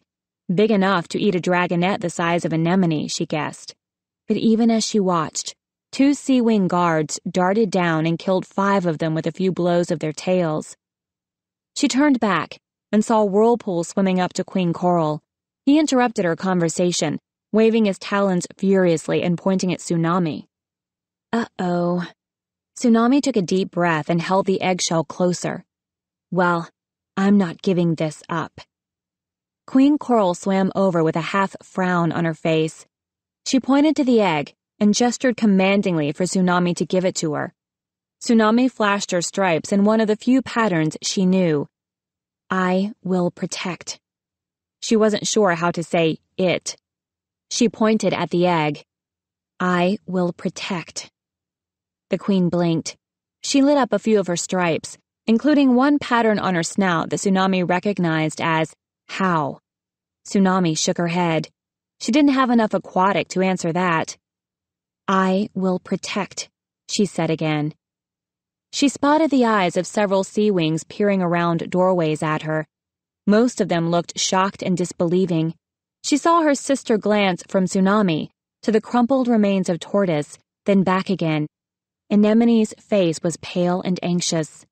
big enough to eat a dragonet the size of Anemone, she guessed. But even as she watched, 2 SeaWing guards darted down and killed 5 of them with a few blows of their tails. She turned back and saw Whirlpool swimming up to Queen Coral. He interrupted her conversation, waving his talons furiously and pointing at Tsunami. Uh-oh. Tsunami took a deep breath and held the eggshell closer. Well, I'm not giving this up. Queen Coral swam over with a half-frown on her face. She pointed to the egg and gestured commandingly for Tsunami to give it to her. Tsunami flashed her stripes in one of the few patterns she knew. I will protect. She wasn't sure how to say it. She pointed at the egg. I will protect. The Queen blinked. She lit up a few of her stripes, including one pattern on her snout that Tsunami recognized as how. Tsunami shook her head. She didn't have enough aquatic to answer that. I will protect, she said again. She spotted the eyes of several SeaWings peering around doorways at her. Most of them looked shocked and disbelieving. She saw her sister glance from Tsunami to the crumpled remains of Tortoise, then back again. Anemone's face was pale and anxious.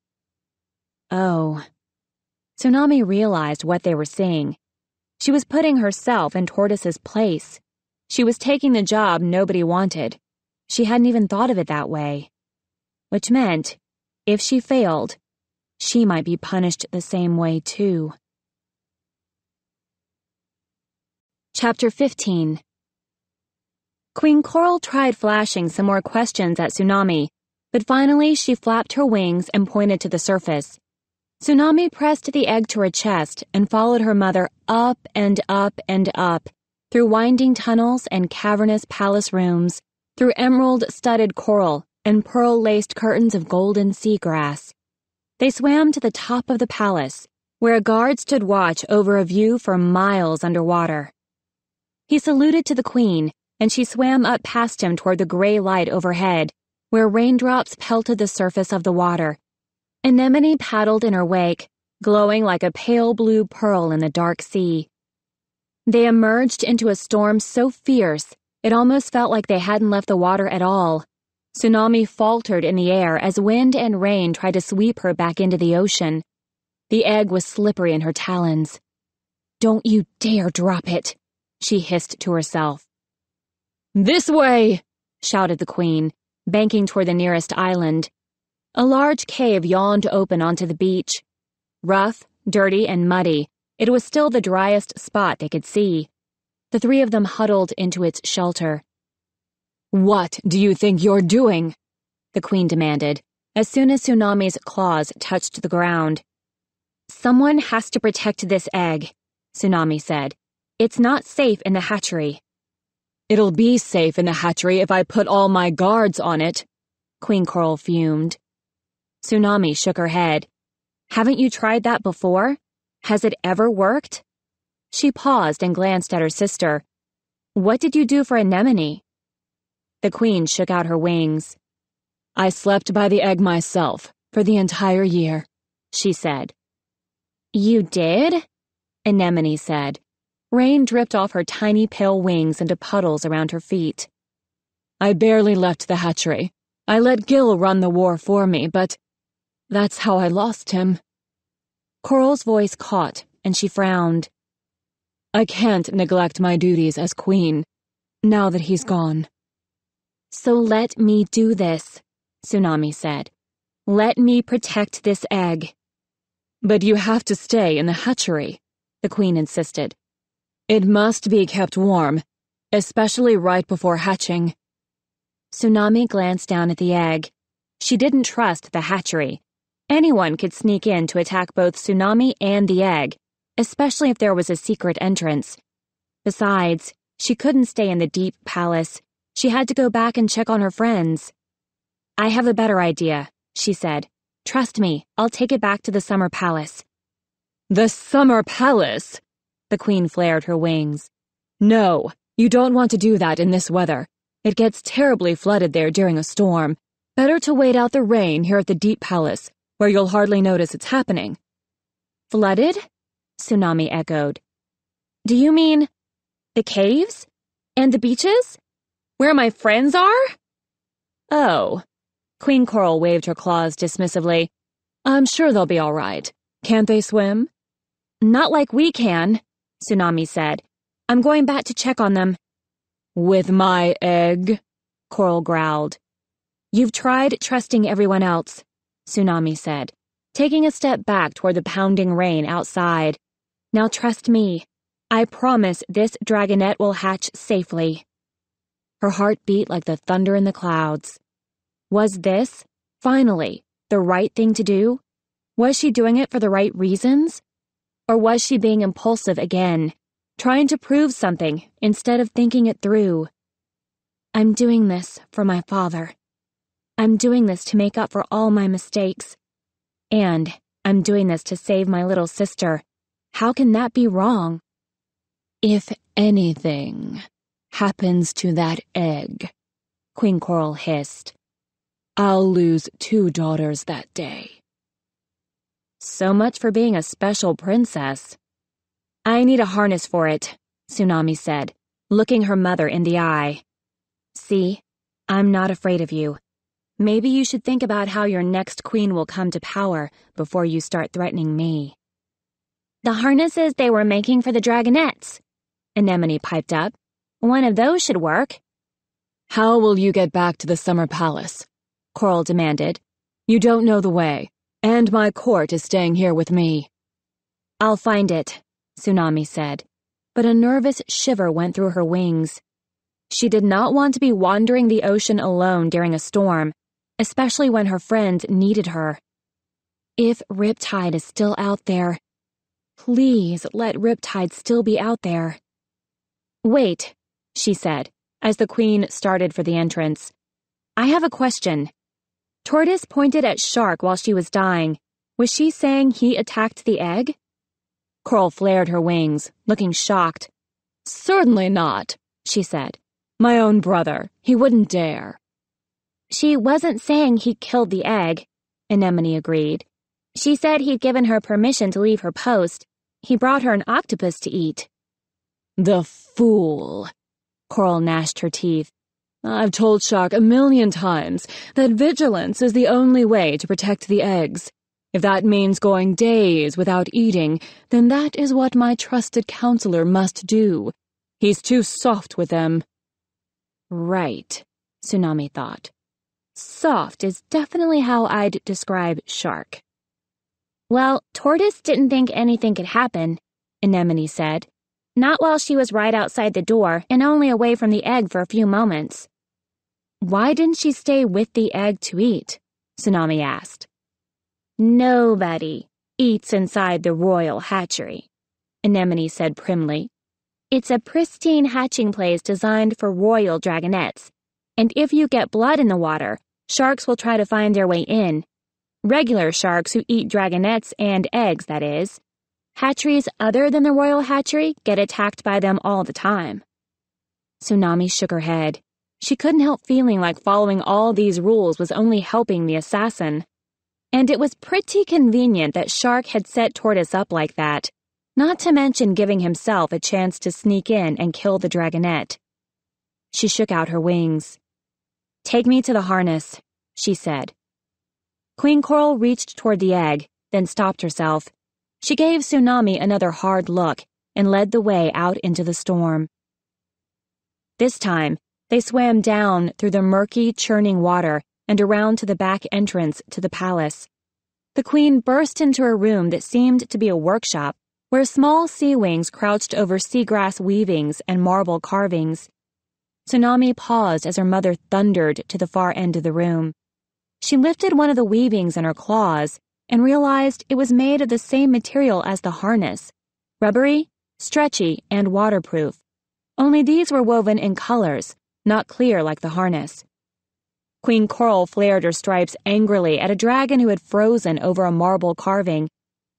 Oh. Tsunami realized what they were seeing. She was putting herself in Tortoise's place. She was taking the job nobody wanted. She hadn't even thought of it that way. Which meant, if she failed, she might be punished the same way too. Chapter 15. Queen Coral tried flashing some more questions at Tsunami, but finally she flapped her wings and pointed to the surface. Tsunami pressed the egg to her chest and followed her mother up and up and up, through winding tunnels and cavernous palace rooms, through emerald-studded coral and pearl-laced curtains of golden seagrass. They swam to the top of the palace, where a guard stood watch over a view for miles underwater. He saluted to the Queen, and she swam up past him toward the gray light overhead, where raindrops pelted the surface of the water. Anemone paddled in her wake, glowing like a pale blue pearl in the dark sea. They emerged into a storm so fierce, it almost felt like they hadn't left the water at all. Tsunami faltered in the air as wind and rain tried to sweep her back into the ocean. The egg was slippery in her talons. Don't you dare drop it, she hissed to herself. This way, shouted the Queen, banking toward the nearest island. A large cave yawned open onto the beach. Rough, dirty, and muddy, it was still the driest spot they could see. The 3 of them huddled into its shelter. What do you think you're doing? The Queen demanded, as soon as Tsunami's claws touched the ground. Someone has to protect this egg, Tsunami said. It's not safe in the hatchery. It'll be safe in the hatchery if I put all my guards on it, Queen Coral fumed. Tsunami shook her head. Haven't you tried that before? Has it ever worked? She paused and glanced at her sister. What did you do for Anemone? The Queen shook out her wings. I slept by the egg myself for the entire year, she said. You did? Anemone said. Rain dripped off her tiny pale wings into puddles around her feet. I barely left the hatchery. I let Gil run the war for me, but that's how I lost him. Coral's voice caught, and she frowned. I can't neglect my duties as queen, now that he's gone. So let me do this, Tsunami said. Let me protect this egg. But you have to stay in the hatchery. the Queen insisted. It must be kept warm, especially right before hatching. Tsunami glanced down at the egg. She didn't trust the hatchery. Anyone could sneak in to attack both Tsunami and the egg, especially if there was a secret entrance. Besides, she couldn't stay in the deep palace. She had to go back and check on her friends. I have a better idea, she said. Trust me, I'll take it back to the summer palace. The summer palace? The Queen flared her wings. No, you don't want to do that in this weather. It gets terribly flooded there during a storm. Better to wait out the rain here at the deep palace, where you'll hardly notice it's happening. Flooded? Tsunami echoed. Do you mean the caves? And the beaches? Where my friends are? Oh. Queen Coral waved her claws dismissively. I'm sure they'll be all right. Can't they swim? Not like we can, Tsunami said. I'm going back to check on them. With my egg? Coral growled. You've tried trusting everyone else, Tsunami said, taking a step back toward the pounding rain outside. Now trust me. I promise this dragonet will hatch safely. Her heart beat like the thunder in the clouds. Was this, finally, the right thing to do? Was she doing it for the right reasons? Or was she being impulsive again, trying to prove something instead of thinking it through? I'm doing this for my father. I'm doing this to make up for all my mistakes. And I'm doing this to save my little sister. How can that be wrong? If anything happens to that egg, Queen Coral hissed, I'll lose 2 daughters that day. So much for being a special princess. I need a harness for it, Tsunami said, looking her mother in the eye. See, I'm not afraid of you. Maybe you should think about how your next queen will come to power before you start threatening me. The harnesses they were making for the dragonets, Anemone piped up. One of those should work. How will you get back to the summer palace? Coral demanded. You don't know the way, and my court is staying here with me. I'll find it, Tsunami said, but a nervous shiver went through her wings. She did not want to be wandering the ocean alone during a storm, especially when her friends needed her. If Riptide is still out there, please let Riptide still be out there. Wait, she said, as the Queen started for the entrance. I have a question. Tortoise pointed at Shark while she was dying. Was she saying he attacked the egg? Coral flared her wings, looking shocked. Certainly not, she said. My own brother. He wouldn't dare. She wasn't saying he killed the egg, Anemone agreed. She said he'd given her permission to leave her post. He brought her an octopus to eat. The fool. Coral gnashed her teeth. I've told Shark 1,000,000 times that vigilance is the only way to protect the eggs. If that means going days without eating, then that is what my trusted counselor must do. He's too soft with them. Right, Tsunami thought. Soft is definitely how I'd describe Shark. Well, Tortoise didn't think anything could happen, Anemone said. Not while she was right outside the door and only away from the egg for a few moments. Why didn't she stay with the egg to eat? Tsunami asked. Nobody eats inside the royal hatchery, Anemone said primly. It's a pristine hatching place designed for royal dragonets, and if you get blood in the water, sharks will try to find their way in. Regular sharks who eat dragonets and eggs, that is. Hatcheries other than the royal hatchery get attacked by them all the time. Tsunami shook her head. She couldn't help feeling like following all these rules was only helping the assassin. And it was pretty convenient that Shark had set Tortoise up like that, not to mention giving himself a chance to sneak in and kill the dragonet. She shook out her wings. Take me to the harness, she said. Queen Coral reached toward the egg, then stopped herself. She gave Tsunami another hard look and led the way out into the storm. This time, they swam down through the murky, churning water and around to the back entrance to the palace. The Queen burst into a room that seemed to be a workshop, where small SeaWings crouched over seagrass weavings and marble carvings. Tsunami paused as her mother thundered to the far end of the room. She lifted one of the weavings in her claws and realized it was made of the same material as the harness, rubbery, stretchy, and waterproof. Only these were woven in colors, not clear like the harness. Queen Coral flared her stripes angrily at a dragon who had frozen over a marble carving.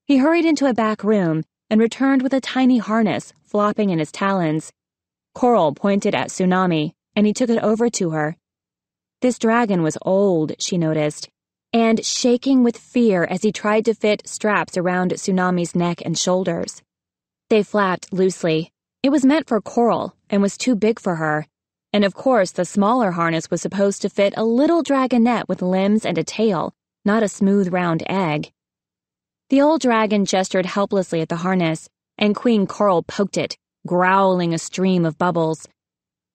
He hurried into a back room and returned with a tiny harness flopping in his talons. Coral pointed at Tsunami, and he took it over to her. This dragon was old, she noticed, and shaking with fear as he tried to fit straps around Tsunami's neck and shoulders. They flapped loosely. It was meant for Coral and was too big for her. And of course, the smaller harness was supposed to fit a little dragonet with limbs and a tail, not a smooth round egg. The old dragon gestured helplessly at the harness, and Queen Coral poked it, growling a stream of bubbles.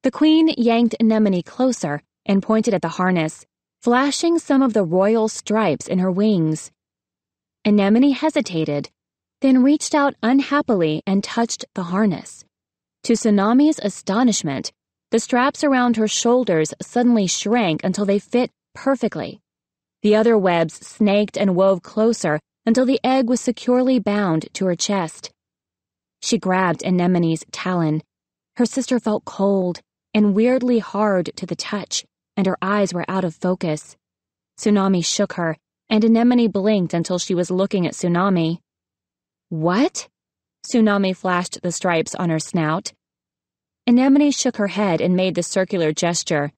The queen yanked Anemone closer and pointed at the harness, flashing some of the royal stripes in her wings. Anemone hesitated, then reached out unhappily and touched the harness. To Tsunami's astonishment, the straps around her shoulders suddenly shrank until they fit perfectly. The other webs snaked and wove closer until the egg was securely bound to her chest. She grabbed Anemone's talon. Her sister felt cold and weirdly hard to the touch, and her eyes were out of focus. Tsunami shook her, and Anemone blinked until she was looking at Tsunami. "What?" Tsunami flashed the stripes on her snout. Anemone shook her head and made the circular gesture.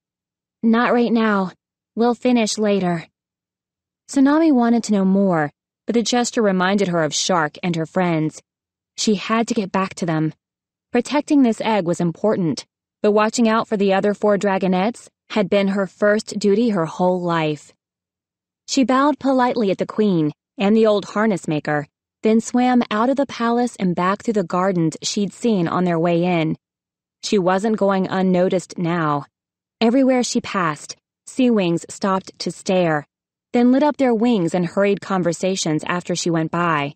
"Not right now. We'll finish later." Tsunami wanted to know more, but the gesture reminded her of Shark and her friends. She had to get back to them. Protecting this egg was important, but watching out for the other 4 dragonets had been her first duty her whole life. She bowed politely at the queen and the old harness maker, then swam out of the palace and back through the gardens she'd seen on their way in. She wasn't going unnoticed now. Everywhere she passed, SeaWings stopped to stare, then lit up their wings and hurried conversations after she went by.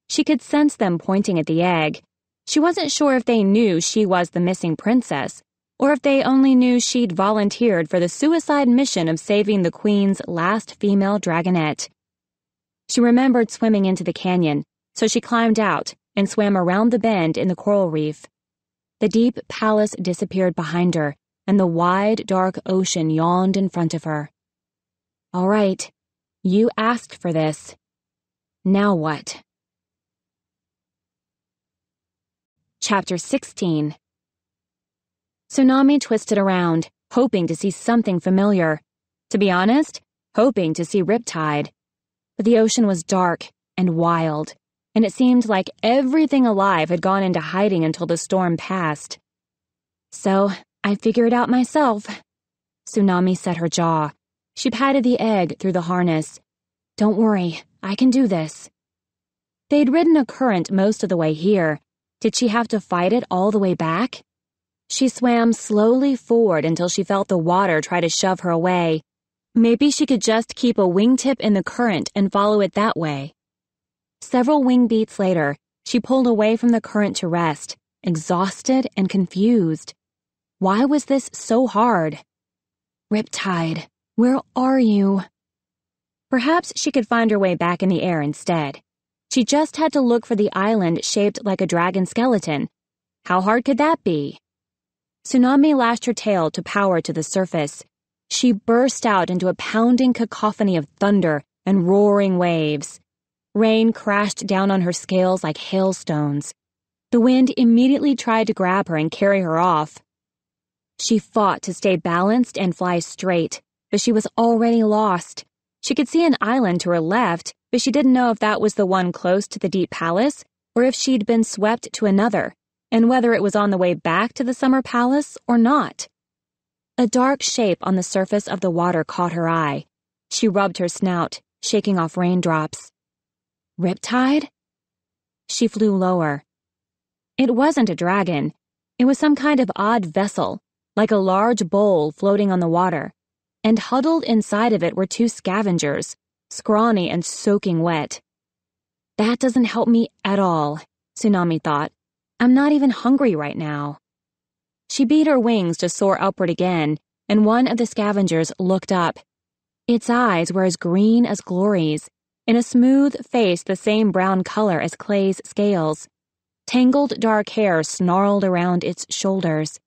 She could sense them pointing at the egg. She wasn't sure if they knew she was the missing princess, or if they only knew she'd volunteered for the suicide mission of saving the queen's last female dragonet. She remembered swimming into the canyon, so she climbed out and swam around the bend in the coral reef. The deep palace disappeared behind her, and the wide, dark ocean yawned in front of her. "All right, you asked for this. Now what?" Chapter 16. Tsunami twisted around, hoping to see something familiar. To be honest, hoping to see Riptide. But the ocean was dark and wild, and it seemed like everything alive had gone into hiding until the storm passed. "So, I figure it out myself." Tsunami set her jaw. She patted the egg through the harness. "Don't worry, I can do this." They'd ridden a current most of the way here. Did she have to fight it all the way back? She swam slowly forward until she felt the water try to shove her away. Maybe she could just keep a wingtip in the current and follow it that way. Several wing beats later, she pulled away from the current to rest, exhausted and confused. Why was this so hard? "Riptide, where are you?" Perhaps she could find her way back in the air instead. She just had to look for the island shaped like a dragon skeleton. How hard could that be? Tsunami lashed her tail to power to the surface. She burst out into a pounding cacophony of thunder and roaring waves. Rain crashed down on her scales like hailstones. The wind immediately tried to grab her and carry her off. She fought to stay balanced and fly straight, but she was already lost. She could see an island to her left, but she didn't know if that was the one close to the deep palace or if she'd been swept to another, and whether it was on the way back to the summer palace or not. A dark shape on the surface of the water caught her eye. She rubbed her snout, shaking off raindrops. Riptide? She flew lower. It wasn't a dragon. It was some kind of odd vessel, like a large bowl floating on the water, and huddled inside of it were 2 scavengers, scrawny and soaking wet. "That doesn't help me at all," Tsunami thought. I'm not even hungry right now. She beat her wings to soar upward again, and one of the scavengers looked up. Its eyes were as green as Glory's, and a smooth face the same brown color as Clay's scales. Tangled dark hair snarled around its shoulders.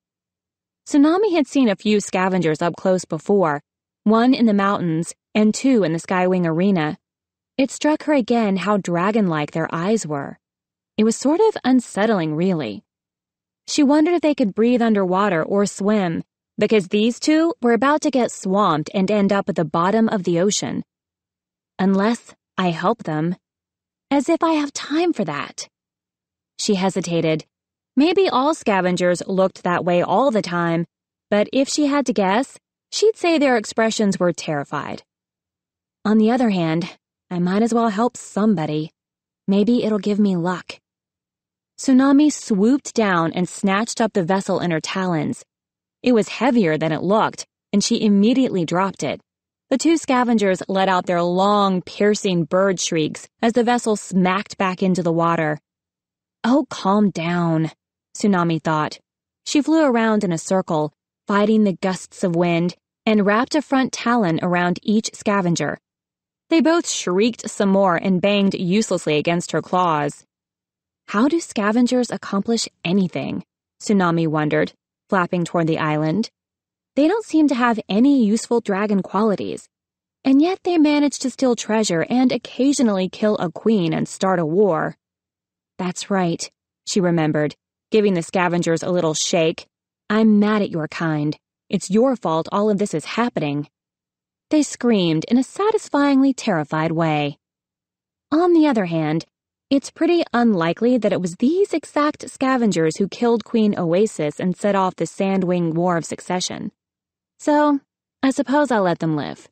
Tsunami had seen a few scavengers up close before, one in the mountains and two in the SeaWing arena. It struck her again how dragon-like their eyes were. It was sort of unsettling, really. She wondered if they could breathe underwater or swim, because these two were about to get swamped and end up at the bottom of the ocean. Unless I help them. As if I have time for that. She hesitated. Maybe all scavengers looked that way all the time, but if she had to guess, she'd say their expressions were terrified. On the other hand, I might as well help somebody. Maybe it'll give me luck. Tsunami swooped down and snatched up the vessel in her talons. It was heavier than it looked, and she immediately dropped it. The two scavengers let out their long, piercing bird shrieks as the vessel smacked back into the water. Oh, calm down, Tsunami thought. She flew around in a circle, fighting the gusts of wind, and wrapped a front talon around each scavenger. They both shrieked some more and banged uselessly against her claws. How do scavengers accomplish anything? Tsunami wondered, flapping toward the island. They don't seem to have any useful dragon qualities, and yet they manage to steal treasure and occasionally kill a queen and start a war. That's right, she remembered, giving the scavengers a little shake. I'm mad at your kind. It's your fault all of this is happening. They screamed in a satisfyingly terrified way. On the other hand, it's pretty unlikely that it was these exact scavengers who killed Queen Oasis and set off the Sandwing War of Succession. So, I suppose I'll let them live.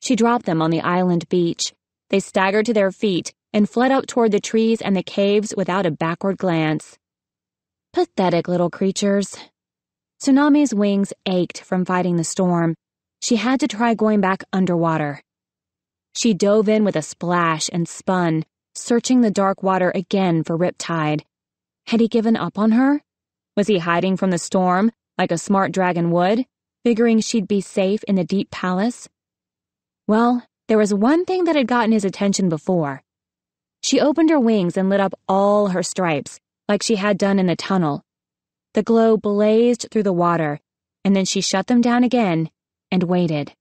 She dropped them on the island beach. They staggered to their feet and fled up toward the trees and the caves without a backward glance. Pathetic little creatures. Tsunami's wings ached from fighting the storm. She had to try going back underwater. She dove in with a splash and spun, searching the dark water again for Riptide. Had he given up on her? Was he hiding from the storm, like a smart dragon would, figuring she'd be safe in the deep palace? Well, there was one thing that had gotten his attention before. She opened her wings and lit up all her stripes, like she had done in the tunnel. The glow blazed through the water, and then she shut them down again and waited.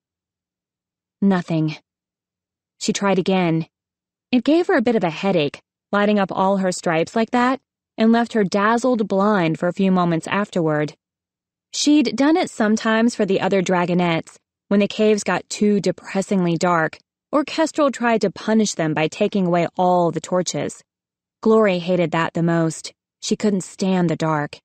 Nothing. She tried again. It gave her a bit of a headache, lighting up all her stripes like that, and left her dazzled blind for a few moments afterward. She'd done it sometimes for the other dragonets, when the caves got too depressingly dark, or Kestrel tried to punish them by taking away all the torches. Glory hated that the most. She couldn't stand the dark.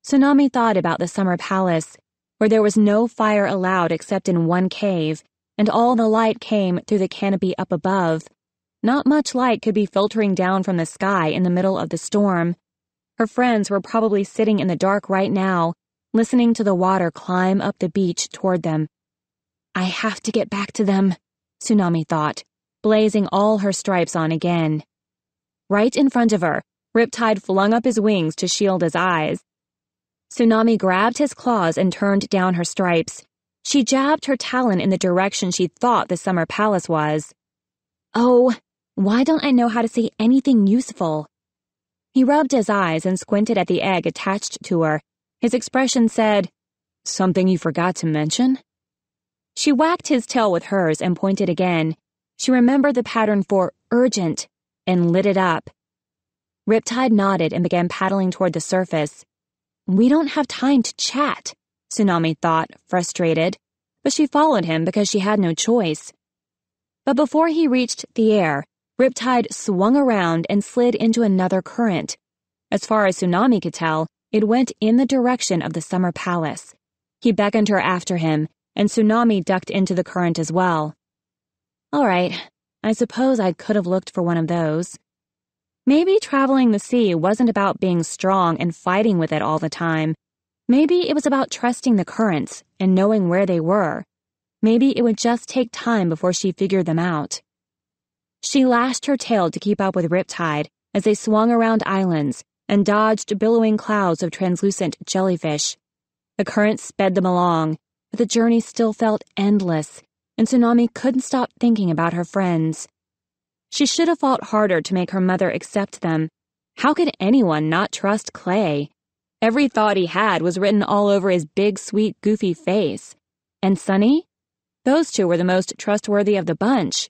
Tsunami thought about the summer palace, where there was no fire allowed except in one cave, and all the light came through the canopy up above. Not much light could be filtering down from the sky in the middle of the storm. Her friends were probably sitting in the dark right now, listening to the water climb up the beach toward them. I have to get back to them, Tsunami thought, blazing all her stripes on again. Right in front of her, Riptide flung up his wings to shield his eyes. Tsunami grabbed his claws and turned down her stripes. She jabbed her talon in the direction she thought the summer palace was. Oh, why don't I know how to say anything useful? He rubbed his eyes and squinted at the egg attached to her. His expression said, Something you forgot to mention? She whacked his tail with hers and pointed again. She remembered the pattern for urgent and lit it up. Riptide nodded and began paddling toward the surface. We don't have time to chat, Tsunami thought, frustrated, but she followed him because she had no choice. But before he reached the air, Riptide swung around and slid into another current. As far as Tsunami could tell, it went in the direction of the summer palace. He beckoned her after him, and Tsunami ducked into the current as well. All right, I suppose I could have looked for one of those. Maybe traveling the sea wasn't about being strong and fighting with it all the time. Maybe it was about trusting the currents and knowing where they were. Maybe it would just take time before she figured them out. She lashed her tail to keep up with Riptide, as they swung around islands and dodged billowing clouds of translucent jellyfish. The current sped them along, but the journey still felt endless, and Tsunami couldn't stop thinking about her friends. She should have fought harder to make her mother accept them. How could anyone not trust Clay? Every thought he had was written all over his big, sweet, goofy face. And Sunny? Those two were the most trustworthy of the bunch.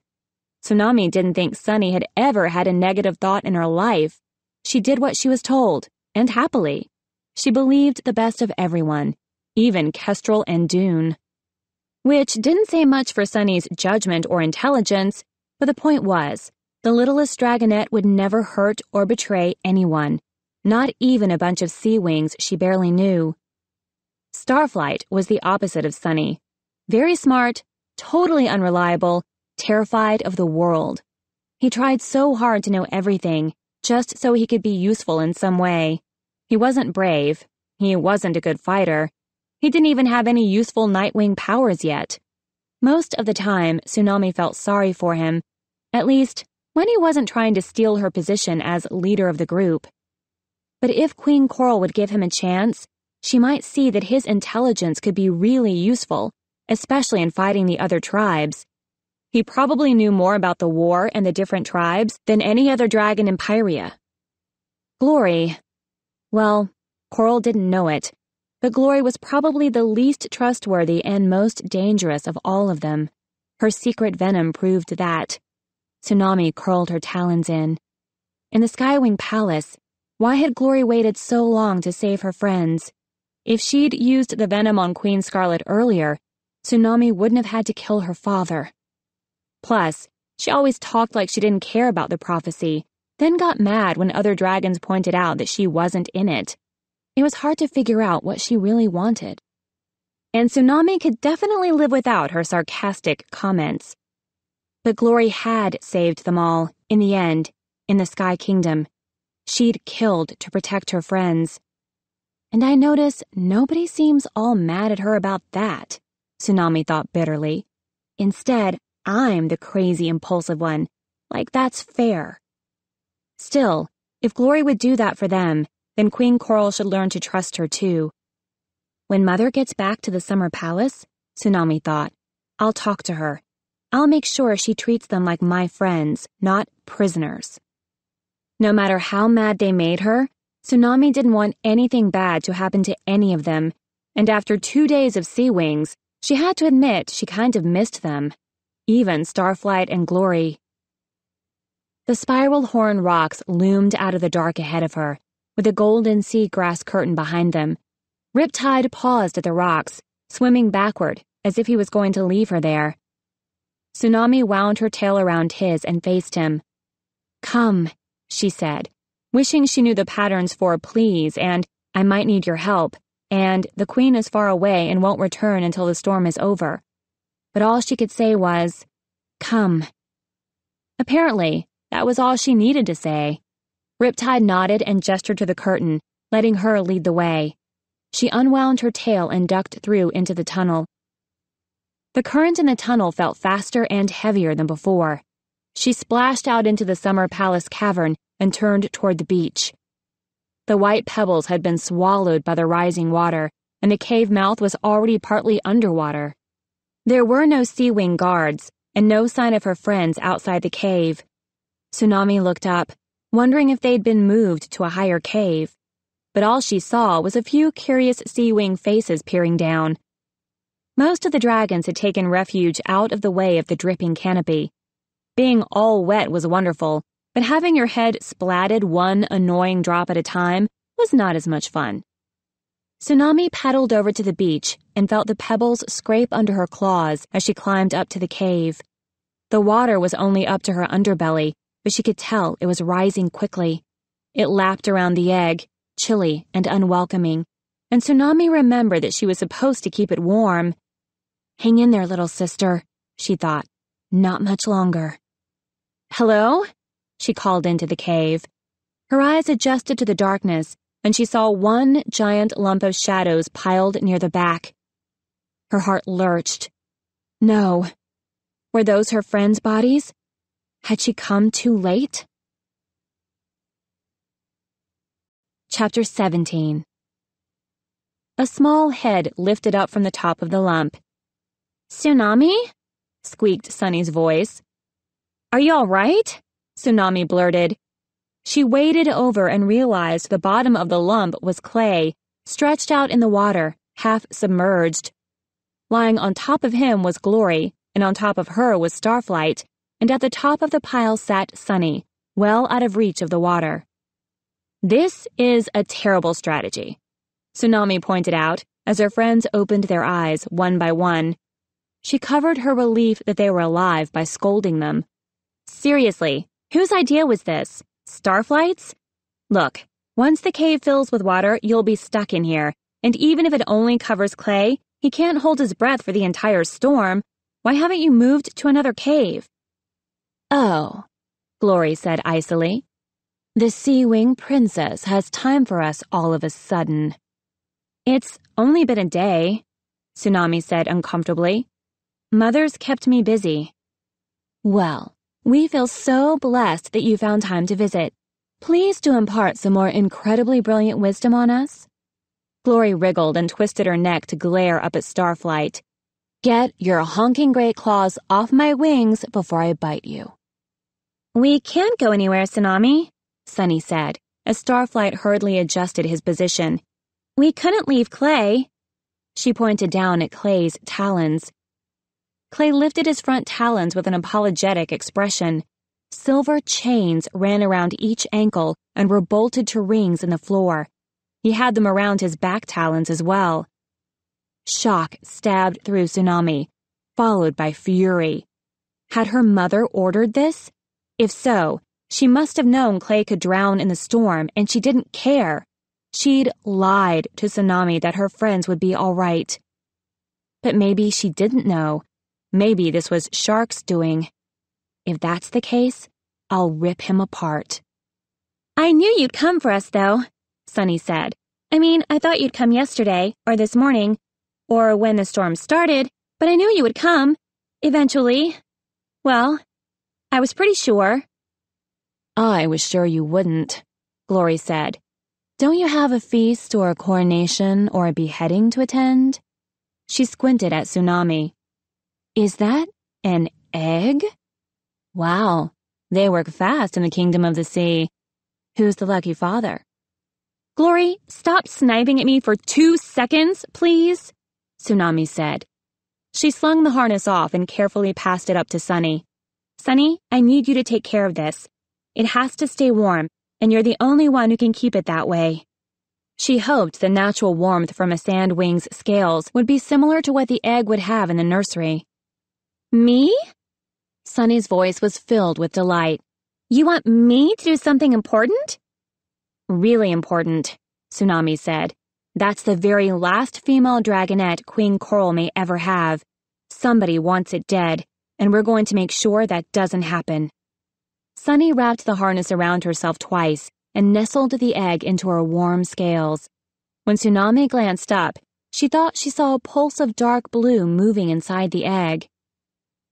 Tsunami didn't think Sunny had ever had a negative thought in her life. She did what she was told, and happily. She believed the best of everyone, even Kestrel and Dune. Which didn't say much for Sunny's judgment or intelligence, but the point was, the littlest dragonet would never hurt or betray anyone, not even a bunch of SeaWings she barely knew. Starflight was the opposite of Sunny. Very smart, totally unreliable, terrified of the world. He tried so hard to know everything, just so he could be useful in some way. He wasn't brave. He wasn't a good fighter. He didn't even have any useful Nightwing powers yet. Most of the time, Tsunami felt sorry for him, at least when he wasn't trying to steal her position as leader of the group. But if Queen Coral would give him a chance, she might see that his intelligence could be really useful, especially in fighting the other tribes. He probably knew more about the war and the different tribes than any other dragon in Pyria. Glory. Well, Coral didn't know it, but Glory was probably the least trustworthy and most dangerous of all of them. Her secret venom proved that. Tsunami curled her talons in. In the SeaWing Palace, why had Glory waited so long to save her friends? If she'd used the venom on Queen Scarlet earlier, Tsunami wouldn't have had to kill her father. Plus, she always talked like she didn't care about the prophecy, then got mad when other dragons pointed out that she wasn't in it. It was hard to figure out what she really wanted. And Tsunami could definitely live without her sarcastic comments. But Glory had saved them all, in the end, in the Sky Kingdom. She'd killed to protect her friends. And I notice nobody seems all mad at her about that, Tsunami thought bitterly. Instead, I'm the crazy, impulsive one. Like that's fair. Still, if Glory would do that for them, then Queen Coral should learn to trust her too. When Mother gets back to the Summer Palace, Tsunami thought, I'll talk to her. I'll make sure she treats them like my friends, not prisoners. No matter how mad they made her, Tsunami didn't want anything bad to happen to any of them, and after 2 days of SeaWings, she had to admit she kind of missed them, even Starflight and Glory. The spiral horn rocks loomed out of the dark ahead of her, with a golden seagrass curtain behind them. Riptide paused at the rocks, swimming backward as if he was going to leave her there. Tsunami wound her tail around his and faced him. Come, she said, wishing she knew the patterns for please and I might need your help, and the queen is far away and won't return until the storm is over. But all she could say was, come. Apparently, that was all she needed to say. Riptide nodded and gestured to the curtain, letting her lead the way. She unwound her tail and ducked through into the tunnel. The current in the tunnel felt faster and heavier than before. She splashed out into the Summer Palace cavern and turned toward the beach. The white pebbles had been swallowed by the rising water, and the cave mouth was already partly underwater. There were no SeaWing guards, and no sign of her friends outside the cave. Tsunami looked up, wondering if they'd been moved to a higher cave. But all she saw was a few curious SeaWing faces peering down. Most of the dragons had taken refuge out of the way of the dripping canopy. Being all wet was wonderful, but having your head splatted one annoying drop at a time was not as much fun. Tsunami paddled over to the beach and felt the pebbles scrape under her claws as she climbed up to the cave. The water was only up to her underbelly, but she could tell it was rising quickly. It lapped around the egg, chilly and unwelcoming, and Tsunami remembered that she was supposed to keep it warm. Hang in there, little sister, she thought. Not much longer. Hello? She called into the cave. Her eyes adjusted to the darkness, and she saw one giant lump of shadows piled near the back. Her heart lurched. No. Were those her friends' bodies? Had she come too late? Chapter 17. A small head lifted up from the top of the lump. "Tsunami?" squeaked Sunny's voice. "Are you all right?" Tsunami blurted. She waded over and realized the bottom of the lump was Clay, stretched out in the water, half submerged. Lying on top of him was Glory, and on top of her was Starflight, and at the top of the pile sat Sunny, well out of reach of the water. "This is a terrible strategy," Tsunami pointed out as her friends opened their eyes one by one. She covered her relief that they were alive by scolding them. "Seriously, whose idea was this? Starflight's? Look, once the cave fills with water, you'll be stuck in here, and even if it only covers Clay, he can't hold his breath for the entire storm. Why haven't you moved to another cave?" "Oh," Glory said icily. "The SeaWing Princess has time for us all of a sudden." "It's only been a day," Tsunami said uncomfortably. "Mother's kept me busy." "Well, we feel so blessed that you found time to visit. Please do impart some more incredibly brilliant wisdom on us." Glory wriggled and twisted her neck to glare up at Starflight. "Get your honking great claws off my wings before I bite you." "We can't go anywhere, Tsunami," Sunny said, as Starflight hurriedly adjusted his position. "We couldn't leave Clay." She pointed down at Clay's talons. Clay lifted his front talons with an apologetic expression. Silver chains ran around each ankle and were bolted to rings in the floor. He had them around his back talons as well. Shock stabbed through Tsunami, followed by fury. Had her mother ordered this? If so, she must have known Clay could drown in the storm, and she didn't care. She'd lied to Tsunami that her friends would be all right. But maybe she didn't know. Maybe this was Shark's doing. If that's the case, I'll rip him apart. "I knew you'd come for us, though," Sunny said. "I mean, I thought you'd come yesterday, or this morning, or when the storm started, but I knew you would come. Eventually. Well, I was pretty sure." "I was sure you wouldn't," Glory said. "Don't you have a feast or a coronation or a beheading to attend?" She squinted at Tsunami. "Is that an egg? Wow, they work fast in the Kingdom of the Sea. Who's the lucky father?" "Glory, stop sniping at me for 2 seconds, please," Tsunami said. She slung the harness off and carefully passed it up to Sunny. "Sunny, I need you to take care of this. It has to stay warm, and you're the only one who can keep it that way." She hoped the natural warmth from a sandwing's scales would be similar to what the egg would have in the nursery. "Me?" Sunny's voice was filled with delight. "You want me to do something important?" "Really important," Tsunami said. "That's the very last female dragonet Queen Coral may ever have. Somebody wants it dead, and we're going to make sure that doesn't happen." Sunny wrapped the harness around herself twice and nestled the egg into her warm scales. When Tsunami glanced up, she thought she saw a pulse of dark blue moving inside the egg.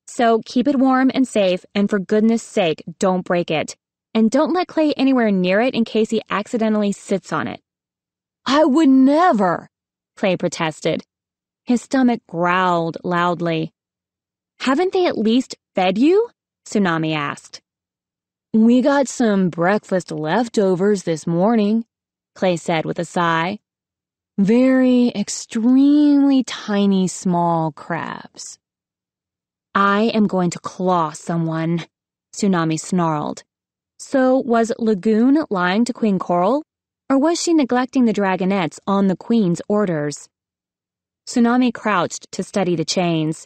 "So keep it warm and safe, and for goodness sake, don't break it. And don't let Clay anywhere near it in case he accidentally sits on it." "I would never," Clay protested. His stomach growled loudly. "Haven't they at least fed you?" Tsunami asked. "We got some breakfast leftovers this morning," Clay said with a sigh. "Very extremely tiny small crabs." "I am going to claw someone," Tsunami snarled. So was Lagoon lying to Queen Coral? Or was she neglecting the dragonets on the Queen's orders? Tsunami crouched to study the chains.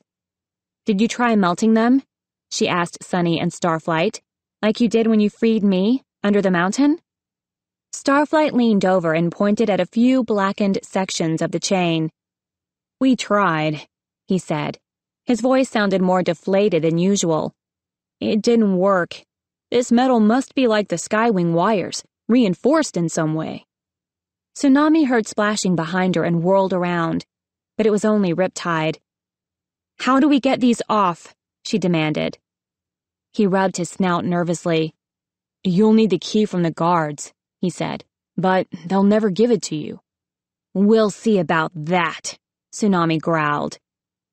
"Did you try melting them?" she asked Sunny and Starflight, "like you did when you freed me, under the mountain?" Starflight leaned over and pointed at a few blackened sections of the chain. "We tried," he said. His voice sounded more deflated than usual. "It didn't work. This metal must be like the SeaWing wires, reinforced in some way." Tsunami heard splashing behind her and whirled around, but it was only Riptide. "How do we get these off?" she demanded. He rubbed his snout nervously. "You'll need the key from the guards," he said. but they'll never give it to you." "We'll see about that," Tsunami growled.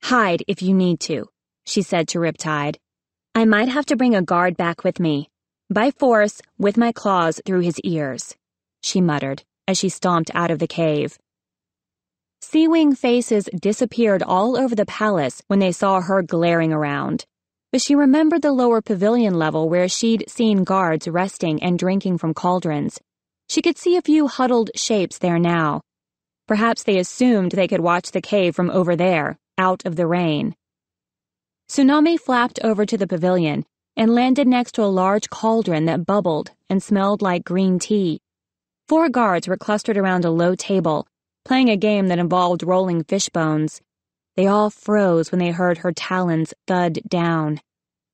"Hide if you need to," she said to Riptide. "I might have to bring a guard back with me. By force, with my claws through his ears," she muttered as she stomped out of the cave. SeaWing faces disappeared all over the palace when they saw her glaring around. But she remembered the lower pavilion level where she'd seen guards resting and drinking from cauldrons. She could see a few huddled shapes there now. Perhaps they assumed they could watch the cave from over there, out of the rain. Tsunami flapped over to the pavilion and landed next to a large cauldron that bubbled and smelled like green tea. 4 guards were clustered around a low table, playing a game that involved rolling fish bones. They all froze when they heard her talons thud down.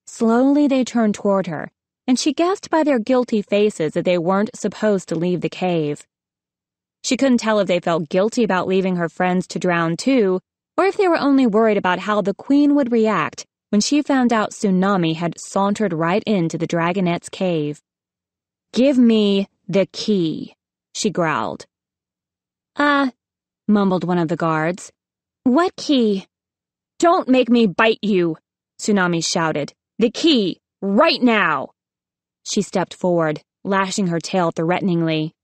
Slowly they turned toward her, and she guessed by their guilty faces that they weren't supposed to leave the cave. She couldn't tell if they felt guilty about leaving her friends to drown too, or if they were only worried about how the queen would react when she found out Tsunami had sauntered right into the dragonet's cave. "Give me the key," she growled. Mumbled one of the guards. "What key?" "Don't make me bite you," Tsunami shouted. "The key, right now!" She stepped forward, lashing her tail threateningly.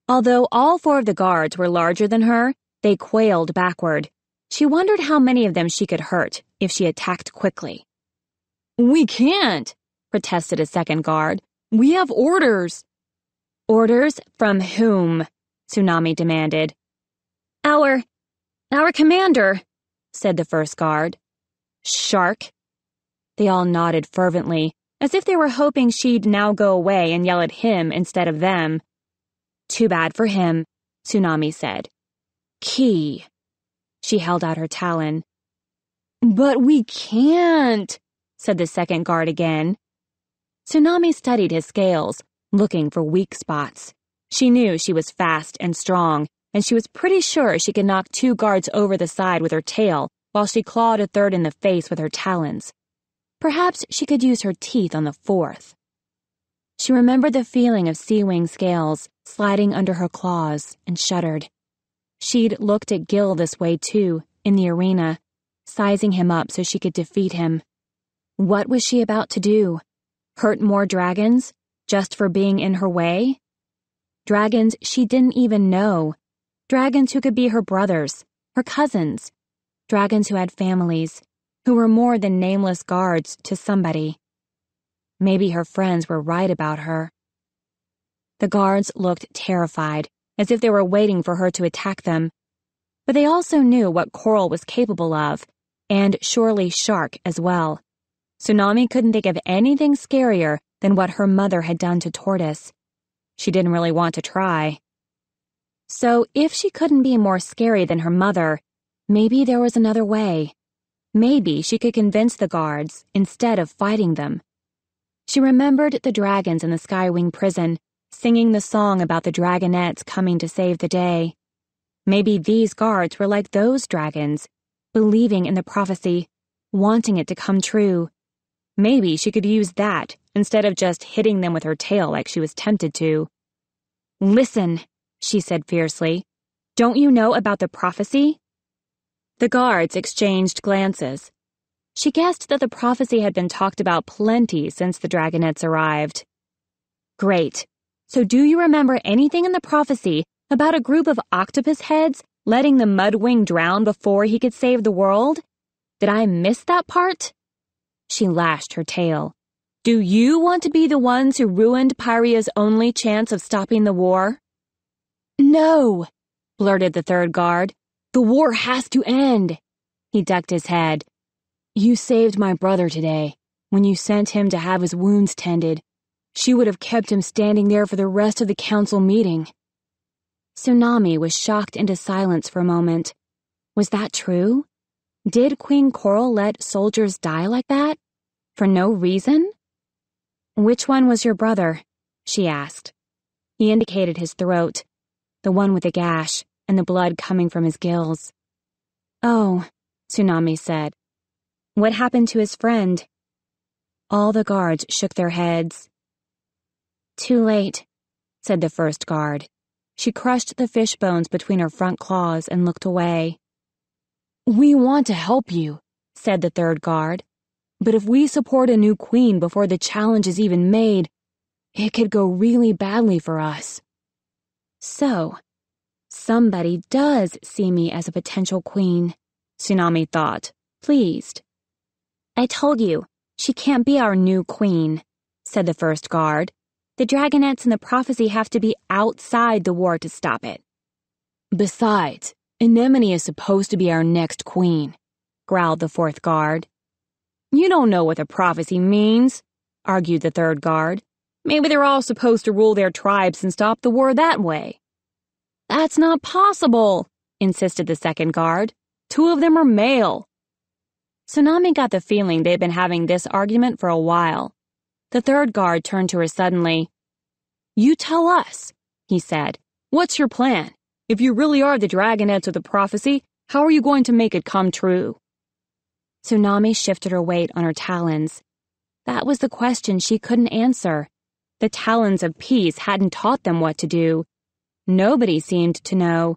Although all 4 of the guards were larger than her, they quailed backward. She wondered how many of them she could hurt if she attacked quickly. "We can't," protested a second guard. "We have orders." "Orders from whom?" Tsunami demanded. Our commander," said the first guard. "Shark?" They all nodded fervently, as if they were hoping she'd now go away and yell at him instead of them. "Too bad for him," Tsunami said. "Key." She held out her talon. "But we can't," said the second guard again. Tsunami studied his scales, looking for weak spots. She knew she was fast and strong, and she was pretty sure she could knock 2 guards over the side with her tail while she clawed a third in the face with her talons. Perhaps she could use her teeth on the 4th. She remembered the feeling of SeaWing scales sliding under her claws and shuddered. She'd looked at Gil this way too, in the arena, sizing him up so she could defeat him. What was she about to do? Hurt more dragons, just for being in her way? Dragons she didn't even know. Dragons who could be her brothers, her cousins. Dragons who had families, who were more than nameless guards to somebody. Maybe her friends were right about her. The guards looked terrified, as if they were waiting for her to attack them. But they also knew what Coral was capable of, and surely Shark as well. Tsunami couldn't think of anything scarier than what her mother had done to Tortoise. She didn't really want to try. So if she couldn't be more scary than her mother, maybe there was another way. Maybe she could convince the guards instead of fighting them. She remembered the dragons in the SeaWing prison, singing the song about the dragonets coming to save the day. Maybe these guards were like those dragons, believing in the prophecy, wanting it to come true. Maybe she could use that instead of just hitting them with her tail like she was tempted to. "Listen," she said fiercely. "Don't you know about the prophecy?" The guards exchanged glances. She guessed that the prophecy had been talked about plenty since the dragonets arrived. "Great. So do you remember anything in the prophecy about a group of octopus heads letting the mudwing drown before he could save the world? Did I miss that part?" She lashed her tail. "Do you want to be the ones who ruined Pyria's only chance of stopping the war?" "No," blurted the third guard. "The war has to end." He ducked his head. "You saved my brother today, when you sent him to have his wounds tended. She would have kept him standing there for the rest of the council meeting." Tsunami was shocked into silence for a moment. Was that true? Did Queen Coral let soldiers die like that? For no reason? "Which one was your brother?" she asked. He indicated his throat, the one with the gash and the blood coming from his gills. "Oh," Tsunami said. "What happened to his friend?" All the guards shook their heads. "Too late," said the first guard, She crushed the fish bones between her front claws and looked away. "We want to help you," said the third guard. "But if we support a new queen before the challenge is even made, it could go really badly for us." So, somebody does see me as a potential queen, Tsunami thought, pleased. "I told you, she can't be our new queen," said the first guard. "The dragonets in the prophecy have to be outside the war to stop it." "Besides, Anemone is supposed to be our next queen," growled the fourth guard. "You don't know what the prophecy means," argued the third guard. "Maybe they're all supposed to rule their tribes and stop the war that way." "That's not possible," insisted the second guard. "Two of them are male." Tsunami got the feeling they'd been having this argument for a while. The third guard turned to her suddenly. "You tell us," he said. "What's your plan? If you really are the dragonets of the prophecy, how are you going to make it come true?" Tsunami shifted her weight on her talons. That was the question she couldn't answer. The talons of peace hadn't taught them what to do. Nobody seemed to know.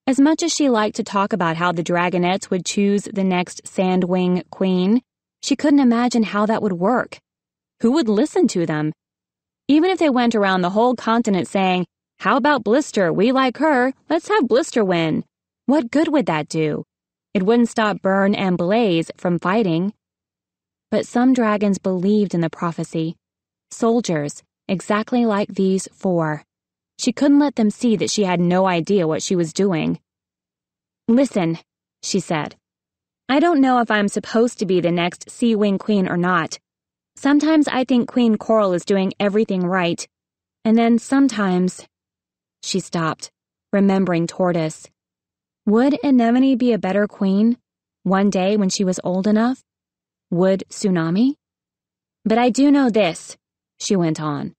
As much as she liked to talk about how the dragonets would choose the next Sandwing queen, she couldn't imagine how that would work. Who would listen to them? Even if they went around the whole continent saying, "How about Blister? We like her. Let's have Blister win." What good would that do? It wouldn't stop Burn and Blaze from fighting. But some dragons believed in the prophecy. Soldiers, exactly like these four. She couldn't let them see that she had no idea what she was doing. "Listen," she said. "I don't know if I'm supposed to be the next SeaWing Queen or not. Sometimes I think Queen Coral is doing everything right. And then sometimes—" She stopped, remembering Tortoise. Would Anemone be a better queen, one day when she was old enough? Would Tsunami? "But I do know this," she went on.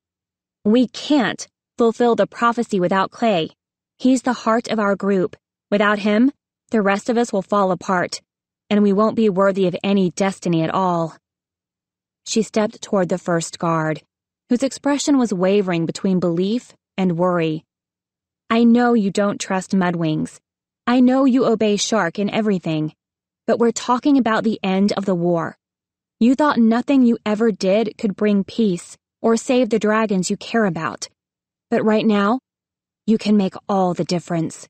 "We can't fulfill the prophecy without Clay. He's the heart of our group. Without him, the rest of us will fall apart, and we won't be worthy of any destiny at all." She stepped toward the first guard, whose expression was wavering between belief and worry. "I know you don't trust Mudwings. I know you obey Shark in everything. But we're talking about the end of the war. You thought nothing you ever did could bring peace or save the dragons you care about. But right now, you can make all the difference."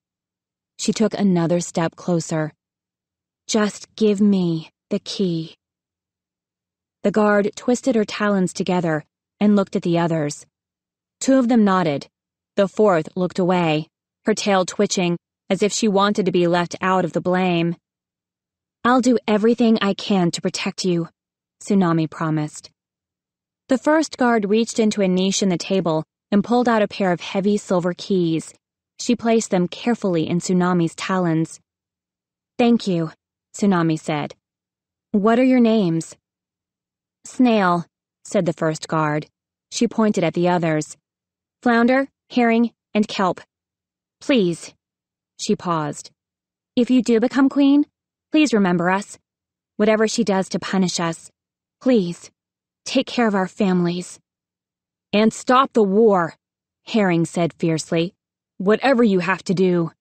She took another step closer. "Just give me the key." The guard twisted her talons together and looked at the others. Two of them nodded. The fourth looked away, her tail twitching as if she wanted to be left out of the blame. "I'll do everything I can to protect you," Tsunami promised. The first guard reached into a niche in the table and pulled out a pair of heavy silver keys. She placed them carefully in Tsunami's talons. "Thank you," Tsunami said. "What are your names?" "Snail," said the first guard. She pointed at the others. "Flounder, Herring, and Kelp. Please," she paused. "If you do become queen, please remember us. Whatever she does to punish us, please, take care of our families." "And stop the war," Herring said fiercely. "Whatever you have to do."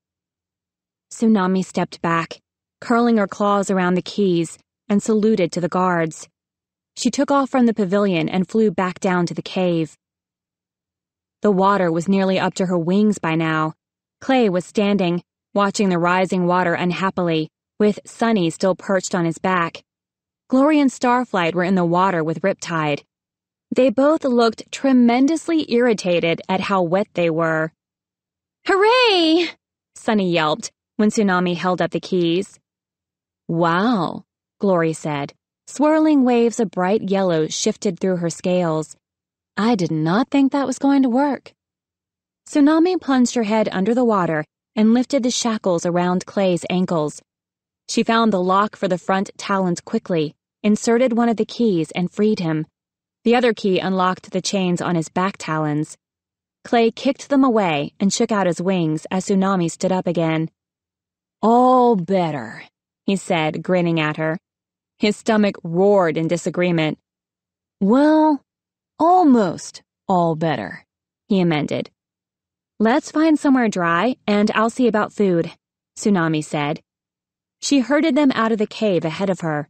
Tsunami stepped back, curling her claws around the keys, and saluted to the guards. She took off from the pavilion and flew back down to the cave. The water was nearly up to her wings by now. Clay was standing, watching the rising water unhappily, with Sunny still perched on his back. Glory and Starflight were in the water with Riptide. They both looked tremendously irritated at how wet they were. "Hooray!" Sunny yelped when Tsunami held up the keys. "Wow," Glory said. Swirling waves of bright yellow shifted through her scales. "I did not think that was going to work." Tsunami plunged her head under the water and lifted the shackles around Clay's ankles. She found the lock for the front talons quickly, inserted one of the keys, and freed him. The other key unlocked the chains on his back talons. Clay kicked them away and shook out his wings as Tsunami stood up again. "All better," he said, grinning at her. His stomach roared in disagreement. "Well, almost all better," he amended. Let's find somewhere dry, and I'll see about food, Tsunami said. She herded them out of the cave ahead of her.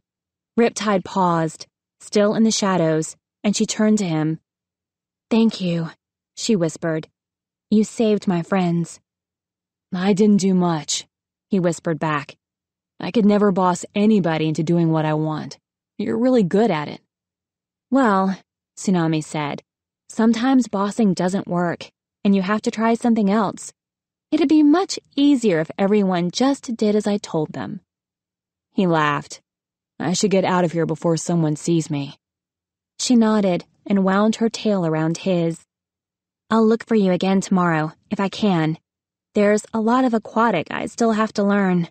Riptide paused, still in the shadows, and she turned to him. Thank you, she whispered. You saved my friends. I didn't do much, he whispered back. I could never boss anybody into doing what I want. You're really good at it. Well, Tsunami said, sometimes bossing doesn't work, and you have to try something else. It'd be much easier if everyone just did as I told them. He laughed. I should get out of here before someone sees me. She nodded and wound her tail around his. I'll look for you again tomorrow, if I can. There's a lot of aquatic I still have to learn.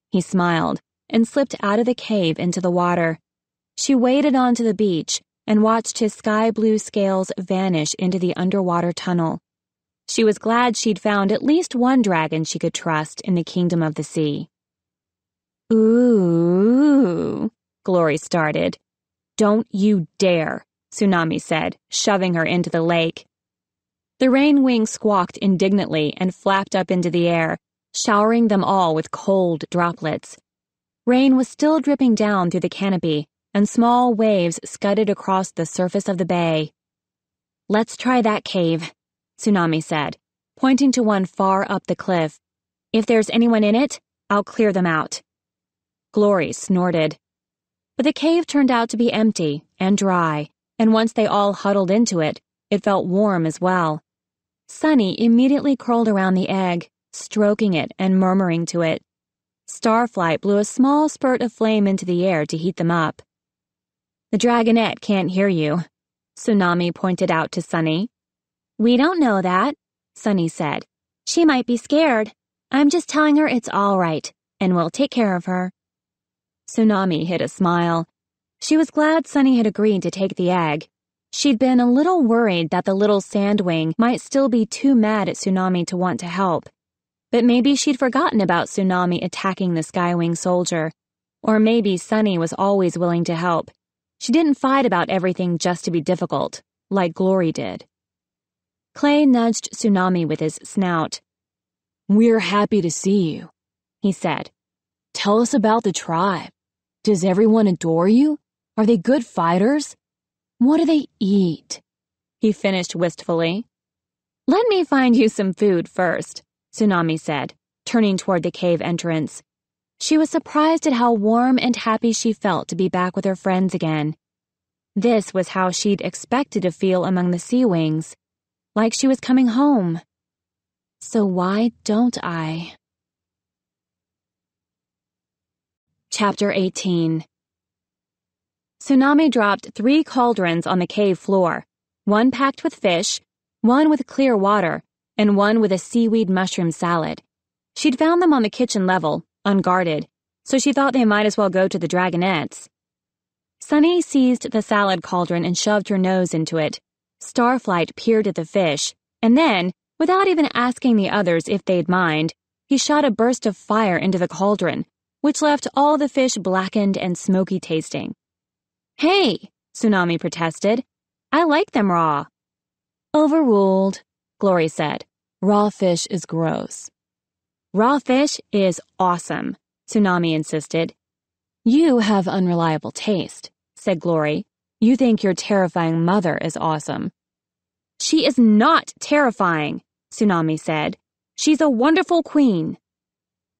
He smiled and slipped out of the cave into the water. She waded onto the beach and watched his sky-blue scales vanish into the underwater tunnel. She was glad she'd found at least one dragon she could trust in the kingdom of the sea. Ooh, Glory started. Don't you dare, Tsunami said, shoving her into the lake. The rain wing squawked indignantly and flapped up into the air, showering them all with cold droplets. Rain was still dripping down through the canopy, and small waves scudded across the surface of the bay. Let's try that cave, Tsunami said, pointing to one far up the cliff. If there's anyone in it, I'll clear them out. Glory snorted. But the cave turned out to be empty and dry, and once they all huddled into it, it felt warm as well. Sunny immediately curled around the egg, stroking it and murmuring to it. Starflight blew a small spurt of flame into the air to heat them up. The dragonet can't hear you, Tsunami pointed out to Sunny. We don't know that, Sunny said. She might be scared. I'm just telling her it's all right, and we'll take care of her. Tsunami hid a smile. She was glad Sunny had agreed to take the egg. She'd been a little worried that the little sandwing might still be too mad at Tsunami to want to help. But maybe she'd forgotten about Tsunami attacking the skywing soldier. Or maybe Sunny was always willing to help. She didn't fight about everything just to be difficult, like Glory did. Clay nudged Tsunami with his snout. We're happy to see you, he said. Tell us about the tribe. Does everyone adore you? Are they good fighters? What do they eat? He finished wistfully. Let me find you some food first, Tsunami said, turning toward the cave entrance. She was surprised at how warm and happy she felt to be back with her friends again. This was how she'd expected to feel among the SeaWings, like she was coming home. So why don't I? Chapter 18. Tsunami dropped 3 cauldrons on the cave floor, one packed with fish, one with clear water, and one with a seaweed mushroom salad. She'd found them on the kitchen level, unguarded, so she thought they might as well go to the dragonets. Sunny seized the salad cauldron and shoved her nose into it. Starflight peered at the fish, and then, without even asking the others if they'd mind, he shot a burst of fire into the cauldron, which left all the fish blackened and smoky tasting. Hey, Tsunami protested. I like them raw. Overruled, Glory said. Raw fish is gross. Raw fish is awesome, Tsunami insisted. You have unreliable taste, said Glory. You think your terrifying mother is awesome. She is not terrifying, Tsunami said. She's a wonderful queen.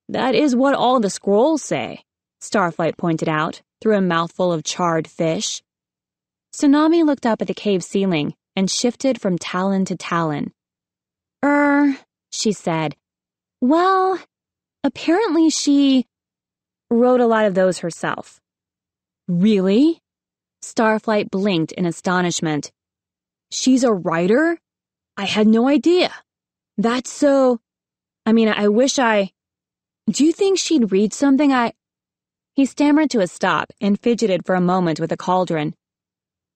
That is what all the scrolls say, Starflight pointed out, through a mouthful of charred fish. Tsunami looked up at the cave ceiling and shifted from talon to talon. She said. Well, apparently she wrote a lot of those herself. Really? Starflight blinked in astonishment. She's a writer? I had no idea. That's so... I wish I... Do you think she'd read something He stammered to a stop and fidgeted for a moment with the cauldron.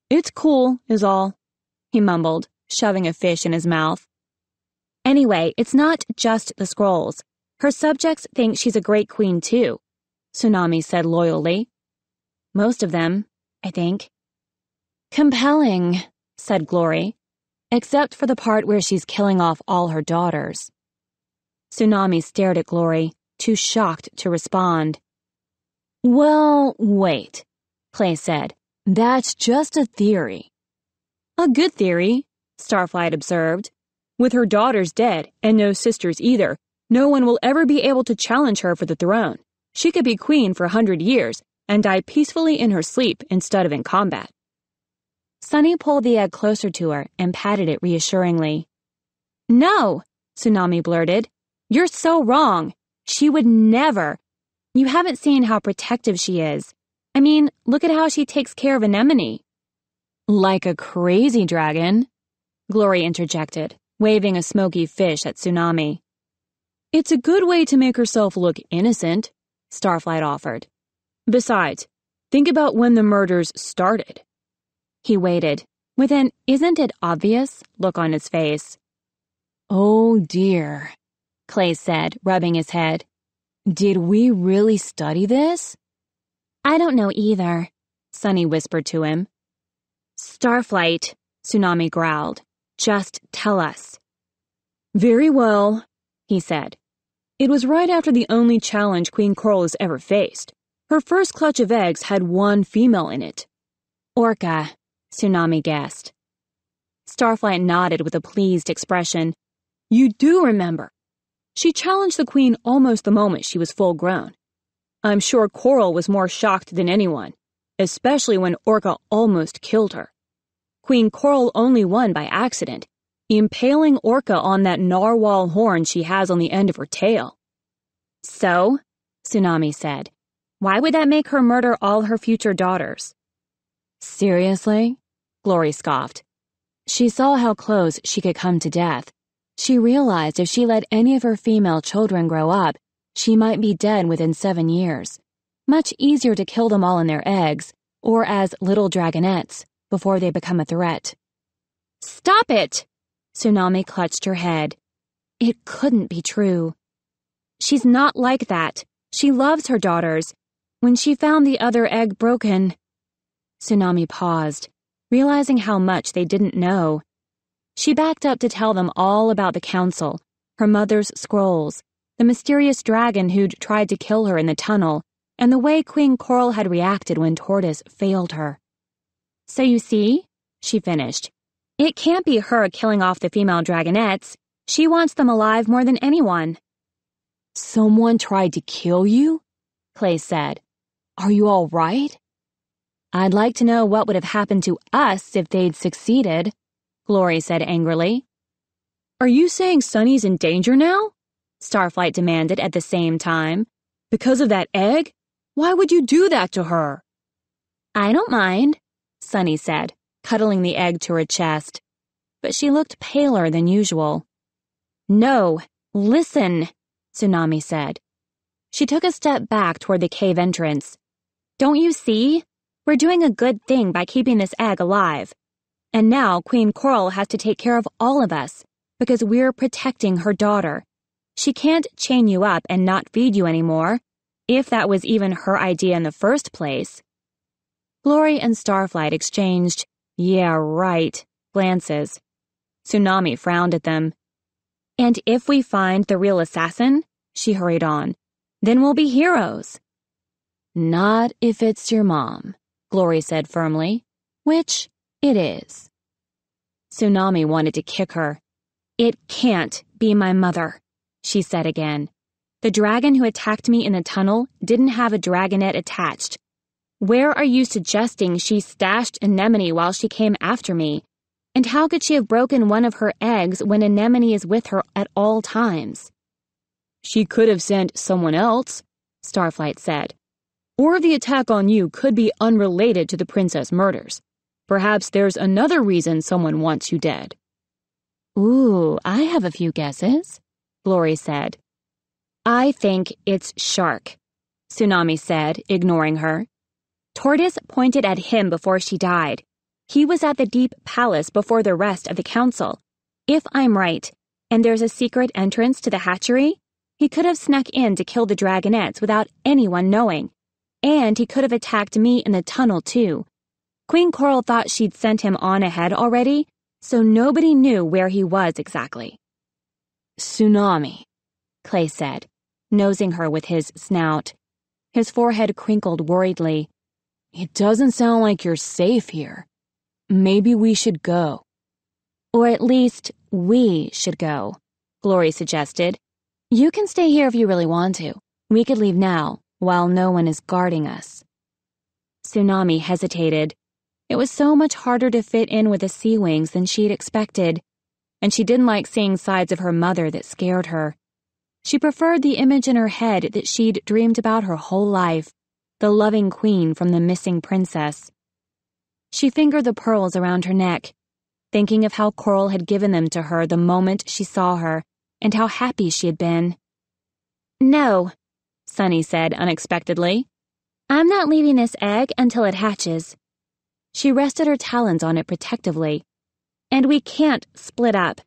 It's cool, is all, he mumbled, shoving a fish in his mouth. Anyway, it's not just the scrolls. Her subjects think she's a great queen, too, Tsunami said loyally. Most of them, I think. Compelling, said Glory. except for the part where she's killing off all her daughters. Tsunami stared at Glory, too shocked to respond. Well, wait, Clay said. That's just a theory. A good theory, Starflight observed. With her daughters dead, and no sisters either, no one will ever be able to challenge her for the throne. She could be queen for 100 years and die peacefully in her sleep instead of in combat. Sunny pulled the egg closer to her and patted it reassuringly. No, Tsunami blurted. You're so wrong. She would never. You haven't seen how protective she is. I mean, look at how she takes care of Anemone. Like a crazy dragon, Glory interjected, waving a smoky fish at Tsunami. It's a good way to make herself look innocent, Starflight offered. Besides, think about when the murders started. He waited, with an isn't it obvious look on his face. Oh dear, Clay said, rubbing his head. Did we really study this? I don't know either, Sunny whispered to him. Starflight, Tsunami growled. Just tell us. Very well, he said. It was right after the only challenge Queen Coral has ever faced. Her first clutch of eggs had one female in it. Orca, Tsunami guessed. Starflight nodded with a pleased expression. You do remember. She challenged the queen almost the moment she was full grown. I'm sure Coral was more shocked than anyone, especially when Orca almost killed her. Queen Coral only won by accident, impaling Orca on that narwhal horn she has on the end of her tail. So, Tsunami said, why would that make her murder all her future daughters? Seriously? Glory scoffed. She saw how close she could come to death. She realized if she let any of her female children grow up, she might be dead within 7 years. Much easier to kill them all in their eggs, or as little dragonets, before they become a threat. Stop it! Tsunami clutched her head. It couldn't be true. She's not like that. She loves her daughters. When she found the other egg broken... Tsunami paused, realizing how much they didn't know. She backed up to tell them all about the council, her mother's scrolls, the mysterious dragon who'd tried to kill her in the tunnel, and the way Queen Coral had reacted when Tortoise failed her. So you see, she finished, it can't be her killing off the female dragonets. She wants them alive more than anyone. Someone tried to kill you? Clay said. Are you all right? I'd like to know what would have happened to us if they'd succeeded, Glory said angrily. Are you saying Sunny's in danger now? Starflight demanded at the same time. Because of that egg? Why would you do that to her? I don't mind, Sunny said, cuddling the egg to her chest. But she looked paler than usual. No, listen, Tsunami said. She took a step back toward the cave entrance. Don't you see? We're doing a good thing by keeping this egg alive. And now Queen Coral has to take care of all of us, because we're protecting her daughter. She can't chain you up and not feed you anymore, if that was even her idea in the first place. Glory and Starflight exchanged, yeah, right, glances. Tsunami frowned at them. And if we find the real assassin, she hurried on, then we'll be heroes. Not if it's your mom, Glory said firmly, which it is. Tsunami wanted to kick her. It can't be my mother, she said again. The dragon who attacked me in the tunnel didn't have a dragonet attached. Where are you suggesting she stashed Anemone while she came after me? And how could she have broken one of her eggs when Anemone is with her at all times? She could have sent someone else, Starflight said. Or the attack on you could be unrelated to the princess murders. Perhaps there's another reason someone wants you dead. Ooh, I have a few guesses, Glory said. I think it's Shark, Tsunami said, ignoring her. Tortoise pointed at him before she died. He was at the Deep Palace before the rest of the council. If I'm right, and there's a secret entrance to the hatchery, he could have snuck in to kill the dragonets without anyone knowing. And he could have attacked me in the tunnel, too. Queen Coral thought she'd sent him on ahead already, so nobody knew where he was exactly. Tsunami, Clay said, nosing her with his snout. His forehead crinkled worriedly. It doesn't sound like you're safe here. Maybe we should go. Or at least, we should go, Glory suggested. You can stay here if you really want to. We could leave now, while no one is guarding us. Tsunami hesitated. It was so much harder to fit in with the SeaWings than she'd expected, and she didn't like seeing sides of her mother that scared her. She preferred the image in her head that she'd dreamed about her whole life, the loving queen from The Missing Princess. She fingered the pearls around her neck, thinking of how Coral had given them to her the moment she saw her, and how happy she had been. No, Sunny said unexpectedly. I'm not leaving this egg until it hatches. She rested her talons on it protectively. And we can't split up.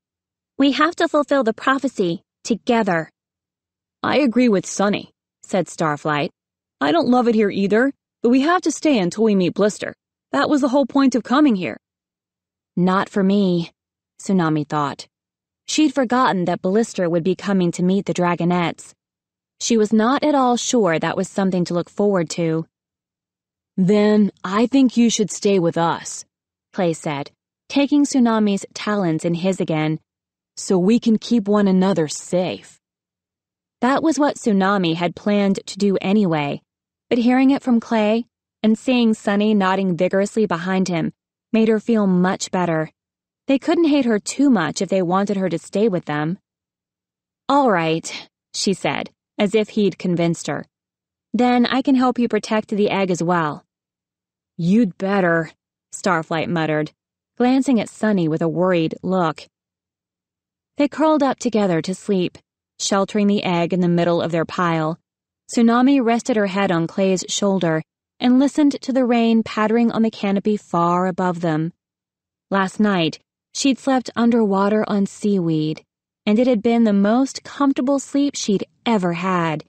We have to fulfill the prophecy together. I agree with Sunny, said Starflight. I don't love it here either, but we have to stay until we meet Blister. That was the whole point of coming here. Not for me, Tsunami thought. She'd forgotten that Blister would be coming to meet the dragonets. She was not at all sure that was something to look forward to. Then I think you should stay with us, Clay said, taking Tsunami's talons in his again, so we can keep one another safe. That was what Tsunami had planned to do anyway, but hearing it from Clay and seeing Sunny nodding vigorously behind him made her feel much better. They couldn't hate her too much if they wanted her to stay with them. All right, she said, as if he'd convinced her. Then I can help you protect the egg as well. You'd better, Starflight muttered, glancing at Sunny with a worried look. They curled up together to sleep, sheltering the egg in the middle of their pile. Tsunami rested her head on Clay's shoulder and listened to the rain pattering on the canopy far above them. Last night, she'd slept underwater on seaweed, and it had been the most comfortable sleep she'd ever had.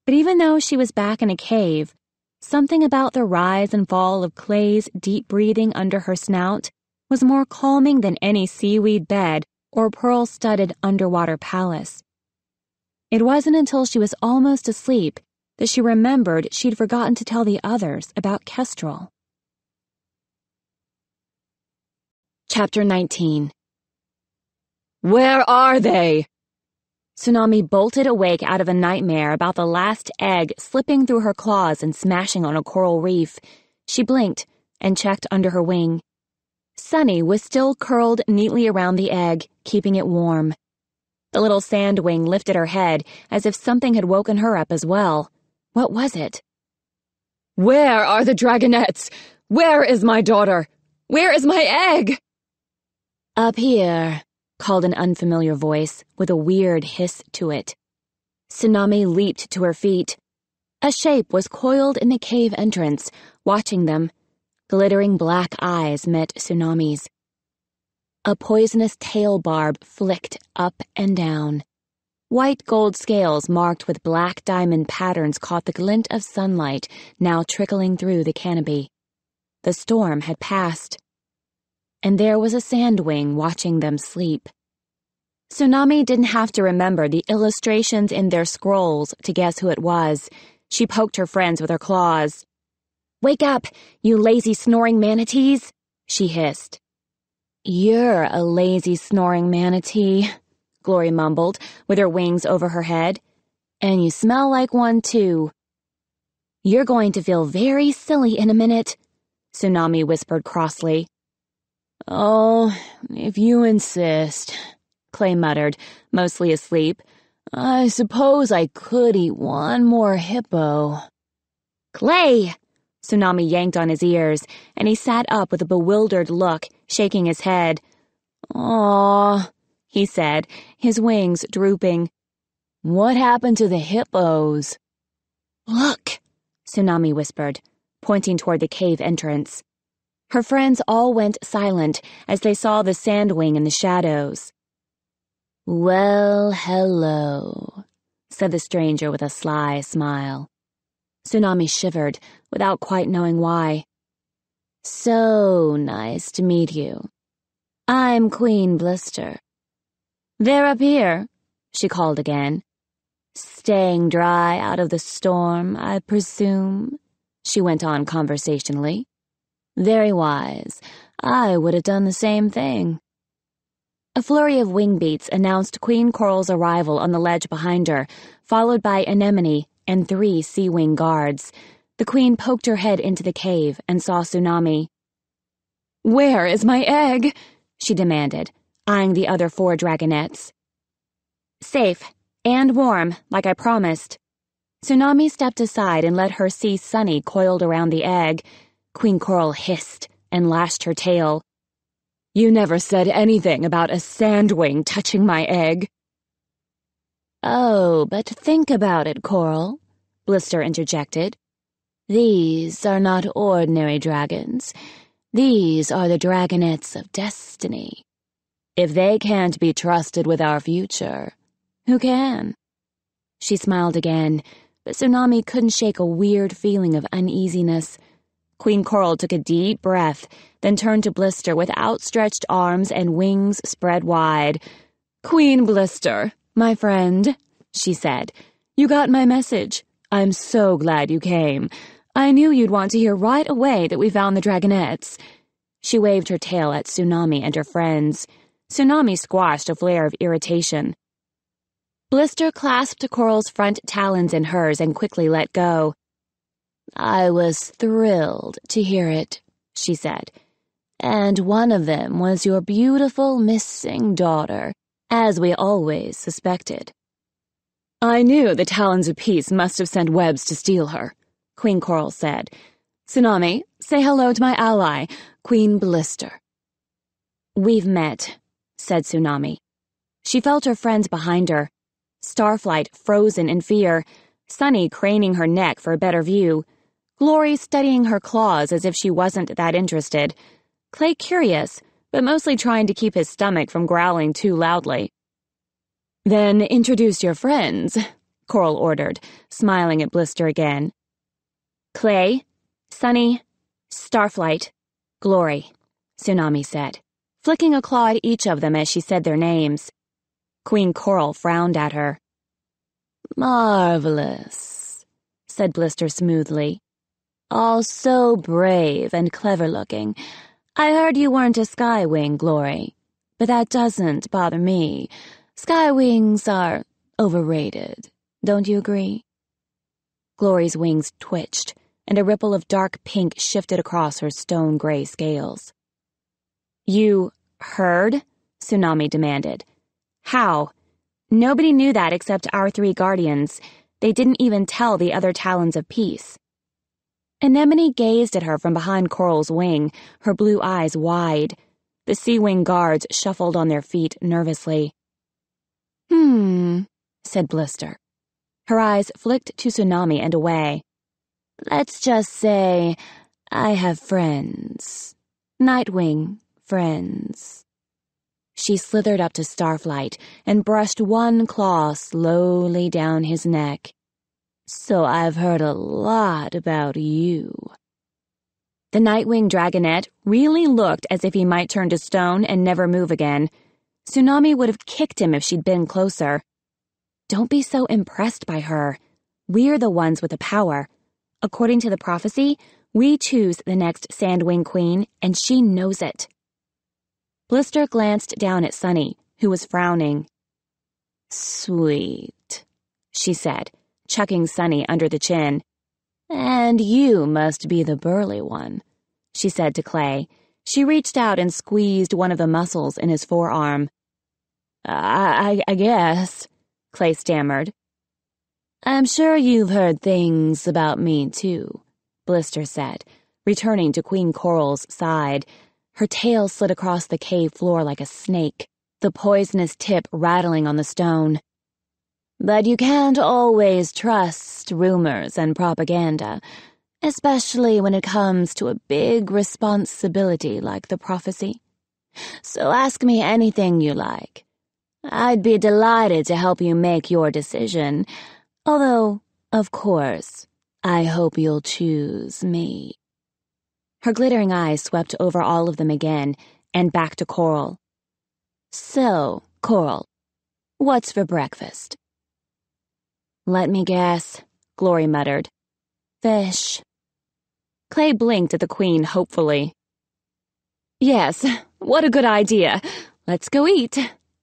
But even though she was back in a cave, something about the rise and fall of Clay's deep breathing under her snout was more calming than any seaweed bed or pearl-studded underwater palace. It wasn't until she was almost asleep that she remembered she'd forgotten to tell the others about Kestrel. Chapter 19. Where are they? Tsunami bolted awake out of a nightmare about the last egg slipping through her claws and smashing on a coral reef. She blinked and checked under her wing. Sunny was still curled neatly around the egg, keeping it warm. The little sandwing lifted her head as if something had woken her up as well. What was it? Where are the dragonets? Where is my daughter? Where is my egg? Up here, called an unfamiliar voice with a weird hiss to it. Tsunami leaped to her feet. A shape was coiled in the cave entrance, watching them. Glittering black eyes met Tsunami's. A poisonous tail barb flicked up and down. White gold scales marked with black diamond patterns caught the glint of sunlight now trickling through the canopy. The storm had passed. And there was a sandwing watching them sleep. Tsunami didn't have to remember the illustrations in their scrolls to guess who it was. She poked her friends with her claws. "Wake up, you lazy snoring manatees," she hissed. "You're a lazy snoring manatee," Glory mumbled, with her wings over her head. "And you smell like one, too." "You're going to feel very silly in a minute," Tsunami whispered crossly. "Oh, if you insist," Clay muttered, mostly asleep. "I suppose I could eat one more hippo." "Clay!" Tsunami yanked on his ears, and he sat up with a bewildered look, shaking his head. "Aw," he said, his wings drooping. "What happened to the hippos?" "Look," Tsunami whispered, pointing toward the cave entrance. Her friends all went silent as they saw the sandwing in the shadows. "Well, hello," said the stranger with a sly smile. Tsunami shivered, without quite knowing why. "So nice to meet you." I'm Queen Blister. They're up here, she called again. Staying dry out of the storm, I presume, she went on conversationally. Very wise. I would have done the same thing. A flurry of wing beats announced Queen Coral's arrival on the ledge behind her, followed by Anemone and 3 SeaWing guards. The Queen poked her head into the cave and saw Tsunami. "Where is my egg?" she demanded, eyeing the other 4 dragonets. Safe, and warm, like I promised. Tsunami stepped aside and let her see Sunny coiled around the egg. Queen Coral hissed and lashed her tail. "You never said anything about a sandwing touching my egg." "Oh, but think about it, Coral," Blister interjected. "These are not ordinary dragons. These are the dragonets of destiny. If they can't be trusted with our future, who can?" She smiled again, but Tsunami couldn't shake a weird feeling of uneasiness. Queen Coral took a deep breath, then turned to Blister with outstretched arms and wings spread wide. "Queen Blister, my friend," she said. "You got my message. I'm so glad you came. I knew you'd want to hear right away that we found the dragonets." She waved her tail at Tsunami and her friends. Tsunami squashed a flare of irritation. Blister clasped Coral's front talons in hers and quickly let go. "I was thrilled to hear it," she said. "And one of them was your beautiful missing daughter, as we always suspected." "I knew the Talons of Peace must have sent webs to steal her," Queen Coral said. "Tsunami, say hello to my ally, Queen Blister." "We've met," said Tsunami. She felt her friends behind her. Starflight frozen in fear, Sunny craning her neck for a better view, Glory studying her claws as if she wasn't that interested, Clay curious, but mostly trying to keep his stomach from growling too loudly. "Then introduce your friends," Coral ordered, smiling at Blister again. "Clay, Sunny, Starflight, Glory," Tsunami said, flicking a claw at each of them as she said their names. Queen Coral frowned at her. "Marvelous," said Blister smoothly. "All so brave and clever-looking. I heard you weren't a SeaWing, Glory, but that doesn't bother me. SeaWings are overrated. Don't you agree?" Glory's wings twitched, and a ripple of dark pink shifted across her stone-gray scales. "You heard?" Tsunami demanded. "How? Nobody knew that except our 3 guardians. They didn't even tell the other Talons of Peace." Anemone gazed at her from behind Coral's wing, her blue eyes wide. The SeaWing guards shuffled on their feet nervously. Said Blister. Her eyes flicked to Tsunami and away. "Let's just say I have friends. Nightwing friends." She slithered up to Starflight and brushed one claw slowly down his neck. "So I've heard a lot about you." The Nightwing dragonet really looked as if he might turn to stone and never move again. Tsunami would have kicked him if she'd been closer. Don't be so impressed by her. We're the ones with the power. According to the prophecy, we choose the next Sandwing Queen, and she knows it. Blister glanced down at Sunny, who was frowning. "Sweet," she said, chucking Sunny under the chin. "And you must be the burly one," she said to Clay. She reached out and squeezed one of the muscles in his forearm. I guess," Clay stammered. "I'm sure you've heard things about me, too," Blister said, returning to Queen Coral's side. Her tail slid across the cave floor like a snake, the poisonous tip rattling on the stone. "But you can't always trust rumors and propaganda, especially when it comes to a big responsibility like the prophecy. So ask me anything you like. I'd be delighted to help you make your decision, although, of course, I hope you'll choose me." Her glittering eyes swept over all of them again, and back to Coral. So, Coral, what's for breakfast? Let me guess, Glory muttered. Fish. Clay blinked at the Queen hopefully. Yes, what a good idea. Let's go eat,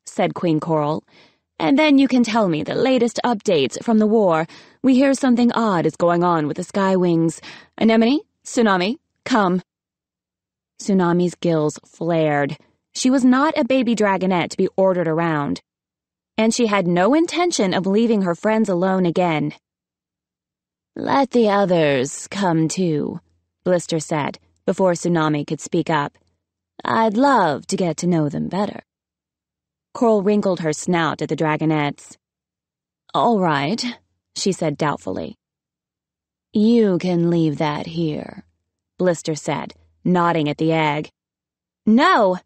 said Queen Coral. And then you can tell me the latest updates from the war. We hear something odd is going on with the SeaWings. Anemone, Tsunami, come. Tsunami's gills flared. She was not a baby dragonet to be ordered around. And she had no intention of leaving her friends alone again. Let the others come too, Blister said, before Tsunami could speak up. I'd love to get to know them better. Coral wrinkled her snout at the dragonets. All right, she said doubtfully. You can leave that here, Blister said, nodding at the egg. No,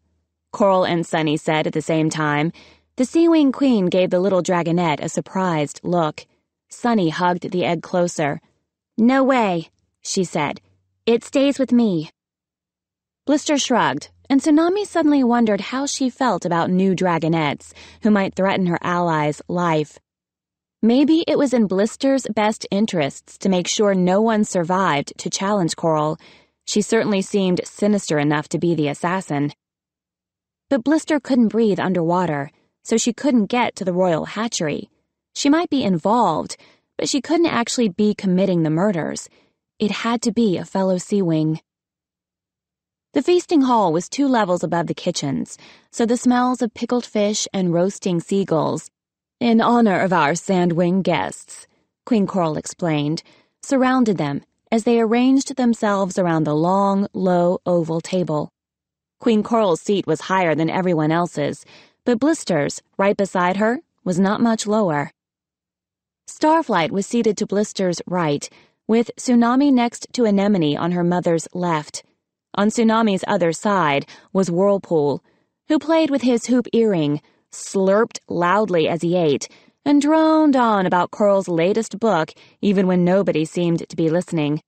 Coral and Sunny said at the same time. The SeaWing Queen gave the little dragonet a surprised look. Sunny hugged the egg closer. No way, she said. It stays with me. Blister shrugged, and Tsunami suddenly wondered how she felt about new dragonets who might threaten her allies' life. Maybe it was in Blister's best interests to make sure no one survived to challenge Coral. She certainly seemed sinister enough to be the assassin. But Blister couldn't breathe underwater, so she couldn't get to the royal hatchery. She might be involved, but she couldn't actually be committing the murders. It had to be a fellow SeaWing. The feasting hall was 2 levels above the kitchens, so the smells of pickled fish and roasting seagulls, in honor of our SeaWing guests, Queen Coral explained, surrounded them as they arranged themselves around the long, low oval table. Queen Coral's seat was higher than everyone else's, but Blister's, right beside her, was not much lower. Starflight was seated to Blister's right, with Tsunami next to Anemone on her mother's left. On Tsunami's other side was Whirlpool, who played with his hoop earring, slurped loudly as he ate, and droned on about Coral's latest book even when nobody seemed to be listening.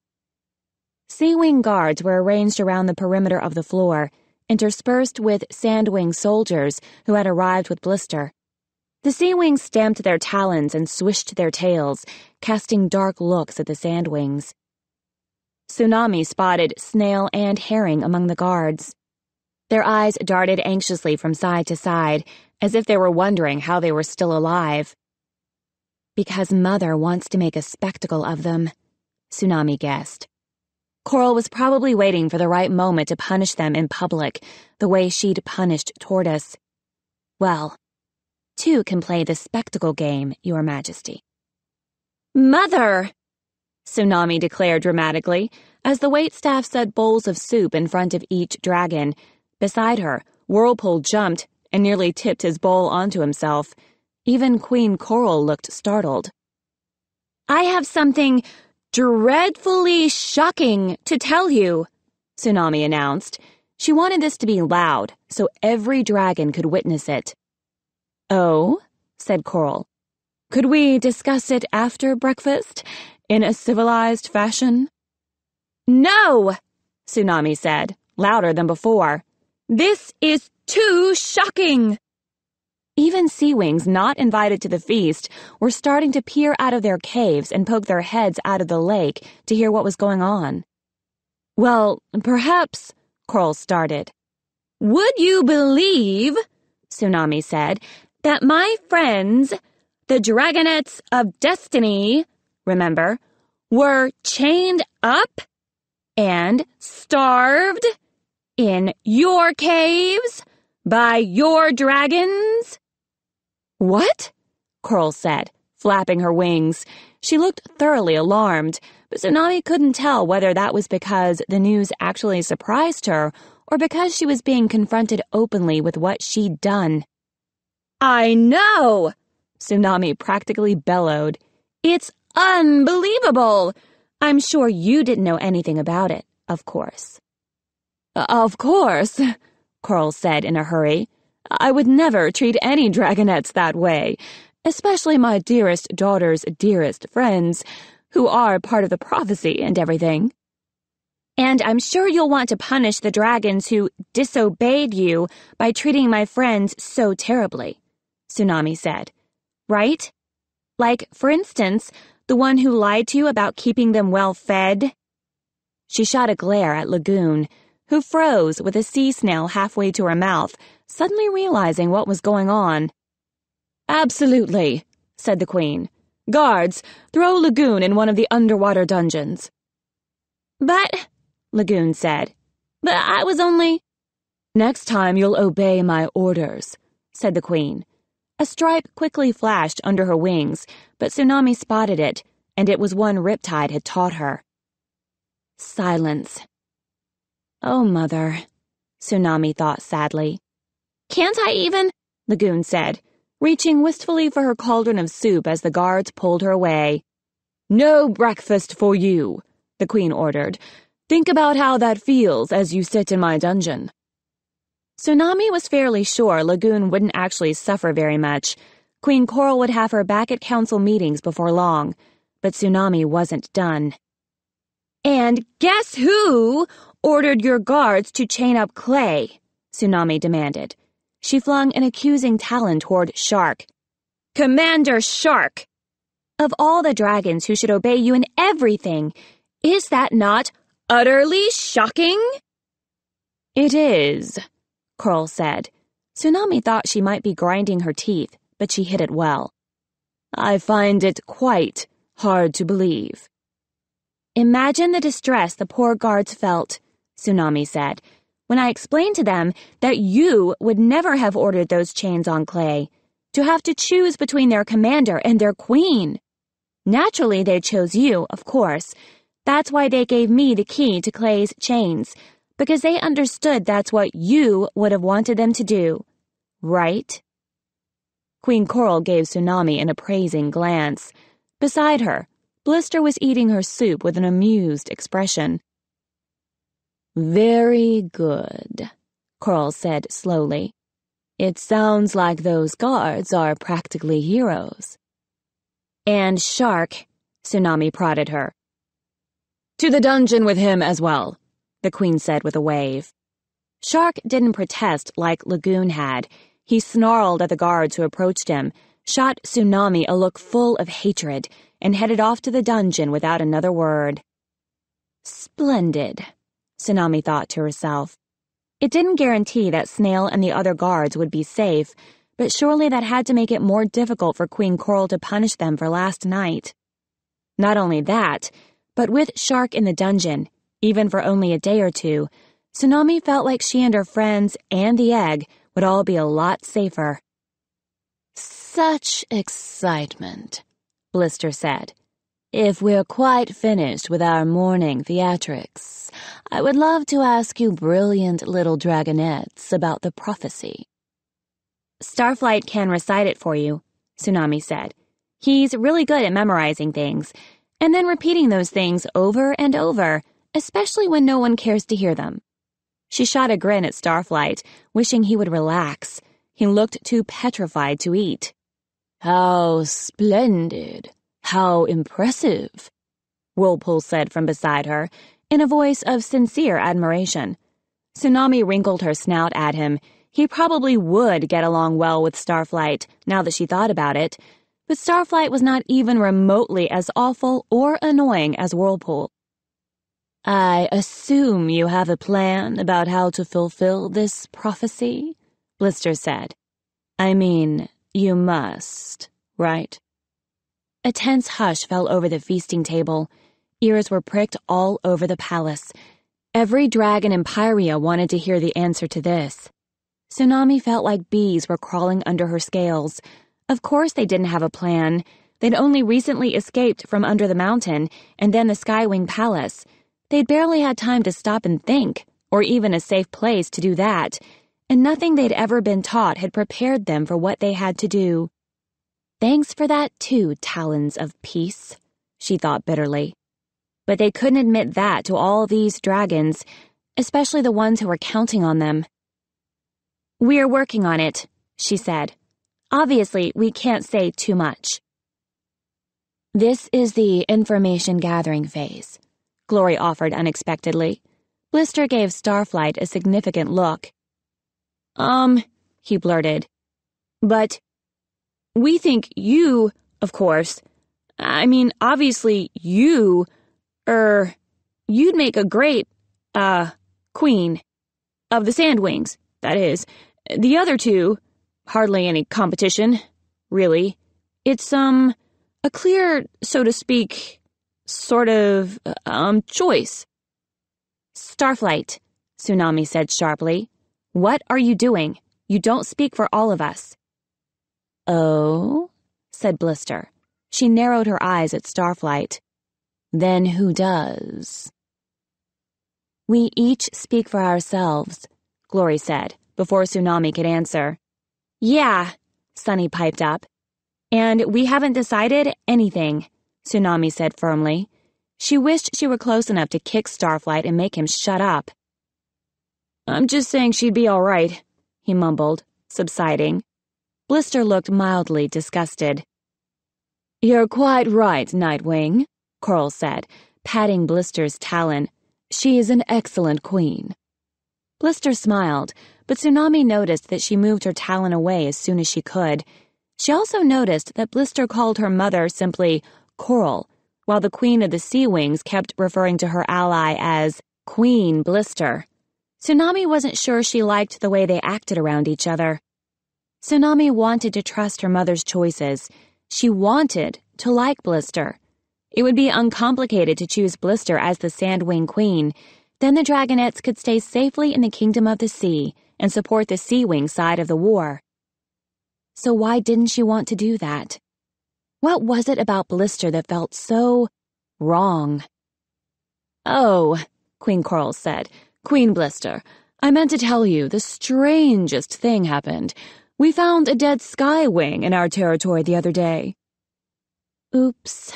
SeaWing guards were arranged around the perimeter of the floor, interspersed with Sandwing soldiers who had arrived with Blister. The SeaWings stamped their talons and swished their tails, casting dark looks at the Sandwings. Tsunami spotted Snail and Herring among the guards. Their eyes darted anxiously from side to side, as if they were wondering how they were still alive. Because Mother wants to make a spectacle of them, Tsunami guessed. Coral was probably waiting for the right moment to punish them in public, the way she'd punished Tortoise. Well, 2 can play the spectacle game, Your Majesty. Mother! Tsunami declared dramatically, as the waitstaff set bowls of soup in front of each dragon. Beside her, Whirlpool jumped and nearly tipped his bowl onto himself. Even Queen Coral looked startled. I have something dreadfully shocking to tell you, Tsunami announced. She wanted this to be loud, so every dragon could witness it. Oh, said Coral. Could we discuss it after breakfast? In a civilized fashion? No, Tsunami said, louder than before. This is too shocking! Even SeaWings not invited to the feast were starting to peer out of their caves and poke their heads out of the lake to hear what was going on. Well, perhaps, Coral started. Would you believe, Tsunami said, that my friends, the dragonets of destiny, remember, were chained up and starved in your caves by your dragons? What? Coral said, flapping her wings. She looked thoroughly alarmed, but Tsunami couldn't tell whether that was because the news actually surprised her or because she was being confronted openly with what she'd done. I know! Tsunami practically bellowed. It's unbelievable! I'm sure you didn't know anything about it, of course. Of course, Coral said in a hurry. I would never treat any dragonets that way, especially my dearest daughter's dearest friends, who are part of the prophecy and everything. And I'm sure you'll want to punish the dragons who disobeyed you by treating my friends so terribly, Tsunami said. Right? Like, for instance, the one who lied to you about keeping them well fed? She shot a glare at Lagoon, who froze with a sea snail halfway to her mouth, suddenly realizing what was going on. Absolutely, said the Queen. Guards, throw Lagoon in one of the underwater dungeons. But, Lagoon said, but I was only... Next time you'll obey my orders, said the Queen. A stripe quickly flashed under her wings, but Tsunami spotted it, and it was one Riptide had taught her. Silence. Oh, Mother, Tsunami thought sadly. Can't I even? Lagoon said, reaching wistfully for her cauldron of soup as the guards pulled her away. No breakfast for you, the Queen ordered. Think about how that feels as you sit in my dungeon. Tsunami was fairly sure Lagoon wouldn't actually suffer very much. Queen Coral would have her back at council meetings before long, but Tsunami wasn't done. And guess who ordered your guards to chain up Clay? Tsunami demanded. She flung an accusing talon toward Shark. Commander Shark! Of all the dragons who should obey you in everything, is that not utterly shocking? It is, Coral said. Tsunami thought she might be grinding her teeth, but she hid it well. I find it quite hard to believe. Imagine the distress the poor guards felt, Tsunami said, when I explained to them that you would never have ordered those chains on Clay, to have to choose between their commander and their queen. Naturally, they chose you, of course. That's why they gave me the key to Clay's chains, because they understood that's what you would have wanted them to do. Right? Queen Coral gave Tsunami an appraising glance. Beside her, Blister was eating her soup with an amused expression. Very good, Coral said slowly. It sounds like those guards are practically heroes. And Shark, Tsunami prodded her. To the dungeon with him as well, the Queen said with a wave. Shark didn't protest like Lagoon had. He snarled at the guards who approached him, shot Tsunami a look full of hatred, and headed off to the dungeon without another word. Splendid, Tsunami thought to herself. It didn't guarantee that Snail and the other guards would be safe, but surely that had to make it more difficult for Queen Coral to punish them for last night. Not only that, but with Shark in the dungeon, even for only a day or two, Tsunami felt like she and her friends and the egg would all be a lot safer. Such excitement, Blister said. If we're quite finished with our morning theatrics, I would love to ask you brilliant little dragonets about the prophecy. Starflight can recite it for you, Tsunami said. He's really good at memorizing things, and then repeating those things over and over, especially when no one cares to hear them. She shot a grin at Starflight, wishing he would relax. He looked too petrified to eat. How splendid! How impressive! Whirlpool said from beside her, in a voice of sincere admiration. Tsunami wrinkled her snout at him. He probably would get along well with Starflight, now that she thought about it, but Starflight was not even remotely as awful or annoying as Whirlpool. I assume you have a plan about how to fulfill this prophecy, Blister said. I mean, you must, right? A tense hush fell over the feasting table. Ears were pricked all over the palace. Every dragon in Pyria wanted to hear the answer to this. Tsunami felt like bees were crawling under her scales. Of course they didn't have a plan. They'd only recently escaped from under the mountain and then the SeaWing Palace. They'd barely had time to stop and think, or even a safe place to do that, and nothing they'd ever been taught had prepared them for what they had to do. Thanks for that too, Talons of Peace, she thought bitterly. But they couldn't admit that to all these dragons, especially the ones who were counting on them. We're working on it, she said. Obviously, we can't say too much. This is the information gathering phase. Glory offered unexpectedly. Blister gave Starflight a significant look. He blurted. But we think you, of course. I mean, obviously you'd make a great, queen. Of the SeaWings, that is. The other two, hardly any competition, really. It's, a clear, so to speak, sort of, choice. Starflight, Tsunami said sharply. What are you doing? You don't speak for all of us. Oh, said Blister. She narrowed her eyes at Starflight. Then who does? We each speak for ourselves, Glory said, before Tsunami could answer. Yeah, Sunny piped up. And we haven't decided anything, Tsunami said firmly. She wished she were close enough to kick Starflight and make him shut up. I'm just saying she'd be all right, he mumbled, subsiding. Blister looked mildly disgusted. You're quite right, Nightwing, Coral said, patting Blister's talon. She is an excellent queen. Blister smiled, but Tsunami noticed that she moved her talon away as soon as she could. She also noticed that Blister called her mother simply Coral, while the queen of the SeaWings kept referring to her ally as Queen Blister. Tsunami wasn't sure she liked the way they acted around each other. Tsunami wanted to trust her mother's choices. She wanted to like Blister. It would be uncomplicated to choose Blister as the SeaWing Queen. Then the dragonets could stay safely in the Kingdom of the Sea and support the SeaWing side of the war. So why didn't she want to do that? What was it about Blister that felt so wrong? Oh, Queen Coral said. Queen Blister, I meant to tell you the strangest thing happened. We found a dead SeaWing in our territory the other day. Oops.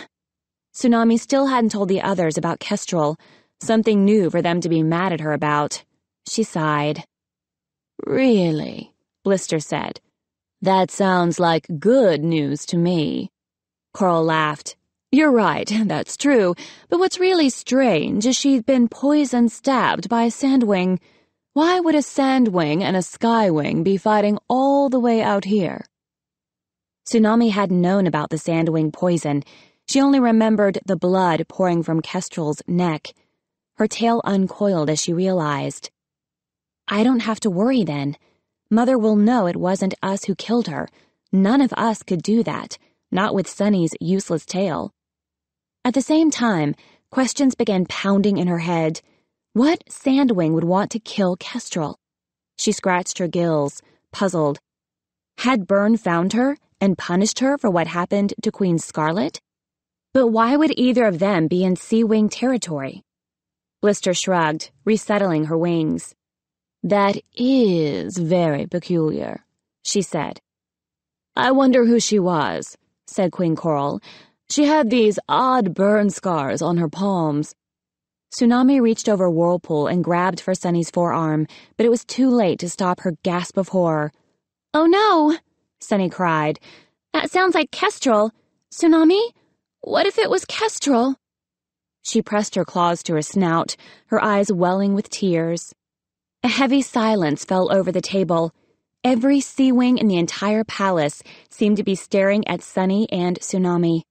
Tsunami still hadn't told the others about Kestrel, something new for them to be mad at her about. She sighed. Really? Blister said. That sounds like good news to me. Coral laughed. You're right, that's true, but what's really strange is she'd been poison-stabbed by a sandwing. Why would a sandwing and a SeaWing be fighting all the way out here? Tsunami hadn't known about the sandwing poison. She only remembered the blood pouring from Kestrel's neck. Her tail uncoiled as she realized. I don't have to worry then. Mother will know it wasn't us who killed her. None of us could do that, not with Sunny's useless tail. At the same time, questions began pounding in her head. What sandwing would want to kill Kestrel? She scratched her gills, puzzled. Had Byrne found her and punished her for what happened to Queen Scarlet? But why would either of them be in SeaWing territory? Blister shrugged, resettling her wings. That is very peculiar, she said. I wonder who she was, said Queen Coral. She had these odd burn scars on her palms. Tsunami reached over Whirlpool and grabbed for Sunny's forearm, but it was too late to stop her gasp of horror. Oh no, Sunny cried. That sounds like Kestrel. Tsunami? What if it was Kestrel? She pressed her claws to her snout, her eyes welling with tears. A heavy silence fell over the table. Every SeaWing in the entire palace seemed to be staring at Sunny and Tsunami.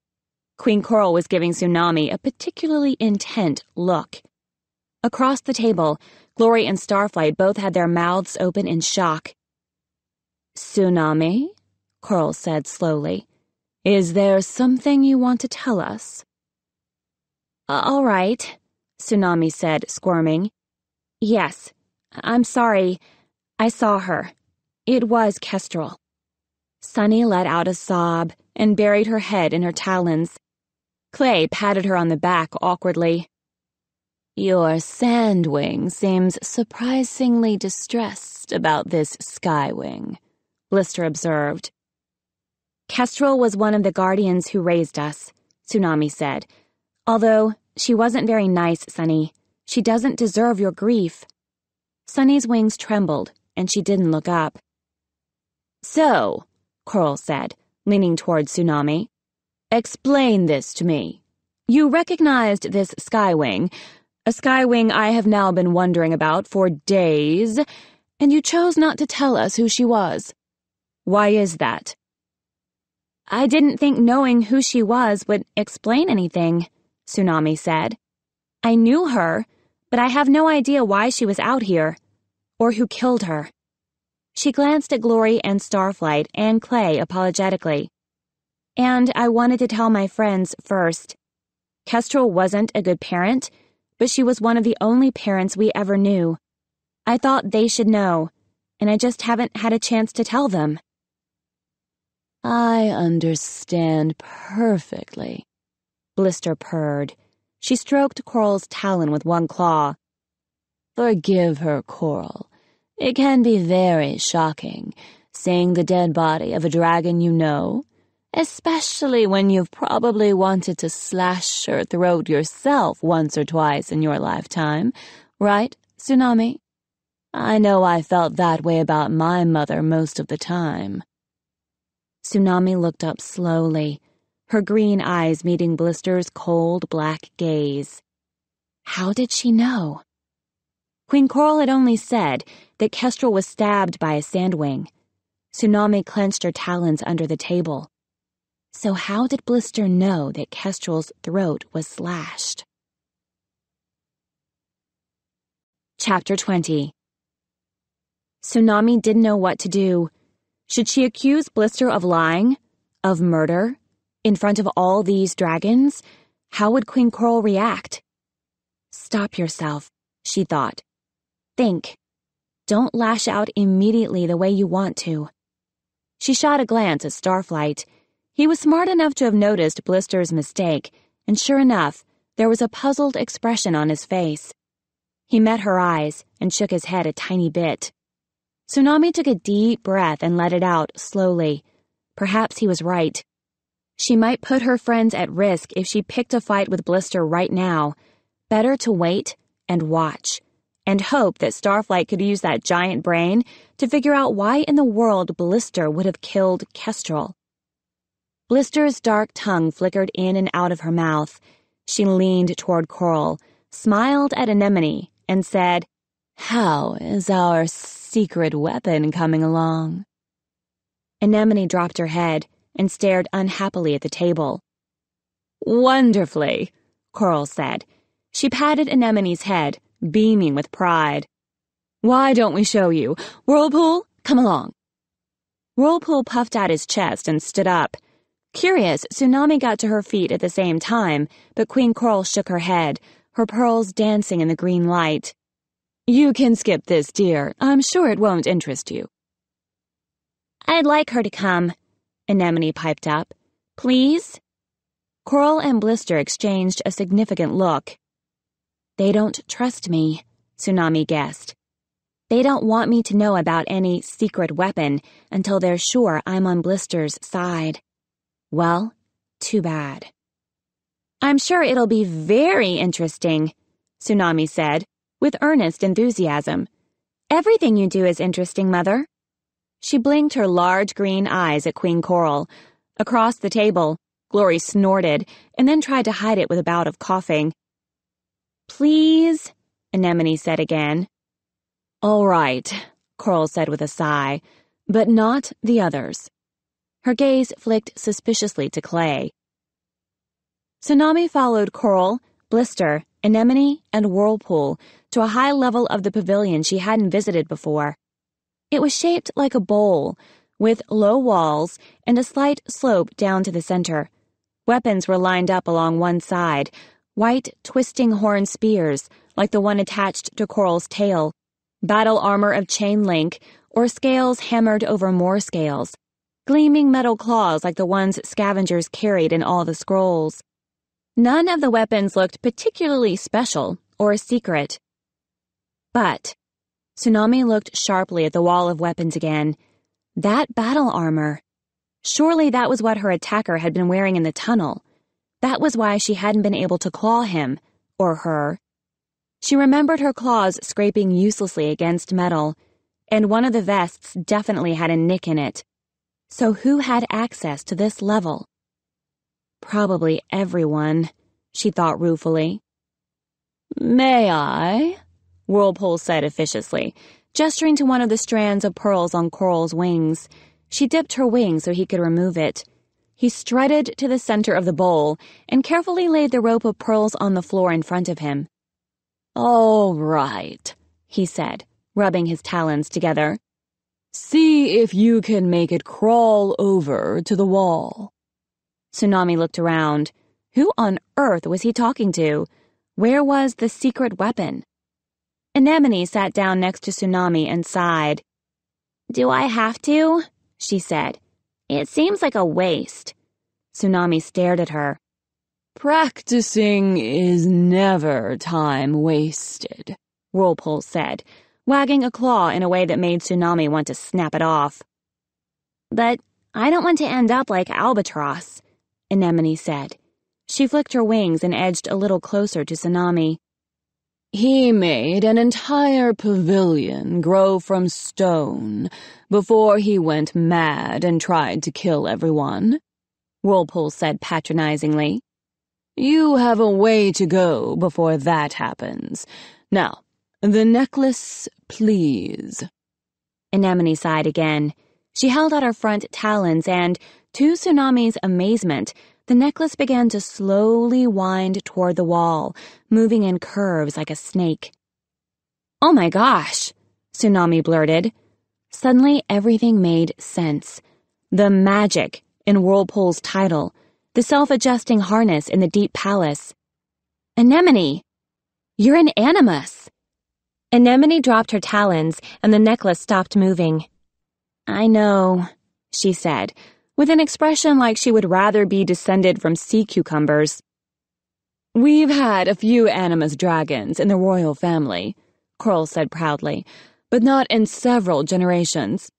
Queen Coral was giving Tsunami a particularly intent look. Across the table, Glory and Starflight both had their mouths open in shock. Tsunami, Coral said slowly, is there something you want to tell us? All right, Tsunami said, squirming. Yes, I'm sorry. I saw her. It was Kestrel. Sunny let out a sob and buried her head in her talons. Clay patted her on the back awkwardly. Your sandwing seems surprisingly distressed about this SeaWing, Blister observed. Kestrel was one of the guardians who raised us, Tsunami said. Although she wasn't very nice, Sunny. She doesn't deserve your grief. Sunny's wings trembled, and she didn't look up. So, Coral said, leaning toward Tsunami, explain this to me. You recognized this SeaWing, a SeaWing I have now been wondering about for days, and you chose not to tell us who she was. Why is that? I didn't think knowing who she was would explain anything, Tsunami said. I knew her, but I have no idea why she was out here, or who killed her. She glanced at Glory and Starflight and Clay apologetically. And I wanted to tell my friends first. Kestrel wasn't a good parent, but she was one of the only parents we ever knew. I thought they should know, and I just haven't had a chance to tell them. I understand perfectly, Blister purred. She stroked Coral's talon with one claw. Forgive her, Coral. It can be very shocking, seeing the dead body of a dragon you know, especially when you've probably wanted to slash her throat yourself once or twice in your lifetime, right, Tsunami? I know I felt that way about my mother most of the time. Tsunami looked up slowly, her green eyes meeting Blister's cold black gaze. How did she know? Queen Coral had only said that Kestrel was stabbed by a sandwing. Tsunami clenched her talons under the table. So how did Blister know that Kestrel's throat was slashed? Chapter 20. Tsunami didn't know what to do. Should she accuse Blister of lying? Of murder? In front of all these dragons? How would Queen Coral react? Stop yourself, she thought. Think. Don't lash out immediately the way you want to. She shot a glance at Starflight. He was smart enough to have noticed Blister's mistake, and sure enough, there was a puzzled expression on his face. He met her eyes and shook his head a tiny bit. Tsunami took a deep breath and let it out slowly. Perhaps he was right. She might put her friends at risk if she picked a fight with Blister right now. Better to wait and watch, and hope that Starflight could use that giant brain to figure out why in the world Blister would have killed Kestrel. Blister's dark tongue flickered in and out of her mouth. She leaned toward Coral, smiled at Anemone, and said, How is our secret weapon coming along? Anemone dropped her head and stared unhappily at the table. Wonderfully, Coral said. She patted Anemone's head, beaming with pride. Why don't we show you? Whirlpool, come along. Whirlpool puffed out his chest and stood up. Curious, Tsunami got to her feet at the same time, but Queen Coral shook her head, her pearls dancing in the green light. You can skip this, dear. I'm sure it won't interest you. I'd like her to come, Anemone piped up. Please? Coral and Blister exchanged a significant look. They don't trust me, Tsunami guessed. They don't want me to know about any secret weapon until they're sure I'm on Blister's side. Well, too bad. I'm sure it'll be very interesting, Tsunami said, with earnest enthusiasm. Everything you do is interesting, Mother. She blinked her large green eyes at Queen Coral. Across the table, Glory snorted and then tried to hide it with a bout of coughing. Please, Anemone said again. All right, Coral said with a sigh, but not the others. Her gaze flicked suspiciously to Clay. Tsunami followed Coral, Blister, Anemone, and Whirlpool to a high level of the pavilion she hadn't visited before. It was shaped like a bowl, with low walls and a slight slope down to the center. Weapons were lined up along one side, white twisting horn spears like the one attached to Coral's tail, battle armor of chain link, or scales hammered over more scales, gleaming metal claws like the ones scavengers carried in all the scrolls. None of the weapons looked particularly special or secret. But Tsunami looked sharply at the wall of weapons again. That battle armor. Surely that was what her attacker had been wearing in the tunnel. That was why she hadn't been able to claw him, or her. She remembered her claws scraping uselessly against metal, and one of the vests definitely had a nick in it. So who had access to this level? Probably everyone. she thought ruefully. May I? Whirlpool said officiously, gesturing to one of the strands of pearls on Coral's wings. She dipped her wing so he could remove it. He strutted to the center of the bowl and carefully laid the rope of pearls on the floor in front of him. All right, he said, rubbing his talons together. See if you can make it crawl over to the wall. Tsunami looked around. Who on earth was he talking to? Where was the secret weapon? Anemone sat down next to Tsunami and sighed. Do I have to? She said. It seems like a waste. Tsunami stared at her. Practicing is never time wasted, Whirlpool said, wagging a claw in a way that made Tsunami want to snap it off. But I don't want to end up like Albatross, Anemone said. She flicked her wings and edged a little closer to Tsunami. He made an entire pavilion grow from stone before he went mad and tried to kill everyone, Whirlpool said patronizingly. You have a way to go before that happens. Now, the necklace, please. Anemone sighed again. She held out her front talons and, to Tsunami's amazement, the necklace began to slowly wind toward the wall, moving in curves like a snake. Oh my gosh, Tsunami blurted. Suddenly everything made sense. The magic in Whirlpool's title, the self-adjusting harness in the deep palace. Anemone, you're an animus. Anemone dropped her talons and the necklace stopped moving. I know, she said, with an expression like she would rather be descended from sea cucumbers. We've had a few animus dragons in the royal family, Coral said proudly, but not in several generations.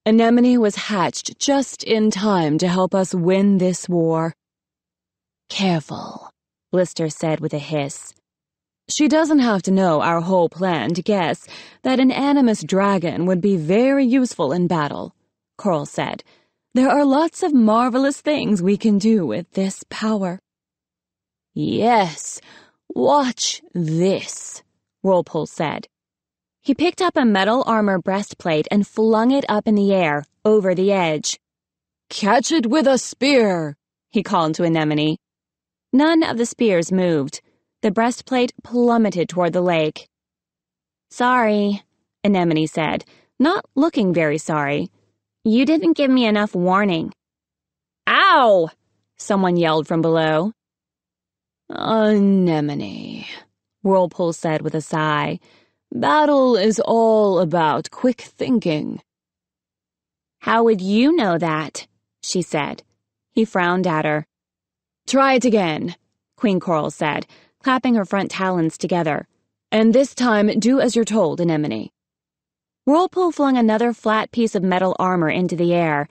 Anemone was hatched just in time to help us win this war. Careful, Blister said with a hiss. She doesn't have to know our whole plan to guess that an animus dragon would be very useful in battle, Coral said. There are lots of marvelous things we can do with this power. Yes, watch this, Whirlpool said. He picked up a metal armor breastplate and flung it up in the air, over the edge. Catch it with a spear, he called to Anemone. None of the spears moved. The breastplate plummeted toward the lake. Sorry, Anemone said, not looking very sorry. You didn't give me enough warning. Ow! Someone yelled from below. Anemone, Whirlpool said with a sigh. Battle is all about quick thinking. How would you know that? She said. He frowned at her. Try it again, Queen Coral said, clapping her front talons together. And this time, do as you're told, Anemone. Whirlpool flung another flat piece of metal armor into the air.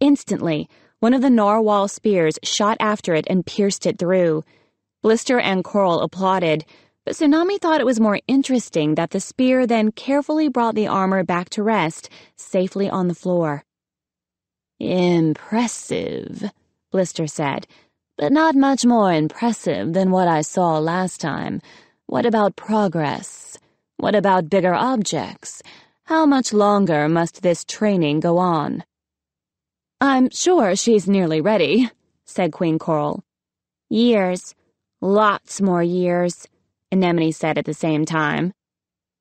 Instantly, one of the narwhal spears shot after it and pierced it through. Blister and Coral applauded, but Tsunami thought it was more interesting that the spear then carefully brought the armor back to rest, safely on the floor. Impressive, Blister said, but not much more impressive than what I saw last time. What about progress? What about bigger objects? How much longer must this training go on? I'm sure she's nearly ready, said Queen Coral. Years. Lots more years, Anemone said at the same time.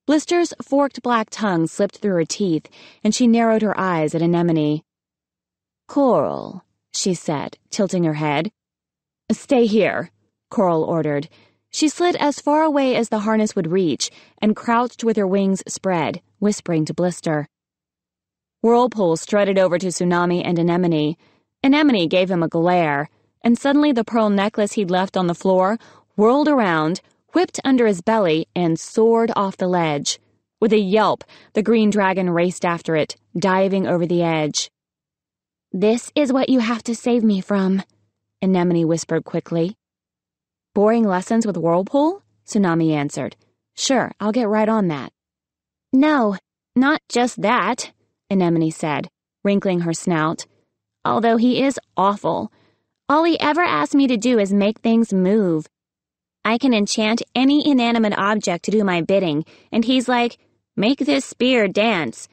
Blister's forked black tongue slipped through her teeth, and she narrowed her eyes at Anemone. Coral, she said, tilting her head. Stay here, Coral ordered. She slid as far away as the harness would reach and crouched with her wings spread, whispering to Blister. Whirlpool strutted over to Tsunami and Anemone. Anemone gave him a glare, and suddenly the pearl necklace he'd left on the floor whirled around, whipped under his belly, and soared off the ledge. With a yelp, the green dragon raced after it, diving over the edge. This is what you have to save me from, Anemone whispered quickly. Boring lessons with Whirlpool? Tsunami answered. Sure, I'll get right on that. No, not just that, Anemone said, wrinkling her snout. Although he is awful. All he ever asked me to do is make things move. I can enchant any inanimate object to do my bidding, and he's like, make this spear dance.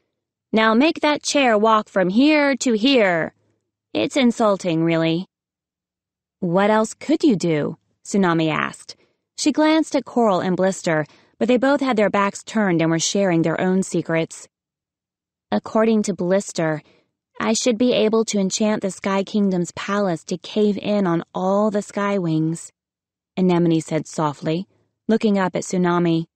Now make that chair walk from here to here. It's insulting, really. What else could you do? Tsunami asked. She glanced at Coral and Blister, but they both had their backs turned and were sharing their own secrets. According to Blister, I should be able to enchant the Sky Kingdom's palace to cave in on all the SeaWings, Anemone said softly, looking up at Tsunami.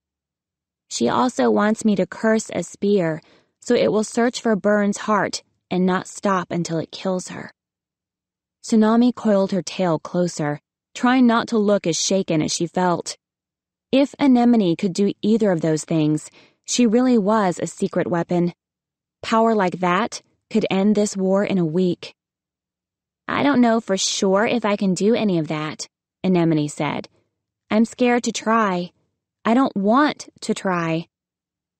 She also wants me to curse a spear, so it will search for Burn's heart and not stop until it kills her. Tsunami coiled her tail closer, trying not to look as shaken as she felt. If Anemone could do either of those things, she really was a secret weapon. Power like that could end this war in a week. I don't know for sure if I can do any of that, Anemone said. I'm scared to try. I don't want to try.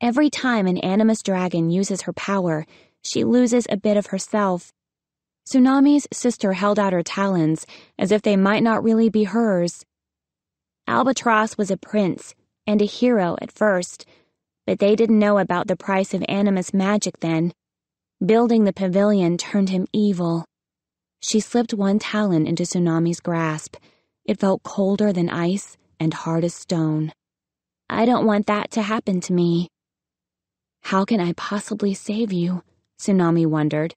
Every time an animus dragon uses her power, she loses a bit of herself. Tsunami's sister held out her talons as if they might not really be hers. Albatross was a prince and a hero at first, but they didn't know about the price of animus magic then. Building the pavilion turned him evil. She slipped one talon into Tsunami's grasp. It felt colder than ice and hard as stone. I don't want that to happen to me. How can I possibly save you? Tsunami wondered.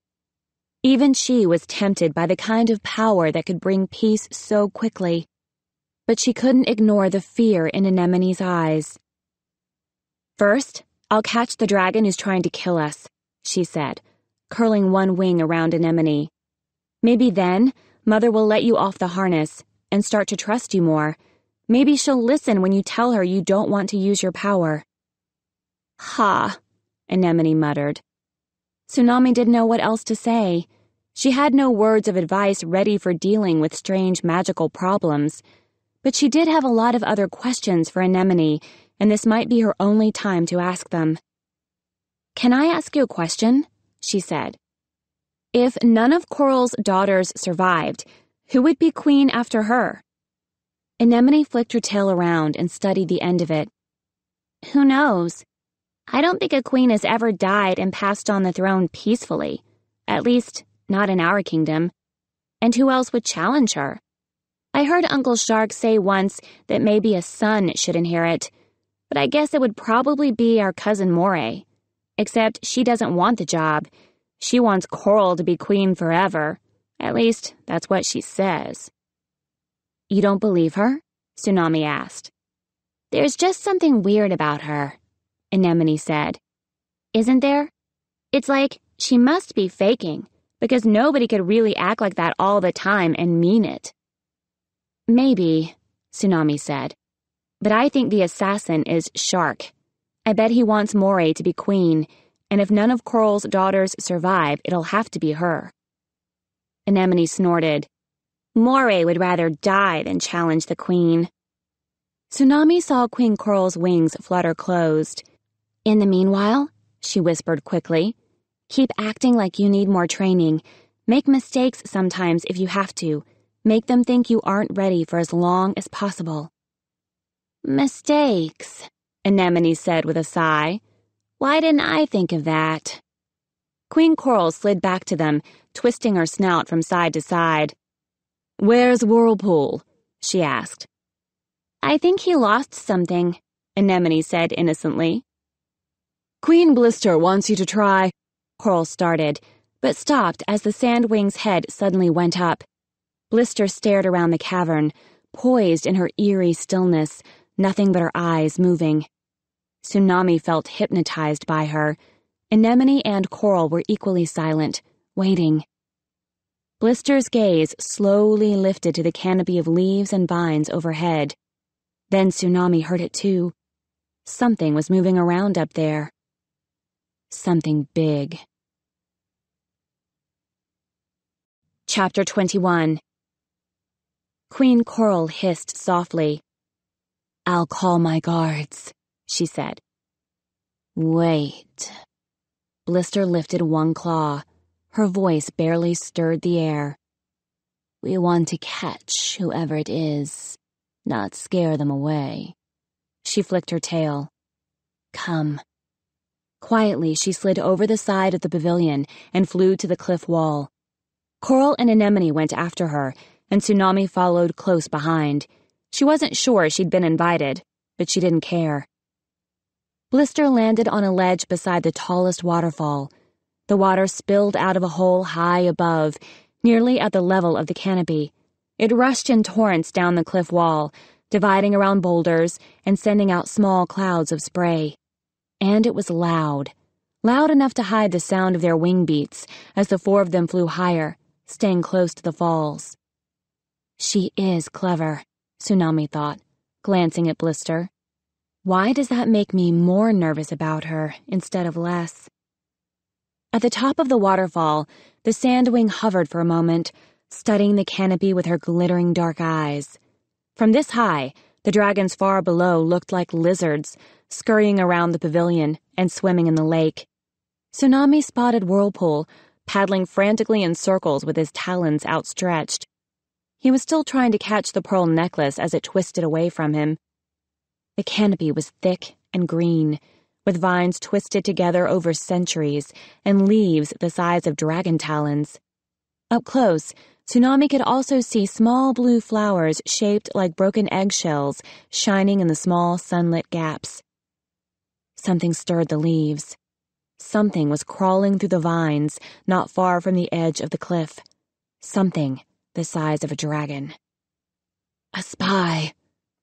Even she was tempted by the kind of power that could bring peace so quickly. But she couldn't ignore the fear in Anemone's eyes. First, I'll catch the dragon who's trying to kill us, she said, curling one wing around Anemone. Maybe then, Mother will let you off the harness and start to trust you more. Maybe she'll listen when you tell her you don't want to use your power. Ha, Anemone muttered. Tsunami didn't know what else to say. She had no words of advice ready for dealing with strange magical problems, but she did have a lot of other questions for Anemone, and this might be her only time to ask them. Can I ask you a question? She said. If none of Coral's daughters survived, who would be queen after her? Anemone flicked her tail around and studied the end of it. Who knows? I don't think a queen has ever died and passed on the throne peacefully. At least, not in our kingdom. And who else would challenge her? I heard Uncle Shark say once that maybe a son should inherit, but I guess it would probably be our cousin Moray. Except she doesn't want the job. She wants Coral to be queen forever. At least, that's what she says. You don't believe her? Tsunami asked. There's just something weird about her, Anemone said. Isn't there? It's like she must be faking, because nobody could really act like that all the time and mean it. Maybe, Tsunami said. But I think the assassin is Shark. I bet he wants Moray to be queen, and if none of Coral's daughters survive, it'll have to be her. Anemone snorted. Moray would rather die than challenge the queen. Tsunami saw Queen Coral's wings flutter closed. In the meanwhile, she whispered quickly, keep acting like you need more training. Make mistakes sometimes if you have to. Make them think you aren't ready for as long as possible. Mistakes, Anemone said with a sigh. Why didn't I think of that? Queen Coral slid back to them, twisting her snout from side to side. Where's Whirlpool? She asked. I think he lost something, Anemone said innocently. Queen Blister wants you to try. Coral started, but stopped as the sandwing's head suddenly went up. Blister stared around the cavern, poised in her eerie stillness, nothing but her eyes moving. Tsunami felt hypnotized by her. Anemone and Coral were equally silent, waiting. Blister's gaze slowly lifted to the canopy of leaves and vines overhead. Then Tsunami heard it too. Something was moving around up there. Something big. Chapter 21. Queen Coral hissed softly. I'll call my guards, she said. Wait. Blister lifted one claw. Her voice barely stirred the air. We want to catch whoever it is. not scare them away. She flicked her tail. Come. Quietly, she slid over the side of the pavilion and flew to the cliff wall. Coral and Anemone went after her, and Tsunami followed close behind. She wasn't sure she'd been invited, but she didn't care. Blister landed on a ledge beside the tallest waterfall. The water spilled out of a hole high above, nearly at the level of the canopy. It rushed in torrents down the cliff wall, dividing around boulders and sending out small clouds of spray. And it was loud enough to hide the sound of their wing beats as the four of them flew higher, staying close to the falls. She is clever, Tsunami thought, glancing at Blister. Why does that make me more nervous about her instead of less? At the top of the waterfall, the sandwing hovered for a moment, studying the canopy with her glittering dark eyes. From this high, the dragons far below looked like lizards, scurrying around the pavilion and swimming in the lake. Tsunami spotted Whirlpool, paddling frantically in circles with his talons outstretched. He was still trying to catch the pearl necklace as it twisted away from him. The canopy was thick and green, with vines twisted together over centuries and leaves the size of dragon talons. Up close, Tsunami could also see small blue flowers shaped like broken eggshells shining in the small sunlit gaps. Something stirred the leaves. Something was crawling through the vines not far from the edge of the cliff. Something the size of a dragon. A spy,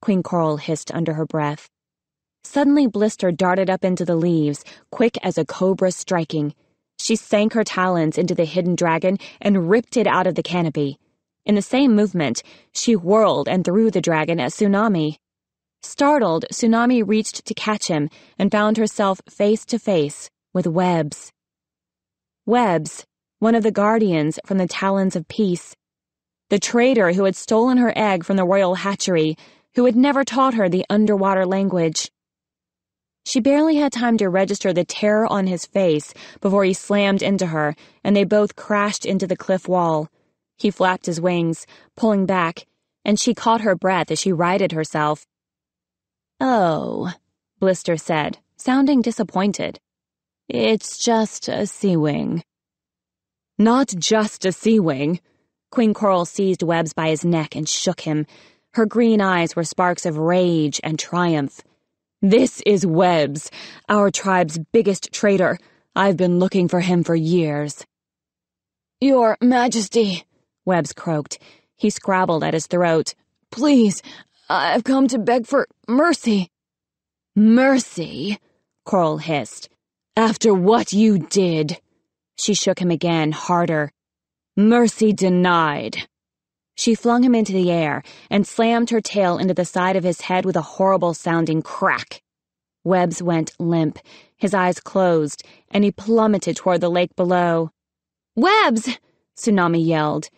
Queen Coral hissed under her breath. Suddenly Blister darted up into the leaves, quick as a cobra striking. She sank her talons into the hidden dragon and ripped it out of the canopy. In the same movement, she whirled and threw the dragon at Tsunami. Startled, Tsunami reached to catch him and found herself face to face with Webs. Webs, one of the guardians from the Talons of Peace. The traitor who had stolen her egg from the royal hatchery, who had never taught her the underwater language. She barely had time to register the terror on his face before he slammed into her, and they both crashed into the cliff wall. He flapped his wings, pulling back, and she caught her breath as she righted herself. "Oh," Blister said, sounding disappointed. "It's just a SeaWing." "Not just a SeaWing." Queen Coral seized Webs by his neck and shook him. Her green eyes were sparks of rage and triumph. "This is Webs, our tribe's biggest traitor. I've been looking for him for years." "Your Majesty," Webs croaked. He scrabbled at his throat. "Please, I've come to beg for mercy." "Mercy?" Coral hissed. "After what you did." She shook him again, harder. "Mercy denied." She flung him into the air and slammed her tail into the side of his head with a horrible-sounding crack. Webs went limp, his eyes closed, and he plummeted toward the lake below. "Webs!" Tsunami yelled.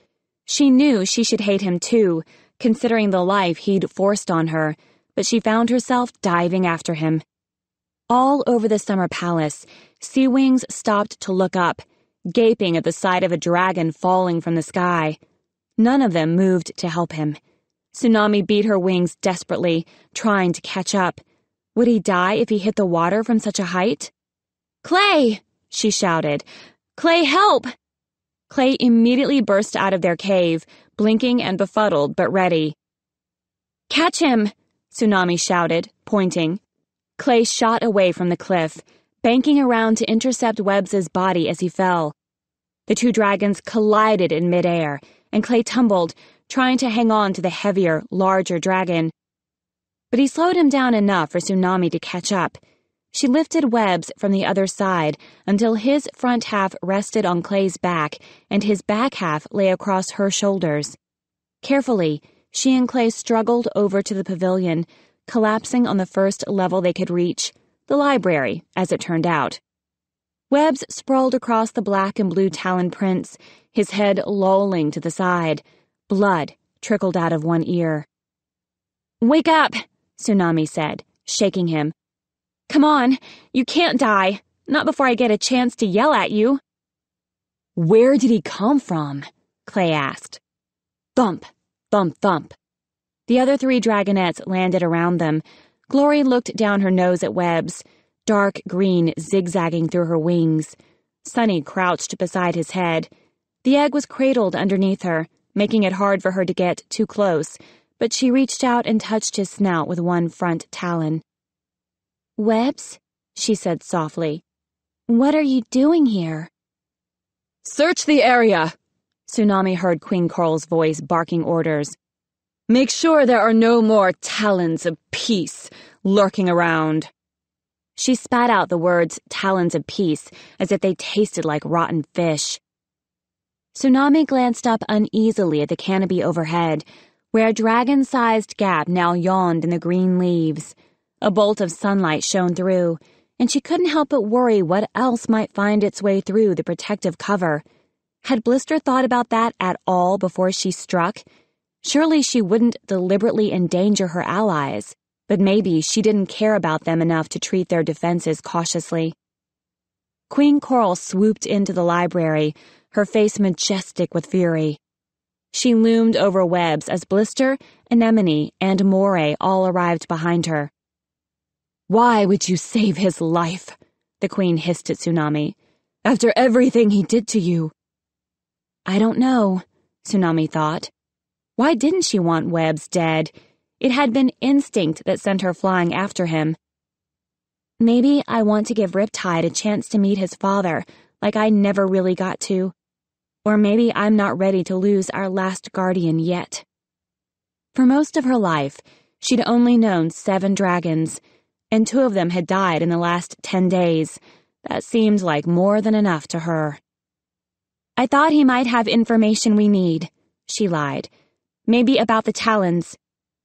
She knew she should hate him too, considering the life he'd forced on her, but she found herself diving after him. All over the summer palace, SeaWings stopped to look up, gaping at the sight of a dragon falling from the sky. None of them moved to help him. Tsunami beat her wings desperately, trying to catch up. Would he die if he hit the water from such a height? "Clay!" she shouted. "Clay, help!" Clay immediately burst out of their cave, blinking and befuddled but ready. "Catch him!" Tsunami shouted, pointing. Clay shot away from the cliff, banking around to intercept Webs's body as he fell. The two dragons collided in midair, and Clay tumbled, trying to hang on to the heavier, larger dragon. But he slowed him down enough for Tsunami to catch up. She lifted Webs from the other side until his front half rested on Clay's back and his back half lay across her shoulders. Carefully, she and Clay struggled over to the pavilion, collapsing on the first level they could reach, the library, as it turned out. Webs sprawled across the black and blue talon prints, his head lolling to the side. Blood trickled out of one ear. "Wake up," Tsunami said, shaking him. "Come on, you can't die, not before I get a chance to yell at you." "Where did he come from?" Clay asked. Thump, thump, thump. The other 3 dragonets landed around them. Glory looked down her nose at Webbs, dark green zigzagging through her wings. Sunny crouched beside his head. The egg was cradled underneath her, making it hard for her to get too close, but she reached out and touched his snout with one front talon. "Webbs," she said softly, "what are you doing here?" "Search the area," Tsunami heard Queen Coral's voice barking orders. "Make sure there are no more talons of peace lurking around." She spat out the words talons of peace as if they tasted like rotten fish. Tsunami glanced up uneasily at the canopy overhead, where a dragon-sized gap now yawned in the green leaves. A bolt of sunlight shone through, and she couldn't help but worry what else might find its way through the protective cover. Had Blister thought about that at all before she struck? Surely she wouldn't deliberately endanger her allies, but maybe she didn't care about them enough to treat their defenses cautiously. Queen Coral swooped into the library, her face majestic with fury. She loomed over Webbs as Blister, Anemone, and Moray all arrived behind her. "Why would you save his life?" the Queen hissed at Tsunami. "After everything he did to you." I don't know, Tsunami thought. Why didn't she want Webbs dead? It had been instinct that sent her flying after him. Maybe I want to give Riptide a chance to meet his father, like I never really got to. Or maybe I'm not ready to lose our last guardian yet. For most of her life, she'd only known 7 dragons, and 2 of them had died in the last 10 days. That seemed like more than enough to her. I thought he might have information we need, she lied. Maybe about the talons.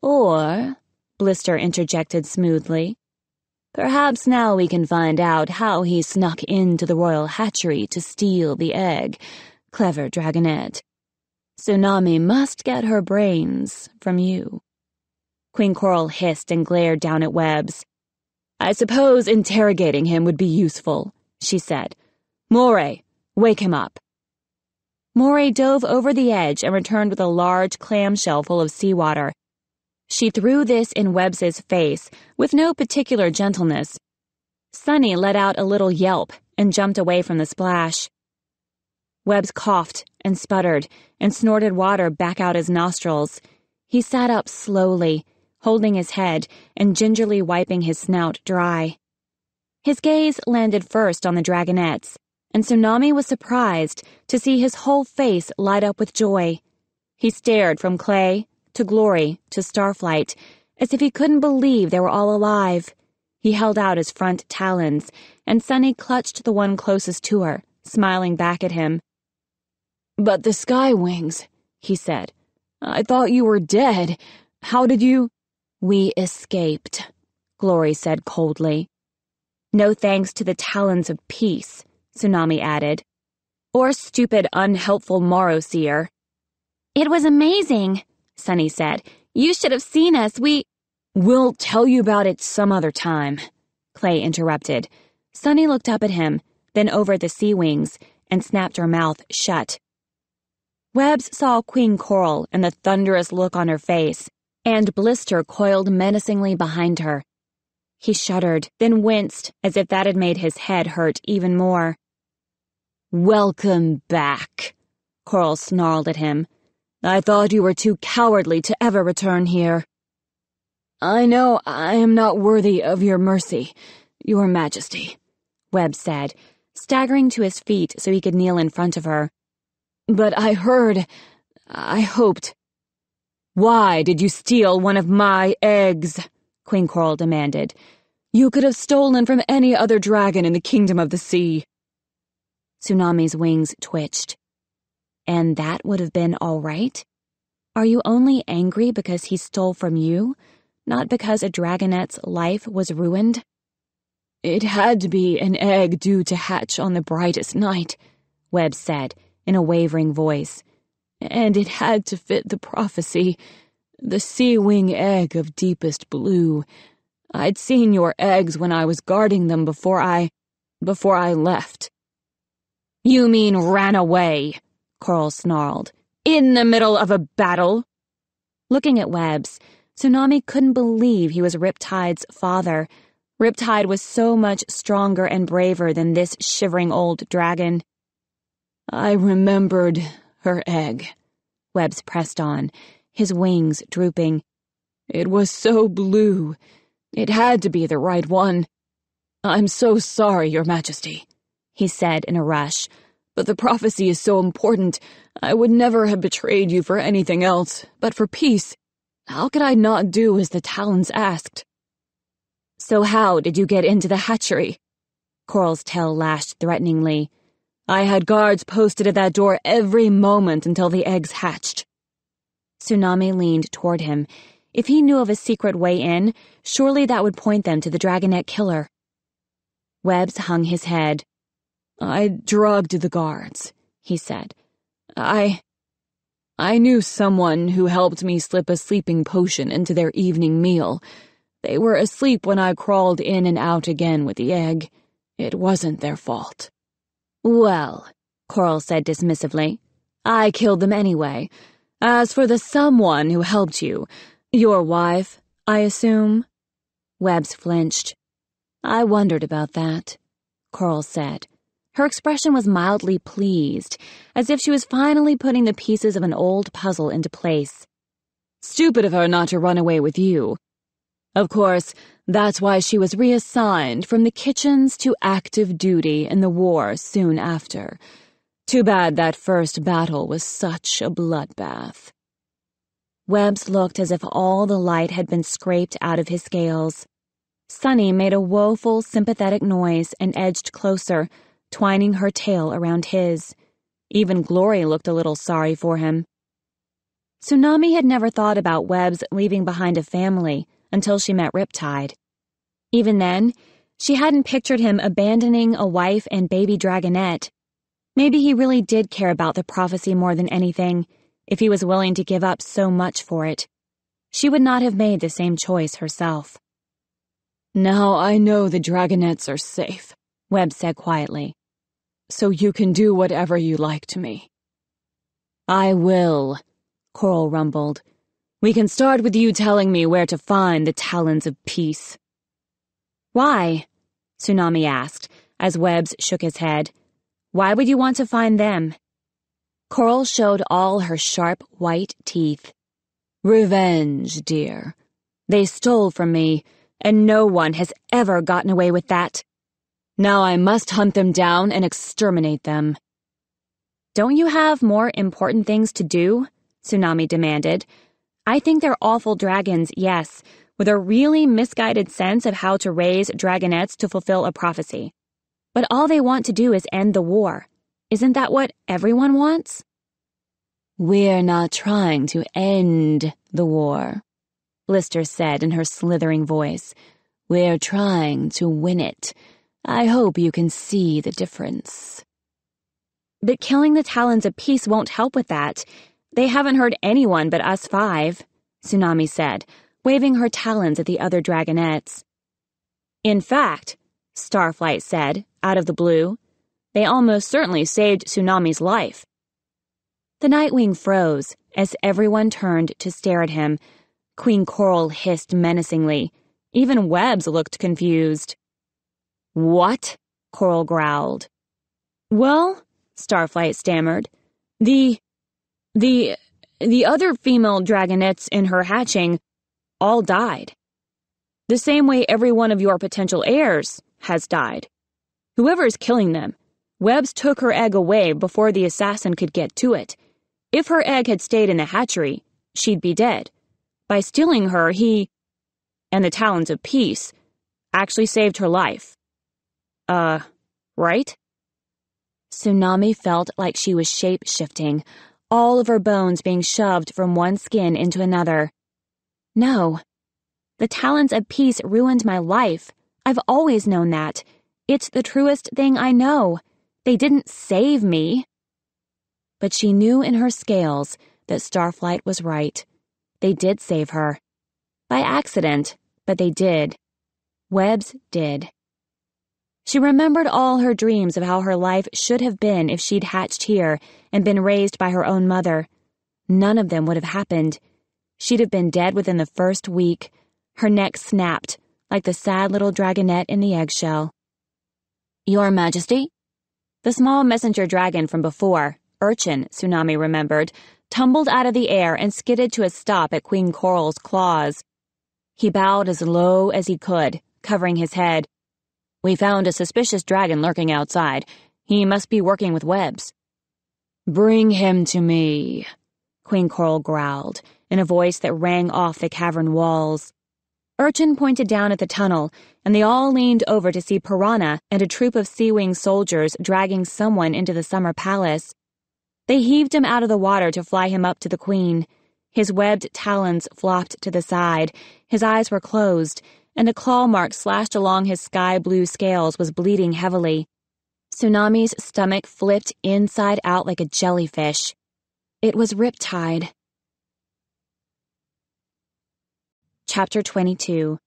Or, Blister interjected smoothly, perhaps now we can find out how he snuck into the royal hatchery to steal the egg. Clever dragonet. Tsunami must get her brains from you. Queen Coral hissed and glared down at Webbs. I suppose interrogating him would be useful, she said. Moray, wake him up. Moray dove over the edge and returned with a large clamshell full of seawater. She threw this in Webbs's face with no particular gentleness. Sunny let out a little yelp and jumped away from the splash. Webbs coughed and sputtered and snorted water back out his nostrils. He sat up slowly, holding his head and gingerly wiping his snout dry. His gaze landed first on the dragonets, and Tsunami was surprised to see his whole face light up with joy. He stared from Clay to Glory to Starflight, as if he couldn't believe they were all alive. He held out his front talons, and Sunny clutched the one closest to her, smiling back at him. But the SeaWings, he said. I thought you were dead. How did you— We escaped, Glory said coldly. No thanks to the talons of peace, Tsunami added. Or stupid, unhelpful Morrowseer. It was amazing, Sunny said. You should have seen us. We'll tell you about it some other time, Clay interrupted. Sunny looked up at him, then over at the SeaWings, and snapped her mouth shut. Webbs saw Queen Coral and the thunderous look on her face, and Blister coiled menacingly behind her. He shuddered, then winced as if that had made his head hurt even more. Welcome back, Coral snarled at him. I thought you were too cowardly to ever return here. I know I am not worthy of your mercy, your majesty, Webbs said, staggering to his feet so he could kneel in front of her. But I hoped. Why did you steal one of my eggs? Queen Coral demanded. You could have stolen from any other dragon in the kingdom of the sea. Tsunami's wings twitched. And that would have been all right? Are you only angry because he stole from you, not because a dragonet's life was ruined? It had to be an egg due to hatch on the brightest night, Webbs said, in a wavering voice. And it had to fit the prophecy, the SeaWing egg of deepest blue. I'd seen your eggs when I was guarding them before I left. You mean ran away, Coral snarled. In the middle of a battle? Looking at Webbs, Tsunami couldn't believe he was Riptide's father. Riptide was so much stronger and braver than this shivering old dragon. I remembered her egg, Webbs pressed on, his wings drooping. It was so blue. It had to be the right one. I'm so sorry, Your Majesty, he said in a rush, but the prophecy is so important. I would never have betrayed you for anything else, but for peace. How could I not do as the Talons asked? So how did you get into the hatchery? Coral's tail lashed threateningly. I had guards posted at that door every moment until the eggs hatched. Tsunami leaned toward him. If he knew of a secret way in, surely that would point them to the dragonet killer. Webbs hung his head. I drugged the guards, he said. I knew someone who helped me slip a sleeping potion into their evening meal. They were asleep when I crawled in and out again with the egg. It wasn't their fault. Well, Coral said dismissively, I killed them anyway. As for the someone who helped you, your wife, I assume? Webbs flinched. I wondered about that, Coral said. Her expression was mildly pleased, as if she was finally putting the pieces of an old puzzle into place. Stupid of her not to run away with you. Of course, that's why she was reassigned from the kitchens to active duty in the war soon after. Too bad that first battle was such a bloodbath. Webbs looked as if all the light had been scraped out of his scales. Sunny made a woeful, sympathetic noise and edged closer, twining her tail around his. Even Glory looked a little sorry for him. Tsunami had never thought about Webbs leaving behind a family until she met Riptide. Even then, she hadn't pictured him abandoning a wife and baby dragonet. Maybe he really did care about the prophecy more than anything, if he was willing to give up so much for it. She would not have made the same choice herself. Now I know the dragonets are safe, Webbs said quietly. So you can do whatever you like to me. I will, Coral rumbled. We can start with you telling me where to find the Talons of Peace. Why? Tsunami asked, as Webbs shook his head. Why would you want to find them? Coral showed all her sharp white teeth. Revenge, dear. They stole from me, and no one has ever gotten away with that. Now I must hunt them down and exterminate them. Don't you have more important things to do? Tsunami demanded. I think they're awful dragons, yes, with a really misguided sense of how to raise dragonets to fulfill a prophecy. But all they want to do is end the war. Isn't that what everyone wants? We're not trying to end the war, Blister said in her slithering voice. We're trying to win it. I hope you can see the difference. But killing the Talons of Peace won't help with that. They haven't hurt anyone but us 5, Tsunami said, waving her talons at the other dragonets. In fact, Starflight said, out of the blue, they almost certainly saved Tsunami's life. The Nightwing froze as everyone turned to stare at him. Queen Coral hissed menacingly. Even Webbs looked confused. What? Coral growled. Well, Starflight stammered, the other female dragonets in her hatching all died. The same way every one of your potential heirs has died. Whoever is killing them, Webbs took her egg away before the assassin could get to it. If her egg had stayed in the hatchery, she'd be dead. By stealing her, he, and the Talons of Peace, actually saved her life. Right? Tsunami felt like she was shape-shifting, all of her bones being shoved from one skin into another. No. The Talons of Peace ruined my life. I've always known that. It's the truest thing I know. They didn't save me. But she knew in her scales that Starflight was right. They did save her. By accident, but they did. Webbs did. She remembered all her dreams of how her life should have been if she'd hatched here and been raised by her own mother. None of them would have happened. She'd have been dead within the first week. Her neck snapped, like the sad little dragonet in the eggshell. "Your Majesty?" The small messenger dragon from before, Urchin, Tsunami remembered, tumbled out of the air and skidded to a stop at Queen Coral's claws. He bowed as low as he could, covering his head. "We found a suspicious dragon lurking outside. He must be working with webs." "Bring him to me," Queen Coral growled, in a voice that rang off the cavern walls. Urchin pointed down at the tunnel, and they all leaned over to see Piranha and a troop of SeaWing soldiers dragging someone into the summer palace. They heaved him out of the water to fly him up to the queen. His webbed talons flopped to the side, his eyes were closed, and a claw mark slashed along his sky-blue scales was bleeding heavily. Tsunami's stomach flipped inside out like a jellyfish. It was Riptide. Chapter 22.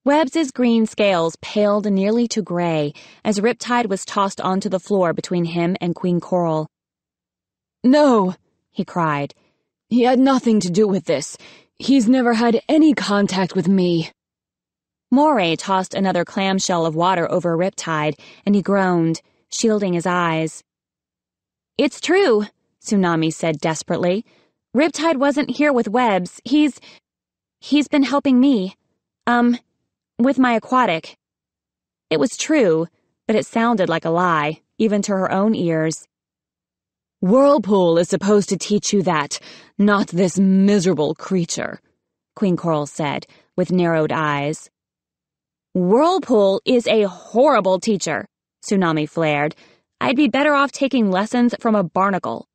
Webbs's green scales paled nearly to gray as Riptide was tossed onto the floor between him and Queen Coral. "No," he cried. "He had nothing to do with this. He's never had any contact with me." Moray tossed another clamshell of water over Riptide, and he groaned, shielding his eyes. "It's true," Tsunami said desperately. "Riptide wasn't here with webs. He's been helping me. With my aquatic." It was true, but it sounded like a lie, even to her own ears. "Whirlpool is supposed to teach you that, not this miserable creature," Queen Coral said, with narrowed eyes. "Whirlpool is a horrible teacher," Tsunami flared. "I'd be better off taking lessons from a barnacle."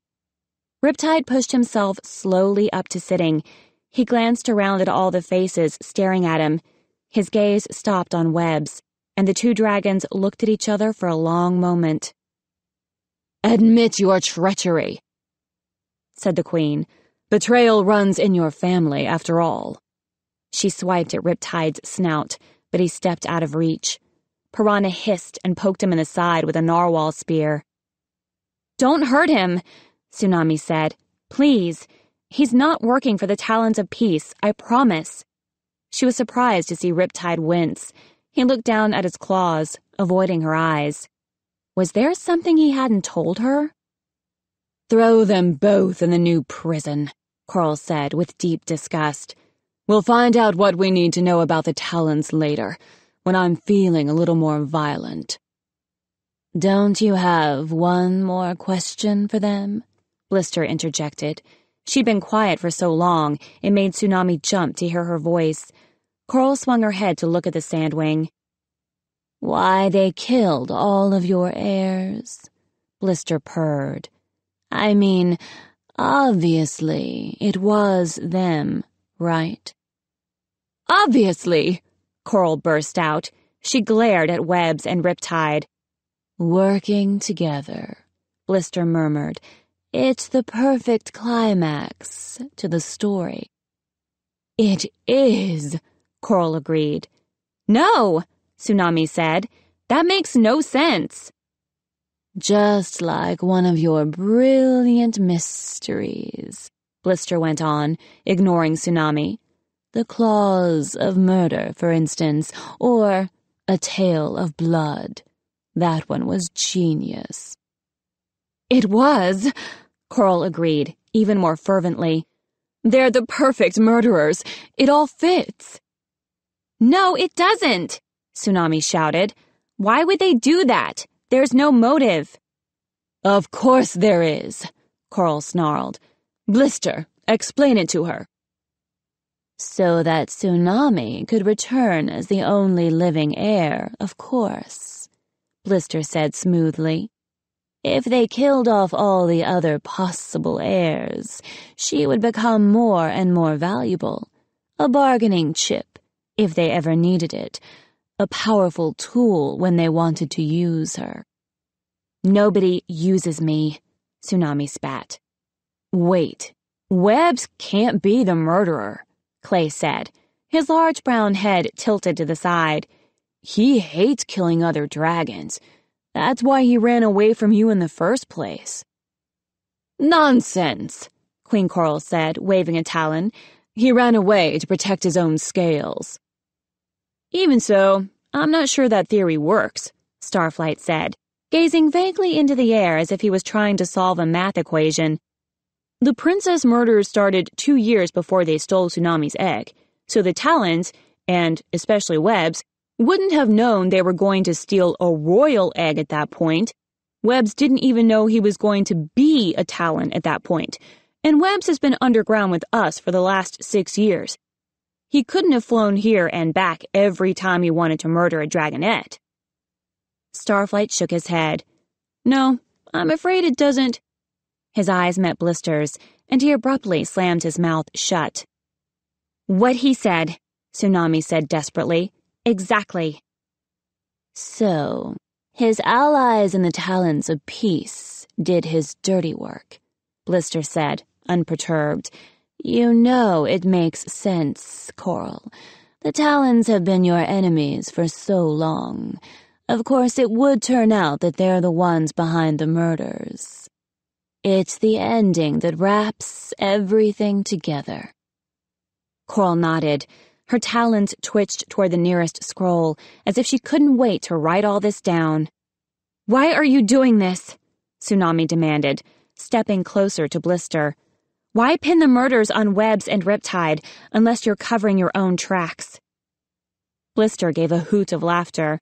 Riptide pushed himself slowly up to sitting. He glanced around at all the faces staring at him. His gaze stopped on Webb's, and the two dragons looked at each other for a long moment. "Admit your treachery," said the queen. "Betrayal runs in your family, after all." She swiped at Riptide's snout, but he stepped out of reach. Piranha hissed and poked him in the side with a narwhal spear. "Don't hurt him," Tsunami said. "Please. He's not working for the Talons of Peace, I promise." She was surprised to see Riptide wince. He looked down at his claws, avoiding her eyes. Was there something he hadn't told her? "Throw them both in the new prison," Coral said with deep disgust. "We'll find out what we need to know about the Talons later, when I'm feeling a little more violent." "Don't you have one more question for them?" Blister interjected. She'd been quiet for so long, it made Tsunami jump to hear her voice. Coral swung her head to look at the sandwing. "Why they killed all of your heirs?" Blister purred. "I mean, obviously, it was them, right?" "Obviously!" Coral burst out. She glared at Webbs and Riptide. "Working together," Blister murmured. "It's the perfect climax to the story." "It is," Coral agreed. "No," Tsunami said. "That makes no sense." "Just like one of your brilliant mysteries," Blister went on, ignoring Tsunami. "The Claws of Murder, for instance, or A Tale of Blood. That one was genius." "It was," Coral agreed, even more fervently. "They're the perfect murderers. It all fits." "No, it doesn't," Tsunami shouted. "Why would they do that? There's no motive." "Of course there is," Coral snarled. "Blister, explain it to her." "So that Tsunami could return as the only living heir, of course," Blister said smoothly. "If they killed off all the other possible heirs, she would become more and more valuable. A bargaining chip, if they ever needed it. A powerful tool when they wanted to use her." "Nobody uses me," Tsunami spat. "Wait, Webbs can't be the murderer," Clay said, his large brown head tilted to the side. "He hates killing other dragons. That's why he ran away from you in the first place." "Nonsense," Queen Coral said, waving a talon. "He ran away to protect his own scales." "Even so, I'm not sure that theory works," Starflight said, gazing vaguely into the air as if he was trying to solve a math equation. "The princess murders started 2 years before they stole Tsunami's egg, so the Talons, and especially Webbs, wouldn't have known they were going to steal a royal egg at that point. Webbs didn't even know he was going to be a Talon at that point, and Webbs has been underground with us for the last 6 years. He couldn't have flown here and back every time he wanted to murder a dragonet." Starflight shook his head. "No, I'm afraid it doesn't." His eyes met Blister's, and he abruptly slammed his mouth shut. "What he said," Tsunami said desperately. "Exactly." "So, his allies in the Talons of Peace did his dirty work," Blister said, unperturbed. "You know it makes sense, Coral. The Talons have been your enemies for so long. Of course, it would turn out that they're the ones behind the murders. It's the ending that wraps everything together." Coral nodded. Her talons twitched toward the nearest scroll, as if she couldn't wait to write all this down. "Why are you doing this?" Tsunami demanded, stepping closer to Blister. "Why pin the murders on Webbs and Riptide, unless you're covering your own tracks?" Blister gave a hoot of laughter.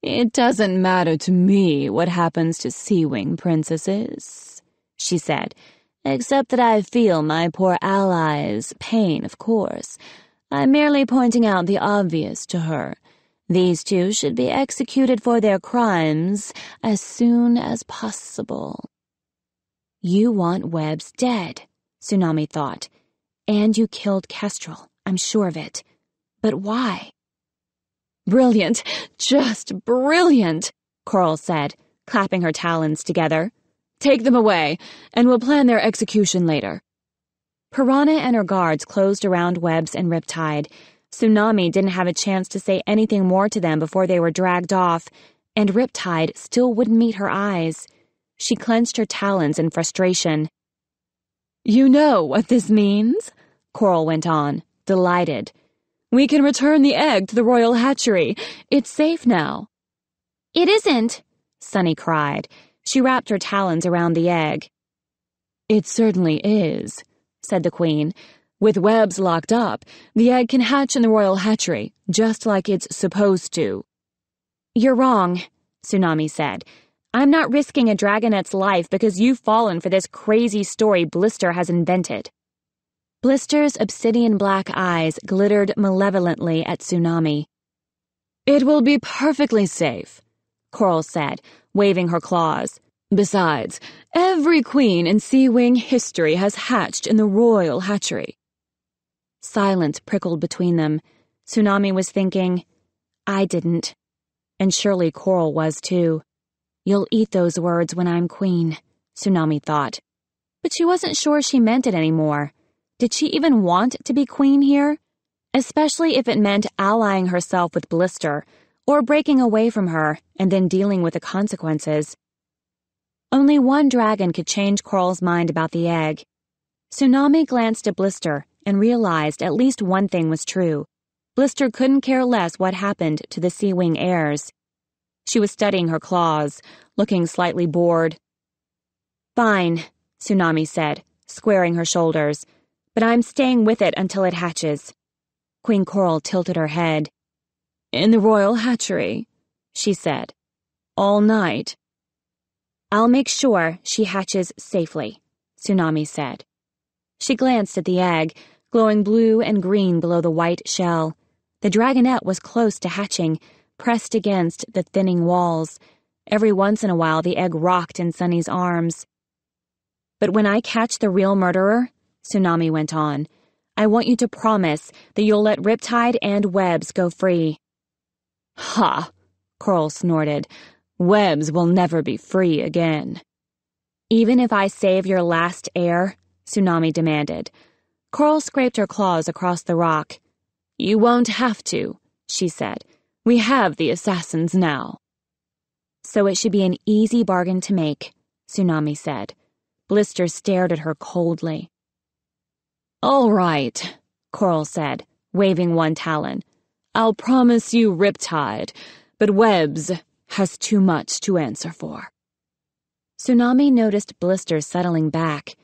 "It doesn't matter to me what happens to SeaWing princesses," she said, "except that I feel my poor allies' pain, of course. I'm merely pointing out the obvious to her. These two should be executed for their crimes as soon as possible." "You want Webbs dead," Tsunami thought. "And you killed Kestrel, I'm sure of it. But why?" "Brilliant, just brilliant," Coral said, clapping her talons together. "Take them away, and we'll plan their execution later." Piranha and her guards closed around Webbs and Riptide. Tsunami didn't have a chance to say anything more to them before they were dragged off, and Riptide still wouldn't meet her eyes. She clenched her talons in frustration. "You know what this means?" Coral went on, delighted. "We can return the egg to the royal hatchery. It's safe now." "It isn't," Sunny cried. She wrapped her talons around the egg. "It certainly is," said the Queen. "With Webbs locked up, the egg can hatch in the royal hatchery, just like it's supposed to." "You're wrong," Tsunami said. "I'm not risking a dragonet's life because you've fallen for this crazy story Blister has invented." Blister's obsidian-black eyes glittered malevolently at Tsunami. "It will be perfectly safe," Coral said, waving her claws. "Besides, every queen in SeaWing history has hatched in the royal hatchery." Silence prickled between them. Tsunami was thinking, "I didn't." And surely Coral was too. "You'll eat those words when I'm queen," Tsunami thought. But she wasn't sure she meant it anymore. Did she even want to be queen here? Especially if it meant allying herself with Blister, or breaking away from her and then dealing with the consequences. Only one dragon could change Coral's mind about the egg. Tsunami glanced at Blister and realized at least one thing was true. Blister couldn't care less what happened to the SeaWing heirs. She was studying her claws, looking slightly bored. "Fine," Tsunami said, squaring her shoulders. "But I'm staying with it until it hatches." Queen Coral tilted her head. "In the royal hatchery," she said. "All night." "I'll make sure she hatches safely," Tsunami said. She glanced at the egg, glowing blue and green below the white shell. The dragonet was close to hatching, pressed against the thinning walls. Every once in a while the egg rocked in Sunny's arms. "But when I catch the real murderer," Tsunami went on, "I want you to promise that you'll let Riptide and Webbs go free." "Ha!" Coral snorted. "Webbs will never be free again." "Even if I save your last heir?" Tsunami demanded. Coral scraped her claws across the rock. "You won't have to," she said. "We have the assassins now." "So it should be an easy bargain to make," Tsunami said. Blister stared at her coldly. All right, Coral said, waving one talon. I'll promise you Riptide, but Webs has too much to answer for. Tsunami noticed blisters settling back,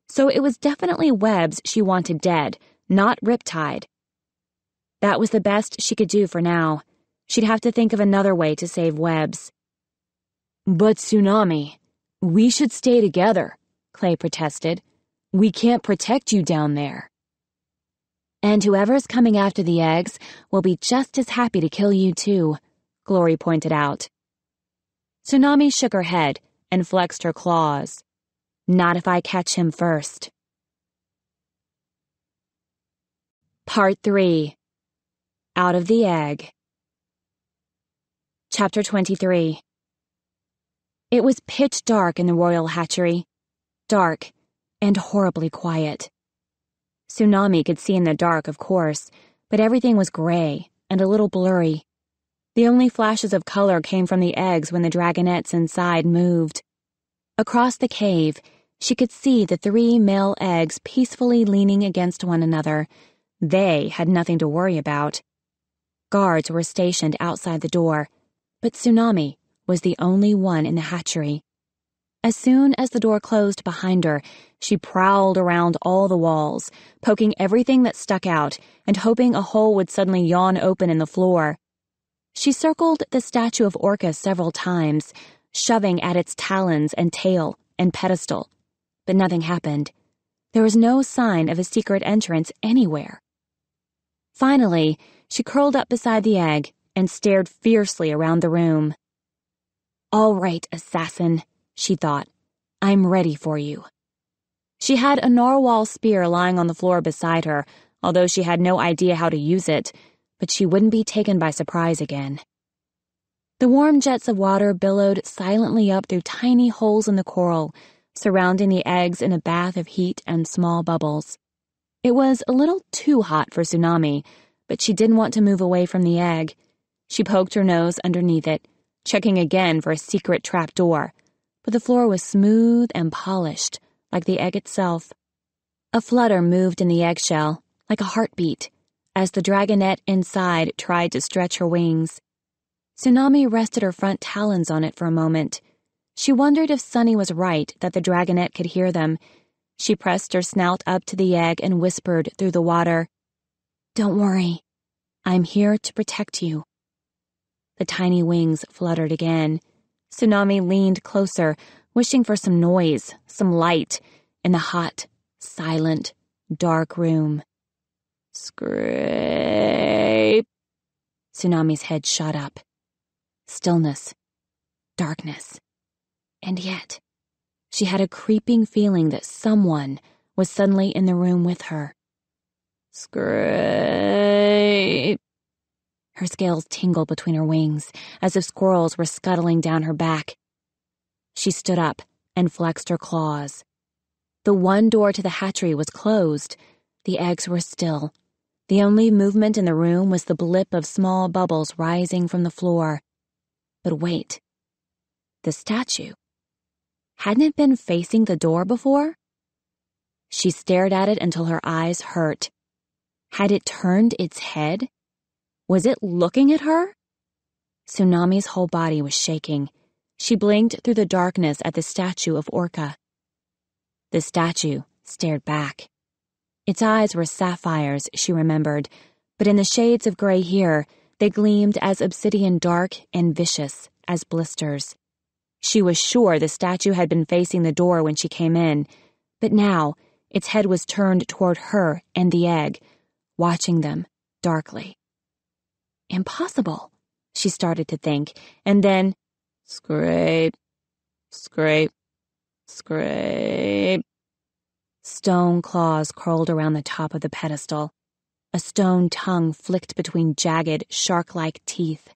so it was definitely Webs she wanted dead, not Riptide. That was the best she could do for now. She'd have to think of another way to save Webs. But Tsunami, we should stay together, Clay protested. We can't protect you down there. And whoever's coming after the eggs will be just as happy to kill you too, Glory pointed out. Tsunami shook her head and flexed her claws. Not if I catch him first. Part 3. Out of the Egg. Chapter 23. It was pitch dark in the royal hatchery. Dark and horribly quiet. Tsunami could see in the dark, of course, but everything was gray and a little blurry. The only flashes of color came from the eggs when the dragonets inside moved. Across the cave, she could see the 3 male eggs peacefully leaning against one another. They had nothing to worry about. Guards were stationed outside the door, but Tsunami was the only one in the hatchery. As soon as the door closed behind her, she prowled around all the walls, poking everything that stuck out and hoping a hole would suddenly yawn open in the floor. She circled the statue of Orca several times, shoving at its talons and tail and pedestal, but nothing happened. There was no sign of a secret entrance anywhere. Finally, she curled up beside the egg and stared fiercely around the room. All right, assassin, she thought. I'm ready for you. She had a narwhal spear lying on the floor beside her, although she had no idea how to use it, but she wouldn't be taken by surprise again. The warm jets of water billowed silently up through tiny holes in the coral, surrounding the eggs in a bath of heat and small bubbles. It was a little too hot for Tsunami, but she didn't want to move away from the egg. She poked her nose underneath it, checking again for a secret trap door, but the floor was smooth and polished, like the egg itself. A flutter moved in the eggshell, like a heartbeat, as the dragonet inside tried to stretch her wings. Tsunami rested her front talons on it for a moment. She wondered if Sunny was right that the dragonet could hear them. She pressed her snout up to the egg and whispered through the water, "Don't worry. I'm here to protect you." The tiny wings fluttered again. Tsunami leaned closer, wishing for some noise, some light, in the hot, silent, dark room. Scrape. Tsunami's head shot up. Stillness. Darkness. And yet, she had a creeping feeling that someone was suddenly in the room with her. Scrape. Her scales tingled between her wings, as if squirrels were scuttling down her back. She stood up and flexed her claws. The one door to the hatchery was closed. The eggs were still. The only movement in the room was the blip of small bubbles rising from the floor. But wait. The statue. Hadn't it been facing the door before? She stared at it until her eyes hurt. Had it turned its head? Was it looking at her? Tsunami's whole body was shaking. She blinked through the darkness at the statue of Orca. The statue stared back. Its eyes were sapphires, she remembered, but in the shades of gray here, they gleamed as obsidian dark and vicious as blisters. She was sure the statue had been facing the door when she came in, but now its head was turned toward her and the egg, watching them darkly. Impossible, she started to think, and then, scrape, scrape, scrape. Stone claws curled around the top of the pedestal. A stone tongue flicked between jagged, shark-like teeth.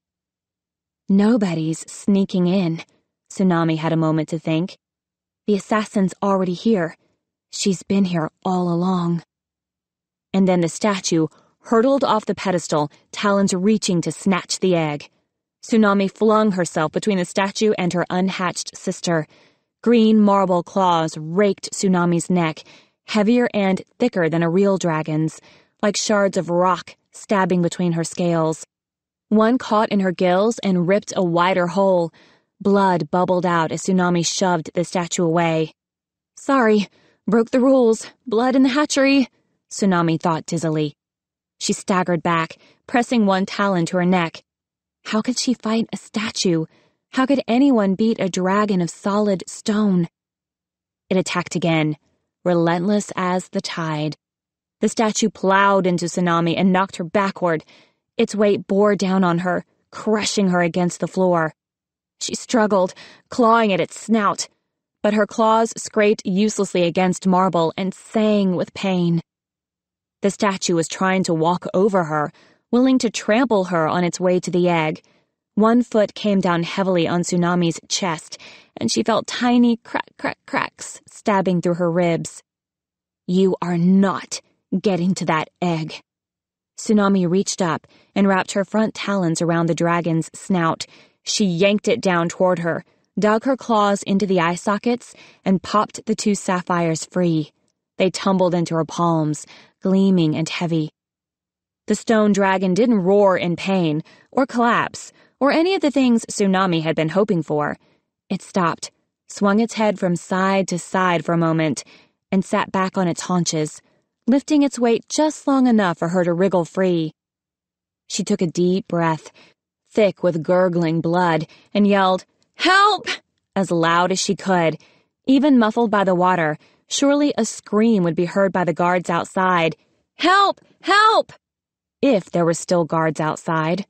Nobody's sneaking in, Tsunami had a moment to think. The assassin's already here. She's been here all along. And then the statue hurtled off the pedestal, talons reaching to snatch the egg. Tsunami flung herself between the statue and her unhatched sister. Green marble claws raked Tsunami's neck, heavier and thicker than a real dragon's, like shards of rock stabbing between her scales. One caught in her gills and ripped a wider hole. Blood bubbled out as Tsunami shoved the statue away. Sorry, broke the rules. Blood in the hatchery, Tsunami thought dizzily. She staggered back, pressing one talon to her neck. How could she fight a statue? How could anyone beat a dragon of solid stone? It attacked again, relentless as the tide. The statue plowed into Tsunami and knocked her backward. Its weight bore down on her, crushing her against the floor. She struggled, clawing at its snout, but her claws scraped uselessly against marble and sang with pain. The statue was trying to walk over her, willing to trample her on its way to the egg. One foot came down heavily on Tsunami's chest, and she felt tiny cracks stabbing through her ribs. You are not getting to that egg. Tsunami reached up and wrapped her front talons around the dragon's snout. She yanked it down toward her, dug her claws into the eye sockets, and popped the two sapphires free. They tumbled into her palms, gleaming and heavy. The stone dragon didn't roar in pain, or collapse, or any of the things Tsunami had been hoping for. It stopped, swung its head from side to side for a moment, and sat back on its haunches, lifting its weight just long enough for her to wriggle free. She took a deep breath, thick with gurgling blood, and yelled, "Help!" as loud as she could. Even muffled by the water, surely a scream would be heard by the guards outside. Help! Help! If there were still guards outside.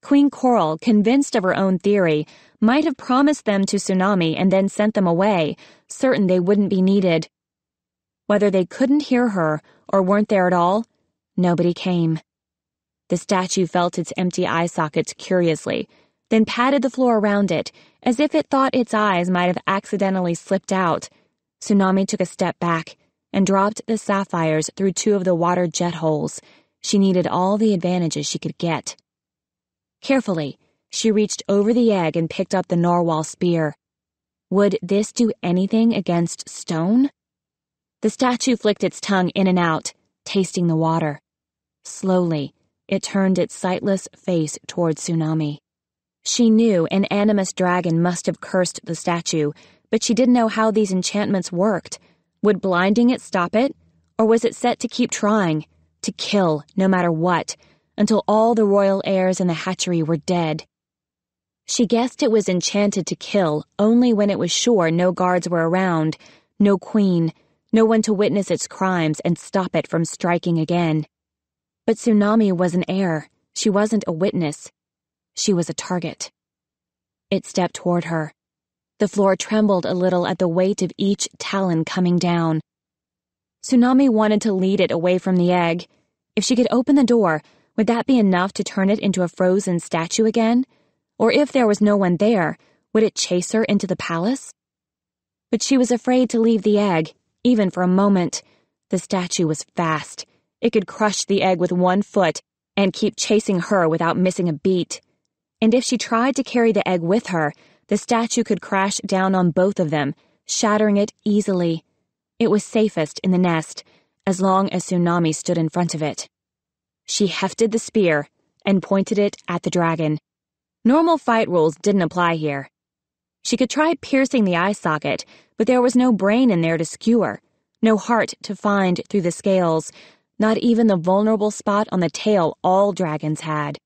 Queen Coral, convinced of her own theory, might have promised them to Tsunami and then sent them away, certain they wouldn't be needed. Whether they couldn't hear her or weren't there at all, nobody came. The statue felt its empty eye sockets curiously, then patted the floor around it, as if it thought its eyes might have accidentally slipped out. Tsunami took a step back and dropped the sapphires through two of the water jet holes. She needed all the advantages she could get. Carefully, she reached over the egg and picked up the narwhal spear. Would this do anything against stone? The statue flicked its tongue in and out, tasting the water. Slowly, it turned its sightless face toward Tsunami. She knew an animus dragon must have cursed the statue, but she didn't know how these enchantments worked. Would blinding it stop it, or was it set to keep trying, to kill no matter what, until all the royal heirs in the hatchery were dead? She guessed it was enchanted to kill only when it was sure no guards were around, no queen, no one to witness its crimes and stop it from striking again. But Tsunami was an heir. She wasn't a witness. She was a target. It stepped toward her. The floor trembled a little at the weight of each talon coming down. Tsunami wanted to lead it away from the egg. If she could open the door, would that be enough to turn it into a frozen statue again? Or if there was no one there, would it chase her into the palace? But she was afraid to leave the egg, even for a moment. The statue was fast. It could crush the egg with one foot and keep chasing her without missing a beat. And if she tried to carry the egg with her, the statue could crash down on both of them, shattering it easily. It was safest in the nest, as long as Tsunami stood in front of it. She hefted the spear and pointed it at the dragon. Normal fight rules didn't apply here. She could try piercing the eye socket, but there was no brain in there to skewer, no heart to find through the scales, not even the vulnerable spot on the tail all dragons had.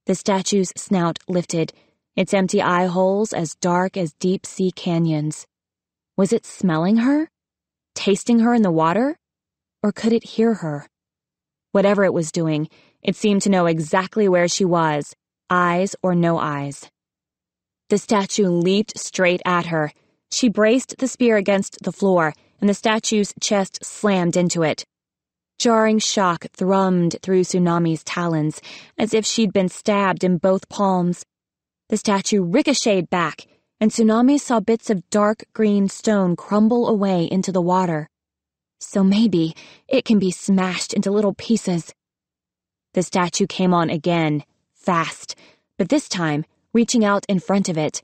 The statue's snout lifted, its empty eye holes as dark as deep-sea canyons. Was it smelling her? Tasting her in the water? Or could it hear her? Whatever it was doing, it seemed to know exactly where she was, eyes or no eyes. The statue leaped straight at her. She braced the spear against the floor, and the statue's chest slammed into it. Jarring shock thrummed through Tsunami's talons, as if she'd been stabbed in both palms. The statue ricocheted back, and Tsunami saw bits of dark green stone crumble away into the water. So maybe it can be smashed into little pieces. The statue came on again, fast, but this time reaching out in front of it.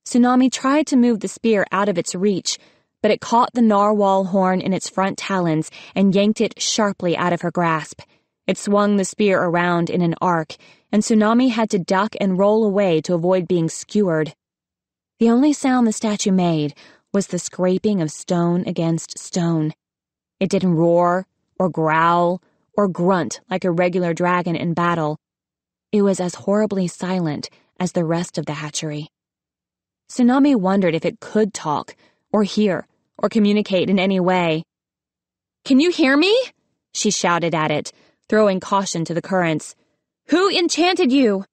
Tsunami tried to move the spear out of its reach, but it caught the narwhal horn in its front talons and yanked it sharply out of her grasp. It swung the spear around in an arc, and Tsunami had to duck and roll away to avoid being skewered. The only sound the statue made was the scraping of stone against stone. It didn't roar, or growl, or grunt like a regular dragon in battle. It was as horribly silent as the rest of the hatchery. Tsunami wondered if it could talk, or hear, or communicate in any way. "Can you hear me?" she shouted at it, throwing caution to the currents. "Who enchanted you?"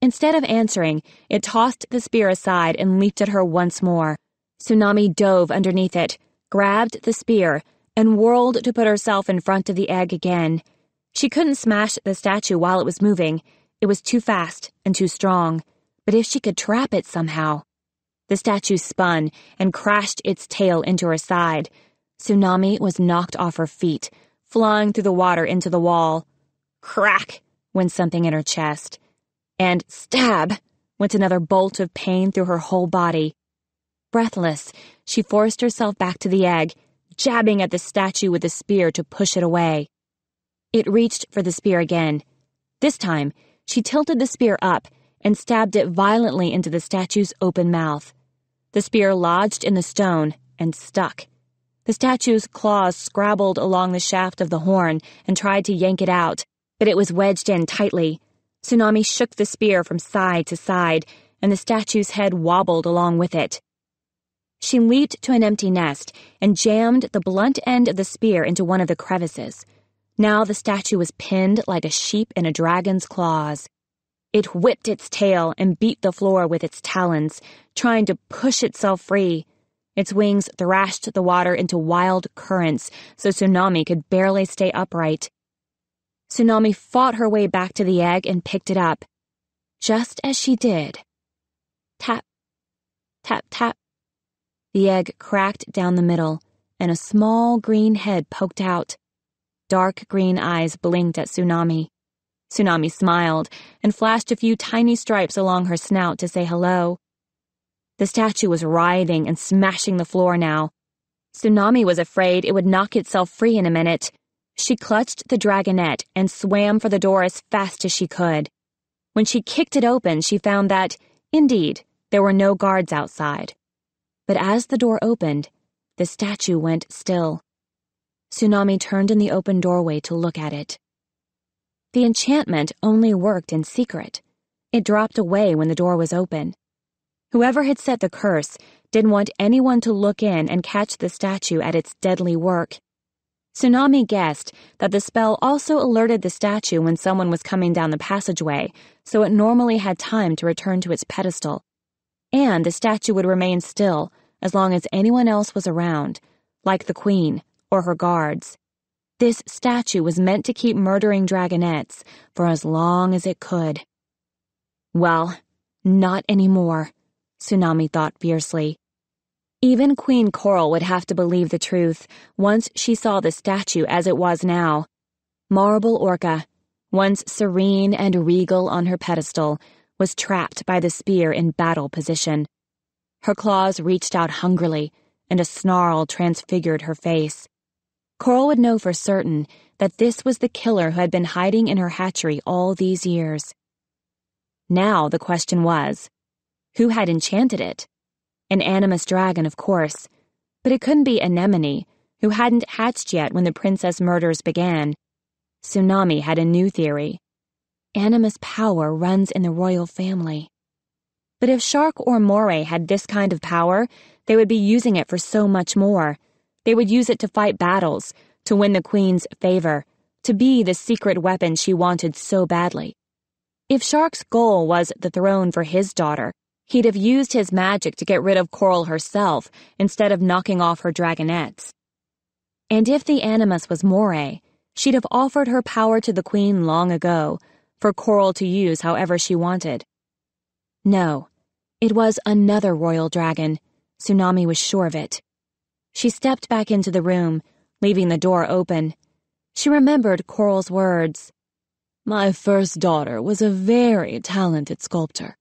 Instead of answering, it tossed the spear aside and leaped at her once more. Tsunami dove underneath it, grabbed the spear, and whirled to put herself in front of the egg again. She couldn't smash the statue while it was moving. It was too fast and too strong. But if she could trap it somehow... The statue spun and crashed its tail into her side. Tsunami was knocked off her feet, flying through the water into the wall. Crack went something in her chest. And stab went another bolt of pain through her whole body. Breathless, she forced herself back to the egg, jabbing at the statue with the spear to push it away. It reached for the spear again. This time, she tilted the spear up and stabbed it violently into the statue's open mouth. The spear lodged in the stone and stuck. The statue's claws scrabbled along the shaft of the horn and tried to yank it out, but it was wedged in tightly. Tsunami shook the spear from side to side, and the statue's head wobbled along with it. She leaped to an empty nest and jammed the blunt end of the spear into one of the crevices. Now the statue was pinned like a sheep in a dragon's claws. It whipped its tail and beat the floor with its talons, trying to push itself free. Its wings thrashed the water into wild currents so Tsunami could barely stay upright. Tsunami fought her way back to the egg and picked it up. Just as she did, tap, tap, tap, the egg cracked down the middle, and a small green head poked out. Dark green eyes blinked at Tsunami. Tsunami smiled and flashed a few tiny stripes along her snout to say hello. The statue was writhing and smashing the floor now. Tsunami was afraid it would knock itself free in a minute. She clutched the dragonet and swam for the door as fast as she could. When she kicked it open, she found that, indeed, there were no guards outside. But as the door opened, the statue went still. Tsunami turned in the open doorway to look at it. The enchantment only worked in secret. It dropped away when the door was open. Whoever had set the curse didn't want anyone to look in and catch the statue at its deadly work. Tsunami guessed that the spell also alerted the statue when someone was coming down the passageway, so it normally had time to return to its pedestal. And the statue would remain still as long as anyone else was around, like the queen or her guards. This statue was meant to keep murdering dragonets for as long as it could. Well, not anymore, Tsunami thought fiercely. Even Queen Coral would have to believe the truth once she saw the statue as it was now. Marble Orca, once serene and regal on her pedestal, was trapped by the spear in battle position. Her claws reached out hungrily, and a snarl transfigured her face. Coral would know for certain that this was the killer who had been hiding in her hatchery all these years. Now the question was, who had enchanted it? An animus dragon, of course, but it couldn't be Anemone, who hadn't hatched yet when the princess murders began. Tsunami had a new theory. Animus power runs in the royal family. But if Shark or Moray had this kind of power, they would be using it for so much more. They would use it to fight battles, to win the queen's favor, to be the secret weapon she wanted so badly. If Shark's goal was the throne for his daughter, he'd have used his magic to get rid of Coral herself instead of knocking off her dragonets. And if the animus was Moray, she'd have offered her power to the queen long ago, for Coral to use however she wanted. No, it was another royal dragon. Tsunami was sure of it. She stepped back into the room, leaving the door open. She remembered Coral's words. "My first daughter was a very talented sculptor."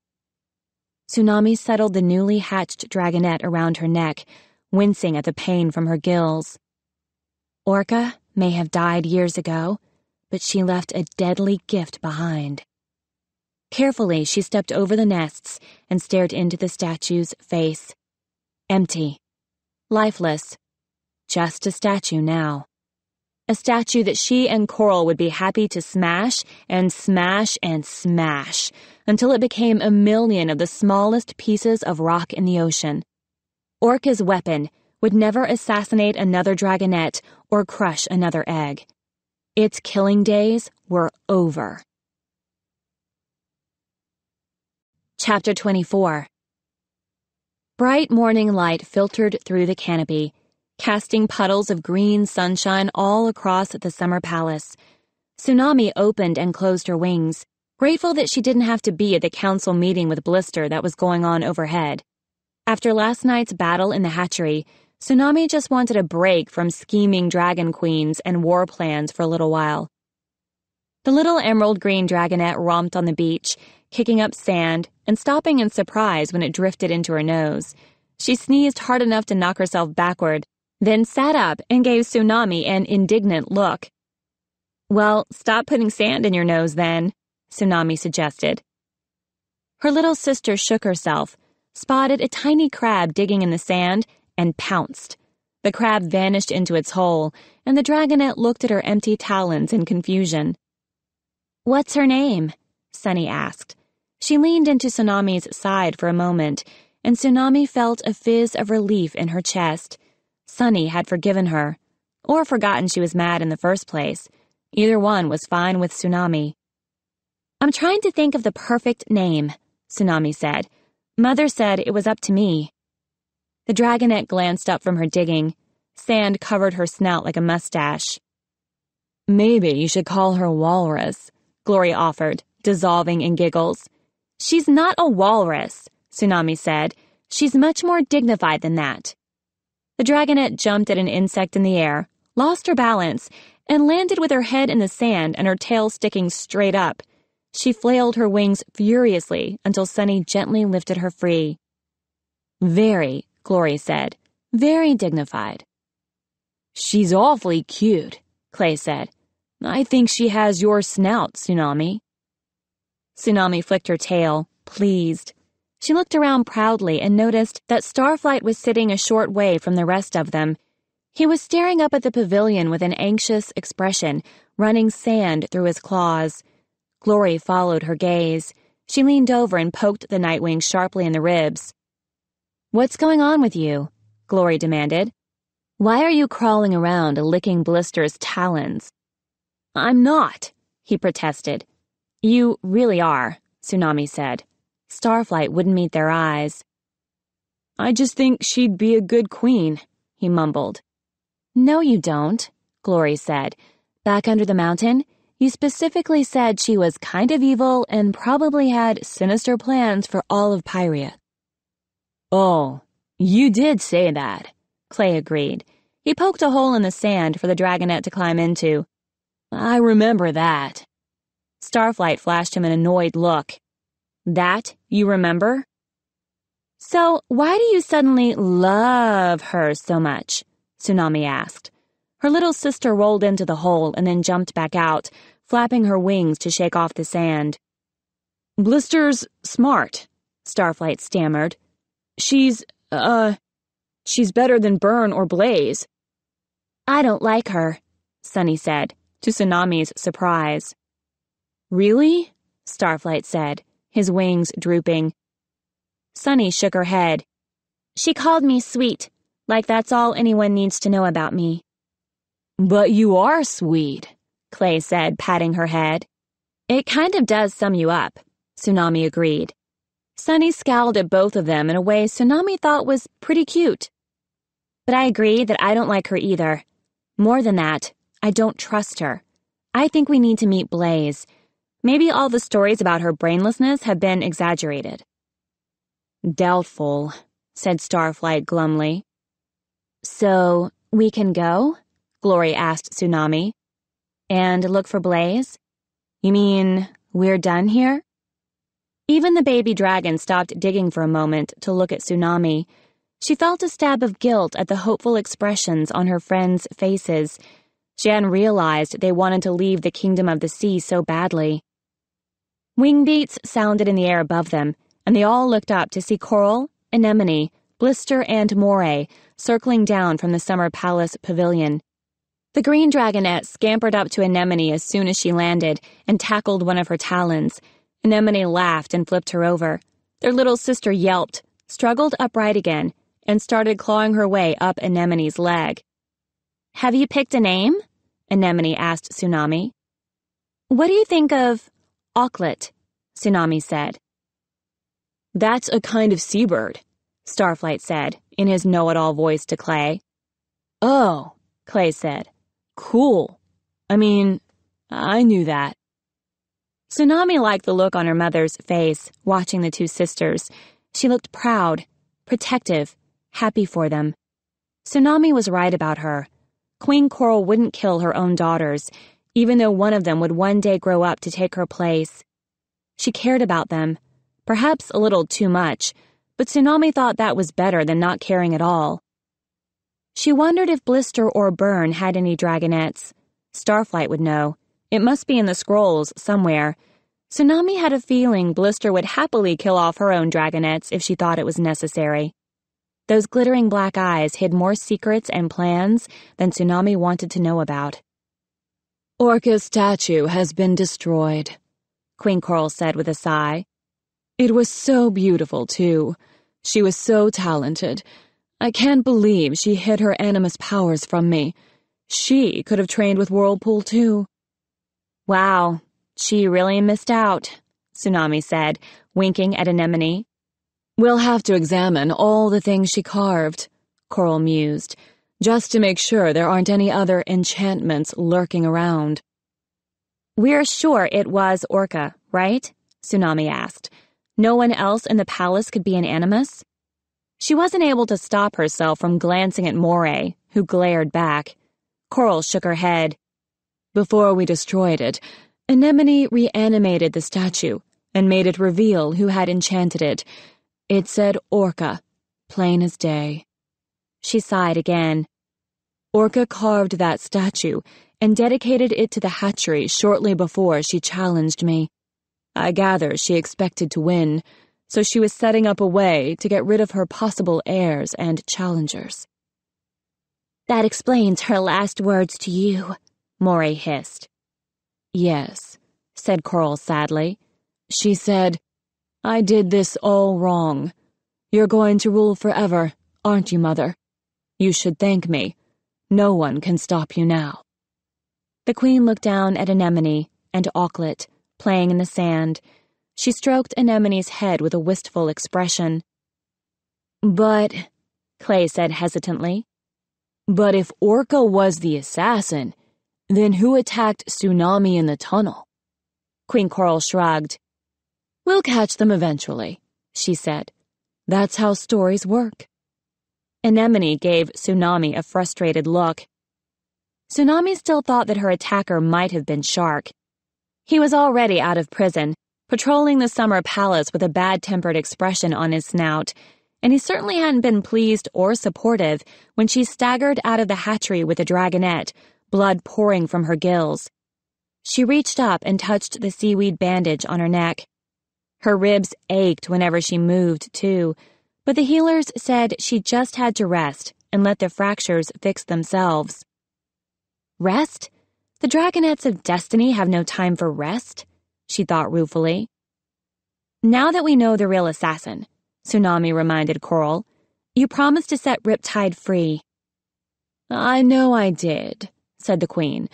Tsunami settled the newly hatched dragonet around her neck, wincing at the pain from her gills. Orca may have died years ago, but she left a deadly gift behind. Carefully, she stepped over the nests and stared into the statue's face. Empty. Lifeless. Just a statue now. A statue that she and Coral would be happy to smash and smash and smash until it became a million of the smallest pieces of rock in the ocean. Orca's weapon would never assassinate another dragonet or crush another egg. Its killing days were over. Chapter 24. Bright morning light filtered through the canopy, casting puddles of green sunshine all across the summer palace. Tsunami opened and closed her wings, grateful that she didn't have to be at the council meeting with Blister that was going on overhead. After last night's battle in the hatchery, Tsunami just wanted a break from scheming dragon queens and war plans for a little while. The little emerald green dragonet romped on the beach, kicking up sand and stopping in surprise when it drifted into her nose. She sneezed hard enough to knock herself backward, then sat up and gave Tsunami an indignant look. "Well, stop putting sand in your nose then," Tsunami suggested. Her little sister shook herself, spotted a tiny crab digging in the sand, and pounced. The crab vanished into its hole, and the dragonet looked at her empty talons in confusion. "What's her name?" Sunny asked. She leaned into Tsunami's side for a moment, and Tsunami felt a fizz of relief in her chest. Sunny had forgiven her, or forgotten she was mad in the first place. Either one was fine with Tsunami. "I'm trying to think of the perfect name," Tsunami said. "Mother said it was up to me." The dragonet glanced up from her digging. Sand covered her snout like a mustache. "Maybe you should call her Walrus," Glory offered, dissolving in giggles. "She's not a walrus," Tsunami said. "She's much more dignified than that." The dragonet jumped at an insect in the air, lost her balance, and landed with her head in the sand and her tail sticking straight up. She flailed her wings furiously until Sunny gently lifted her free. "Very," Glory said. "Very dignified." "She's awfully cute," Clay said. "I think she has your snout, Tsunami." Tsunami flicked her tail, pleased. She looked around proudly and noticed that Starflight was sitting a short way from the rest of them. He was staring up at the pavilion with an anxious expression, running sand through his claws. Glory followed her gaze. She leaned over and poked the Nightwing sharply in the ribs. "What's going on with you?" Glory demanded. "Why are you crawling around licking Blister's talons?" "I'm not," he protested. "You really are," Tsunami said. Starflight wouldn't meet their eyes. "I just think she'd be a good queen," he mumbled. "No, you don't," Glory said. "Back under the mountain, you specifically said she was kind of evil and probably had sinister plans for all of Pyria." "Oh, you did say that," Clay agreed. He poked a hole in the sand for the dragonet to climb into. "I remember that." Starflight flashed him an annoyed look. "That you remember?" "So why do you suddenly love her so much?" Tsunami asked. Her little sister rolled into the hole and then jumped back out, flapping her wings to shake off the sand. "Blister's smart," Starflight stammered. She's better than Burn or Blaze." "I don't like her," Sunny said, to Tsunami's surprise. "Really?" Starflight said, his wings drooping. Sunny shook her head. "She called me sweet, like that's all anyone needs to know about me." "But you are sweet," Clay said, patting her head. "It kind of does sum you up," Tsunami agreed. Sunny scowled at both of them in a way Tsunami thought was pretty cute. "But I agree that I don't like her either. More than that, I don't trust her. I think we need to meet Blaze. Maybe all the stories about her brainlessness have been exaggerated." "Doubtful," said Starflight glumly. "So, we can go?" Glory asked Tsunami. "And look for Blaze? You mean we're done here?" Even the baby dragon stopped digging for a moment to look at Tsunami. She felt a stab of guilt at the hopeful expressions on her friends' faces. She hadn't realized they wanted to leave the kingdom of the sea so badly. Wing beats sounded in the air above them, and they all looked up to see Coral, Anemone, Blister, and Moray circling down from the Summer Palace pavilion. The green dragonet scampered up to Anemone as soon as she landed and tackled one of her talons. Anemone laughed and flipped her over. Their little sister yelped, struggled upright again, and started clawing her way up Anemone's leg. "Have you picked a name?" Anemone asked Tsunami. "What do you think of auklet?" Tsunami said. "That's a kind of seabird," Starflight said, in his know-it-all voice to Clay. "Oh," Clay said. "Cool. I mean, I knew that." Tsunami liked the look on her mother's face, watching the two sisters. She looked proud, protective, happy for them. Tsunami was right about her. Queen Coral wouldn't kill her own daughters, even though one of them would one day grow up to take her place. She cared about them, perhaps a little too much, but Tsunami thought that was better than not caring at all. She wondered if Blister or Burn had any dragonets. Starflight would know. It must be in the scrolls somewhere. Tsunami had a feeling Blister would happily kill off her own dragonets if she thought it was necessary. Those glittering black eyes hid more secrets and plans than Tsunami wanted to know about. "Orca's statue has been destroyed," Queen Coral said with a sigh. "It was so beautiful, too. She was so talented. I can't believe she hid her animus powers from me. She could have trained with Whirlpool, too." "Wow, she really missed out," Tsunami said, winking at Anemone. "We'll have to examine all the things she carved," Coral mused, "just to make sure there aren't any other enchantments lurking around." "We're sure it was Orca, right?" Tsunami asked. "No one else in the palace could be an animus?" She wasn't able to stop herself from glancing at Moray, who glared back. Coral shook her head. "Before we destroyed it, Anemone reanimated the statue and made it reveal who had enchanted it. It said Orca, plain as day." She sighed again. "Orca carved that statue and dedicated it to the hatchery shortly before she challenged me. I gather she expected to win, so she was setting up a way to get rid of her possible heirs and challengers." "That explains her last words to you," Moray hissed. "Yes," said Coral sadly. "She said, 'I did this all wrong. You're going to rule forever, aren't you, Mother? You should thank me. No one can stop you now.'" The Queen looked down at Anemone and Auklet, playing in the sand. She stroked Anemone's head with a wistful expression. "But," Clay said hesitantly, "but if Orca was the assassin, then who attacked Tsunami in the tunnel?" Queen Coral shrugged. "We'll catch them eventually," she said. "That's how stories work." Anemone gave Tsunami a frustrated look. Tsunami still thought that her attacker might have been Shark. He was already out of prison, patrolling the Summer Palace with a bad-tempered expression on his snout, and he certainly hadn't been pleased or supportive when she staggered out of the hatchery with a dragonet, blood pouring from her gills. She reached up and touched the seaweed bandage on her neck. Her ribs ached whenever she moved, too, but the healers said she just had to rest and let the fractures fix themselves. Rest? The dragonets of destiny have no time for rest, she thought ruefully. "Now that we know the real assassin," Tsunami reminded Coral, "you promised to set Riptide free." "I know I did," said the Queen,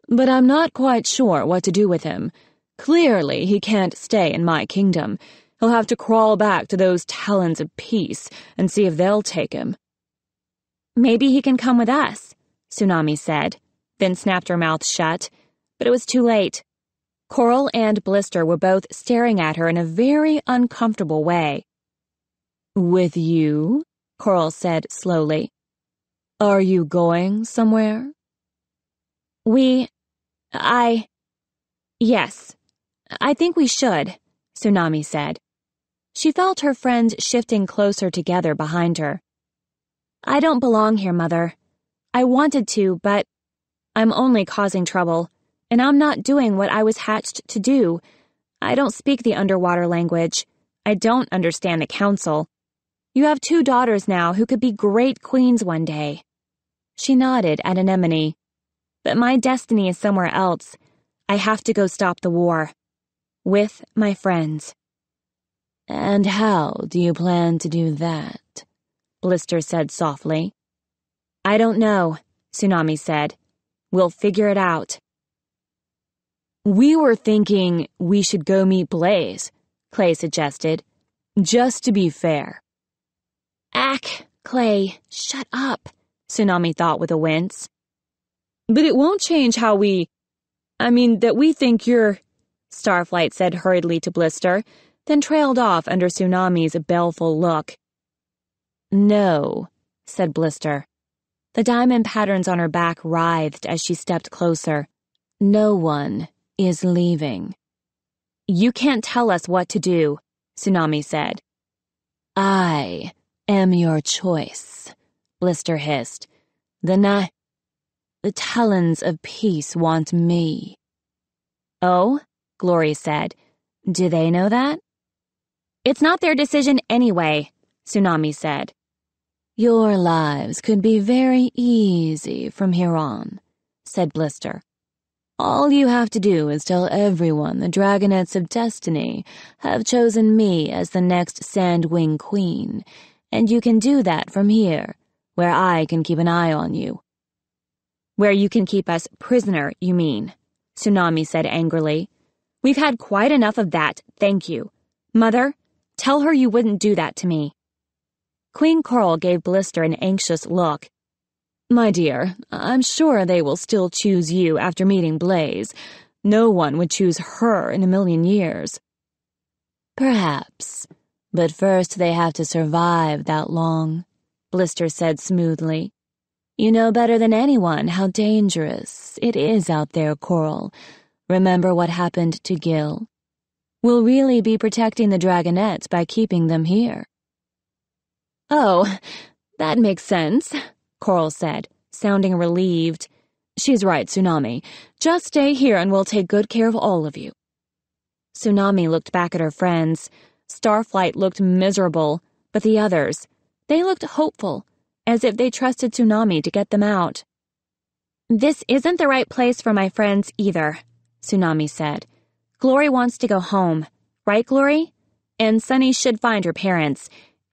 "but I'm not quite sure what to do with him. Clearly he can't stay in my kingdom. He'll have to crawl back to those talons of peace and see if they'll take him." "Maybe he can come with us," Tsunami said, then snapped her mouth shut, but it was too late. Coral and Blister were both staring at her in a very uncomfortable way. "With you?" Coral said slowly. "Are you going somewhere?" Yes, I think we should," Tsunami said. She felt her friends shifting closer together behind her. I don't belong here, Mother. I wanted to, but I'm only causing trouble, and I'm not doing what I was hatched to do. I don't speak the underwater language. I don't understand the council. You have 2 daughters now who could be great queens one day." She nodded at Anemone. "But my destiny is somewhere else. I have to go stop the war. With my friends." "And how do you plan to do that?" Blister said softly. "I don't know," Tsunami said. "We'll figure it out." "We were thinking we should go meet Blaze," Clay suggested. "Just to be fair." "Ack, Clay, shut up," Tsunami thought with a wince. "But it won't change how that we think you're—" Starflight said hurriedly to Blister, then trailed off under Tsunami's baleful look. "No," said Blister. The diamond patterns on her back writhed as she stepped closer. "No one is leaving." "You can't tell us what to do," Tsunami said. "I am your choice," Blister hissed. The Talons of Peace want me." "Oh?" Glory said. "Do they know that?" "It's not their decision anyway," Tsunami said. "Your lives could be very easy from here on," said Blister. "All you have to do is tell everyone the dragonets of destiny have chosen me as the next Sandwing Queen, and you can do that from here, where I can keep an eye on you." "Where you can keep us prisoner, you mean," Tsunami said angrily. "We've had quite enough of that, thank you. Mother, tell her you wouldn't do that to me." Queen Coral gave Blister an anxious look. "My dear, I'm sure they will still choose you after meeting Blaze. No one would choose her in a million years." "Perhaps, but first they have to survive that long," Blister said smoothly. "You know better than anyone how dangerous it is out there, Coral. Remember what happened to Gil? We'll really be protecting the dragonets by keeping them here." "Oh, that makes sense," Coral said, sounding relieved. "She's right, Tsunami. Just stay here and we'll take good care of all of you." Tsunami looked back at her friends. Starflight looked miserable, but the others, they looked hopeful, as if they trusted Tsunami to get them out. "This isn't the right place for my friends either," Tsunami said. "Glory wants to go home, right, Glory? And Sunny should find her parents.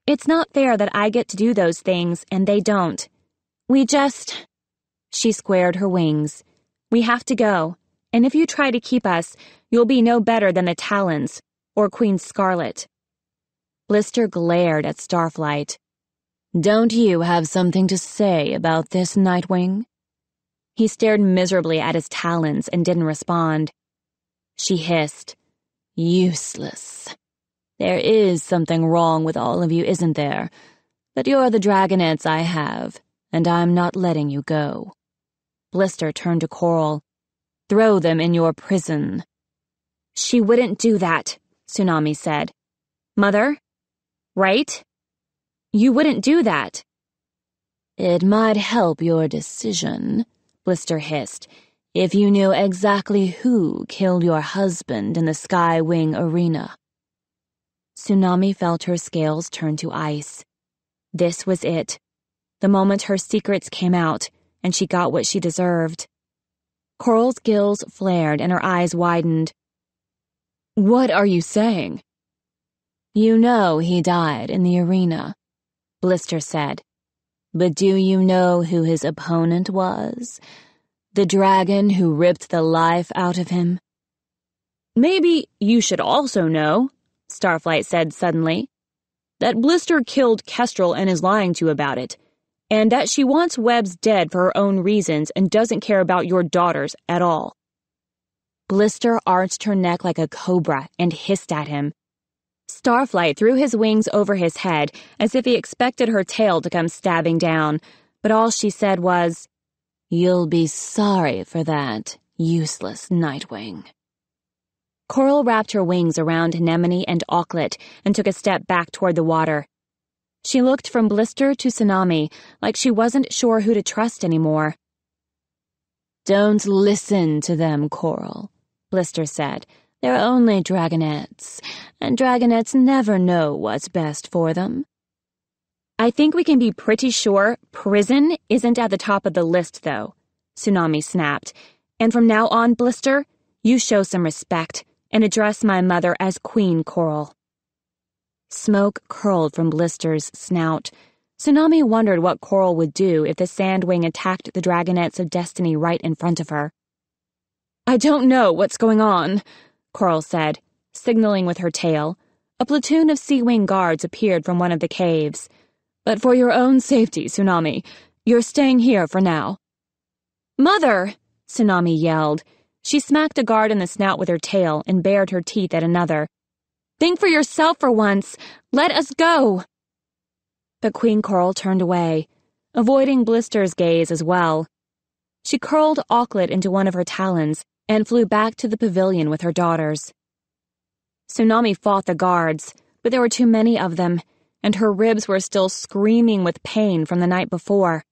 It's not fair that I get to do those things and they don't. She squared her wings. "We have to go, and if you try to keep us, you'll be no better than the Talons, or Queen Scarlet." Blister glared at Starflight. "Don't you have something to say about this, Nightwing?" He stared miserably at his talons and didn't respond. She hissed, "Useless. There is something wrong with all of you, isn't there? But you're the dragonets I have, and I'm not letting you go." Blister turned to Coral. "Throw them in your prison." "She wouldn't do that," Tsunami said. "Mother? Right? You wouldn't do that." "It might help your decision," Blister hissed, "if you knew exactly who killed your husband in the SeaWing arena." Tsunami felt her scales turn to ice. This was it. The moment her secrets came out, and she got what she deserved. Coral's gills flared and her eyes widened. "What are you saying?" "You know he died in the arena," Blister said. "But do you know who his opponent was? The dragon who ripped the life out of him?" "Maybe you should also know," Starflight said suddenly, "that Blister killed Kestrel and is lying to you about it, and that she wants Webbs dead for her own reasons and doesn't care about your daughters at all." Blister arched her neck like a cobra and hissed at him. Starflight threw his wings over his head as if he expected her tail to come stabbing down, but all she said was, "You'll be sorry for that, useless Nightwing." Coral wrapped her wings around Anemone and Auklet and took a step back toward the water. She looked from Blister to Tsunami, like she wasn't sure who to trust anymore. "Don't listen to them, Coral," Blister said. "They're only dragonets, and dragonets never know what's best for them." "I think we can be pretty sure prison isn't at the top of the list, though," Tsunami snapped. "And from now on, Blister, you show some respect and address my mother as Queen Coral." Smoke curled from Blister's snout. Tsunami wondered what Coral would do if the Sandwing attacked the dragonets of destiny right in front of her. "I don't know what's going on," Coral said, signaling with her tail. A platoon of SeaWing guards appeared from one of the caves. "But for your own safety, Tsunami, you're staying here for now." "Mother!" Tsunami yelled. She smacked a guard in the snout with her tail and bared her teeth at another. "Think for yourself for once. Let us go." But Queen Coral turned away, avoiding Blister's gaze as well. She curled Auklet into one of her talons and flew back to the pavilion with her daughters. Tsunami fought the guards, but there were too many of them, and her ribs were still screaming with pain from the night before.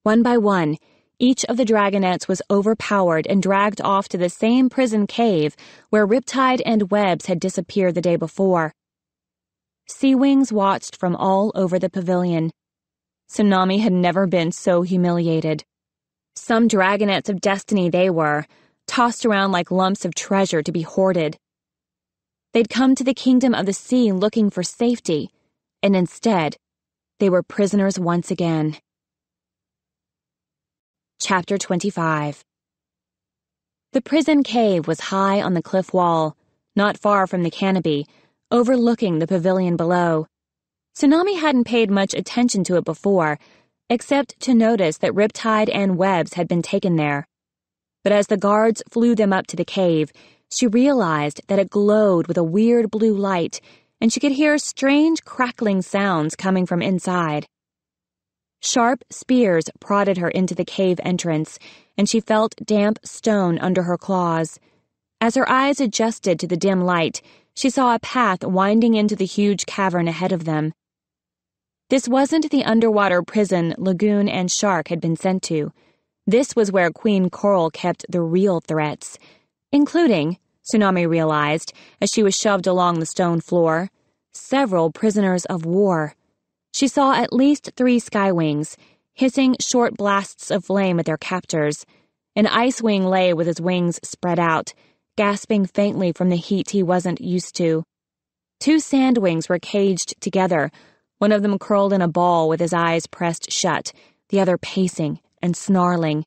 One by one, each of the dragonets was overpowered and dragged off to the same prison cave where Riptide and Webs had disappeared the day before. SeaWings watched from all over the pavilion. Tsunami had never been so humiliated. Some dragonets of destiny they were, tossed around like lumps of treasure to be hoarded. They'd come to the kingdom of the sea looking for safety, and instead, they were prisoners once again. Chapter 25. The prison cave was high on the cliff wall, not far from the canopy, overlooking the pavilion below. Tsunami hadn't paid much attention to it before, except to notice that Riptide and Webs had been taken there. But as the guards flew them up to the cave, she realized that it glowed with a weird blue light, and she could hear strange crackling sounds coming from inside. Sharp spears prodded her into the cave entrance, and she felt damp stone under her claws. As her eyes adjusted to the dim light, she saw a path winding into the huge cavern ahead of them. This wasn't the underwater prison Lagoon and Shark had been sent to. This was where Queen Coral kept the real threats, including, Tsunami realized as she was shoved along the stone floor, several prisoners of war. She saw at least 3 skywings, hissing short blasts of flame at their captors. An icewing lay with his wings spread out, gasping faintly from the heat he wasn't used to. 2 sandwings were caged together, one of them curled in a ball with his eyes pressed shut, the other pacing and snarling.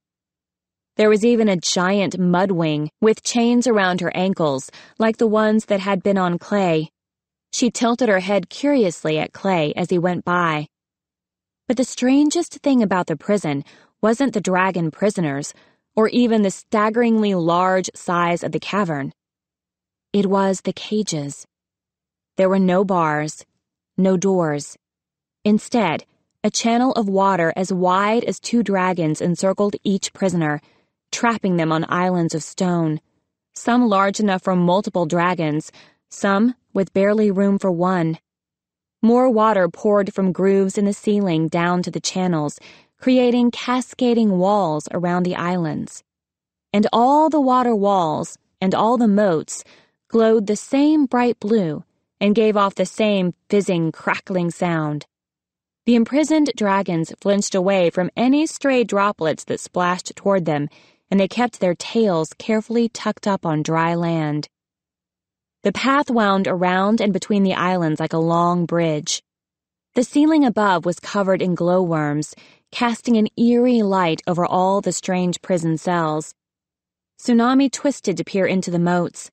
There was even a giant mudwing with chains around her ankles, like the ones that had been on Clay. She tilted her head curiously at Clay as he went by. But the strangest thing about the prison wasn't the dragon prisoners, or even the staggeringly large size of the cavern. It was the cages. There were no bars, no doors. Instead, a channel of water as wide as 2 dragons encircled each prisoner, trapping them on islands of stone, some large enough for multiple dragons, some with barely room for one. More water poured from grooves in the ceiling down to the channels, creating cascading walls around the islands. And all the water walls and all the moats glowed the same bright blue and gave off the same fizzing, crackling sound. The imprisoned dragons flinched away from any stray droplets that splashed toward them, and they kept their tails carefully tucked up on dry land. The path wound around and between the islands like a long bridge. The ceiling above was covered in glowworms, casting an eerie light over all the strange prison cells. Tsunami twisted to peer into the moats.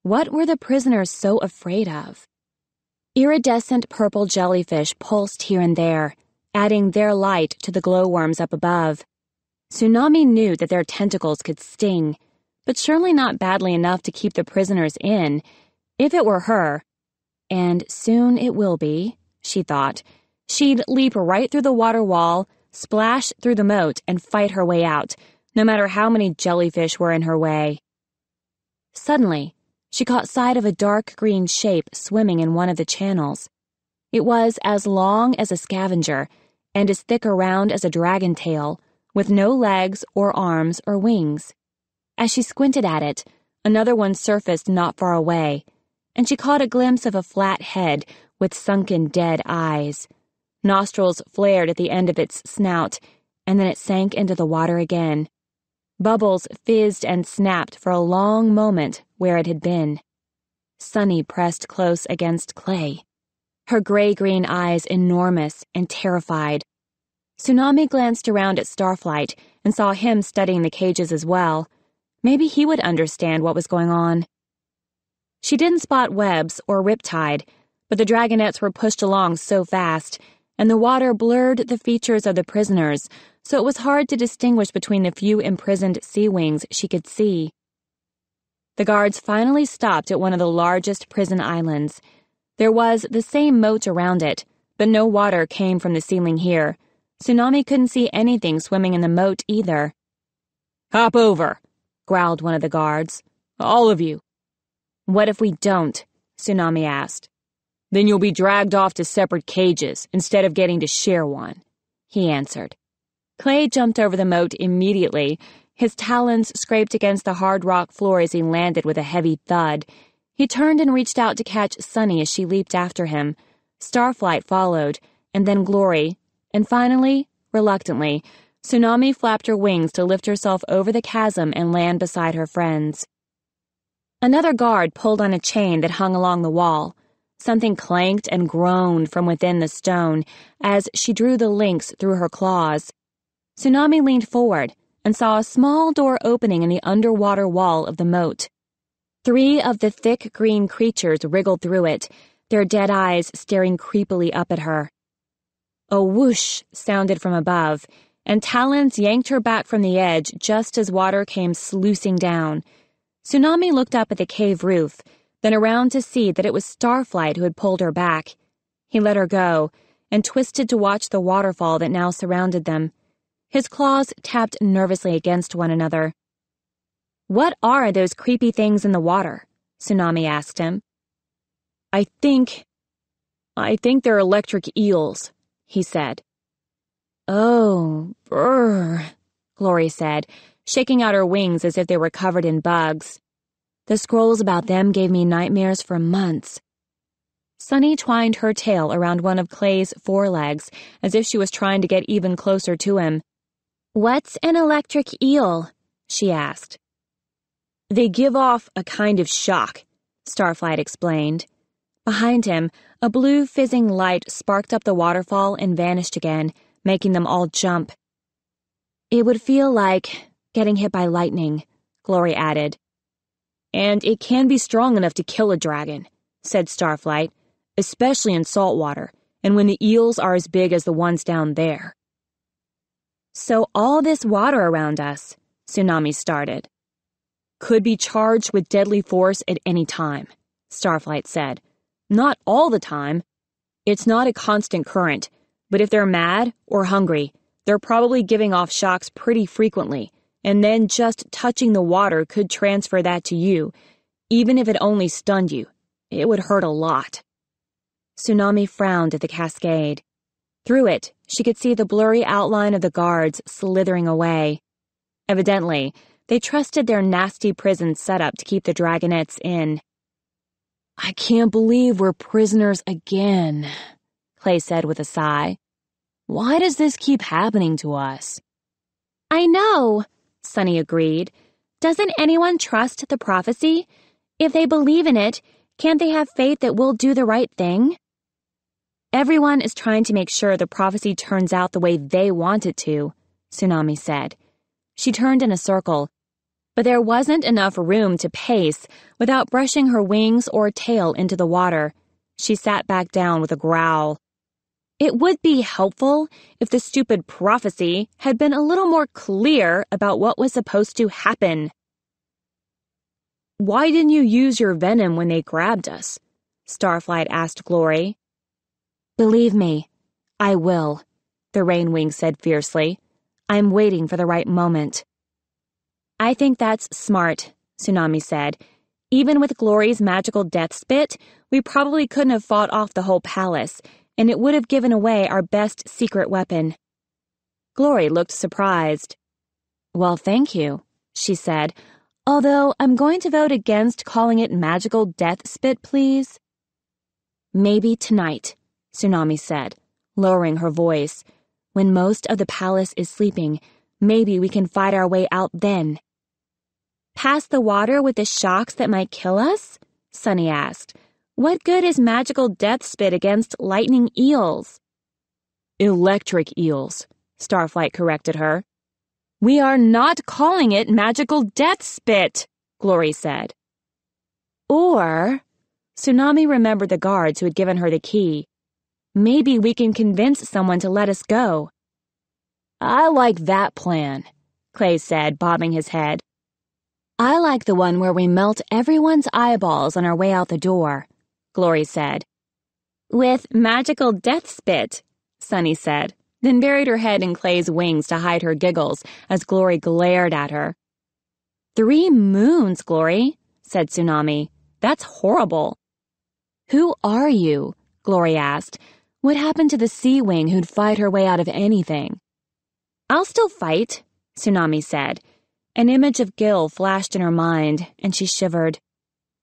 What were the prisoners so afraid of? Iridescent purple jellyfish pulsed here and there, adding their light to the glowworms up above. Tsunami knew that their tentacles could sting, but surely not badly enough to keep the prisoners in. If it were her, and soon it will be, she thought, she'd leap right through the water wall, splash through the moat, and fight her way out, no matter how many jellyfish were in her way. Suddenly, she caught sight of a dark green shape swimming in one of the channels. It was as long as a scavenger and as thick around as a dragon tail, with no legs or arms or wings. As she squinted at it, another one surfaced not far away, and she caught a glimpse of a flat head with sunken dead eyes. Nostrils flared at the end of its snout, and then it sank into the water again. Bubbles fizzed and snapped for a long moment where it had been. Sunny pressed close against Clay, her gray-green eyes enormous and terrified. Tsunami glanced around at Starflight and saw him studying the cages as well. Maybe he would understand what was going on. She didn't spot webs or riptide, but the dragonets were pushed along so fast, and the water blurred the features of the prisoners, so it was hard to distinguish between the few imprisoned SeaWings she could see. The guards finally stopped at one of the largest prison islands. There was the same moat around it, but no water came from the ceiling here. Tsunami couldn't see anything swimming in the moat either. "Hop over," growled one of the guards. "All of you." "What if we don't?" Tsunami asked. "Then you'll be dragged off to separate cages instead of getting to share one," he answered. Clay jumped over the moat immediately. His talons scraped against the hard rock floor as he landed with a heavy thud. He turned and reached out to catch Sunny as she leaped after him. Starflight followed, and then Glory, and finally, reluctantly, Tsunami flapped her wings to lift herself over the chasm and land beside her friends. Another guard pulled on a chain that hung along the wall. Something clanked and groaned from within the stone as she drew the links through her claws. Tsunami leaned forward and saw a small door opening in the underwater wall of the moat. 3 of the thick green creatures wriggled through it, their dead eyes staring creepily up at her. A whoosh sounded from above, and talons yanked her back from the edge just as water came sluicing down. Tsunami looked up at the cave roof, then around to see that it was Starflight who had pulled her back. He let her go, and twisted to watch the waterfall that now surrounded them. His claws tapped nervously against one another. "What are those creepy things in the water?" Tsunami asked him. I think they're electric eels," he said. "Oh, brr," Glory said, shaking out her wings as if they were covered in bugs. "The scrolls about them gave me nightmares for months." Sunny twined her tail around one of Clay's forelegs as if she was trying to get even closer to him. "What's an electric eel?" she asked. "They give off a kind of shock," Starflight explained. Behind him, a blue fizzing light sparked up the waterfall and vanished again, making them all jump. "It would feel like getting hit by lightning," Glory added. "And it can be strong enough to kill a dragon," said Starflight, "especially in salt water, and when the eels are as big as the ones down there." "So all this water around us," Tsunami started. "Could be charged with deadly force at any time," Starflight said. "Not all the time. It's not a constant current, but if they're mad or hungry, they're probably giving off shocks pretty frequently, and then just touching the water could transfer that to you. Even if it only stunned you, it would hurt a lot." Tsunami frowned at the cascade. Through it, she could see the blurry outline of the guards slithering away. Evidently, they trusted their nasty prison setup to keep the dragonets in. "I can't believe we're prisoners again," Clay said with a sigh. "Why does this keep happening to us?" "I know," Sunny agreed. "Doesn't anyone trust the prophecy? If they believe in it, can't they have faith that we'll do the right thing?" "Everyone is trying to make sure the prophecy turns out the way they want it to," Tsunami said. She turned in a circle, but there wasn't enough room to pace without brushing her wings or tail into the water. She sat back down with a growl. It would be helpful if the stupid prophecy had been a little more clear about what was supposed to happen. "Why didn't you use your venom when they grabbed us?" Starflight asked Glory. "Believe me, I will," the Rainwing said fiercely. "I'm waiting for the right moment." "I think that's smart," Tsunami said. Even with Glory's magical death spit, we probably couldn't have fought off the whole palace, and it would have given away our best secret weapon. Glory looked surprised. "Well, thank you," she said, "although I'm going to vote against calling it magical death spit, please." "Maybe tonight," Tsunami said, lowering her voice. "When most of the palace is sleeping, maybe we can fight our way out then." "Past the water with the shocks that might kill us?" Sunny asked. "What good is magical death spit against lightning eels?" "Electric eels," Starflight corrected her. "We are not calling it magical death spit," Glory said. "Or," Tsunami remembered the guards who had given her the key. "Maybe we can convince someone to let us go." "I like that plan," Clay said, bobbing his head. "I like the one where we melt everyone's eyeballs on our way out the door," Glory said. "With magical death spit," Sunny said, then buried her head in Clay's wings to hide her giggles as Glory glared at her. "3 moons, Glory," said Tsunami. "That's horrible." "Who are you?" Glory asked. "What happened to the SeaWing who'd fight her way out of anything?" "I'll still fight," Tsunami said. An image of Gil flashed in her mind, and she shivered.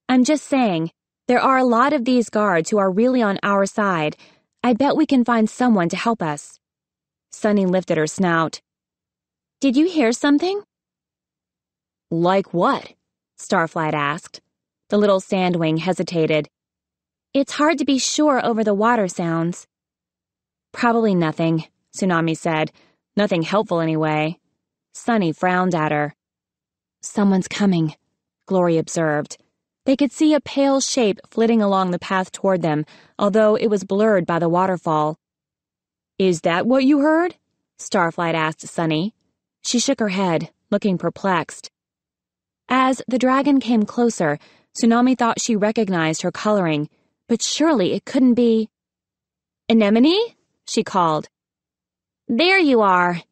"I'm just saying, there are a lot of these guards who are really on our side. I bet we can find someone to help us." Sunny lifted her snout. "Did you hear something?" "Like what?" Starflight asked. The little sandwing hesitated. "It's hard to be sure over the water sounds." "Probably nothing," Tsunami said. "Nothing helpful anyway." Sunny frowned at her. "Someone's coming," Glory observed. They could see a pale shape flitting along the path toward them, although it was blurred by the waterfall. "Is that what you heard?" Starflight asked Sunny. She shook her head, looking perplexed. As the dragon came closer, Tsunami thought she recognized her coloring, but surely it couldn't be. "Anemone?" she called. "There you are."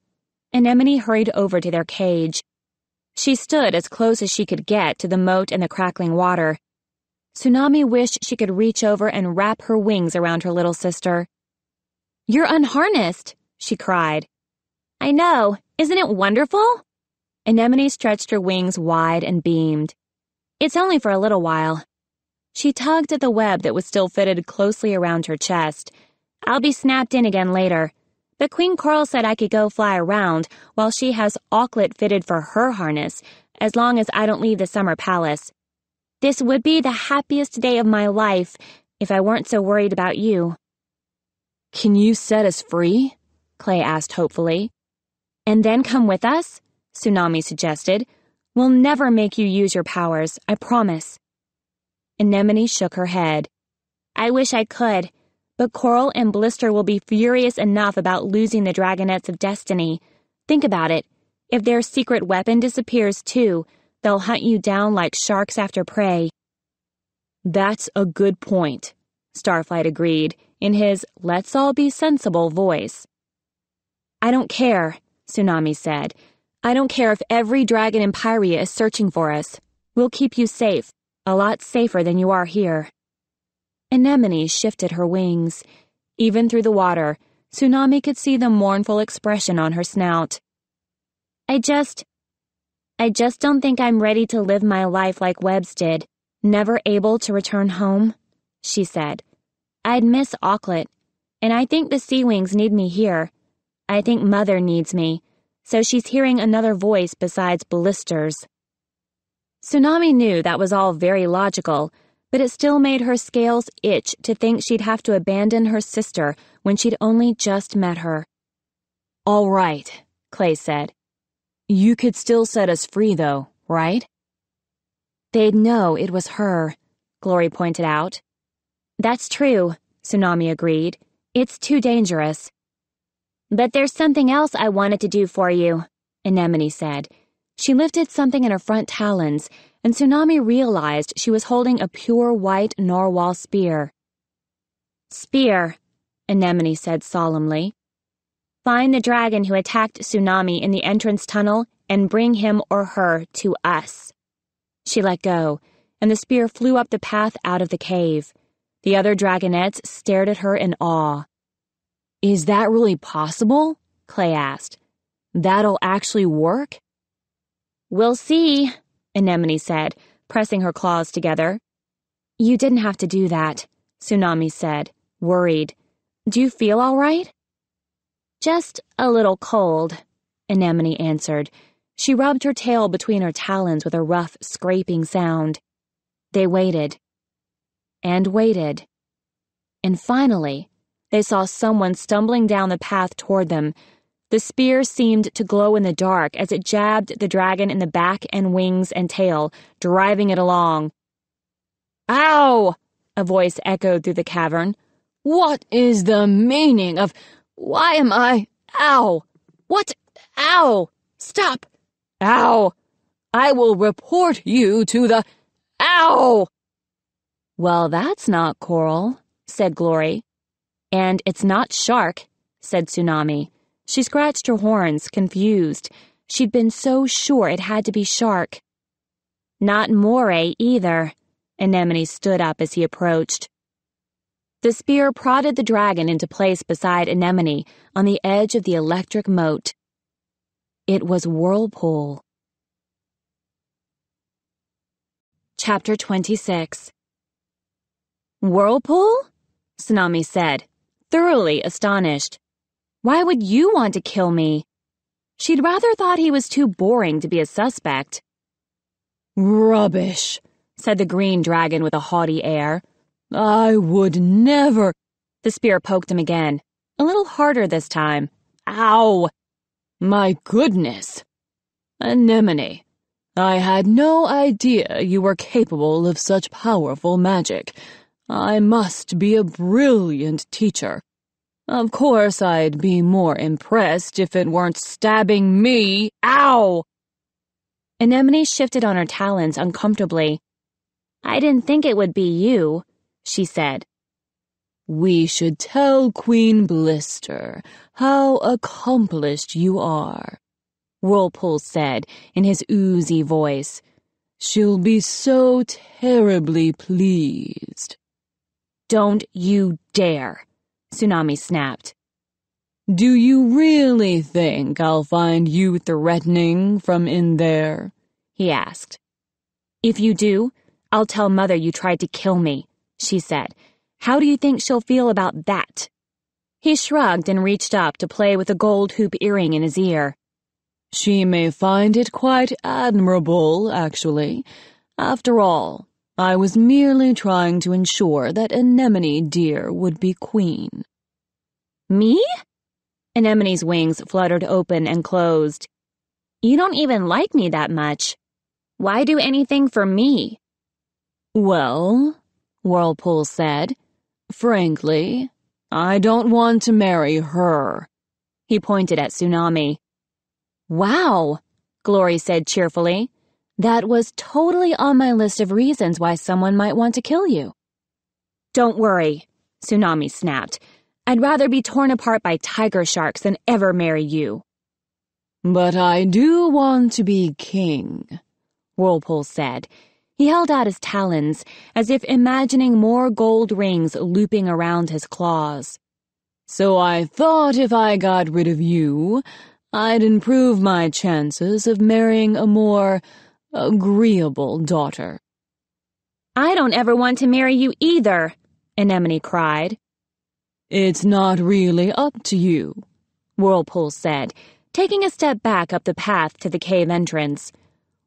Anemone hurried over to their cage. She stood as close as she could get to the moat and the crackling water. Tsunami wished she could reach over and wrap her wings around her little sister. "You're unharnessed," she cried. "I know. Isn't it wonderful?" Anemone stretched her wings wide and beamed. "It's only for a little while." She tugged at the web that was still fitted closely around her chest. "I'll be snapped in again later. But Queen Coral said I could go fly around while she has Auklet fitted for her harness, as long as I don't leave the summer palace. This would be the happiest day of my life if I weren't so worried about you." "Can you set us free?" Clay asked hopefully. "And then come with us?" Tsunami suggested. "We'll never make you use your powers, I promise." Anemone shook her head. "I wish I could, but Coral and Blister will be furious enough about losing the dragonets of destiny. Think about it. If their secret weapon disappears too, they'll hunt you down like sharks after prey." "That's a good point," Starflight agreed, in his let's all be sensible voice. "I don't care," Tsunami said. "I don't care if every dragon in Pyria is searching for us. We'll keep you safe, a lot safer than you are here." Anemone shifted her wings. Even through the water, Tsunami could see the mournful expression on her snout. I just don't think I'm ready to live my life like Webbs did, never able to return home," she said. "I'd miss Auklet, and I think the SeaWings need me here. I think Mother needs me, so she's hearing another voice besides Blister's." Tsunami knew that was all very logical, but it still made her scales itch to think she'd have to abandon her sister when she'd only just met her. "All right," Clay said. "You could still set us free, though, right?" "They'd know it was her," Glory pointed out. "That's true," Tsunami agreed. "It's too dangerous." "But there's something else I wanted to do for you," Anemone said. She lifted something in her front talons, and Tsunami realized she was holding a pure white narwhal spear. "Spear," Anemone said solemnly. "Find the dragon who attacked Tsunami in the entrance tunnel and bring him or her to us." She let go, and the spear flew up the path out of the cave. The other dragonets stared at her in awe. "Is that really possible?" Clay asked. "That'll actually work?" "We'll see," Anemone said, pressing her claws together. "You didn't have to do that," Tsunami said, worried. "Do you feel all right?" "Just a little cold," Anemone answered. She rubbed her tail between her talons with a rough, scraping sound. They waited. And waited. And finally, they saw someone stumbling down the path toward them. The spear seemed to glow in the dark as it jabbed the dragon in the back and wings and tail, driving it along. "Ow!" a voice echoed through the cavern. "What is the meaning of... Why am I... Ow! What? Ow! Stop! Ow! I will report you to the... Ow!" "Well, that's not Coral," said Glory. "And it's not Shark," said Tsunami. She scratched her horns, confused. She'd been so sure it had to be Shark. "Not Moray either." Anemone stood up as he approached. The spear prodded the dragon into place beside Anemone on the edge of the electric moat. It was Whirlpool. Chapter 26. "Whirlpool?" Tsunami said, thoroughly astonished. "Why would you want to kill me?" She'd rather thought he was too boring to be a suspect. "Rubbish," said the green dragon with a haughty air. "I would never—" The spear poked him again, a little harder this time. "Ow! My goodness! Anemone, I had no idea you were capable of such powerful magic. I must be a brilliant teacher. Of course, I'd be more impressed if it weren't stabbing me. Ow!" Anemone shifted on her talons uncomfortably. "I didn't think it would be you," she said. "We should tell Queen Blister how accomplished you are," Whirlpool said in his oozy voice. "She'll be so terribly pleased." "Don't you dare," Tsunami snapped. "Do you really think I'll find you threatening from in there?" he asked. "If you do, I'll tell Mother you tried to kill me," she said. "How do you think she'll feel about that?" He shrugged and reached up to play with a gold hoop earring in his ear. "She may find it quite admirable, actually. After all, I was merely trying to ensure that Anemone dear would be queen." "Me?" Anemone's wings fluttered open and closed. "You don't even like me that much. Why do anything for me?" "Well," Whirlpool said, "frankly, I don't want to marry her." He pointed at Tsunami. "Wow," Glory said cheerfully. "That was totally on my list of reasons why someone might want to kill you." "Don't worry," Tsunami snapped. "I'd rather be torn apart by tiger sharks than ever marry you." "But I do want to be king," Whirlpool said. He held out his talons, as if imagining more gold rings looping around his claws. "So I thought if I got rid of you, I'd improve my chances of marrying a more agreeable daughter." "I don't ever want to marry you either," Anemone cried. "It's not really up to you," Whirlpool said, taking a step back up the path to the cave entrance.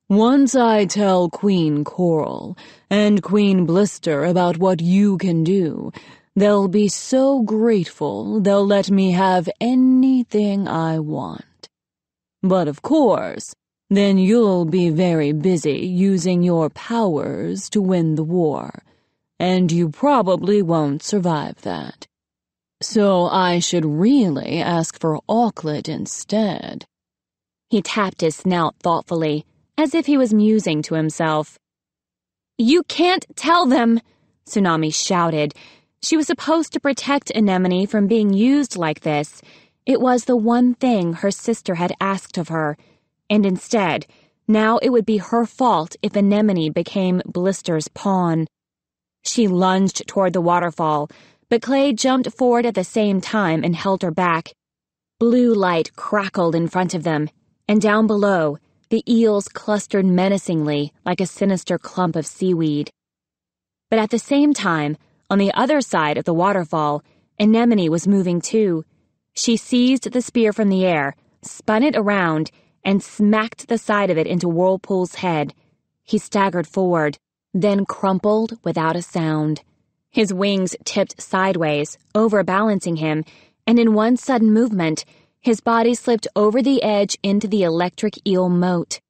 "Once I tell Queen Coral and Queen Blister about what you can do, they'll be so grateful they'll let me have anything I want. But of course, then you'll be very busy using your powers to win the war, and you probably won't survive that. So I should really ask for Auklet instead." He tapped his snout thoughtfully, as if he was musing to himself. "You can't tell them!" Tsunami shouted. She was supposed to protect Anemone from being used like this. It was the one thing her sister had asked of her, and instead, Now it would be her fault if Anemone became Blister's pawn. She lunged toward the waterfall, but Clay jumped forward at the same time and held her back. Blue light crackled in front of them, and down below, the eels clustered menacingly like a sinister clump of seaweed. But at the same time, on the other side of the waterfall, Anemone was moving too. She seized the spear from the air, spun it around, and smacked the side of it into Whirlpool's head. He staggered forward, then crumpled without a sound. His wings tipped sideways, overbalancing him, and in one sudden movement, his body slipped over the edge into the electric eel moat.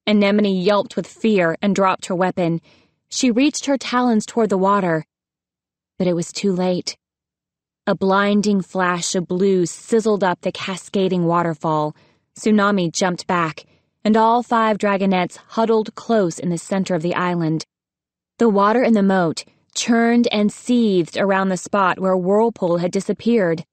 Anemone yelped with fear and dropped her weapon. She reached her talons toward the water, but it was too late. A blinding flash of blue sizzled up the cascading waterfall. Tsunami jumped back, and all 5 dragonets huddled close in the center of the island. The water in the moat churned and seethed around the spot where Whirlpool had disappeared.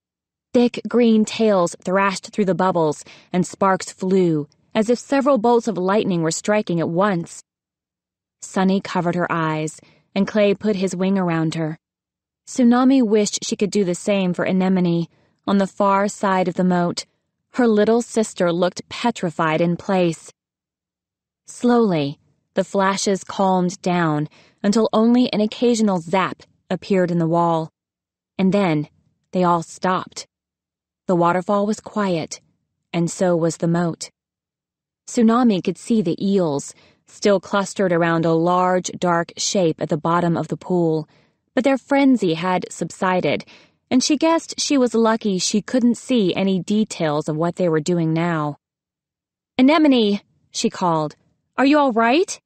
Thick green tails thrashed through the bubbles, and sparks flew, as if several bolts of lightning were striking at once. Sunny covered her eyes, and Clay put his wing around her. Tsunami wished she could do the same for Anemone, on the far side of the moat. Her little sister looked petrified in place. Slowly, the flashes calmed down until only an occasional zap appeared in the wall. And then they all stopped. The waterfall was quiet, and so was the moat. Tsunami could see the eels, still clustered around a large, dark shape at the bottom of the pool, but their frenzy had subsided, and she guessed she was lucky she couldn't see any details of what they were doing now. "Anemone," she called. "Are you all right?"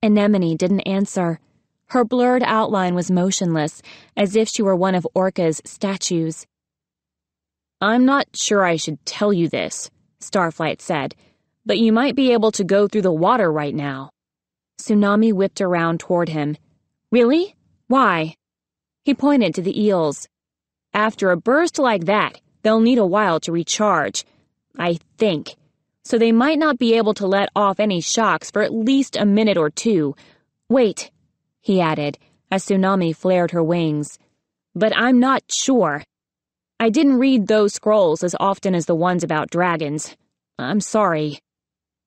Anemone didn't answer. Her blurred outline was motionless, as if she were one of Orca's statues. "I'm not sure I should tell you this," Starflight said, "but you might be able to go through the water right now." Tsunami whipped around toward him. "Really? Why?" He pointed to the eels. "After a burst like that, they'll need a while to recharge, I think. So they might not be able to let off any shocks for at least a minute or two. Wait," he added, as Tsunami flared her wings. "But I'm not sure. I didn't read those scrolls as often as the ones about dragons. I'm sorry."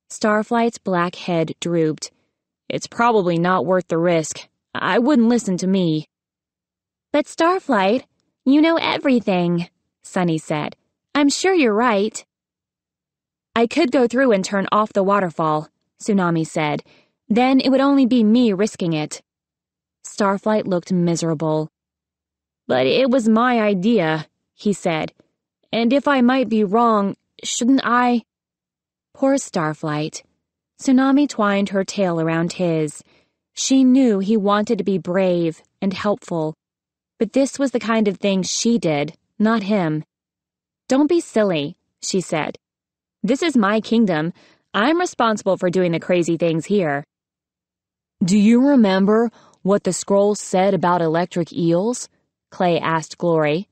Starflight's black head drooped. "It's probably not worth the risk. I wouldn't listen to me." "But Starflight, you know everything," Sunny said. "I'm sure you're right." "I could go through and turn off the waterfall," Tsunami said. "Then it would only be me risking it." Starflight looked miserable. "But it was my idea," he said. "And if I might be wrong, shouldn't I—" Poor Starflight. Tsunami twined her tail around his. She knew he wanted to be brave and helpful. But this was the kind of thing she did, not him. "Don't be silly," she said. "This is my kingdom. I'm responsible for doing the crazy things here." "Do you remember what the scroll said about electric eels?" Clay asked Glory.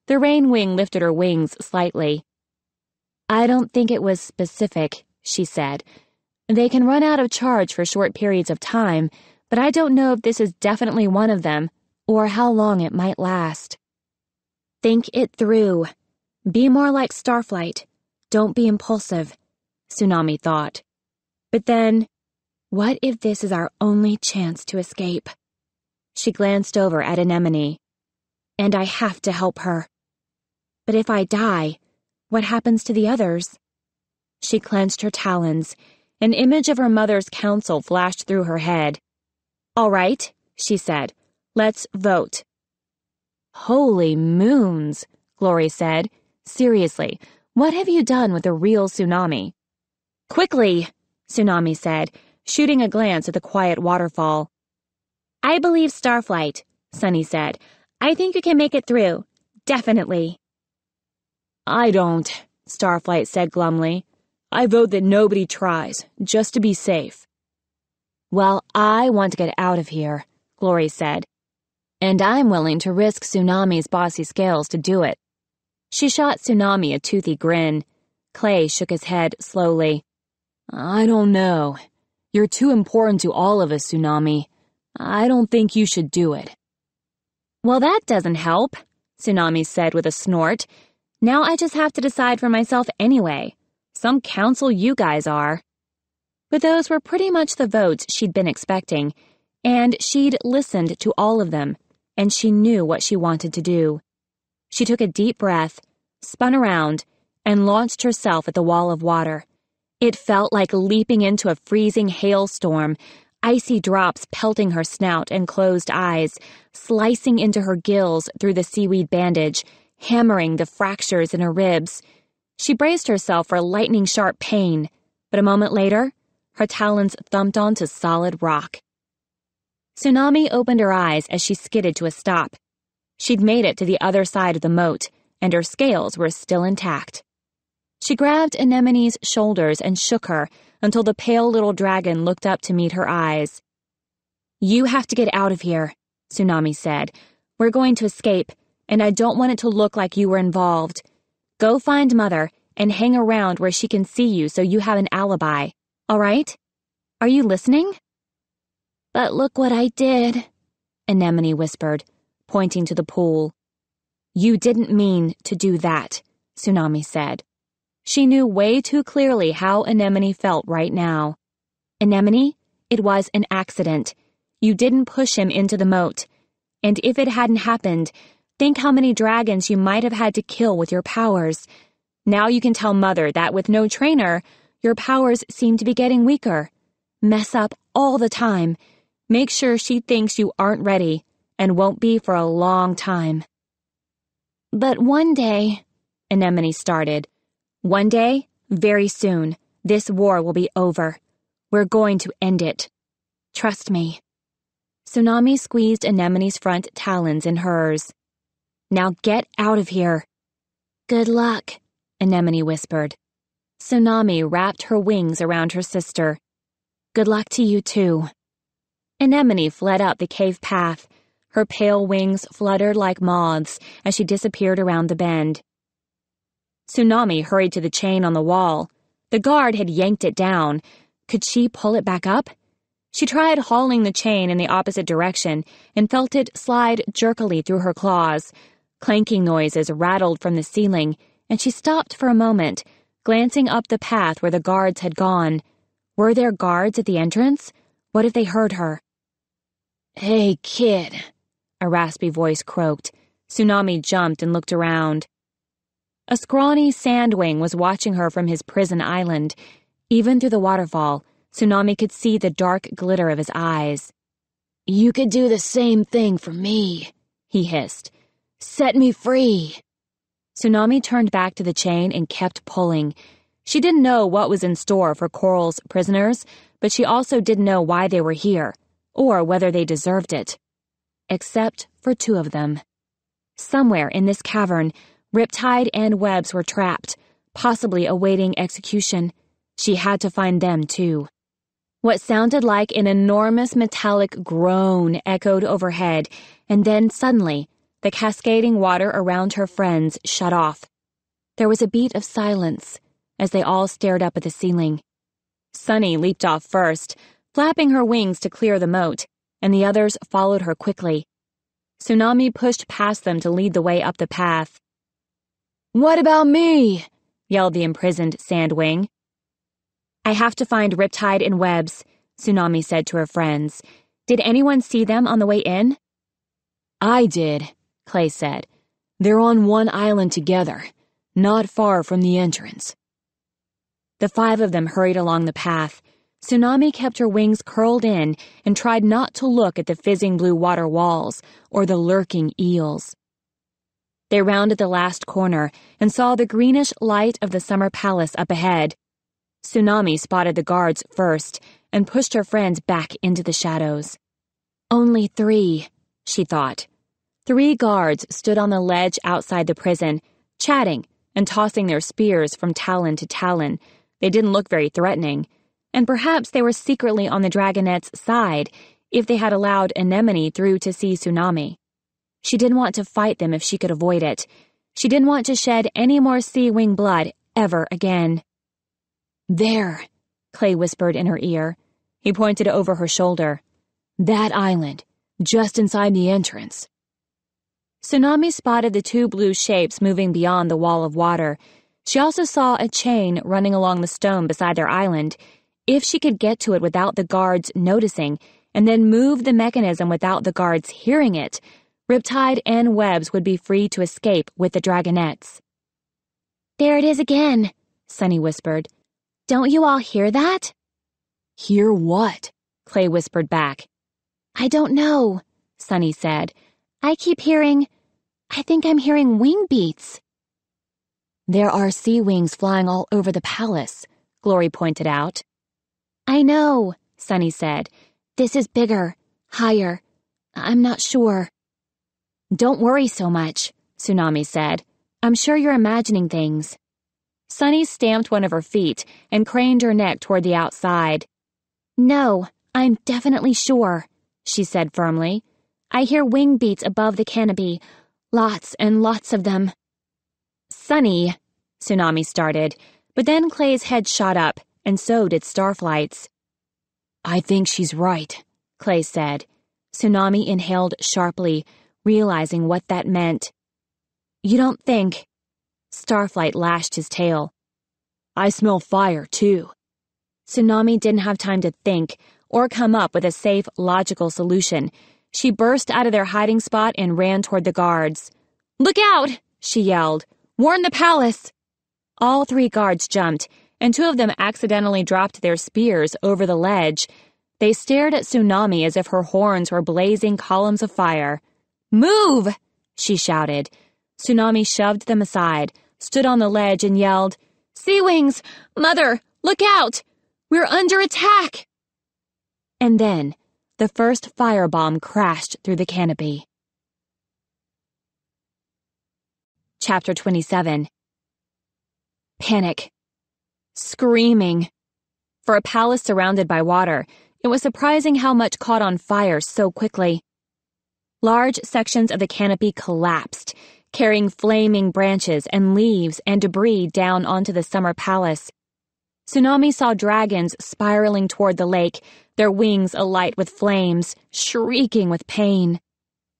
The rain wing lifted her wings slightly. "I don't think it was specific," she said. "They can run out of charge for short periods of time, but I don't know if this is definitely one of them, or how long it might last." "Think it through. Be more like Starflight. Don't be impulsive," Tsunami thought. But then, what if this is our only chance to escape? She glanced over at Anemone. "And I have to help her. But if I die, what happens to the others?" She clenched her talons. An image of her mother's counsel flashed through her head. "All right," she said. "Let's vote." "Holy moons," Glory said. "Seriously, what have you done with a real tsunami?" "Quickly," Tsunami said, shooting a glance at the quiet waterfall. "I believe Starflight," Sunny said. "I think you can make it through. Definitely." "I don't," Starflight said glumly. "I vote that nobody tries, just to be safe." "Well, I want to get out of here," Glory said. "And I'm willing to risk Tsunami's bossy scales to do it." She shot Tsunami a toothy grin. Clay shook his head slowly. I don't know. You're too important to all of us, Tsunami. I don't think you should do it. Well, that doesn't help, Tsunami said with a snort. Now I just have to decide for myself anyway. Some council you guys are. But those were pretty much the votes she'd been expecting, and she'd listened to all of them, and she knew what she wanted to do. She took a deep breath, spun around, and launched herself at the wall of water. It felt like leaping into a freezing hailstorm, icy drops pelting her snout and closed eyes, slicing into her gills through the seaweed bandage, hammering the fractures in her ribs. She braced herself for lightning-sharp pain, but a moment later, her talons thumped onto solid rock. Tsunami opened her eyes as she skidded to a stop. She'd made it to the other side of the moat, and her scales were still intact. She grabbed Anemone's shoulders and shook her until the pale little dragon looked up to meet her eyes. "You have to get out of here," Tsunami said. "We're going to escape, and I don't want it to look like you were involved. Go find Mother and hang around where she can see you so you have an alibi. All right? Are you listening?" "But look what I did," Anemone whispered, pointing to the pool. "You didn't mean to do that," Tsunami said. She knew way too clearly how Anemone felt right now. "Anemone, it was an accident. You didn't push him into the moat. And if it hadn't happened, think how many dragons you might have had to kill with your powers. Now you can tell Mother that with no trainer, your powers seem to be getting weaker. Mess up all the time. Make sure she thinks you aren't ready, and won't be for a long time." "But one day," Anemone started. "One day, very soon, this war will be over. We're going to end it. Trust me." Tsunami squeezed Anemone's front talons in hers. "Now get out of here." "Good luck," Anemone whispered. Tsunami wrapped her wings around her sister. "Good luck to you too." Anemone fled up the cave path. Her pale wings fluttered like moths as she disappeared around the bend. Tsunami hurried to the chain on the wall. The guard had yanked it down. Could she pull it back up? She tried hauling the chain in the opposite direction and felt it slide jerkily through her claws. Clanking noises rattled from the ceiling, and she stopped for a moment, glancing up the path where the guards had gone. Were there guards at the entrance? What if they heard her? "Hey, kid," a raspy voice croaked. Tsunami jumped and looked around. A scrawny sandwing was watching her from his prison island. Even through the waterfall, Tsunami could see the dark glitter of his eyes. "You could do the same thing for me," he hissed. "Set me free." Tsunami turned back to the chain and kept pulling. She didn't know what was in store for Coral's prisoners, but she also didn't know why they were here, or whether they deserved it. Except for two of them. Somewhere in this cavern, Riptide and Webs were trapped, possibly awaiting execution. She had to find them, too. What sounded like an enormous metallic groan echoed overhead, and then suddenly, the cascading water around her friends shut off. There was a beat of silence as they all stared up at the ceiling. Sunny leaped off first, flapping her wings to clear the moat, and the others followed her quickly. Tsunami pushed past them to lead the way up the path. "What about me?" yelled the imprisoned Sandwing. "I have to find Riptide and Webs," Tsunami said to her friends. "Did anyone see them on the way in?" "I did," Clay said. "They're on one island together, not far from the entrance." The five of them hurried along the path. Tsunami kept her wings curled in and tried not to look at the fizzing blue water walls or the lurking eels. They rounded the last corner and saw the greenish light of the summer palace up ahead. Tsunami spotted the guards first and pushed her friends back into the shadows. Only 3, she thought. 3 guards stood on the ledge outside the prison, chatting and tossing their spears from talon to talon. They didn't look very threatening, and perhaps they were secretly on the dragonets' side if they had allowed Anemone through to see Tsunami. She didn't want to fight them if she could avoid it. She didn't want to shed any more SeaWing blood ever again. "There," Clay whispered in her ear. He pointed over her shoulder. "That island, just inside the entrance." Tsunami spotted the two blue shapes moving beyond the wall of water. She also saw a chain running along the stone beside their island. If she could get to it without the guards noticing, and then move the mechanism without the guards hearing it, Riptide and Webbs would be free to escape with the dragonets. "There it is again," Sunny whispered. "Don't you all hear that?" "Hear what?" Clay whispered back. "I don't know," Sunny said. I think I'm hearing wing beats." "There are SeaWings flying all over the palace," Glory pointed out. "I know," Sunny said. "This is bigger, higher. I'm not sure." "Don't worry so much," Tsunami said. "I'm sure you're imagining things." Sunny stamped one of her feet and craned her neck toward the outside. "No, I'm definitely sure," she said firmly. "I hear wing beats above the canopy. Lots and lots of them." "Sunny," Tsunami started, but then Clay's head shot up, and so did Starflight's. "I think she's right," Clay said. Tsunami inhaled sharply, realizing what that meant. "You don't think—" Starflight lashed his tail. "I smell fire, too." Tsunami didn't have time to think or come up with a safe, logical solution. She burst out of their hiding spot and ran toward the guards. "Look out!" she yelled. "Warn the palace!" All three guards jumped, and two of them accidentally dropped their spears over the ledge. They stared at Tsunami as if her horns were blazing columns of fire. "Move!" she shouted. Tsunami shoved them aside, stood on the ledge, and yelled, "SeaWings! Mother, look out! We're under attack!" And then, the first firebomb crashed through the canopy. Chapter 27. Panic. Screaming. For a palace surrounded by water, it was surprising how much caught on fire so quickly. Large sections of the canopy collapsed, carrying flaming branches and leaves and debris down onto the summer palace. Tsunami saw dragons spiraling toward the lake, their wings alight with flames, shrieking with pain.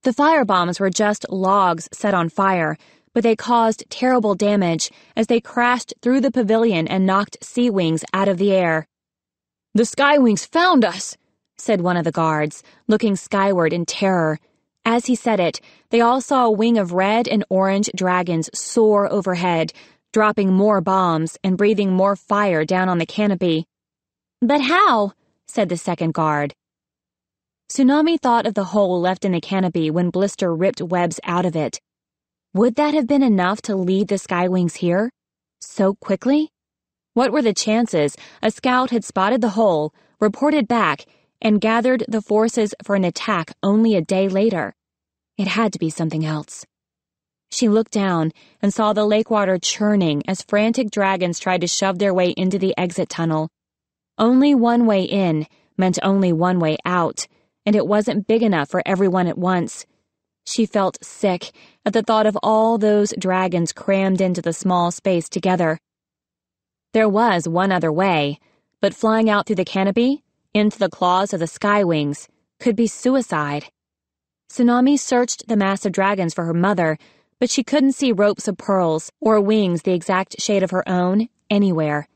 The firebombs were just logs set on fire, but they caused terrible damage as they crashed through the pavilion and knocked SeaWings out of the air. "The SkyWings found us," said one of the guards, looking skyward in terror. As he said it, they all saw a wing of red and orange dragons soar overhead, dropping more bombs and breathing more fire down on the canopy. "But how?" said the second guard. Tsunami thought of the hole left in the canopy when Blister ripped webs out of it. Would that have been enough to lead the SkyWings here? So quickly? What were the chances a scout had spotted the hole, reported back, and gathered the forces for an attack only a day later? It had to be something else. She looked down and saw the lake water churning as frantic dragons tried to shove their way into the exit tunnel. Only one way in meant only one way out, and it wasn't big enough for everyone at once. She felt sick at the thought of all those dragons crammed into the small space together. There was one other way, but flying out through the canopy, into the claws of the SkyWings, could be suicide. Tsunami searched the mass of dragons for her mother, but she couldn't see ropes of pearls or wings the exact shade of her own anywhere.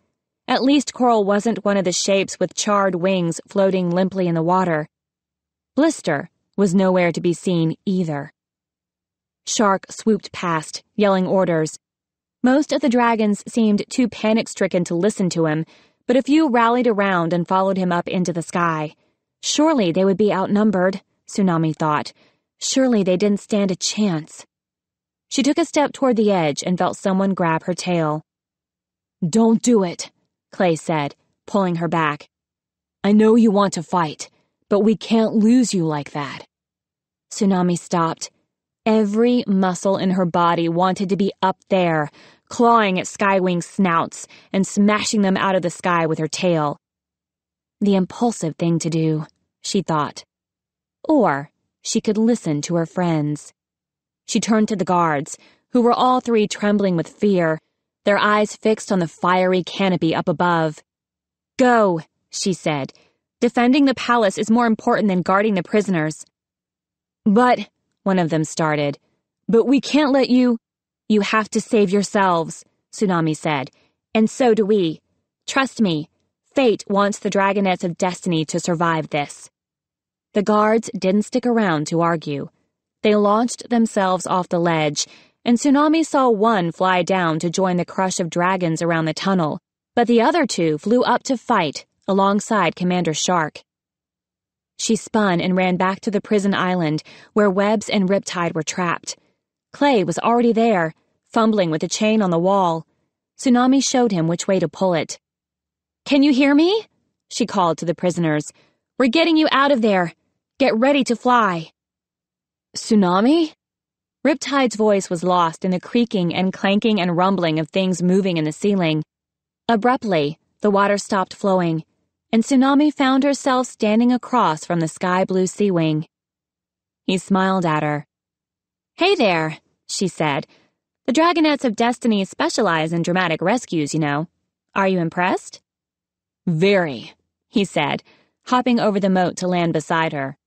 At least Coral wasn't one of the shapes with charred wings floating limply in the water. Blister was nowhere to be seen either. Shark swooped past, yelling orders. Most of the dragons seemed too panic-stricken to listen to him, but a few rallied around and followed him up into the sky. Surely they would be outnumbered, Tsunami thought. Surely they didn't stand a chance. She took a step toward the edge and felt someone grab her tail. "Don't do it," Clay said, pulling her back. "I know you want to fight, but we can't lose you like that." Tsunami stopped. Every muscle in her body wanted to be up there, clawing at SkyWings' snouts and smashing them out of the sky with her tail. The impulsive thing to do, she thought. Or she could listen to her friends. She turned to the guards, who were all three trembling with fear, their eyes fixed on the fiery canopy up above. Go, she said. Defending the palace is more important than guarding the prisoners. But, one of them started, but we can't let you... You have to save yourselves, Tsunami said, and so do we. Trust me, fate wants the dragonets of destiny to survive this. The guards didn't stick around to argue. They launched themselves off the ledge, and Tsunami saw one fly down to join the crush of dragons around the tunnel, but the other two flew up to fight alongside Commander Shark. She spun and ran back to the prison island where Webs and Riptide were trapped. Clay was already there, fumbling with the chain on the wall. Tsunami showed him which way to pull it. "Can you hear me?" she called to the prisoners. "We're getting you out of there. Get ready to fly." Tsunami? Riptide's voice was lost in the creaking and clanking and rumbling of things moving in the ceiling. Abruptly, the water stopped flowing, and Tsunami found herself standing across from the sky-blue SeaWing. He smiled at her. "Hey there," she said. "The dragonets of destiny specialize in dramatic rescues, you know. Are you impressed?" Very, he said, hopping over the moat to land beside her.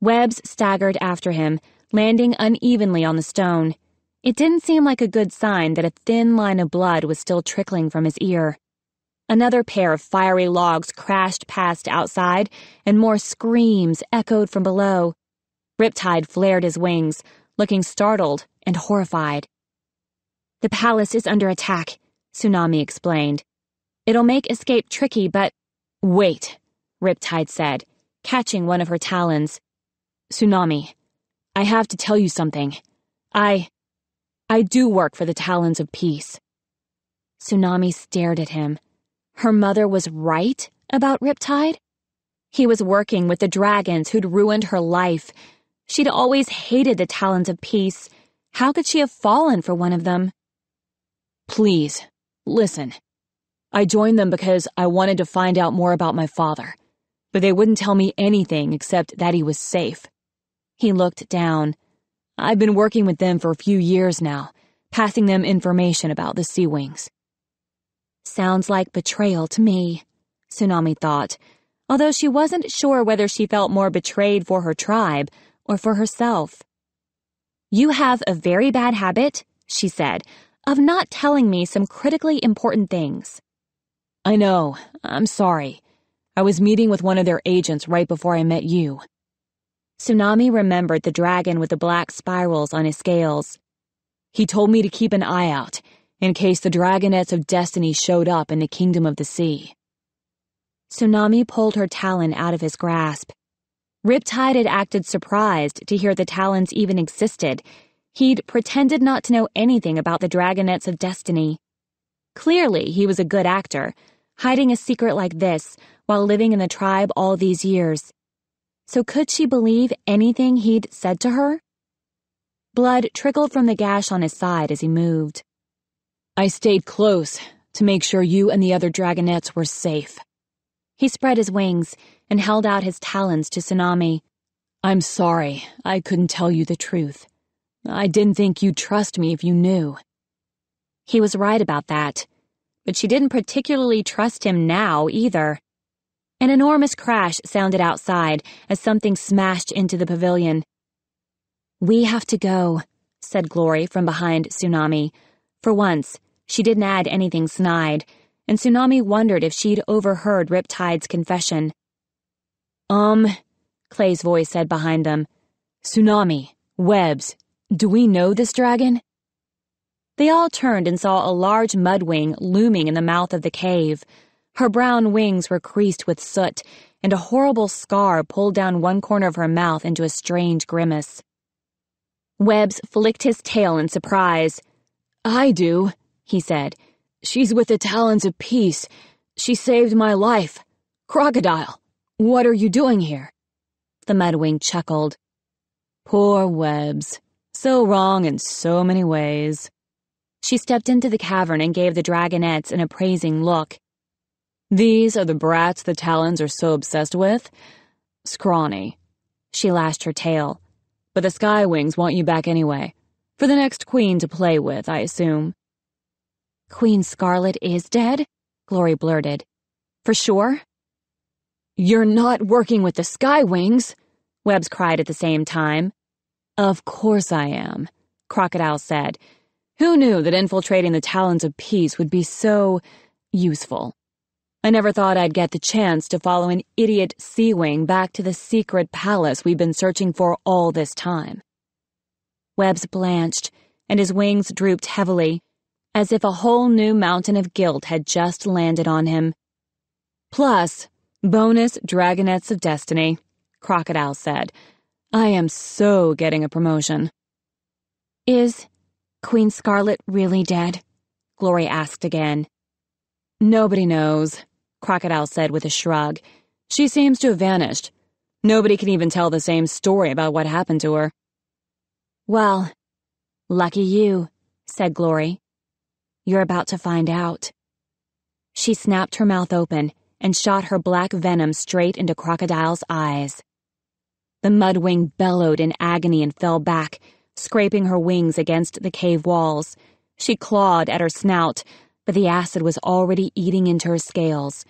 Webs staggered after him, landing unevenly on the stone. It didn't seem like a good sign that a thin line of blood was still trickling from his ear. Another pair of fiery logs crashed past outside, and more screams echoed from below. Riptide flared his wings, looking startled and horrified. "The palace is under attack," Tsunami explained. "It'll make escape tricky, but—" "Wait," Riptide said, catching one of her talons. "Tsunami, I have to tell you something. I do work for the Talons of Peace." Tsunami stared at him. Her mother was right about Riptide? He was working with the dragons who'd ruined her life. She'd always hated the Talons of Peace. How could she have fallen for one of them? "Please, listen. I joined them because I wanted to find out more about my father, but they wouldn't tell me anything except that he was safe." He looked down. "I've been working with them for a few years now, passing them information about the SeaWings." Sounds like betrayal to me, Tsunami thought, although she wasn't sure whether she felt more betrayed for her tribe or for herself. "You have a very bad habit," she said, "of not telling me some critically important things." "I know. I'm sorry. I was meeting with one of their agents right before I met you." Tsunami remembered the dragon with the black spirals on his scales. "He told me to keep an eye out, in case the dragonets of destiny showed up in the Kingdom of the Sea." Tsunami pulled her talon out of his grasp. Riptide had acted surprised to hear the talons even existed. He'd pretended not to know anything about the dragonets of destiny. Clearly, he was a good actor, hiding a secret like this while living in the tribe all these years. So could she believe anything he'd said to her? Blood trickled from the gash on his side as he moved. "I stayed close to make sure you and the other dragonets were safe." He spread his wings and held out his talons to Tsunami. "I'm sorry I couldn't tell you the truth. I didn't think you'd trust me if you knew." He was right about that, but she didn't particularly trust him now either. An enormous crash sounded outside as something smashed into the pavilion. "We have to go," said Glory from behind Tsunami. For once, she didn't add anything snide, and Tsunami wondered if she'd overheard Riptide's confession. Clay's voice said behind them. "Tsunami, Webs, do we know this dragon?" They all turned and saw a large mudwing looming in the mouth of the cave. Her brown wings were creased with soot, and a horrible scar pulled down one corner of her mouth into a strange grimace. Webs flicked his tail in surprise. "I do," he said. "She's with the Talons of Peace. She saved my life. Crocodile, what are you doing here?" The mudwing chuckled. "Poor Webs. So wrong in so many ways." She stepped into the cavern and gave the dragonets an appraising look. "These are the brats the Talons are so obsessed with? Scrawny." She lashed her tail. "But the SeaWings want you back anyway. For the next queen to play with, I assume." "Queen Scarlet is dead?" Glory blurted. For sure? You're not working with the SeaWings, Webbs cried at the same time. Of course I am, Crocodile said. Who knew that infiltrating the Talons of Peace would be so useful? I never thought I'd get the chance to follow an idiot SeaWing back to the secret palace we've been searching for all this time. Webbs blanched, and his wings drooped heavily, as if a whole new mountain of guilt had just landed on him. Plus, bonus dragonets of destiny, Crocodile said. I am so getting a promotion. Is Queen Scarlet really dead? Glory asked again. Nobody knows, Crocodile said with a shrug. She seems to have vanished. Nobody can even tell the same story about what happened to her. Well, lucky you, said Glory. You're about to find out. She snapped her mouth open and shot her black venom straight into Crocodile's eyes. The mudwing bellowed in agony and fell back, scraping her wings against the cave walls. She clawed at her snout, but the acid was already eating into her scales.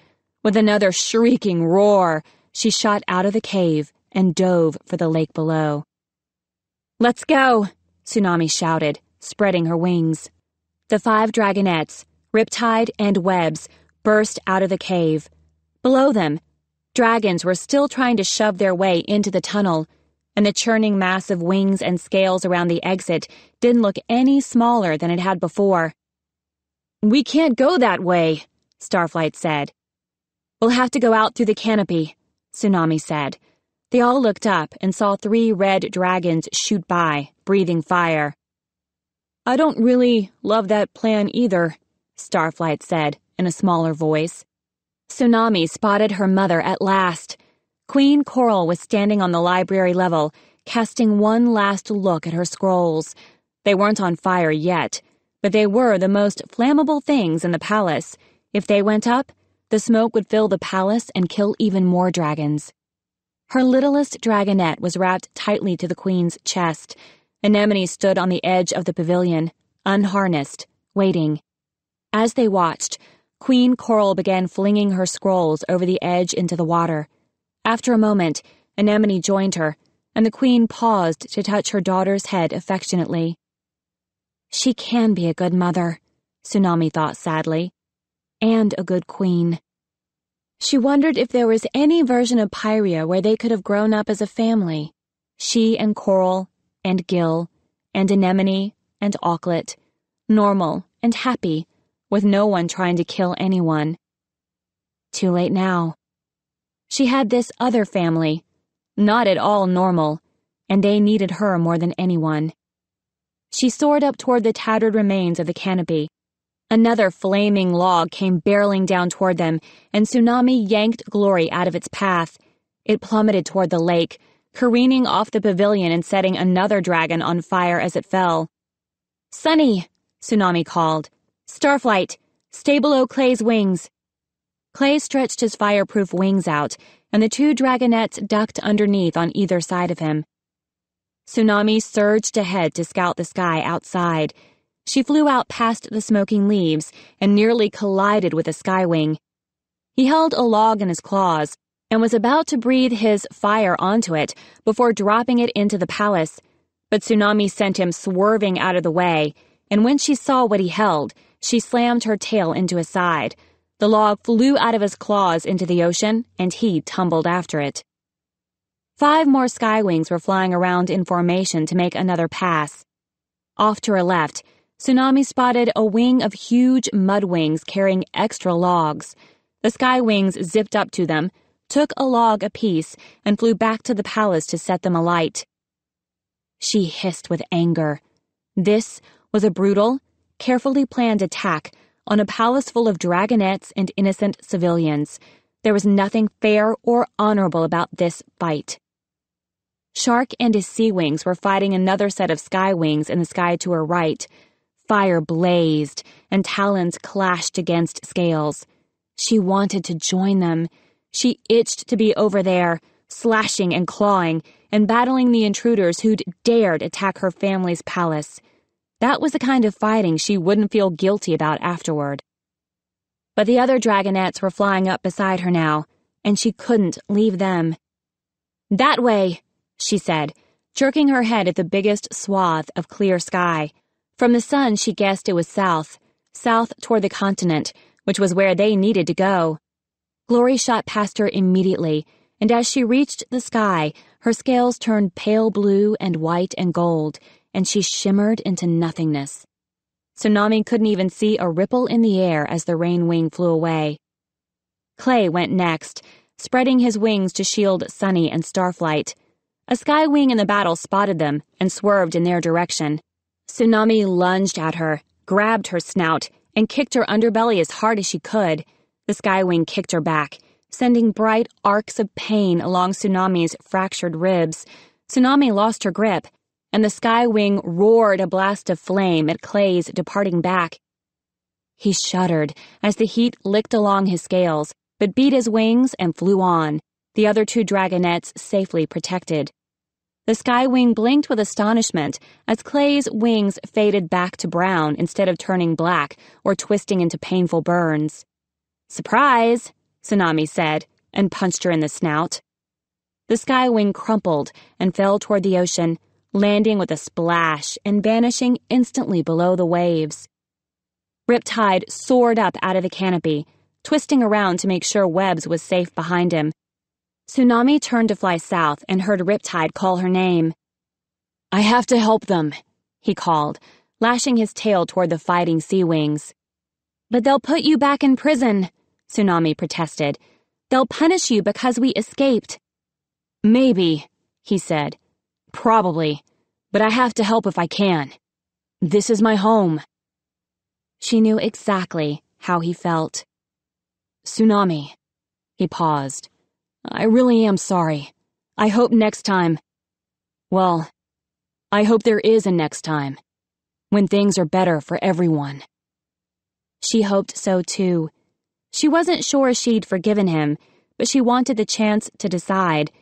With another shrieking roar, she shot out of the cave and dove for the lake below. Let's go, Tsunami shouted, spreading her wings. The 5 dragonets, Riptide and Webbs, burst out of the cave. Below them, dragons were still trying to shove their way into the tunnel, and the churning mass of wings and scales around the exit didn't look any smaller than it had before. We can't go that way, Starflight said. We'll have to go out through the canopy, Tsunami said. They all looked up and saw 3 red dragons shoot by, breathing fire. I don't really love that plan either, Starflight said in a smaller voice. Tsunami spotted her mother at last. Queen Coral was standing on the library level, casting one last look at her scrolls. They weren't on fire yet, but they were the most flammable things in the palace. If they went up, the smoke would fill the palace and kill even more dragons. Her littlest dragonet was wrapped tightly to the queen's chest. Anemone stood on the edge of the pavilion, unharnessed, waiting. As they watched, Queen Coral began flinging her scrolls over the edge into the water. After a moment, Anemone joined her, and the queen paused to touch her daughter's head affectionately. She can be a good mother, Tsunami thought sadly, and a good queen. She wondered if there was any version of Pyria where they could have grown up as a family. She and Coral, and Gil, and Anemone, and Auklet, normal and happy, with no one trying to kill anyone. Too late now. She had this other family, not at all normal, and they needed her more than anyone. She soared up toward the tattered remains of the canopy. Another flaming log came barreling down toward them, and Tsunami yanked Glory out of its path. It plummeted toward the lake, careening off the pavilion and setting another dragon on fire as it fell. "Sunny!" Tsunami called. "Starflight! Stay below Clay's wings!" Clay stretched his fireproof wings out, and the 2 dragonets ducked underneath on either side of him. Tsunami surged ahead to scout the sky outside. She flew out past the smoking leaves and nearly collided with a SeaWing. He held a log in his claws and was about to breathe his fire onto it before dropping it into the palace, but Tsunami sent him swerving out of the way, and when she saw what he held, she slammed her tail into his side. The log flew out of his claws into the ocean, and he tumbled after it. 5 more SeaWings were flying around in formation to make another pass. Off to her left, Tsunami spotted a wing of huge mudwings carrying extra logs. The SeaWings zipped up to them, took a log apiece, and flew back to the palace to set them alight. She hissed with anger. This was a brutal, carefully planned attack on a palace full of dragonets and innocent civilians. There was nothing fair or honorable about this fight. Shark and his SeaWings were fighting another set of SeaWings in the sky to her right. Fire blazed, and talons clashed against scales. She wanted to join them. She itched to be over there, slashing and clawing, and battling the intruders who'd dared attack her family's palace. That was the kind of fighting she wouldn't feel guilty about afterward. But the other dragonets were flying up beside her now, and she couldn't leave them. "That way," she said, jerking her head at the biggest swath of clear sky. From the sun, she guessed it was south toward the continent, which was where they needed to go. Glory shot past her immediately, and as she reached the sky, her scales turned pale blue and white and gold, and she shimmered into nothingness. Tsunami couldn't even see a ripple in the air as the rain wing flew away. Clay went next, spreading his wings to shield Sunny and Starflight. A sky wing in the battle spotted them and swerved in their direction. Tsunami lunged at her, grabbed her snout, and kicked her underbelly as hard as she could. The sky wing kicked her back, sending bright arcs of pain along Tsunami's fractured ribs. Tsunami lost her grip, and the sky wing roared a blast of flame at Clay's departing back. He shuddered as the heat licked along his scales, but beat his wings and flew on, the other two dragonets safely protected. The sky wing blinked with astonishment as Clay's wings faded back to brown instead of turning black or twisting into painful burns. "Surprise," Tsunami said, and punched her in the snout. The sky wing crumpled and fell toward the ocean, landing with a splash and vanishing instantly below the waves. Riptide soared up out of the canopy, twisting around to make sure Webbs was safe behind him. Tsunami turned to fly south and heard Riptide call her name. "I have to help them," he called, lashing his tail toward the fighting SeaWings. "But they'll put you back in prison," Tsunami protested. "They'll punish you because we escaped." "Maybe," he said. "Probably. But I have to help if I can. This is my home." She knew exactly how he felt. "Tsunami." He paused. "I really am sorry. I hope next time... Well, I hope there is a next time, when things are better for everyone." She hoped so too. She wasn't sure she'd forgiven him, but she wanted the chance to decide.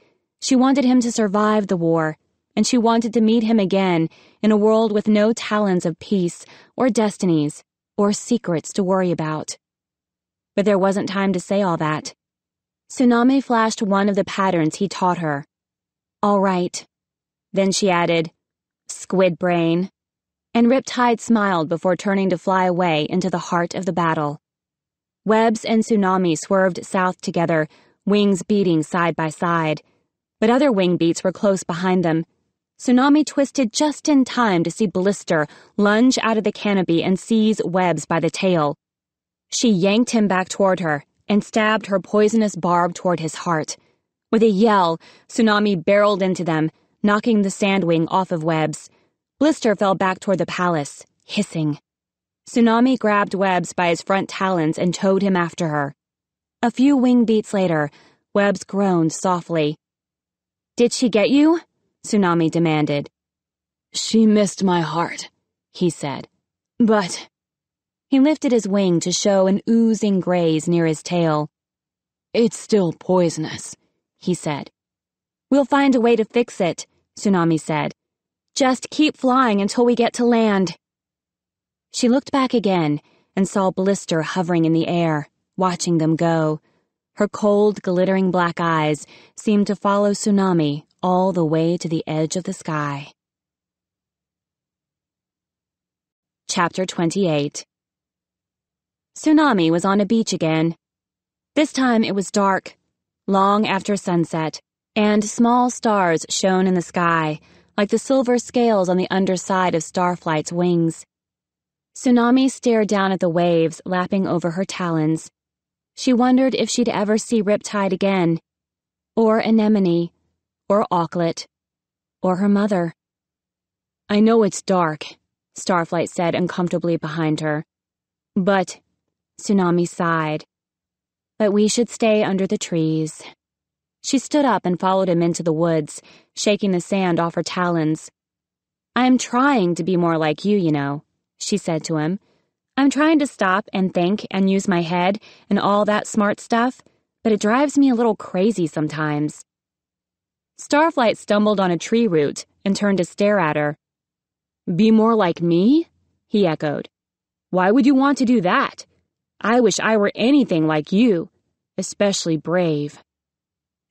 She wanted him to survive the war, and she wanted to meet him again in a world with no talons of peace, or destinies, or secrets to worry about. But there wasn't time to say all that. Tsunami flashed one of the patterns he taught her. "All right." Then she added, "Squid brain." And Riptide smiled before turning to fly away into the heart of the battle. Webbs and Tsunami swerved south together, wings beating side by side. But other wing beats were close behind them. Tsunami twisted just in time to see Blister lunge out of the canopy and seize Webbs by the tail. She yanked him back toward her and stabbed her poisonous barb toward his heart. With a yell, Tsunami barreled into them, knocking the sandwing off of Webbs. Blister fell back toward the palace, hissing. Tsunami grabbed Webbs by his front talons and towed him after her. A few wing beats later, Webbs groaned softly. "Did she get you?" Tsunami demanded. "She missed my heart," he said. "But..." He lifted his wing to show an oozing graze near his tail. "It's still poisonous," he said. "We'll find a way to fix it," Tsunami said. "Just keep flying until we get to land." She looked back again and saw Blister hovering in the air, watching them go. Her cold, glittering black eyes seemed to follow Tsunami all the way to the edge of the sky. Chapter 28. Tsunami was on a beach again. This time it was dark, long after sunset, and small stars shone in the sky, like the silver scales on the underside of Starflight's wings. Tsunami stared down at the waves lapping over her talons. She wondered if she'd ever see Riptide again, or Anemone, or Auklet, or her mother. "I know it's dark," Starflight said uncomfortably behind her. "But," Tsunami sighed, "but we should stay under the trees." She stood up and followed him into the woods, shaking the sand off her talons. "I'm trying to be more like you know," she said to him. "I'm trying to stop and think and use my head and all that smart stuff, but it drives me a little crazy sometimes." Starflight stumbled on a tree root and turned to stare at her. "Be more like me?" he echoed. "Why would you want to do that? I wish I were anything like you, especially brave."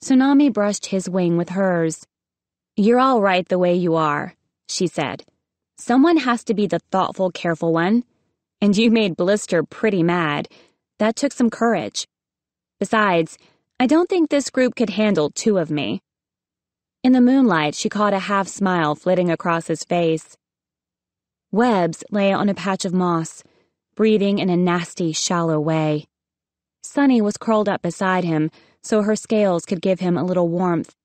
Tsunami brushed his wing with hers. "You're all right the way you are," she said. "Someone has to be the thoughtful, careful one. And you made Blister pretty mad. That took some courage. Besides, I don't think this group could handle two of me." In the moonlight, she caught a half-smile flitting across his face. Webbs lay on a patch of moss, breathing in a nasty, shallow way. Sunny was curled up beside him, so her scales could give him a little warmth.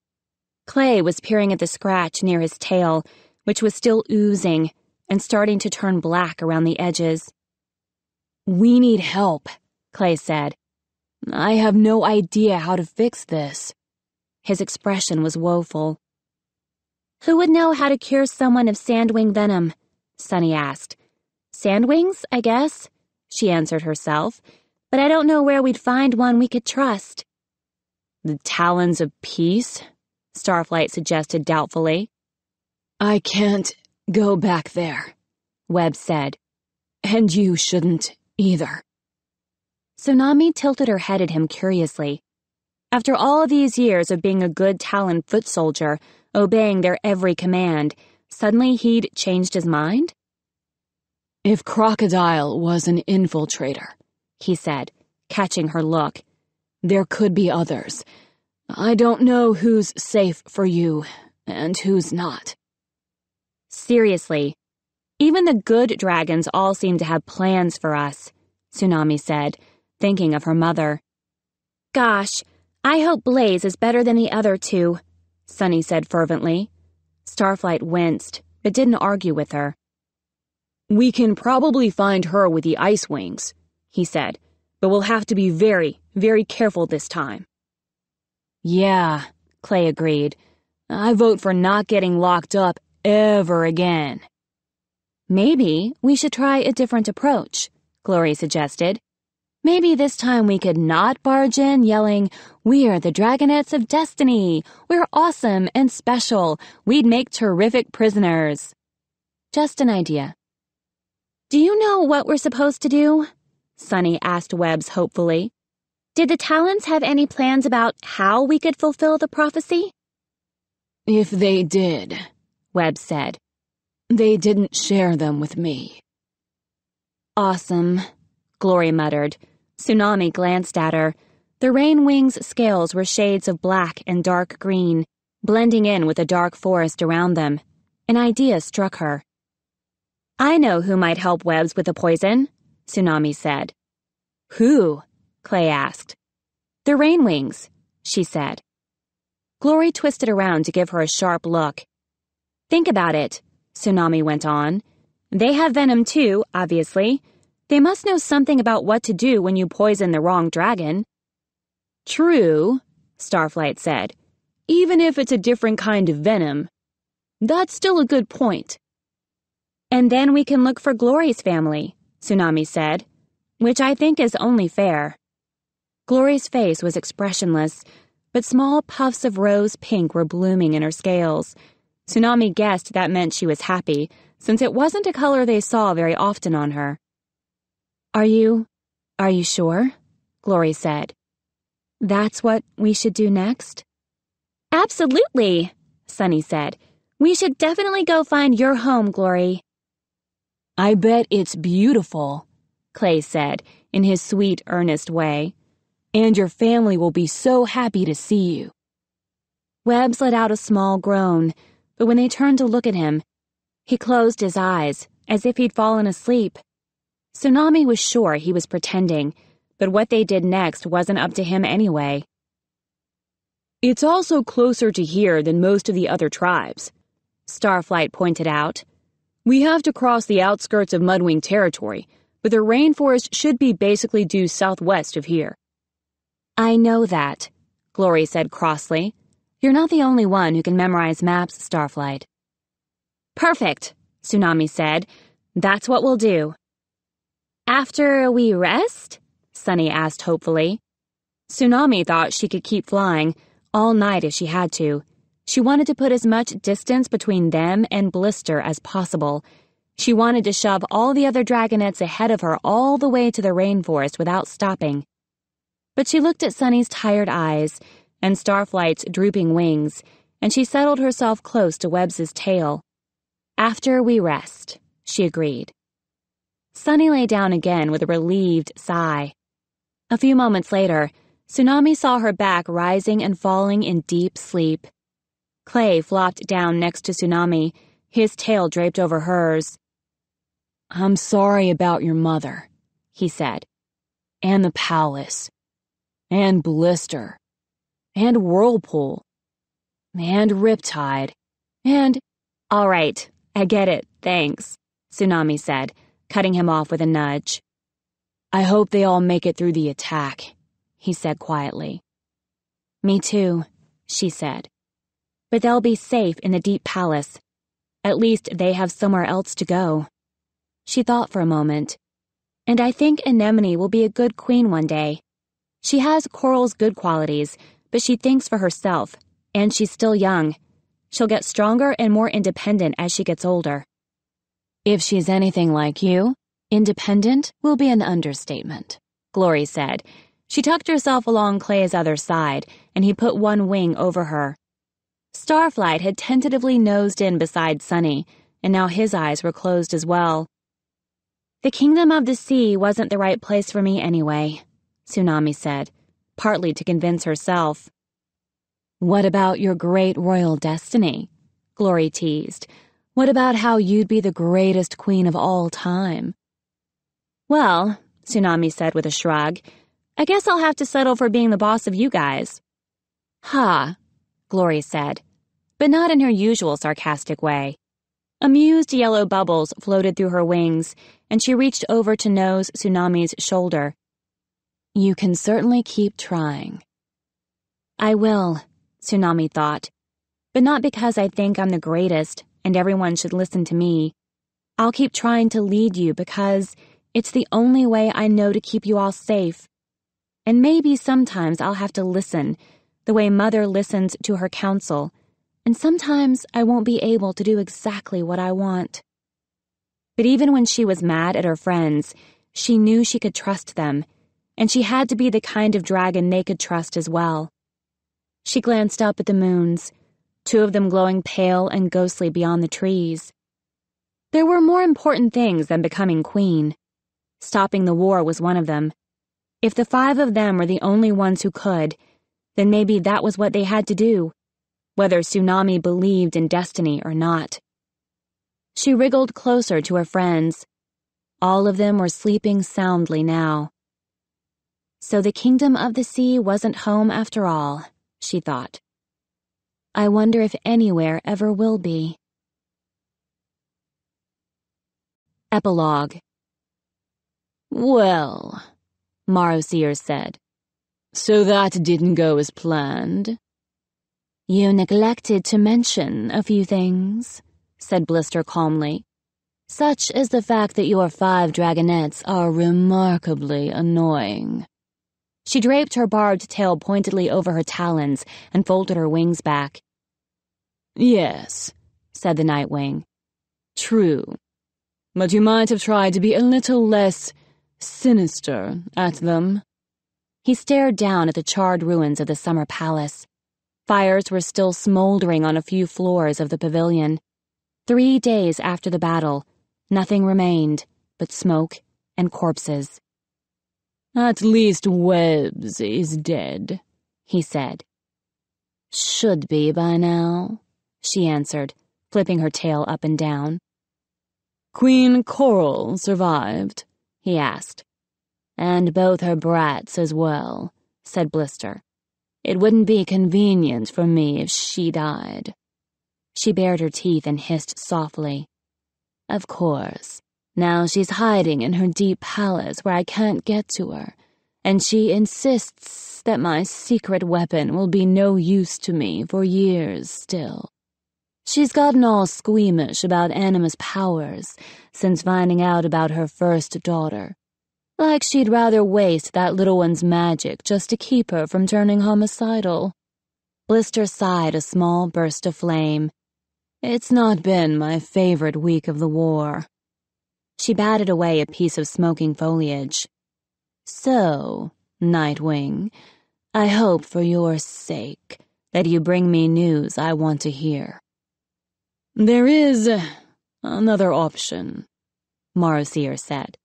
Clay was peering at the scratch near his tail, which was still oozing and starting to turn black around the edges. "We need help," Clay said. "I have no idea how to fix this." His expression was woeful. "Who would know how to cure someone of sandwing venom?" Sunny asked. "Sandwings, I guess," she answered herself, "but I don't know where we'd find one we could trust." "The Talons of Peace?" Starflight suggested doubtfully. "I can't go back there," Webb said. "And you shouldn't either." Tsunami tilted her head at him curiously. After all these years of being a good Talon foot soldier, obeying their every command, suddenly he'd changed his mind? "If Crocodile was an infiltrator," he said, catching her look, "there could be others. I don't know who's safe for you and who's not." "Seriously, even the good dragons all seem to have plans for us," Tsunami said, thinking of her mother. "Gosh, I hope Blaze is better than the other two," Sunny said fervently. Starflight winced, but didn't argue with her. "We can probably find her with the ice wings," he said, "but we'll have to be very, very careful this time." "Yeah," Clay agreed. "I vote for not getting locked up ever again." "Maybe we should try a different approach," Glory suggested. "Maybe this time we could not barge in yelling, 'We're the dragonets of destiny. We're awesome and special. We'd make terrific prisoners.' Just an idea." "Do you know what we're supposed to do?" Sunny asked Webbs hopefully. "Did the Talons have any plans about how we could fulfill the prophecy?" "If they did," Webbs said, "they didn't share them with me." "Awesome," Glory muttered. Tsunami glanced at her. The rain wings' scales were shades of black and dark green, blending in with the dark forest around them. An idea struck her. "I know who might help Webbs with the poison," Tsunami said. "Who?" Clay asked. "The rain wings," she said. Glory twisted around to give her a sharp look. "Think about it," Tsunami went on. "They have venom too, obviously. They must know something about what to do when you poison the wrong dragon." "True," Starflight said. "Even if it's a different kind of venom. That's still a good point." "And then we can look for Glory's family," Tsunami said, "which I think is only fair." Glory's face was expressionless, but small puffs of rose pink were blooming in her scales. Tsunami guessed that meant she was happy, since it wasn't a color they saw very often on her. Are you sure?" Glory said. "That's what we should do next?" "Absolutely," Sunny said. "We should definitely go find your home, Glory." "I bet it's beautiful," Clay said, in his sweet, earnest way. "And your family will be so happy to see you." Webbs let out a small groan, but when they turned to look at him, he closed his eyes, as if he'd fallen asleep. Tsunami was sure he was pretending, but what they did next wasn't up to him anyway. "It's also closer to here than most of the other tribes," Starflight pointed out. "We have to cross the outskirts of Mudwing territory, but the rainforest should be basically due southwest of here." "I know that," Glory said crossly. "You're not the only one who can memorize maps, Starflight." "Perfect," Tsunami said. "That's what we'll do." "After we rest?" Sunny asked hopefully. Tsunami thought she could keep flying all night if she had to. She wanted to put as much distance between them and Blister as possible. She wanted to shove all the other dragonets ahead of her all the way to the rainforest without stopping. But she looked at Sunny's tired eyes and Starflight's drooping wings, and she settled herself close to Webbs's tail. "After we rest," she agreed. Sunny lay down again with a relieved sigh. A few moments later, Tsunami saw her back rising and falling in deep sleep. Clay flopped down next to Tsunami, his tail draped over hers. "I'm sorry about your mother," he said. "And the palace. And Blister. And Whirlpool. And Riptide. And—" "All right, I get it, thanks," Tsunami said, cutting him off with a nudge. "I hope they all make it through the attack," he said quietly. "Me too," she said. "But they'll be safe in the deep palace. At least they have somewhere else to go." She thought for a moment. "And I think Anemone will be a good queen one day. She has Coral's good qualities, but she thinks for herself, and she's still young. She'll get stronger and more independent as she gets older." "If she's anything like you, independent will be an understatement," Glory said. She tucked herself along Clay's other side, and he put one wing over her. Starflight had tentatively nosed in beside Sunny, and now his eyes were closed as well. "The Kingdom of the Sea wasn't the right place for me anyway," Tsunami said, partly to convince herself. "What about your great royal destiny?" Glory teased. "What about how you'd be the greatest queen of all time?" "Well," Tsunami said with a shrug, "I guess I'll have to settle for being the boss of you guys." "Ha," Glory said, but not in her usual sarcastic way. Amused yellow bubbles floated through her wings, and she reached over to nose Tsunami's shoulder. "You can certainly keep trying." "I will," Tsunami thought, "but not because I think I'm the greatest and everyone should listen to me. I'll keep trying to lead you because it's the only way I know to keep you all safe. And maybe sometimes I'll have to listen, the way Mother listens to her counsel, and sometimes I won't be able to do exactly what I want." But even when she was mad at her friends, she knew she could trust them, and she had to be the kind of dragon they could trust as well. She glanced up at the moons, two of them glowing pale and ghostly beyond the trees. There were more important things than becoming queen. Stopping the war was one of them. If the 5 of them were the only ones who could, then maybe that was what they had to do, whether Tsunami believed in destiny or not. She wriggled closer to her friends. All of them were sleeping soundly now. So the Kingdom of the Sea wasn't home after all, she thought. I wonder if anywhere ever will be. Epilogue. "Well," Marosier said, "so that didn't go as planned." "You neglected to mention a few things," said Blister calmly, "such as the fact that your 5 dragonets are remarkably annoying." She draped her barbed tail pointedly over her talons and folded her wings back. "Yes," said the Nightwing. "True. But you might have tried to be a little less sinister at them." He stared down at the charred ruins of the summer palace. Fires were still smoldering on a few floors of the pavilion. 3 days after the battle, nothing remained but smoke and corpses. "At least Webbs is dead," he said. "Should be by now," she answered, flipping her tail up and down. "Queen Coral survived?" he asked. "And both her brats as well," said Blister. "It wouldn't be convenient for me if she died." She bared her teeth and hissed softly. "Of course. Now she's hiding in her deep palace where I can't get to her, and she insists that my secret weapon will be no use to me for years still. She's gotten all squeamish about Anima's powers since finding out about her first daughter. Like she'd rather waste that little one's magic just to keep her from turning homicidal." Blister sighed a small burst of flame. "It's not been my favorite week of the war." She batted away a piece of smoking foliage. So, Nightwing, I hope for your sake that you bring me news I want to hear. There is another option, Marosier said,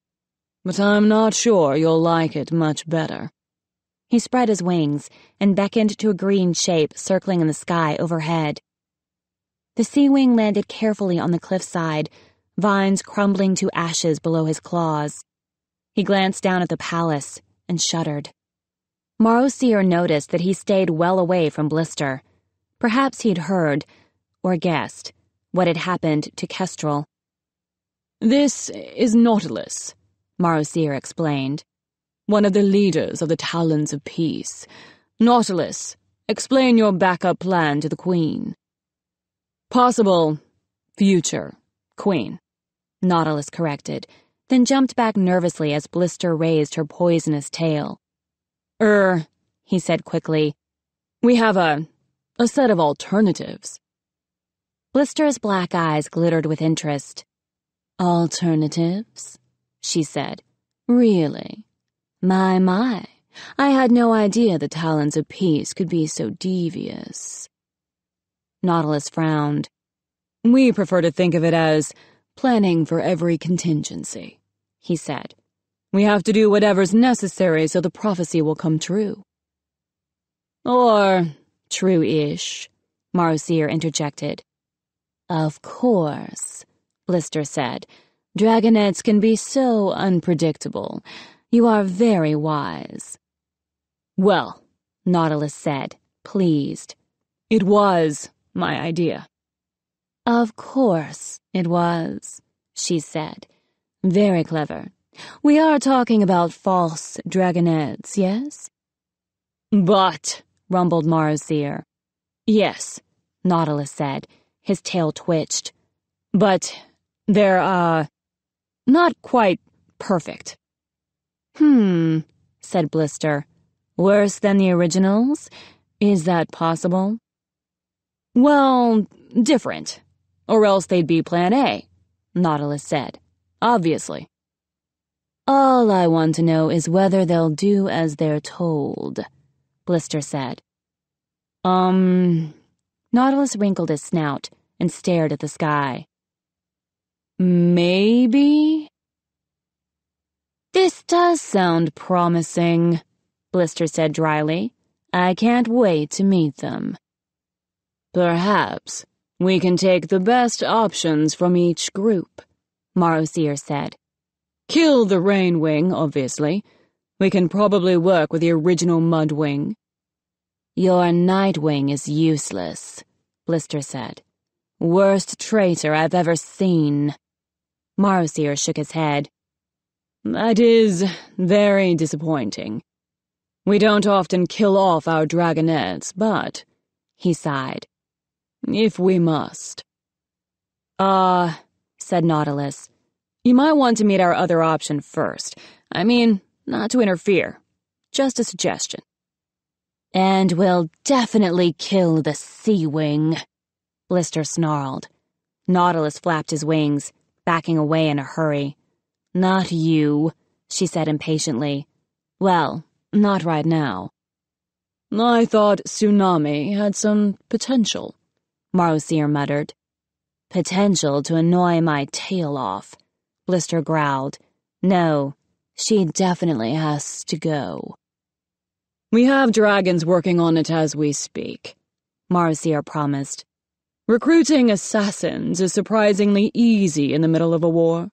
but I'm not sure you'll like it much better. He spread his wings and beckoned to a green shape circling in the sky overhead. The SeaWing landed carefully on the cliffside, vines crumbling to ashes below his claws. He glanced down at the palace and shuddered. Marosier noticed that he stayed well away from Blister. Perhaps he'd heard, or guessed, what had happened to Kestrel. This is Nautilus, Marosier explained. One of the leaders of the Talons of Peace. Nautilus, explain your backup plan to the Queen. Possible future Queen, Nautilus corrected, then jumped back nervously as Blister raised her poisonous tail. He said quickly, we have a set of alternatives. Blister's black eyes glittered with interest. Alternatives? She said. Really? My, I had no idea the Talons of Peace could be so devious. Nautilus frowned. We prefer to think of it as planning for every contingency, he said. We have to do whatever's necessary so the prophecy will come true. Or true-ish, Marosier interjected. Of course, Blister said. Dragonets can be so unpredictable. You are very wise. Well, Nautilus said, pleased. It was my idea. Of course it was, she said. Very clever. We are talking about false dragonets, yes? But, rumbled Marosier. Yes, Nautilus said. His tail twitched. But they're, not quite perfect. Said Blister. Worse than the originals? Is that possible? Well, different. Or else they'd be Plan A, Nautilus said. Obviously. All I want to know is whether they'll do as they're told, Blister said. Nautilus wrinkled his snout and stared at the sky. Maybe? This does sound promising, Blister said dryly. I can't wait to meet them. Perhaps we can take the best options from each group, Marosier said. Kill the Rainwing, obviously. We can probably work with the original Mudwing. Your Nightwing is useless, Blister said. Worst traitor I've ever seen. Marosier shook his head. That is very disappointing. We don't often kill off our dragonets, but, he sighed, if we must. Said Nautilus. You might want to meet our other option first. I mean, not to interfere. Just a suggestion. And we'll definitely kill the SeaWing, Blister snarled. Nautilus flapped his wings, backing away in a hurry. Not you, she said impatiently. Well, not right now. I thought Tsunami had some potential, Marosier muttered. Potential to annoy my tail off, Blister growled. No, she definitely has to go. We have dragons working on it as we speak, Marosier promised. Recruiting assassins is surprisingly easy in the middle of a war.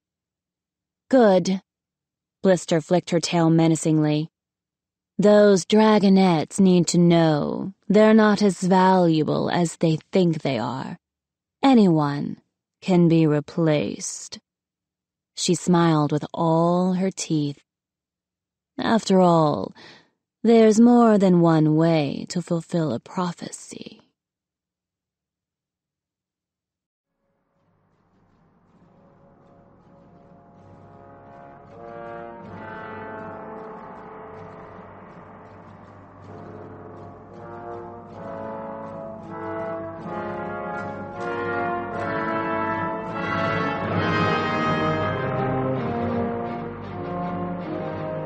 Good. Blister flicked her tail menacingly. Those dragonets need to know they're not as valuable as they think they are. Anyone can be replaced. She smiled with all her teeth. After all, there's more than one way to fulfill a prophecy.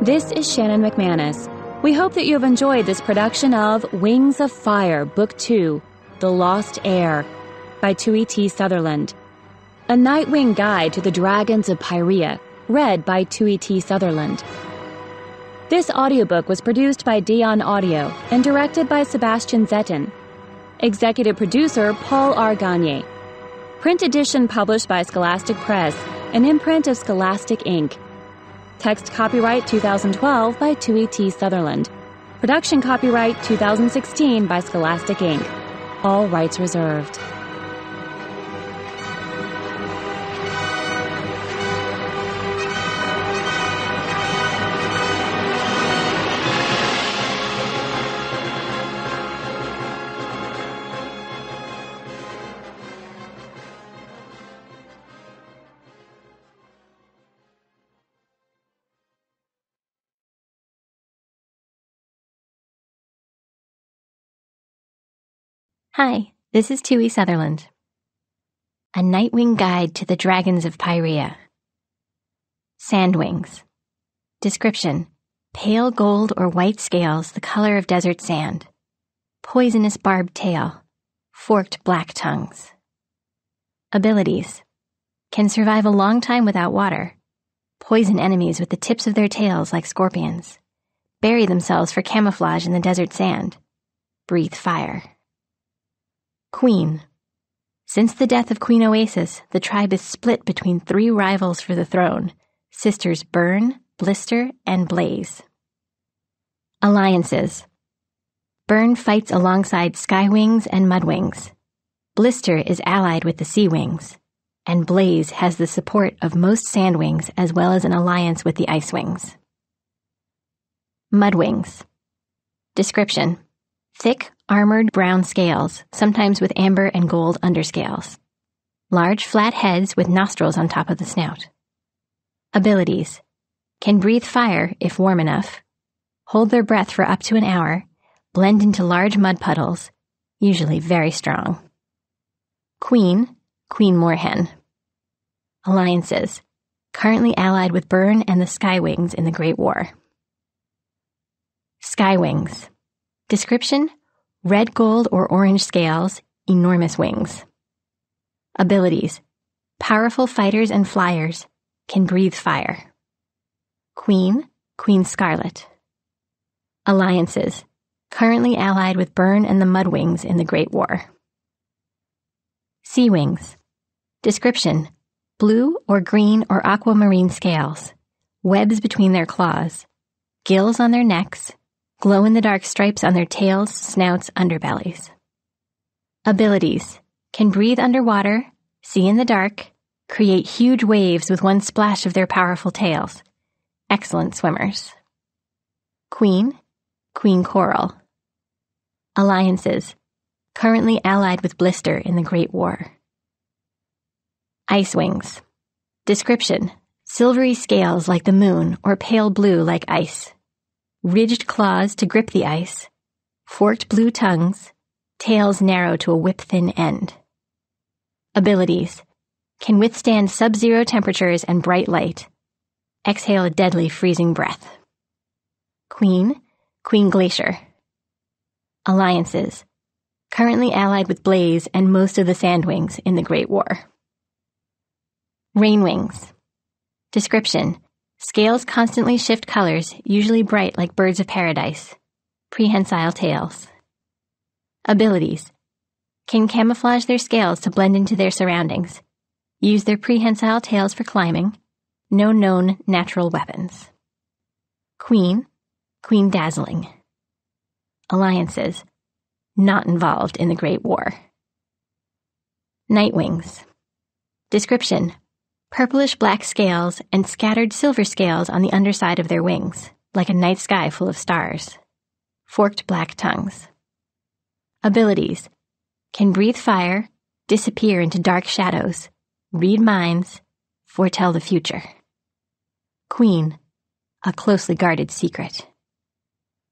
This is Shannon Mc Manus. We hope that you have enjoyed this production of Wings of Fire, Book 2, The Lost Heir, by Tui T. Sutherland. A Nightwing Guide to the Dragons of Pyrea, read by Tui T. Sutherland. This audiobook was produced by Dion Audio and directed by Sebastian Zetten. Executive producer Paul R. Gagne. Print edition published by Scholastic Press, an imprint of Scholastic Inc. Text copyright 2012 by Tui T. Sutherland. Production copyright 2016 by Scholastic Inc. All rights reserved. Hi, this is Tui Sutherland. A Nightwing Guide to the Dragons of Pyrea. Sandwings. Description: pale gold or white scales, the color of desert sand. Poisonous barbed tail. Forked black tongues. Abilities: can survive a long time without water. Poison enemies with the tips of their tails like scorpions. Bury themselves for camouflage in the desert sand. Breathe fire. Queen. Since the death of Queen Oasis, the tribe is split between 3 rivals for the throne, sisters Burn, Blister, and Blaze. Alliances. Burn fights alongside SeaWings and Mudwings. Blister is allied with the SeaWings, and Blaze has the support of most Sandwings as well as an alliance with the Icewings. Mudwings. Description: thick, armored brown scales, sometimes with amber and gold underscales. Large, flat heads with nostrils on top of the snout. Abilities: can breathe fire if warm enough, hold their breath for up to an hour, blend into large mud puddles, usually very strong. Queen Moorhen. Alliances: currently allied with Burn and the SeaWings in the Great War. SeaWings. Description: red, gold, or orange scales, enormous wings. Abilities: powerful fighters and flyers, can breathe fire. Queen Scarlet. Alliances: currently allied with Burn and the Mudwings in the Great War. SeaWings. Description: blue or green or aquamarine scales, webs between their claws, gills on their necks, glow-in-the-dark stripes on their tails, snouts, underbellies. Abilities: can breathe underwater, see in the dark, create huge waves with one splash of their powerful tails. Excellent swimmers. Queen Coral. Alliances: currently allied with Blister in the Great War. Icewings. Description: silvery scales like the moon or pale blue like ice. Ridged claws to grip the ice, forked blue tongues, tails narrow to a whip-thin end. Abilities: can withstand sub-zero temperatures and bright light. Exhale a deadly freezing breath. Queen Glacier. Alliances: currently allied with Blaze and most of the Sandwings in the Great War. Rainwings. Description: scales constantly shift colors, usually bright like birds of paradise. Prehensile tails. Abilities: can camouflage their scales to blend into their surroundings. Use their prehensile tails for climbing. No known natural weapons. Queen Dazzling. Alliances: not involved in the Great War. Nightwings. Description: purplish-black scales and scattered silver scales on the underside of their wings, like a night sky full of stars. Forked black tongues. Abilities: can breathe fire, disappear into dark shadows, read minds, foretell the future. Queen, a closely guarded secret.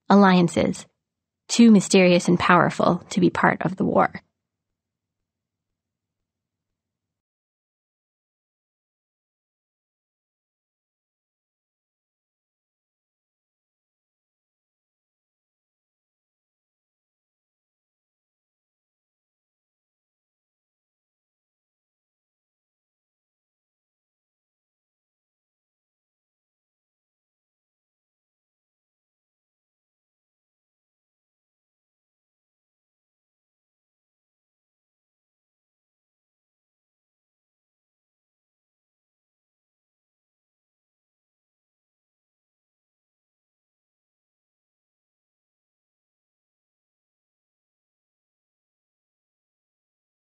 Alliances: too mysterious and powerful to be part of the war.